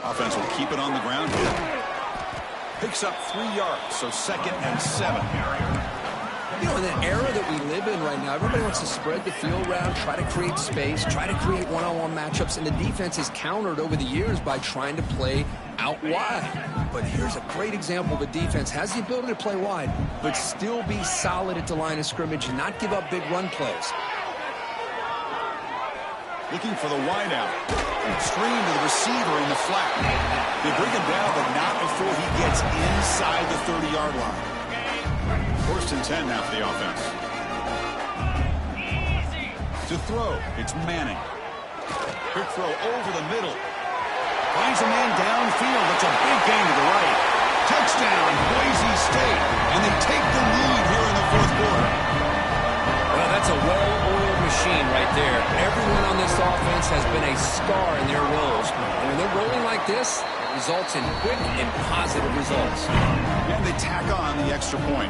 Offense will keep it on the ground here. Picks up 3 yards, so 2nd and 7. You know, in the era that we live in right now, everybody wants to spread the field around, try to create space, try to create one-on-one matchups, and the defense is countered over the years by trying to play out wide. But here's a great example of a defense has the ability to play wide, but still be solid at the line of scrimmage and not give up big run plays. Looking for the wideout. Screen to the receiver in the flat. They bring him down, but not before he gets inside the 30-yard line. 1st and 10 now for the offense. To throw, it's Manning. Quick throw over the middle. Finds a man downfield. It's a big gain to the right. Touchdown, Boise State. And they take the lead here in the 4th quarter. Well, that's a well-oiled machine right there. Everyone on this offense has been a star in their roles. And when they're rolling like this, it results in quick and positive results. And they tack on the extra point.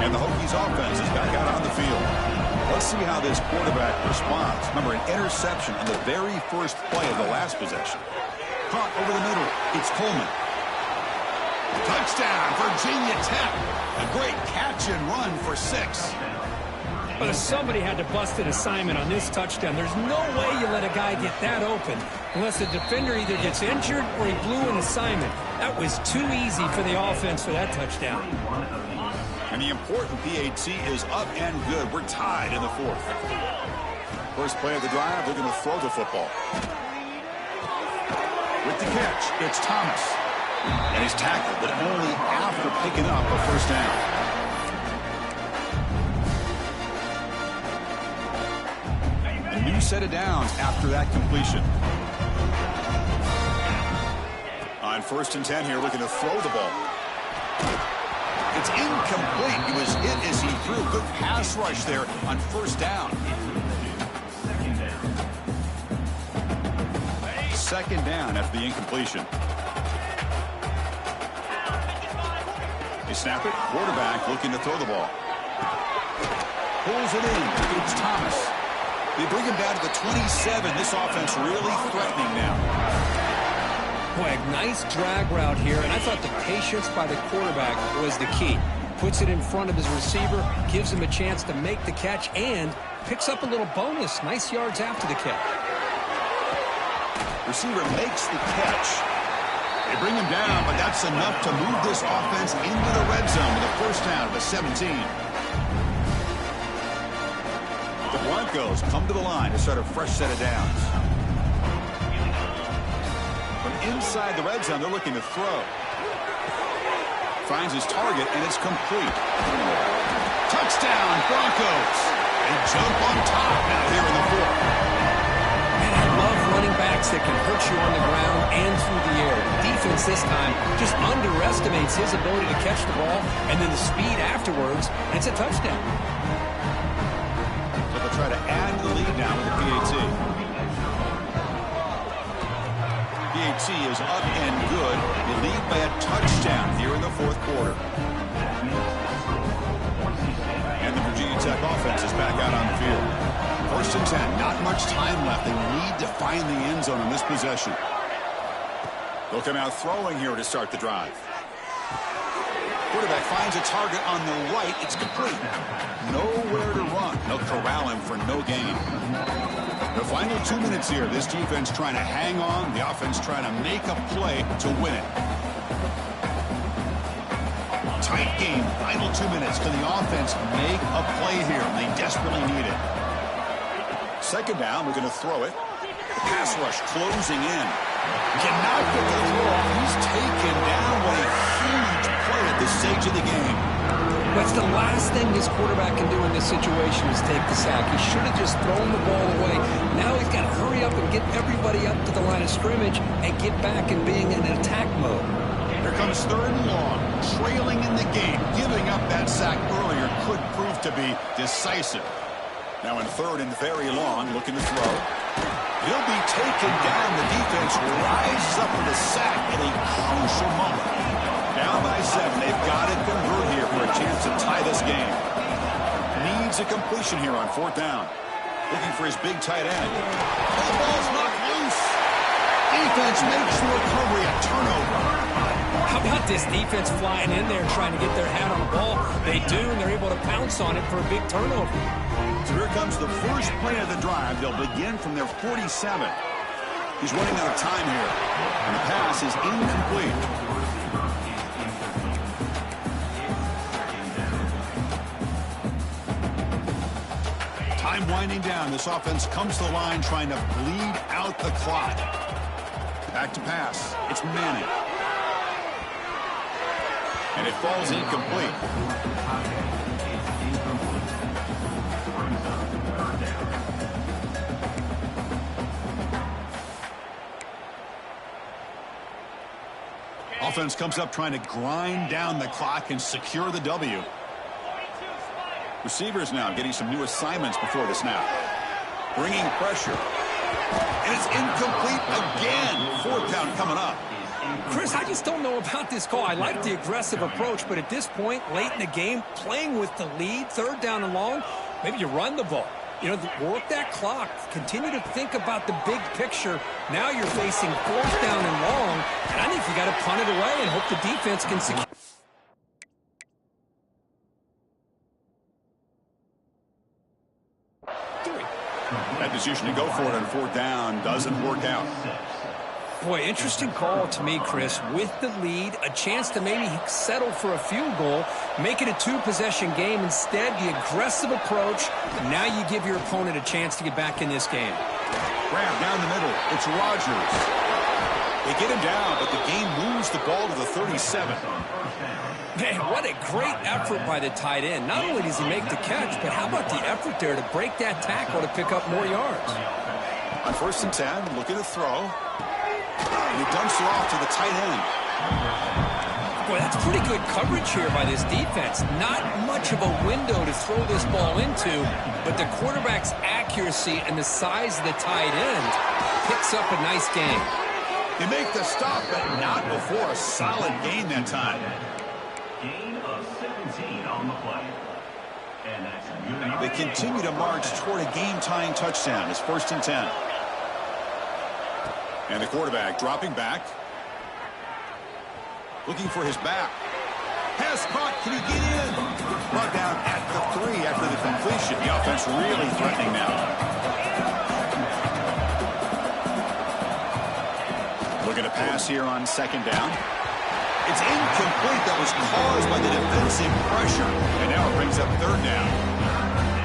And the Hokies offense is back out on the field. Let's see how this quarterback responds. Remember, an interception on the very first play of the last possession. Caught over the middle. It's Coleman. Touchdown, Virginia Tech. A great catch and run for 6. Well, somebody had to bust an assignment on this touchdown. There's no way you let a guy get that open unless the defender either gets injured or he blew an assignment. That was too easy for the offense for that touchdown. And the important PAT is up and good. We're tied in the fourth. First play of the drive, they're going to throw the football. With the catch, it's Thomas. And he's tackled, but only after picking up a first down. A new set of downs after that completion. On 1st and 10 here, looking to throw the ball. It's incomplete. He was hit as he threw. Good pass rush there on 1st down. 2nd down after the incompletion. They snap it. Quarterback looking to throw the ball. Pulls it in. It's Thomas. They bring him down to the 27. This offense really threatening now. Boy, a nice drag route here, and I thought the patience by the quarterback was the key. Puts it in front of his receiver, gives him a chance to make the catch, and picks up a little bonus. Nice yards after the catch. Receiver makes the catch. They bring him down, but that's enough to move this offense into the red zone with a first down at the 17. The Broncos come to the line to start a fresh set of downs. From inside the red zone, they're looking to throw. Finds his target, and it's complete. Touchdown, Broncos. They jump on top now here in the fourth. Man, I love running backs that can hurt you on the ground and through the air. The defense this time just underestimates his ability to catch the ball, and then the speed afterwards, and it's a touchdown. So they'll try to add to the lead now with the PAT. PAT is up and good. They lead by a touchdown here in the fourth quarter. And the Virginia Tech offense is back out on the field. 1st and 10. Not much time left. They need to find the end zone on this possession. They'll come out throwing here to start the drive. Quarterback finds a target on the right. It's complete. Nowhere to run. They'll corral him for no gain. The final 2 minutes here. This defense trying to hang on. The offense trying to make a play to win it. Tight game. Final 2 minutes. Can the offense make a play here? They desperately need it. 2nd down. We're going to throw it. Pass rush closing in. Cannot get the throw off. He's taken down. What a huge play at this stage of the game. That's the last thing this quarterback can do in this situation is take the sack. He should have just thrown the ball away. Now he's got to hurry up and get everybody up to the line of scrimmage and get back and being in attack mode. Here comes 3rd and long. Trailing in the game. Giving up that sack earlier could prove to be decisive. Now in 3rd and very long, looking to throw. He'll be taken down. The defense rises up with a sack in a crucial moment. Down by 7. They've got to convert here for a chance to tie this game. Needs a completion here on 4th down. Looking for his big tight end. Oh, the ball's knocked loose. Defense makes the recovery a turnover. How about this defense flying in there trying to get their hat on the ball? They do, and they're able to pounce on it for a big turnover. So here comes the first play of the drive. They'll begin from their 47. He's running out of time here. And the pass is incomplete. Time winding down. This offense comes to the line trying to bleed out the clock. Back to pass. It's Manning. And it falls incomplete. Offense comes up trying to grind down the clock and secure the W. Receivers now getting some new assignments before the snap. Bringing pressure. And it's incomplete again. 4th down coming up. Chris, I just don't know about this call. I like the aggressive approach, but at this point, late in the game, playing with the lead, 3rd down and long, maybe you run the ball. You know, work that clock. Continue to think about the big picture. Now you're facing 4th down and long, and I think you got to punt it away and hope the defense can secure. decision to go for it on 4th down doesn't work out. Boy, interesting call to me, Chris. With the lead, a chance to maybe settle for a field goal, make it a 2-possession game. Instead, the aggressive approach. Now you give your opponent a chance to get back in this game. Grab down the middle. It's Rodgers. They get him down, but the game moves the ball to the 37. Man, what a great effort by the tight end. Not only does he make the catch, but how about the effort there to break that tackle to pick up more yards? On 1st and 10, looking to throw. And he dumps it off to the tight end. Boy, that's pretty good coverage here by this defense. Not much of a window to throw this ball into, but the quarterback's accuracy and the size of the tight end picks up a nice gain. They make the stop, but not before a solid gain that time. Gain of 17 on the play. And that's good. They continue to march toward a game-tying touchdown. It's 1st and 10. And the quarterback dropping back. Looking for his back. Pass caught. Can he get in? Brought down at the 3 after the completion. The offense really threatening now. Looking to pass here on 2nd down. It's incomplete. That was caused by the defensive pressure. And now it brings up 3rd down.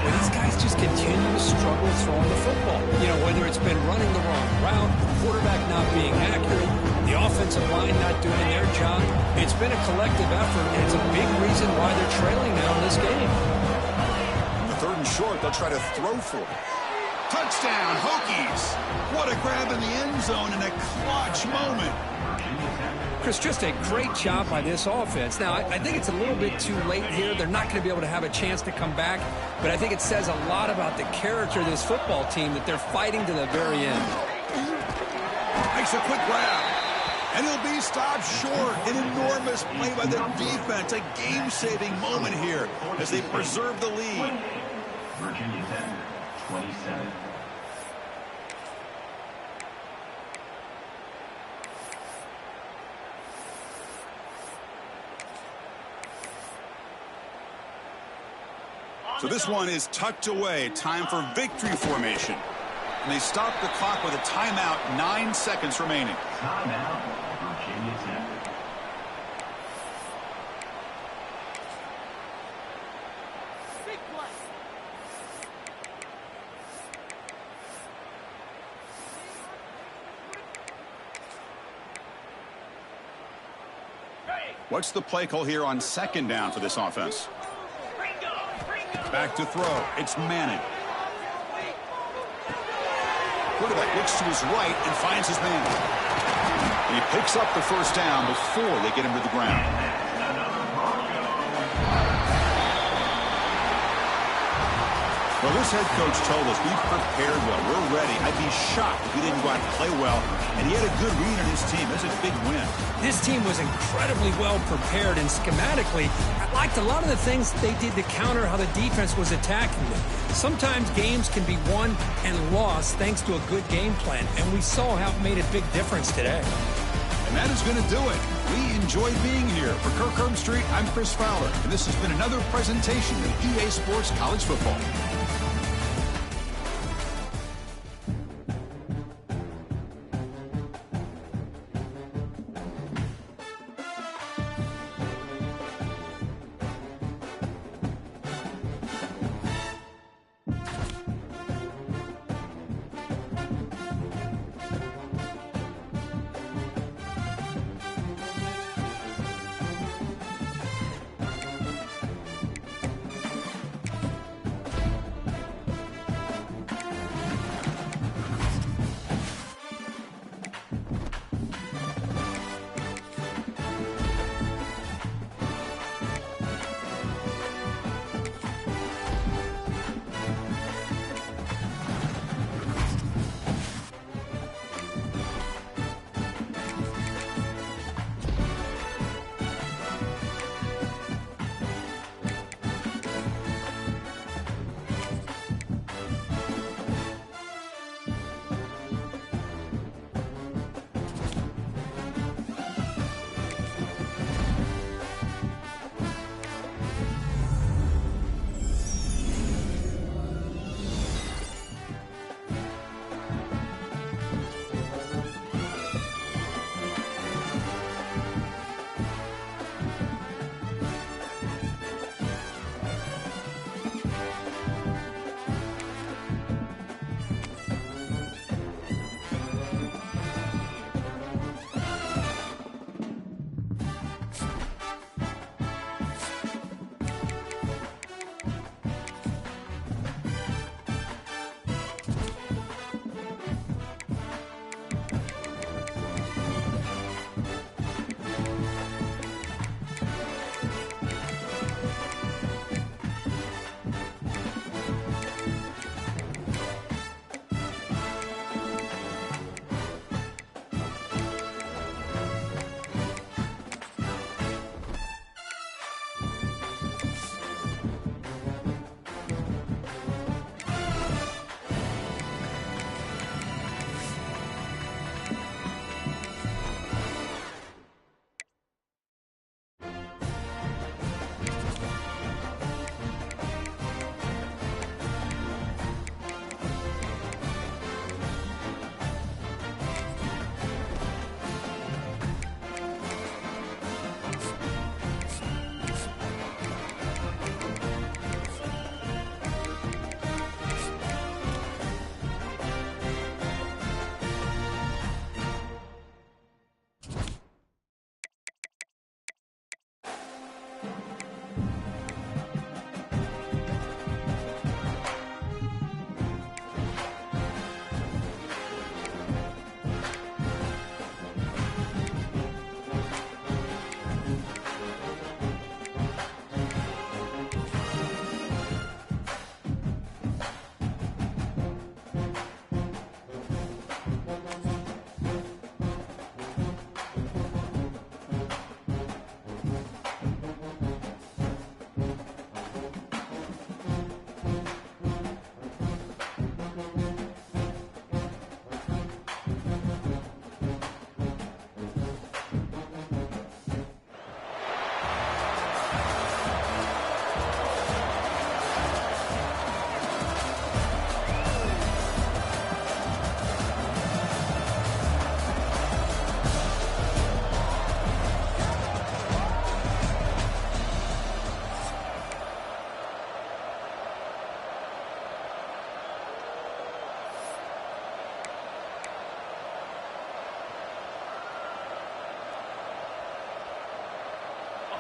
Well, these guys just continue to struggle throwing the football. You know, whether it's been running the wrong route, the quarterback not being accurate, the offensive line not doing their job. It's been a collective effort, and it's a big reason why they're trailing now in this game. The 3rd and short, they'll try to throw for it. Touchdown, Hokies! What a grab in the end zone in a clutch moment. Chris, just a great job by this offense. Now, I think it's a little bit too late here. They're not going to be able to have a chance to come back, but I think it says a lot about the character of this football team that they're fighting to the very end. Makes a quick grab, and he'll be stopped short. An enormous play by the defense, a game-saving moment here as they preserve the lead. Virginia Tech, 27. So this one is tucked away. Time for victory formation. And they stop the clock with a timeout, 9 seconds remaining. Timeout, Virginia Tech. What's the play call here on 2nd down for this offense? Back to throw. It's Manning. Quarterback looks to his right and finds his man. And he picks up the 1st down before they get him to the ground. Well, this head coach told us we've prepared well. We're ready. I'd be shocked if we didn't go out and play well. And he had a good read on his team. That's a big win. This team was incredibly well prepared, and schematically, I liked a lot of the things they did to counter how the defense was attacking them. Sometimes games can be won and lost thanks to a good game plan, and we saw how it made a big difference today. And that is going to do it. We enjoyed being here. For Kirk Herbstreit, I'm Chris Fowler, and this has been another presentation of EA Sports College Football.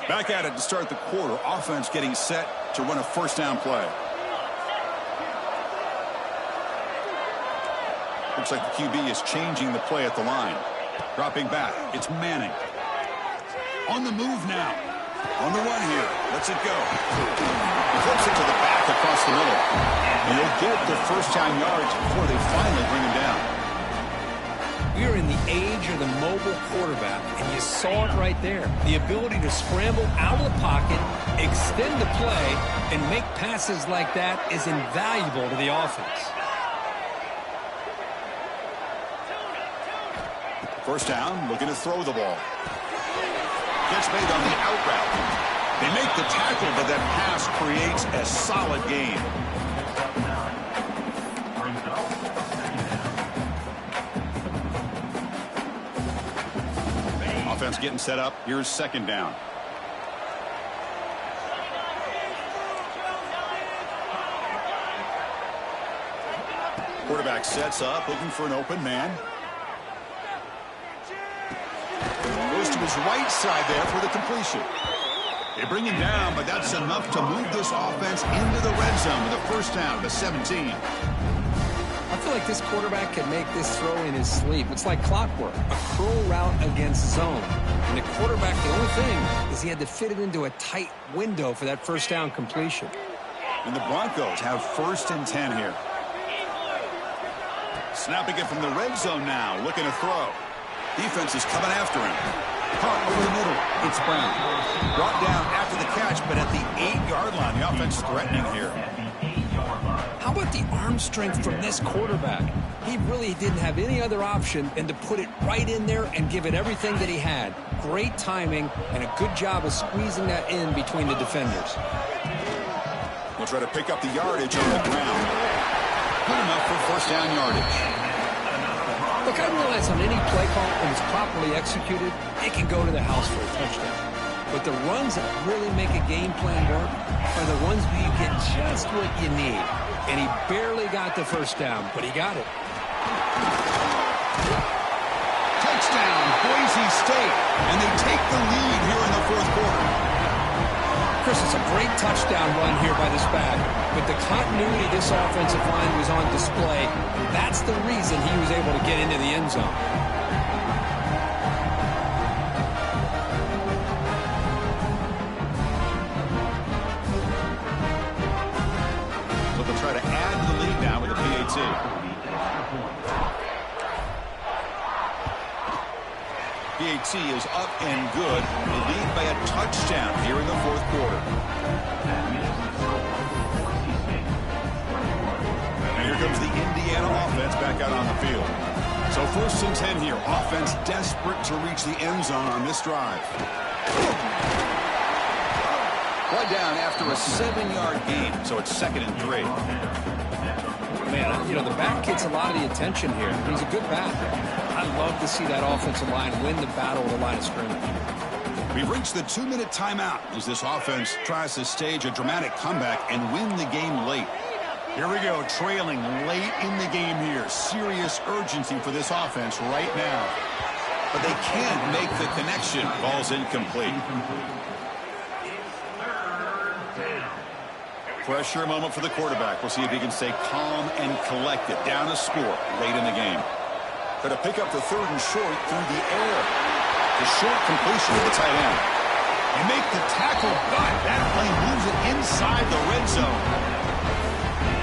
Back at it to start the quarter. Offense getting set to run a first down play. Looks like the QB is changing the play at the line. Dropping back. It's Manning. On the move now. On the run here. Lets it go. He flips it to the back across the middle. And they'll get the first down yards before they finally bring him down. We are in the age of the mobile quarterback, and you saw it right there. The ability to scramble out of the pocket, extend the play, and make passes like that is invaluable to the offense. First down, looking to throw the ball. Gets made on the out route. They make the tackle, but that pass creates a solid gain. Offense getting set up. Here's second down. Quarterback sets up, looking for an open man. Goes to his right side there for the completion. They bring him down, but that's enough to move this offense into the red zone with a first down to 17. I feel like this quarterback can make this throw in his sleep. It's like clockwork, a curl route against zone. And the quarterback, the only thing is he had to fit it into a tight window for that first down completion. And the Broncos have first and 10 here. Snapping it from the red zone now, looking to throw. Defense is coming after him. Caught over the middle. It's Brown. Brought down after the catch, but at the 8-yard line. The offense threatening here. How about the arm strength from this quarterback? He really didn't have any other option than to put it right in there and give it everything that he had. Great timing and a good job of squeezing that in between the defenders. We'll try to pick up the yardage on the ground. Good enough for first down yardage. Look, I realize on any play call, when it's properly executed, it can go to the house for a touchdown. But the runs that really make a game plan work are the ones where you get just what you need. And he barely got the first down, but he got it. Touchdown, Boise State. And they take the lead here in the fourth quarter. Chris, it's a great touchdown run here by this back. But the continuity of this offensive line was on display. That's the reason he was able to get into the end zone. So they'll try to add to the lead now with a PAT. PAT is up and good. They lead by a touchdown here in the fourth quarter. And here comes the Indiana offense back out on the field. So first and 10 here. Offense desperate to reach the end zone on this drive. Play down after a 7-yard gain, so it's second and 3. Man, you know, the back gets a lot of the attention here. He's a good back. I love to see that offensive line win the battle of the line of scrimmage. We've reached the 2-minute timeout as this offense tries to stage a dramatic comeback and win the game late. Here we go, trailing late in the game here. Serious urgency for this offense right now. But they can't make the connection. Ball's incomplete. Pressure moment for the quarterback. We'll see if he can stay calm and collected. Down a score late in the game. Try to pick up the third and short through the air. The short completion to the tight end. They make the tackle, but that play moves it inside the red zone.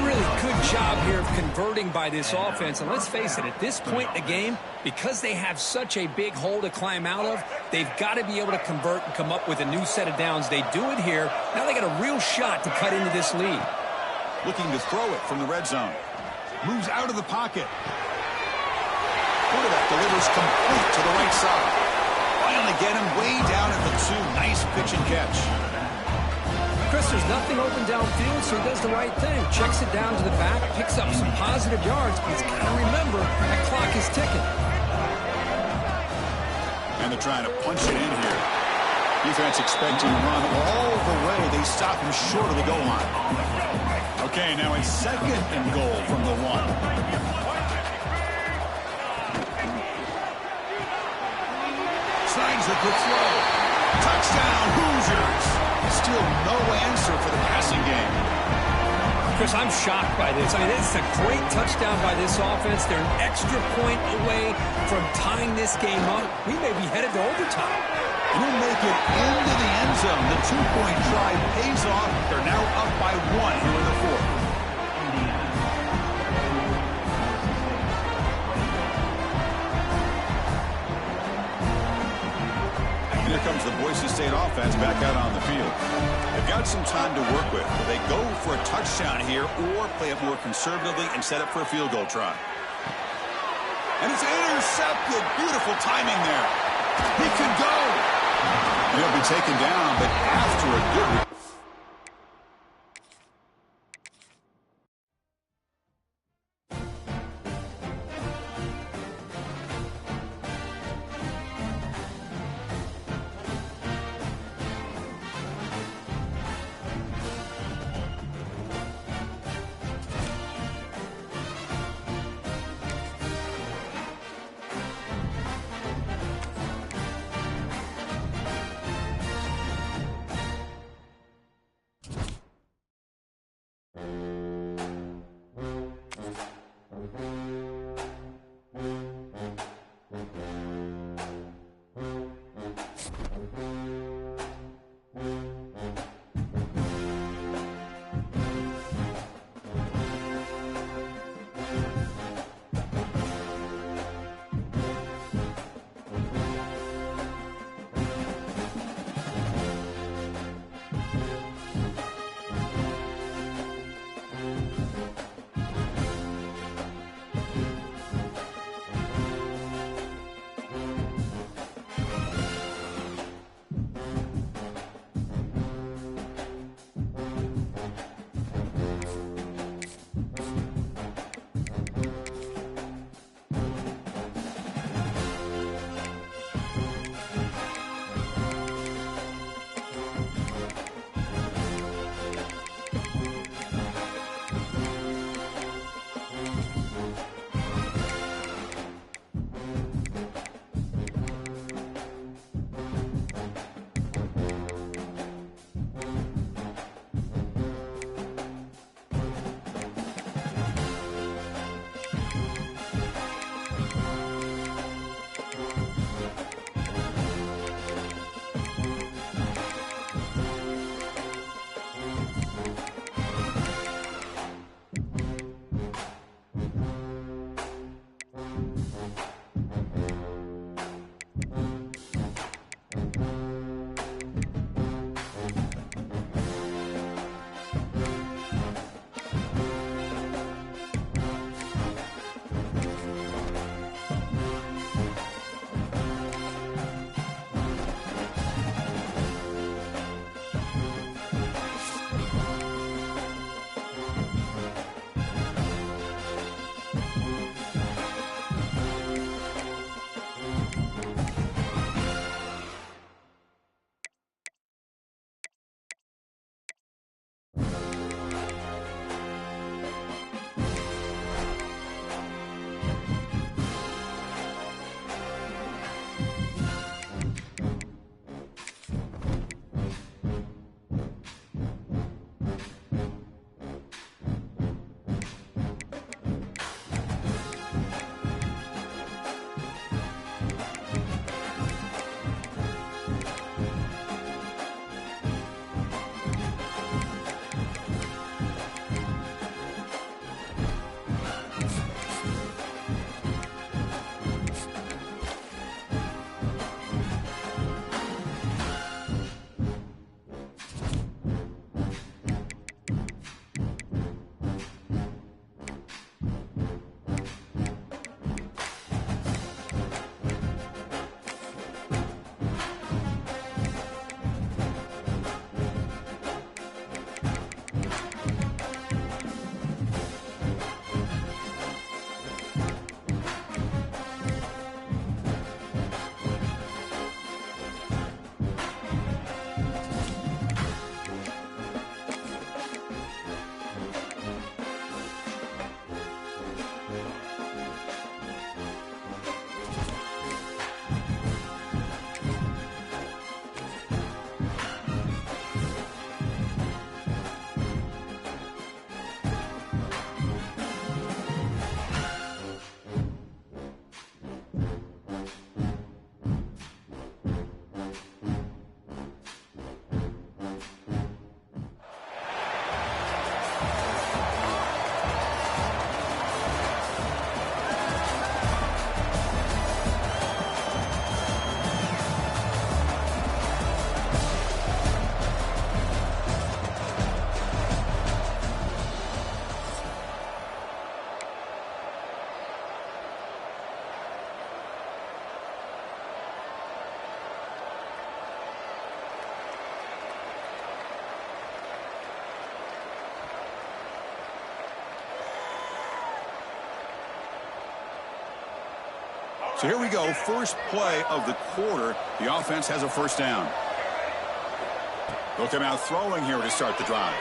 Really good job here of converting by this offense. And let's face it, at this point in the game, because they have such a big hole to climb out of, they've got to be able to convert and come up with a new set of downs. They do it here. Now they got a real shot to cut into this lead. Looking to throw it from the red zone. Moves out of the pocket. Quarterback delivers complete to the right side. Finally get him way down at the 2. Nice pitch and catch. Chris, there's nothing open downfield, so he does the right thing. Checks it down to the back, picks up some positive yards, but he's got to remember that clock is ticking. And they're trying to punch it in here. Defense expecting to run all the way. They stop him short of the goal line. Okay, now it's second and goal from the 1. Signs the quick throw. Touchdown, Hoosiers. Still no answer for the passing game. Chris, I'm shocked by this. I mean, it's a great touchdown by this offense. They're an extra point away from tying this game up. We may be headed to overtime. Will make it into the end zone. The two-point try pays off. They're now up by 1 here in the fourth. And here comes the Boise State offense back out on the field. They've got some time to work with. Will they go for a touchdown here or play it more conservatively and set up for a field goal try? And it's intercepted. Beautiful timing there. He can go. He'll be taken down, but after a good... So here we go, first play of the quarter. The offense has a first down. They'll come out throwing here to start the drive.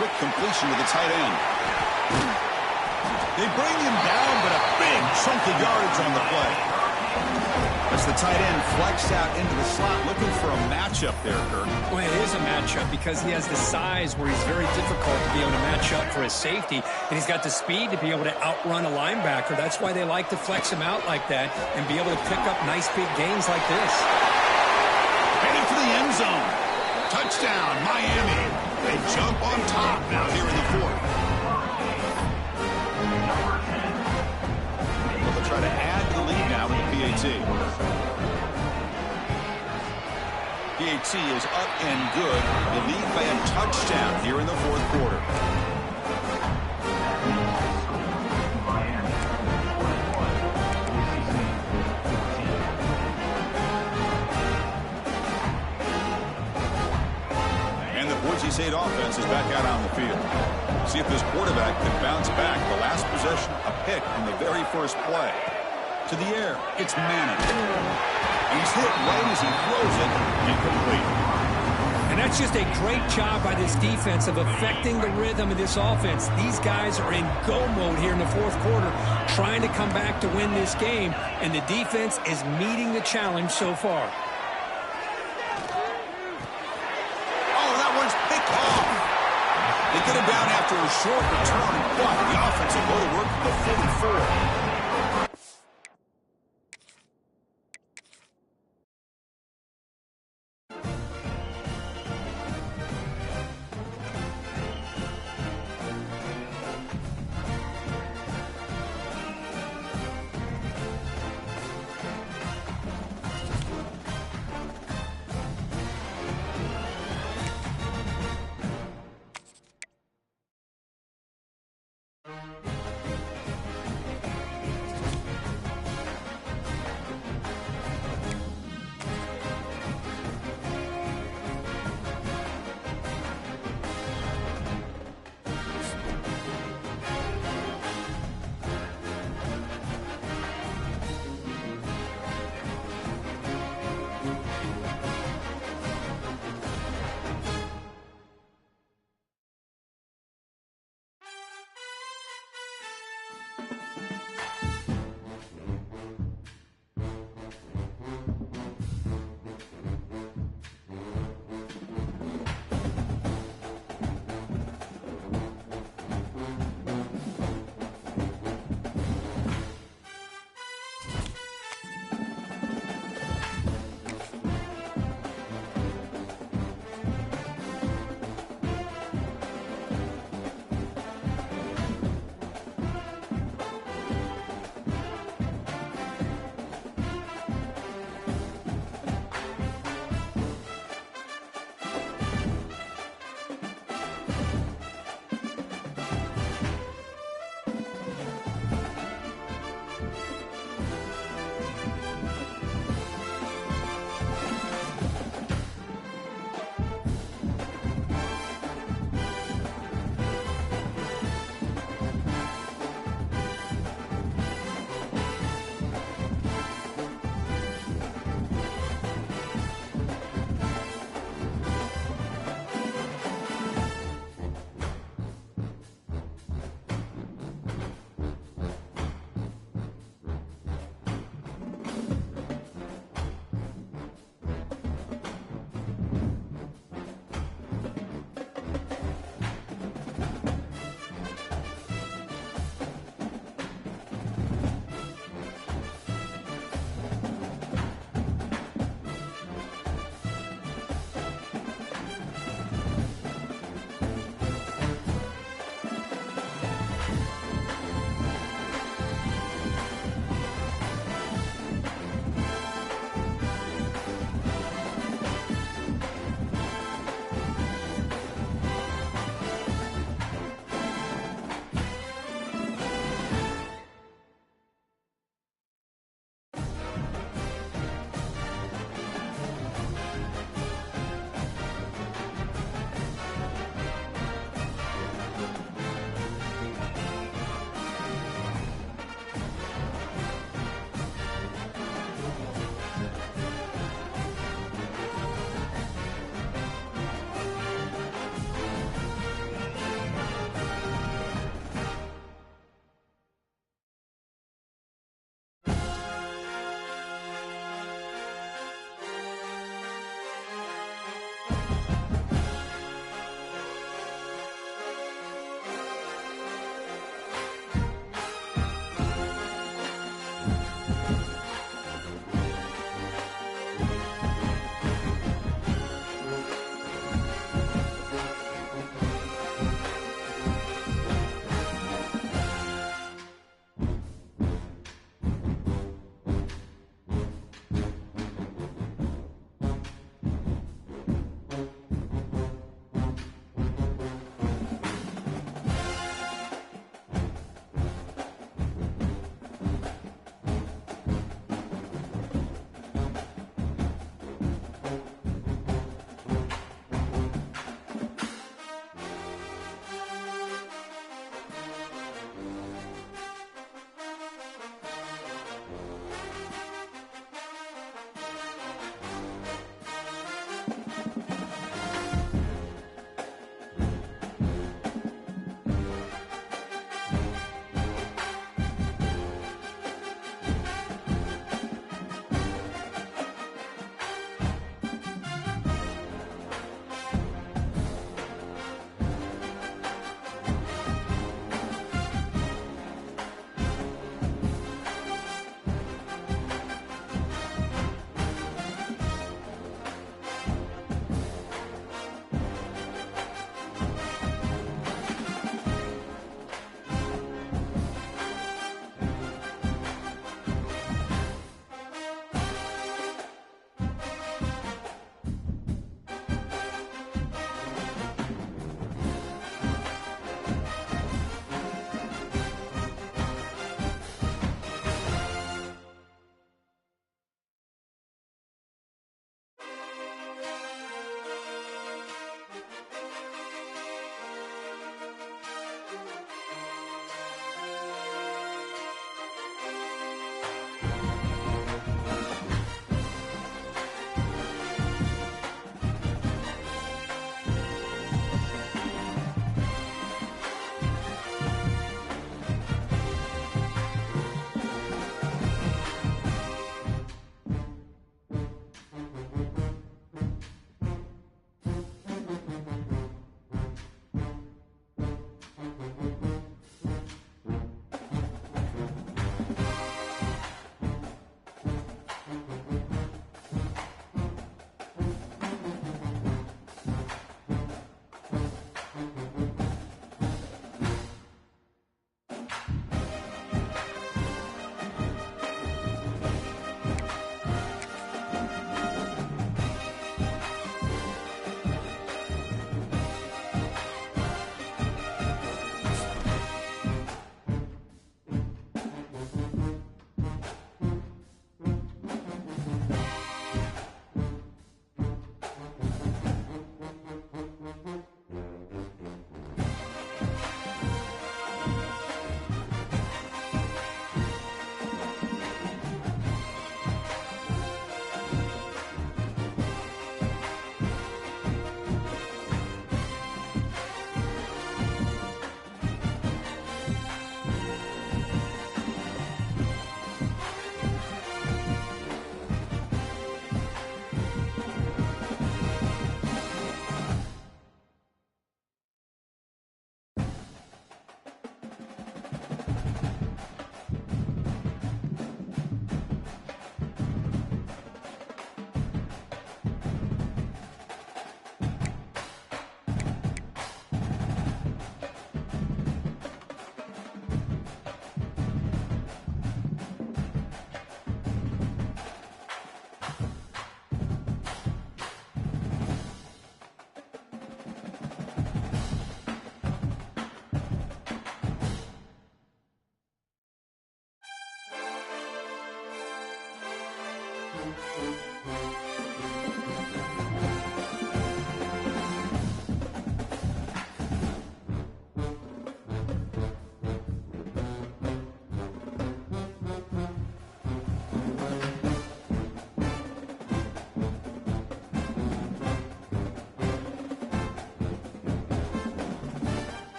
Quick completion to the tight end. They bring him down, but a big chunk of yardage on the play. As the tight end flexed out into the slot, looking for a matchup there, Kirk. Well, it is a matchup because he has the size where he's very difficult to be able to match up for his safety, and he's got the speed to be able to outrun a linebacker. That's why they like to flex him out like that and be able to pick up nice big gains like this. Headed for the end zone. Touchdown, Miami. They jump on top now here in the fourth. Well, they'll try to add to the lead now with the PAT. PAT is up and good. The lead by a touchdown here in the fourth quarter. And the Boise State offense is back out on the field. See if this quarterback can bounce back. The last possession, a pick on the very first play. To the air, it's Manning. He's hit right as he throws it, incomplete. And that's just a great job by this defense of affecting the rhythm of this offense. These guys are in go mode here in the fourth quarter, trying to come back to win this game, and the defense is meeting the challenge so far. Oh, that one's picked off. They get him down after a short return, but the offense will go to work from the 44.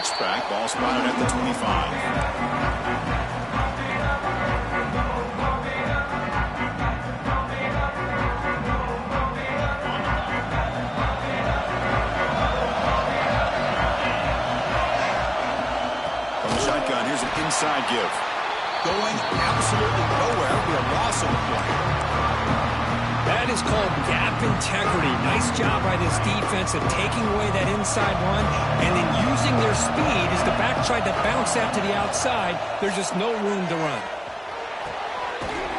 drops back. Ball spotted at the 25. Here's an inside give. Going absolutely nowhere. It'll be a loss of the play. That is called gap integrity. Nice job by this defense of taking away that inside run and then using their speed as the back tried to bounce that to the outside. There's just no room to run.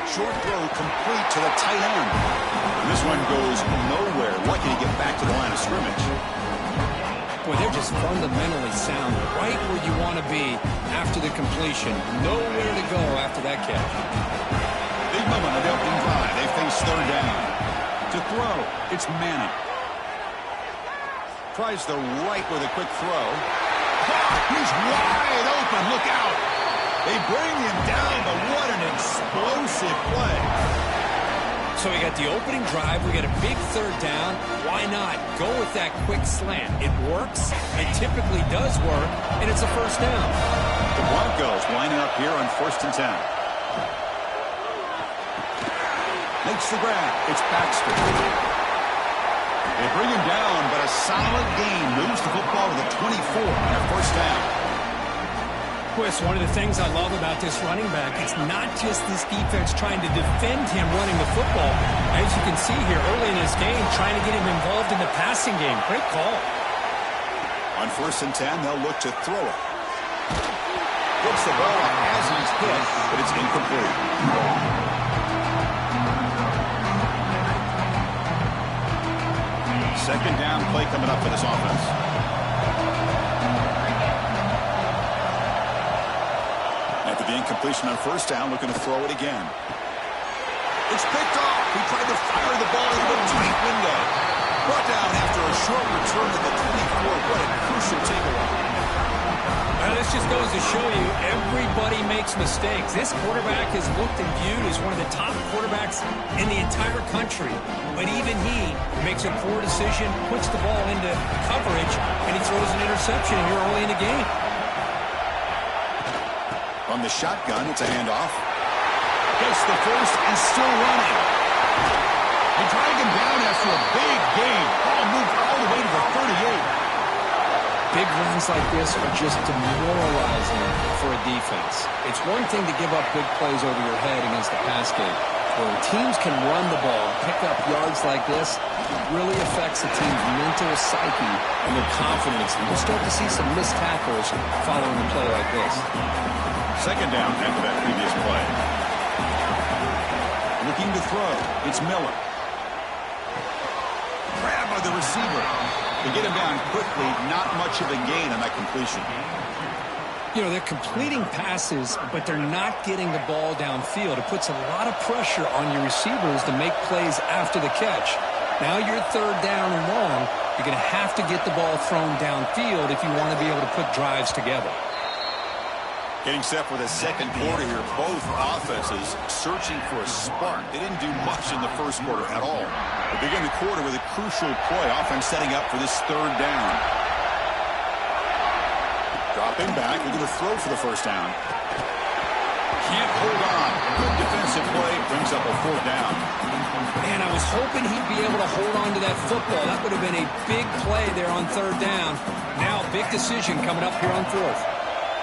Short throw complete to the tight end. And this one goes nowhere. Lucky to get back to the line of scrimmage. Boy, they're just fundamentally sound, right where you want to be after the completion. Nowhere to go after that catch. Big moment of the opening drive. They face third down. To throw, it's Manning. Tries the right with a quick throw. He's wide open. Look out. They bring him down, but what an explosive play. So we got the opening drive. We got a big third down. Why not go with that quick slant? It works. It typically does work, and it's a first down. The Broncos lining up here on 1st and 10. Makes the grab. It's Baxter. They bring him down, but a solid gain moves the football to the 24 and a first down. Chris, one of the things I love about this running back, it's not just this defense trying to defend him running the football. As you can see here early in this game, trying to get him involved in the passing game. Great call. On 1st and 10, they'll look to throw it. Gets the ball up as he's hit, but it's incomplete. Second down play coming up for this offense. After the incompletion on 1st down, looking to throw it again. It's picked off. He tried to fire the ball into a tight window. Brought down after a short return at the 24. What a crucial takeaway. This just goes to show you everybody makes mistakes. This quarterback is looked and viewed as one of the top quarterbacks in the entire country. But even he makes a poor decision, puts the ball into coverage, and he throws an interception here early in the game. From the shotgun, it's a handoff. Gets the first and still running. They drag him down after a big gain. Ball moved all the way to the 38. Big runs like this are just demoralizing for a defense. It's one thing to give up big plays over your head against the pass game. When teams can run the ball and pick up yards like this, it really affects the team's mental psyche and their confidence. And we'll start to see some missed tackles following a play like this. Second down after that previous play. Looking to throw. It's Miller. Grab by the receiver. They get him down quickly. Not much of a gain on that completion. You know, they're completing passes, but they're not getting the ball downfield. It puts a lot of pressure on your receivers to make plays after the catch. Now you're third down and long. You're going to have to get the ball thrown downfield if you want to be able to put drives together. Getting set for the second quarter here. Both offenses searching for a spark. They didn't do much in the first quarter at all. They begin the quarter with a crucial play. Offense setting up for this third down. Dropping back. Looking to throw for the first down. Can't hold on. Good defensive play. Brings up a fourth down. Man, I was hoping he'd be able to hold on to that football. That would have been a big play there on third down. Now, big decision coming up here on fourth.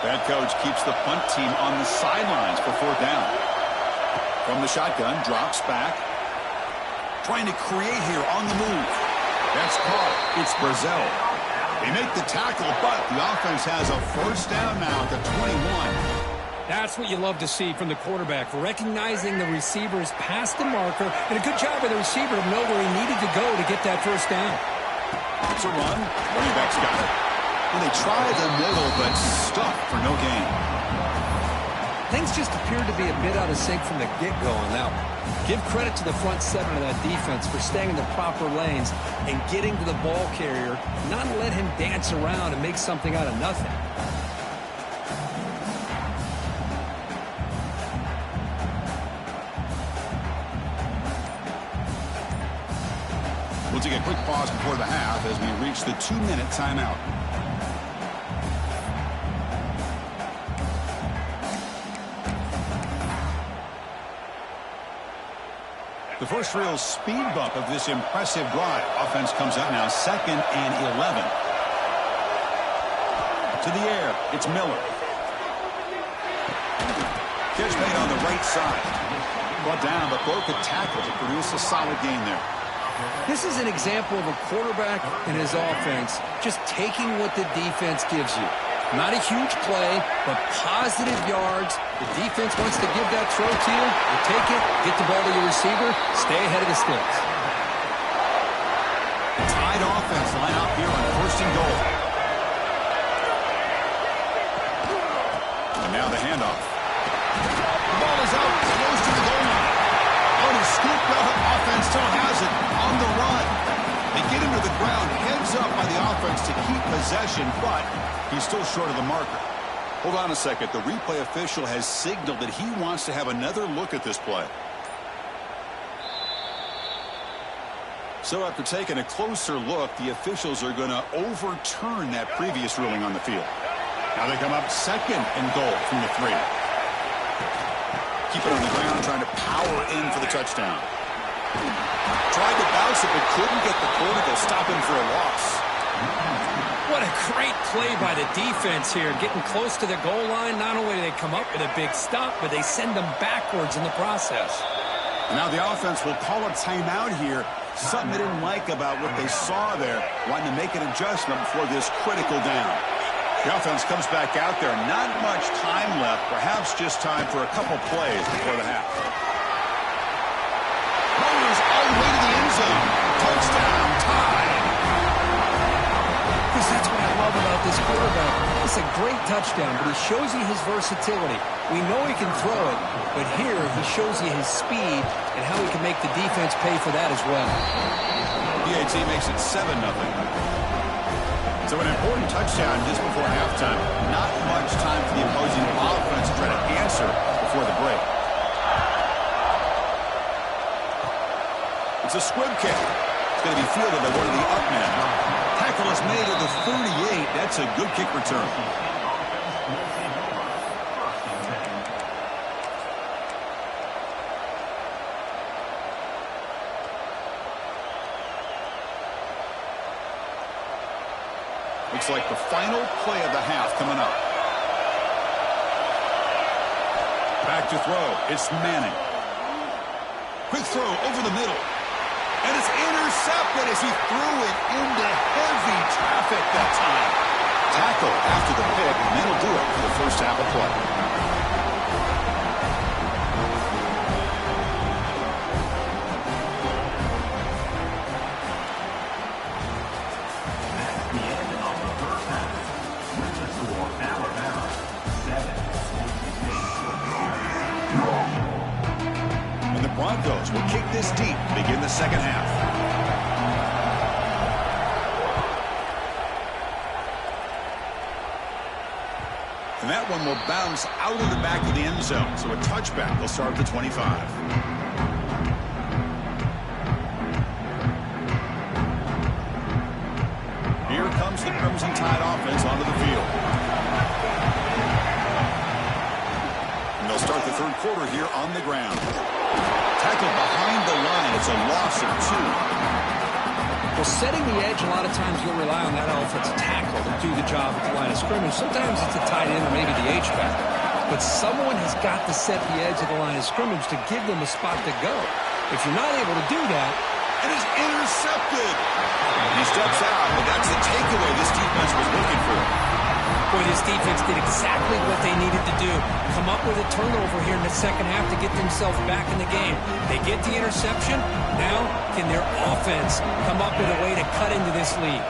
Bad coach keeps the punt team on the sidelines for fourth down. From the shotgun, drops back. Trying to create here on the move. That's caught. It's Brazil. They make the tackle, but the offense has a first down now at the 21. That's what you love to see from the quarterback, recognizing the receiver's past the marker, and a good job by the receiver to know where he needed to go to get that first down. It's a run. Running back's got it. Well, they tried the middle, but stuck for no gain. Things just appeared to be a bit out of sync from the get-go on that one. Give credit to the front seven of that defense for staying in the proper lanes and getting to the ball carrier, not let him dance around and make something out of nothing. We'll take a quick pause before the half as we reach the 2-minute timeout. The first real speed bump of this impressive drive. Offense comes up now 2nd and 11. To the air, it's Miller. Catch made on the right side. Brought down, but broke a tackle to produce a solid gain there. This is an example of a quarterback and his offense just taking what the defense gives you. Not a huge play, but positive yards. The defense wants to give that throw to you. You take it, get the ball to your receiver, stay ahead of the sticks. Tied offense line up here on 1st and goal. And now the handoff. The ball is out, close to the goal line. Oh, the scooped up offense still has it on the run. They get him to the ground, heads up by the offense to keep possession, but he's still short of the marker. Hold on a second. The replay official has signaled that he wants to have another look at this play. So after taking a closer look, the officials are going to overturn that previous ruling on the field. Now they come up 2nd and goal from the 3. Keep it on the ground, trying to power in for the touchdown. Tried to bounce it, but couldn't get the quarter to stop him for a loss. What a great play by the defense here. Getting close to the goal line, not only do they come up with a big stop, but they send them backwards in the process. And now the offense will call a timeout here. Something they didn't like about what they saw there, wanting to make an adjustment before this critical down. The offense comes back out there. Not much time left. Perhaps just time for a couple plays before the half. Mowers all the way to the end zone. Touchdown, tied. Because that's what I love about this quarterback. It's a great touchdown, but he shows you his versatility. We know he can throw it, but here he shows you his speed and how he can make the defense pay for that as well. PAT makes it 7-0. So an important touchdown just before halftime. Not much time for the opposing offense to try to answer before the break. It's a squib kick. It's going to be fielded by one of the up men. Tackle is made at the 38. That's a good kick return. Looks like the final play of the half coming up. Back to throw. It's Manning. Quick throw over the middle. And it's intercepted as he threw it into heavy traffic that time. Tackle after the pick, and that'll do it for the first half of play. Broncos will kick this deep to begin the second half. And that one will bounce out of the back of the end zone. So a touchback will start at the 25. Here comes the Crimson Tide offense onto the field. And they'll start the third quarter here on the ground. Tackled behind the line. It's a loss of 2. Well, setting the edge, a lot of times you'll rely on that offensive tackle to do the job at the line of scrimmage. Sometimes it's a tight end or maybe the H-back. But someone has got to set the edge of the line of scrimmage to give them a spot to go. If you're not able to do that, it is intercepted. He steps out, but that's the takeaway this defense was looking for. Boy, this defense did exactly what they needed to do. Come up with a turnover here in the second half to get themselves back in the game. They get the interception. Now, can their offense come up with a way to cut into this lead?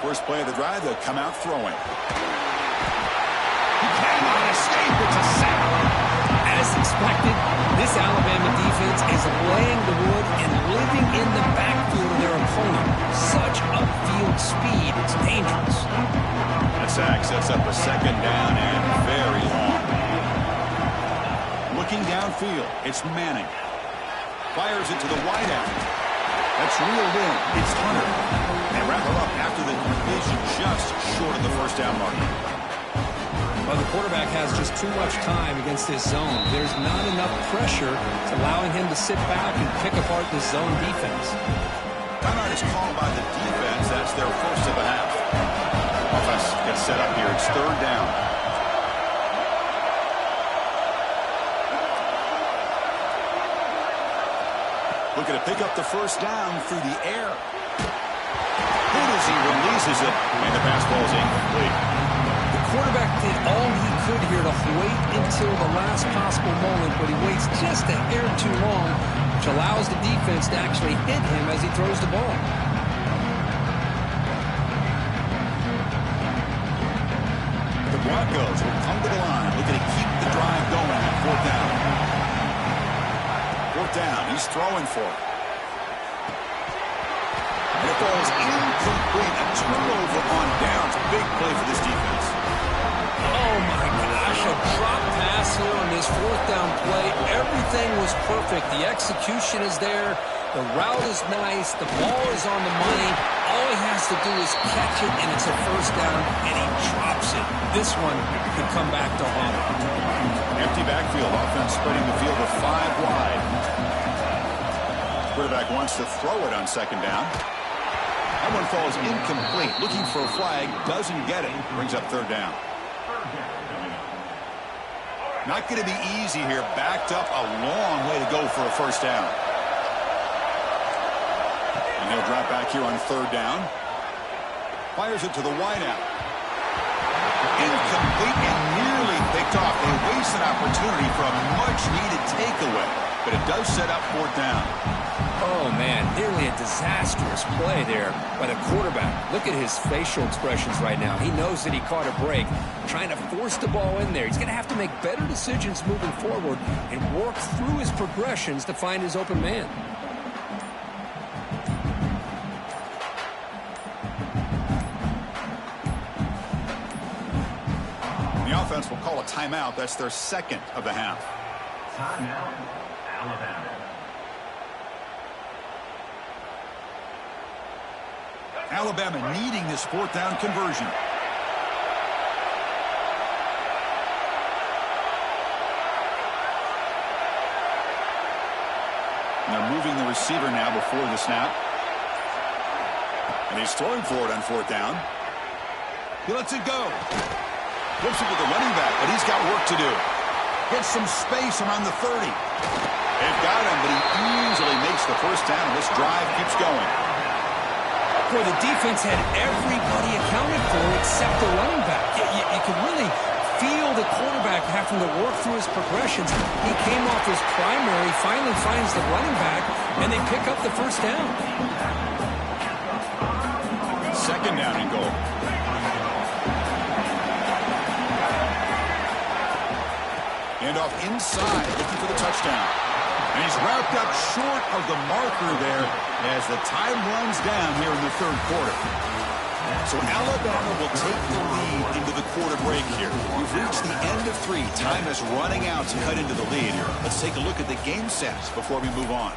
First play of the drive, they'll come out throwing. He cannot escape. It's a sack. As expected, this Alabama defense is laying the wood and living in the backfield of their opponent. Such upfield speed, it's dangerous. A sack sets up a second down and very long. Looking downfield, it's Manning. Fires it to the wideout. That's reeled in. It's Hunter. They wrap her up after the completion just short of the first down mark. Well, the quarterback has just too much time against this zone. There's not enough pressure to allowing him to sit back and pick apart this zone defense. Timeout is called by the defense. That's their first of the half. Offense gets set up here. It's third down. Looking to pick up the first down through the air. And as he releases it, and the pass ball is incomplete. The quarterback did all he could here to wait until the last possible moment, but he waits just a hair too long, which allows the defense to actually hit him as he throws the ball. The Broncos will come to the line, looking to keep the drive going on fourth down. Fourth down, he's throwing for it. And it falls incomplete. A turnover on downs. Big play for this defense. Oh, my gosh, a drop pass here on this fourth down play. Everything was perfect. The execution is there. The route is nice. The ball is on the money. All he has to do is catch it, and it's a first down, and he drops it. This one could come back to haunt him. Empty backfield. Offense spreading the field to 5 wide. Quarterback wants to throw it on second down. That one falls incomplete. Looking for a flag. Doesn't get it. Brings up third down. Not going to be easy here. Backed up a long way to go for a first down. And he'll drop back here on third down. Fires it to the wideout. Incomplete and nearly picked off. They waste an opportunity for a much-needed takeaway. But it does set up fourth down. Oh, man, nearly a disastrous play there by the quarterback. Look at his facial expressions right now. He knows that he caught a break, trying to force the ball in there. He's going to have to make better decisions moving forward and work through his progressions to find his open man. The offense will call a timeout. That's their second of the half. Timeout, Alabama. Alabama needing this fourth down conversion. They're moving the receiver now before the snap. And he's throwing for it on fourth down. He lets it go. Flips it to the running back, but he's got work to do. Gets some space around the 30. They've got him, but he easily makes the first down, and this drive keeps going. Boy, the defense had everybody accounted for except the running back. You could really feel the quarterback having to work through his progressions. He came off his primary, finally finds the running back, and they pick up the first down. Second down and goal. Handoff inside, looking for the touchdown. And he's wrapped up short of the marker there as the time runs down here in the third quarter. So Alabama will take the lead into the quarter break here. We've reached the end of 3. Time is running out to cut into the lead here. Let's take a look at the game sets before we move on.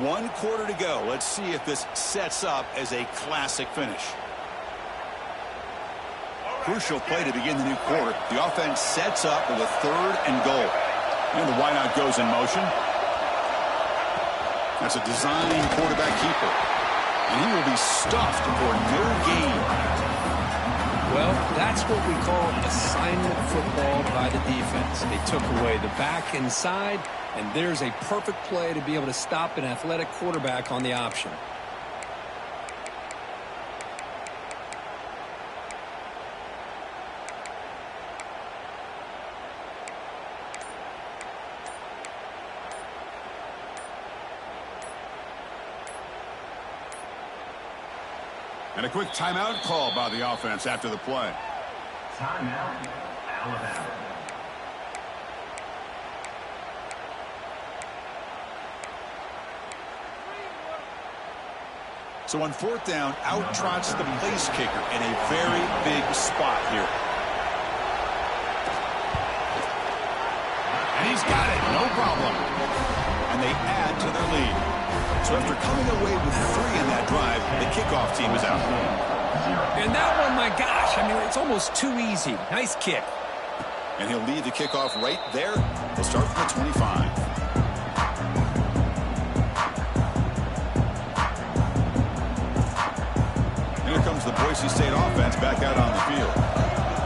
1 quarter to go. Let's see if this sets up as a classic finish. Crucial play to begin the new quarter. The offense sets up with a third and goal. And the wideout goes in motion. That's a design quarterback keeper. And he will be stuffed for no gain. Well, that's what we call assignment football by the defense. They took away the back inside, and there's a perfect play to be able to stop an athletic quarterback on the option. And a quick timeout call by the offense after the play. Timeout, Alabama. So on fourth down, out trots the place kicker in a very big spot here. And he's got it, no problem. And they add to their lead. So after coming away with 3 in that drive, the kickoff team is out. And that one, my gosh, I mean, it's almost too easy. Nice kick. And he'll lead the kickoff right there. He'll start from the 25. Here comes the Boise State offense back out on the field.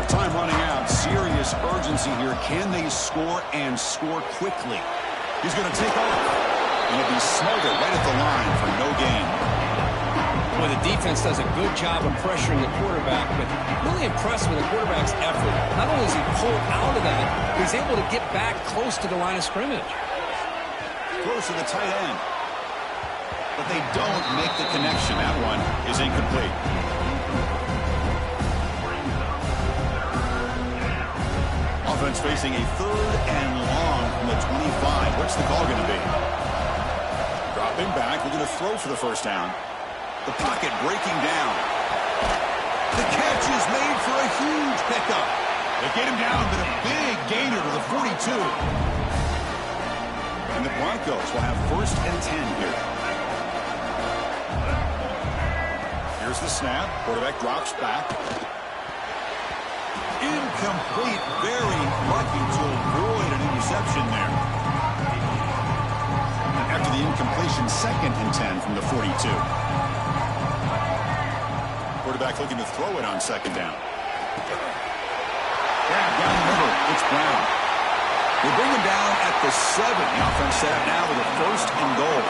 With time running out, serious urgency here. Can they score and score quickly? He's going to take off. And he'll be smothered right at the line for no gain. Well, the defense does a good job of pressuring the quarterback, but really impressed with the quarterback's effort. Not only is he pulled out of that, he's able to get back close to the line of scrimmage. Close to the tight end. But they don't make the connection. That one is incomplete. Offense facing a 3rd and long from the 25. What's the call going to be? Dropping back. We're going to throw for the first down. The pocket breaking down. The catch is made for a huge pickup. They get him down, but a big gainer to the 42. And the Broncos will have 1st and 10 here. Here's the snap. Quarterback drops back. Incomplete. Very lucky to avoid an interception there. After the incompletion, 2nd and 10 from the 42. Quarterback looking to throw it on 2nd down. Grab down the middle. It's Brown. They bring him down at the 7. The offense set up now with a 1st and goal.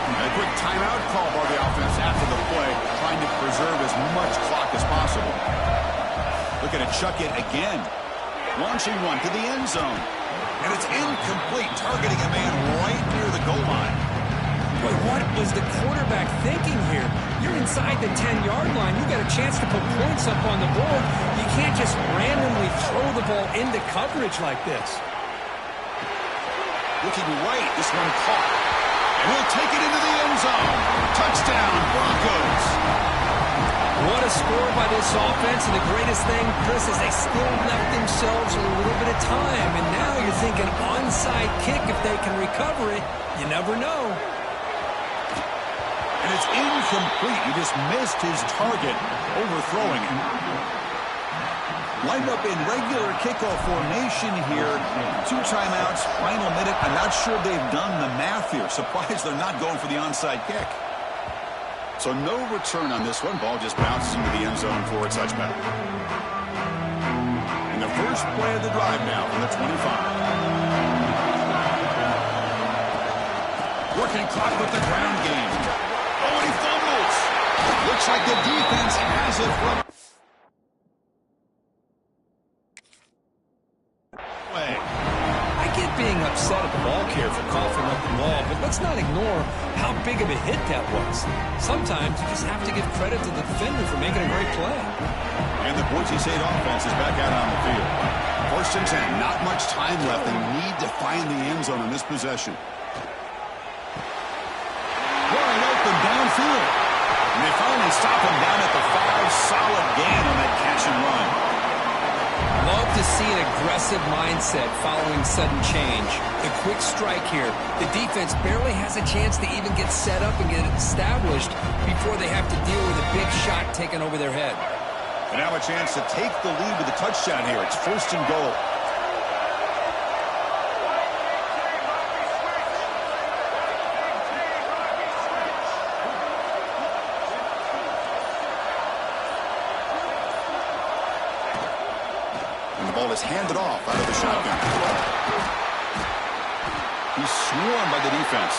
And a quick timeout call by the offense after the play, trying to preserve as much clock as possible. Looking to chuck it again. Launching one to the end zone. And it's incomplete, targeting a man right near the goal line. But what was the quarterback thinking here? You're inside the 10-yard line. You got a chance to put points up on the board. You can't just randomly throw the ball into coverage like this. Looking right, this one caught. And he'll take it into the end zone. Touchdown, Broncos. What a score by this offense, and the greatest thing, Chris, is they still left themselves a little bit of time, and now you're thinking onside kick if they can recover it. You never know. And it's incomplete. He just missed his target, overthrowing it. Lined up in regular kickoff formation here. 2 timeouts, final minute. I'm not sure they've done the math here. Surprised they're not going for the onside kick. So no return on this one. Ball just bounces into the end zone for a touchback. And the first play of the drive now from the 25. Working clock with the ground game. Oh, and he fumbles. Looks like the defense has it from I get being upset at the ball carrier for coughing up the ball, but let's not ignore how big of a hit that was. Sometimes you just have to give credit to the defender for making a great play. And the Boise State offense is back out on the field. 1st and 10, not much time left. They need to find the end zone in this possession. Wide open downfield. And they finally stop him down at the 5. Solid gain on that catch and run. Love to see an aggressive mindset following sudden change. A quick strike here. The defense barely has a chance to even get set up and get established before they have to deal with a big shot taken over their head. And now a chance to take the lead with a touchdown here. It's 1st and goal. Handed off out of the shotgun. He's swarmed by the defense.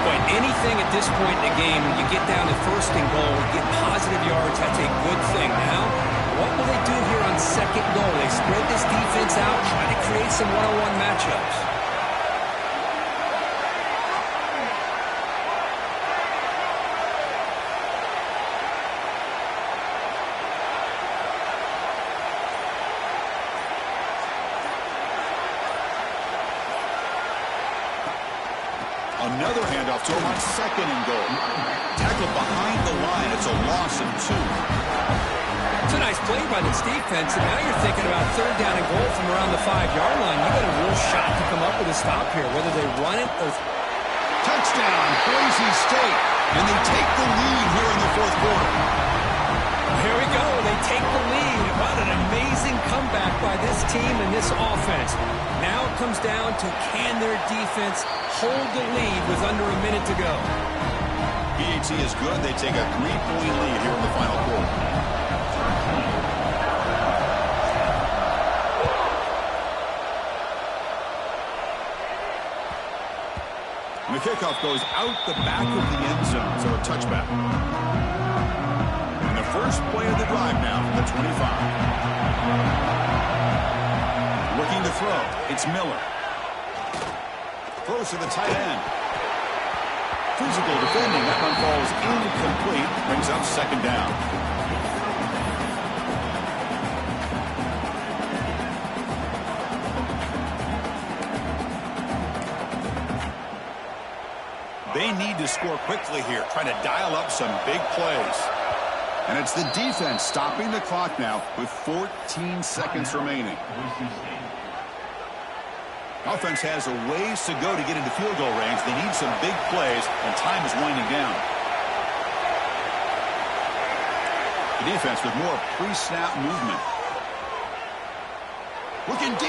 But anything at this point in the game, when you get down to 1st and goal, get positive yards, that's a good thing. Now, what will they do here on 2nd goal? They spread this defense out, try to create some one-on-one matchups. Another handoff to him on 2nd and goal. Tackled behind the line. It's a loss of 2. It's a nice play by this defense, and now you're thinking about 3rd down and goal from around the 5-yard line. You got a real shot to come up with a stop here, whether they run it or... Touchdown, Boise State. And they take the lead here in the 4th quarter. Here we go. They take the lead. What an amazing comeback by this team and this offense. Now it comes down to can their defense hold the lead with under a minute to go. PAT is good. They take a 3-point lead here in the final quarter. And the kickoff goes out the back of the end zone, so a touchback. And the first play of the drive now from the 25. Looking to throw. It's Miller. Throws to the tight end. Physical defending. That one falls incomplete. Brings up second down. They need to score quickly here, trying to dial up some big plays. And it's the defense stopping the clock now with 14 seconds remaining. Offense has a ways to go to get into field goal range. They need some big plays, and time is winding down. The defense with more pre-snap movement. Looking deep.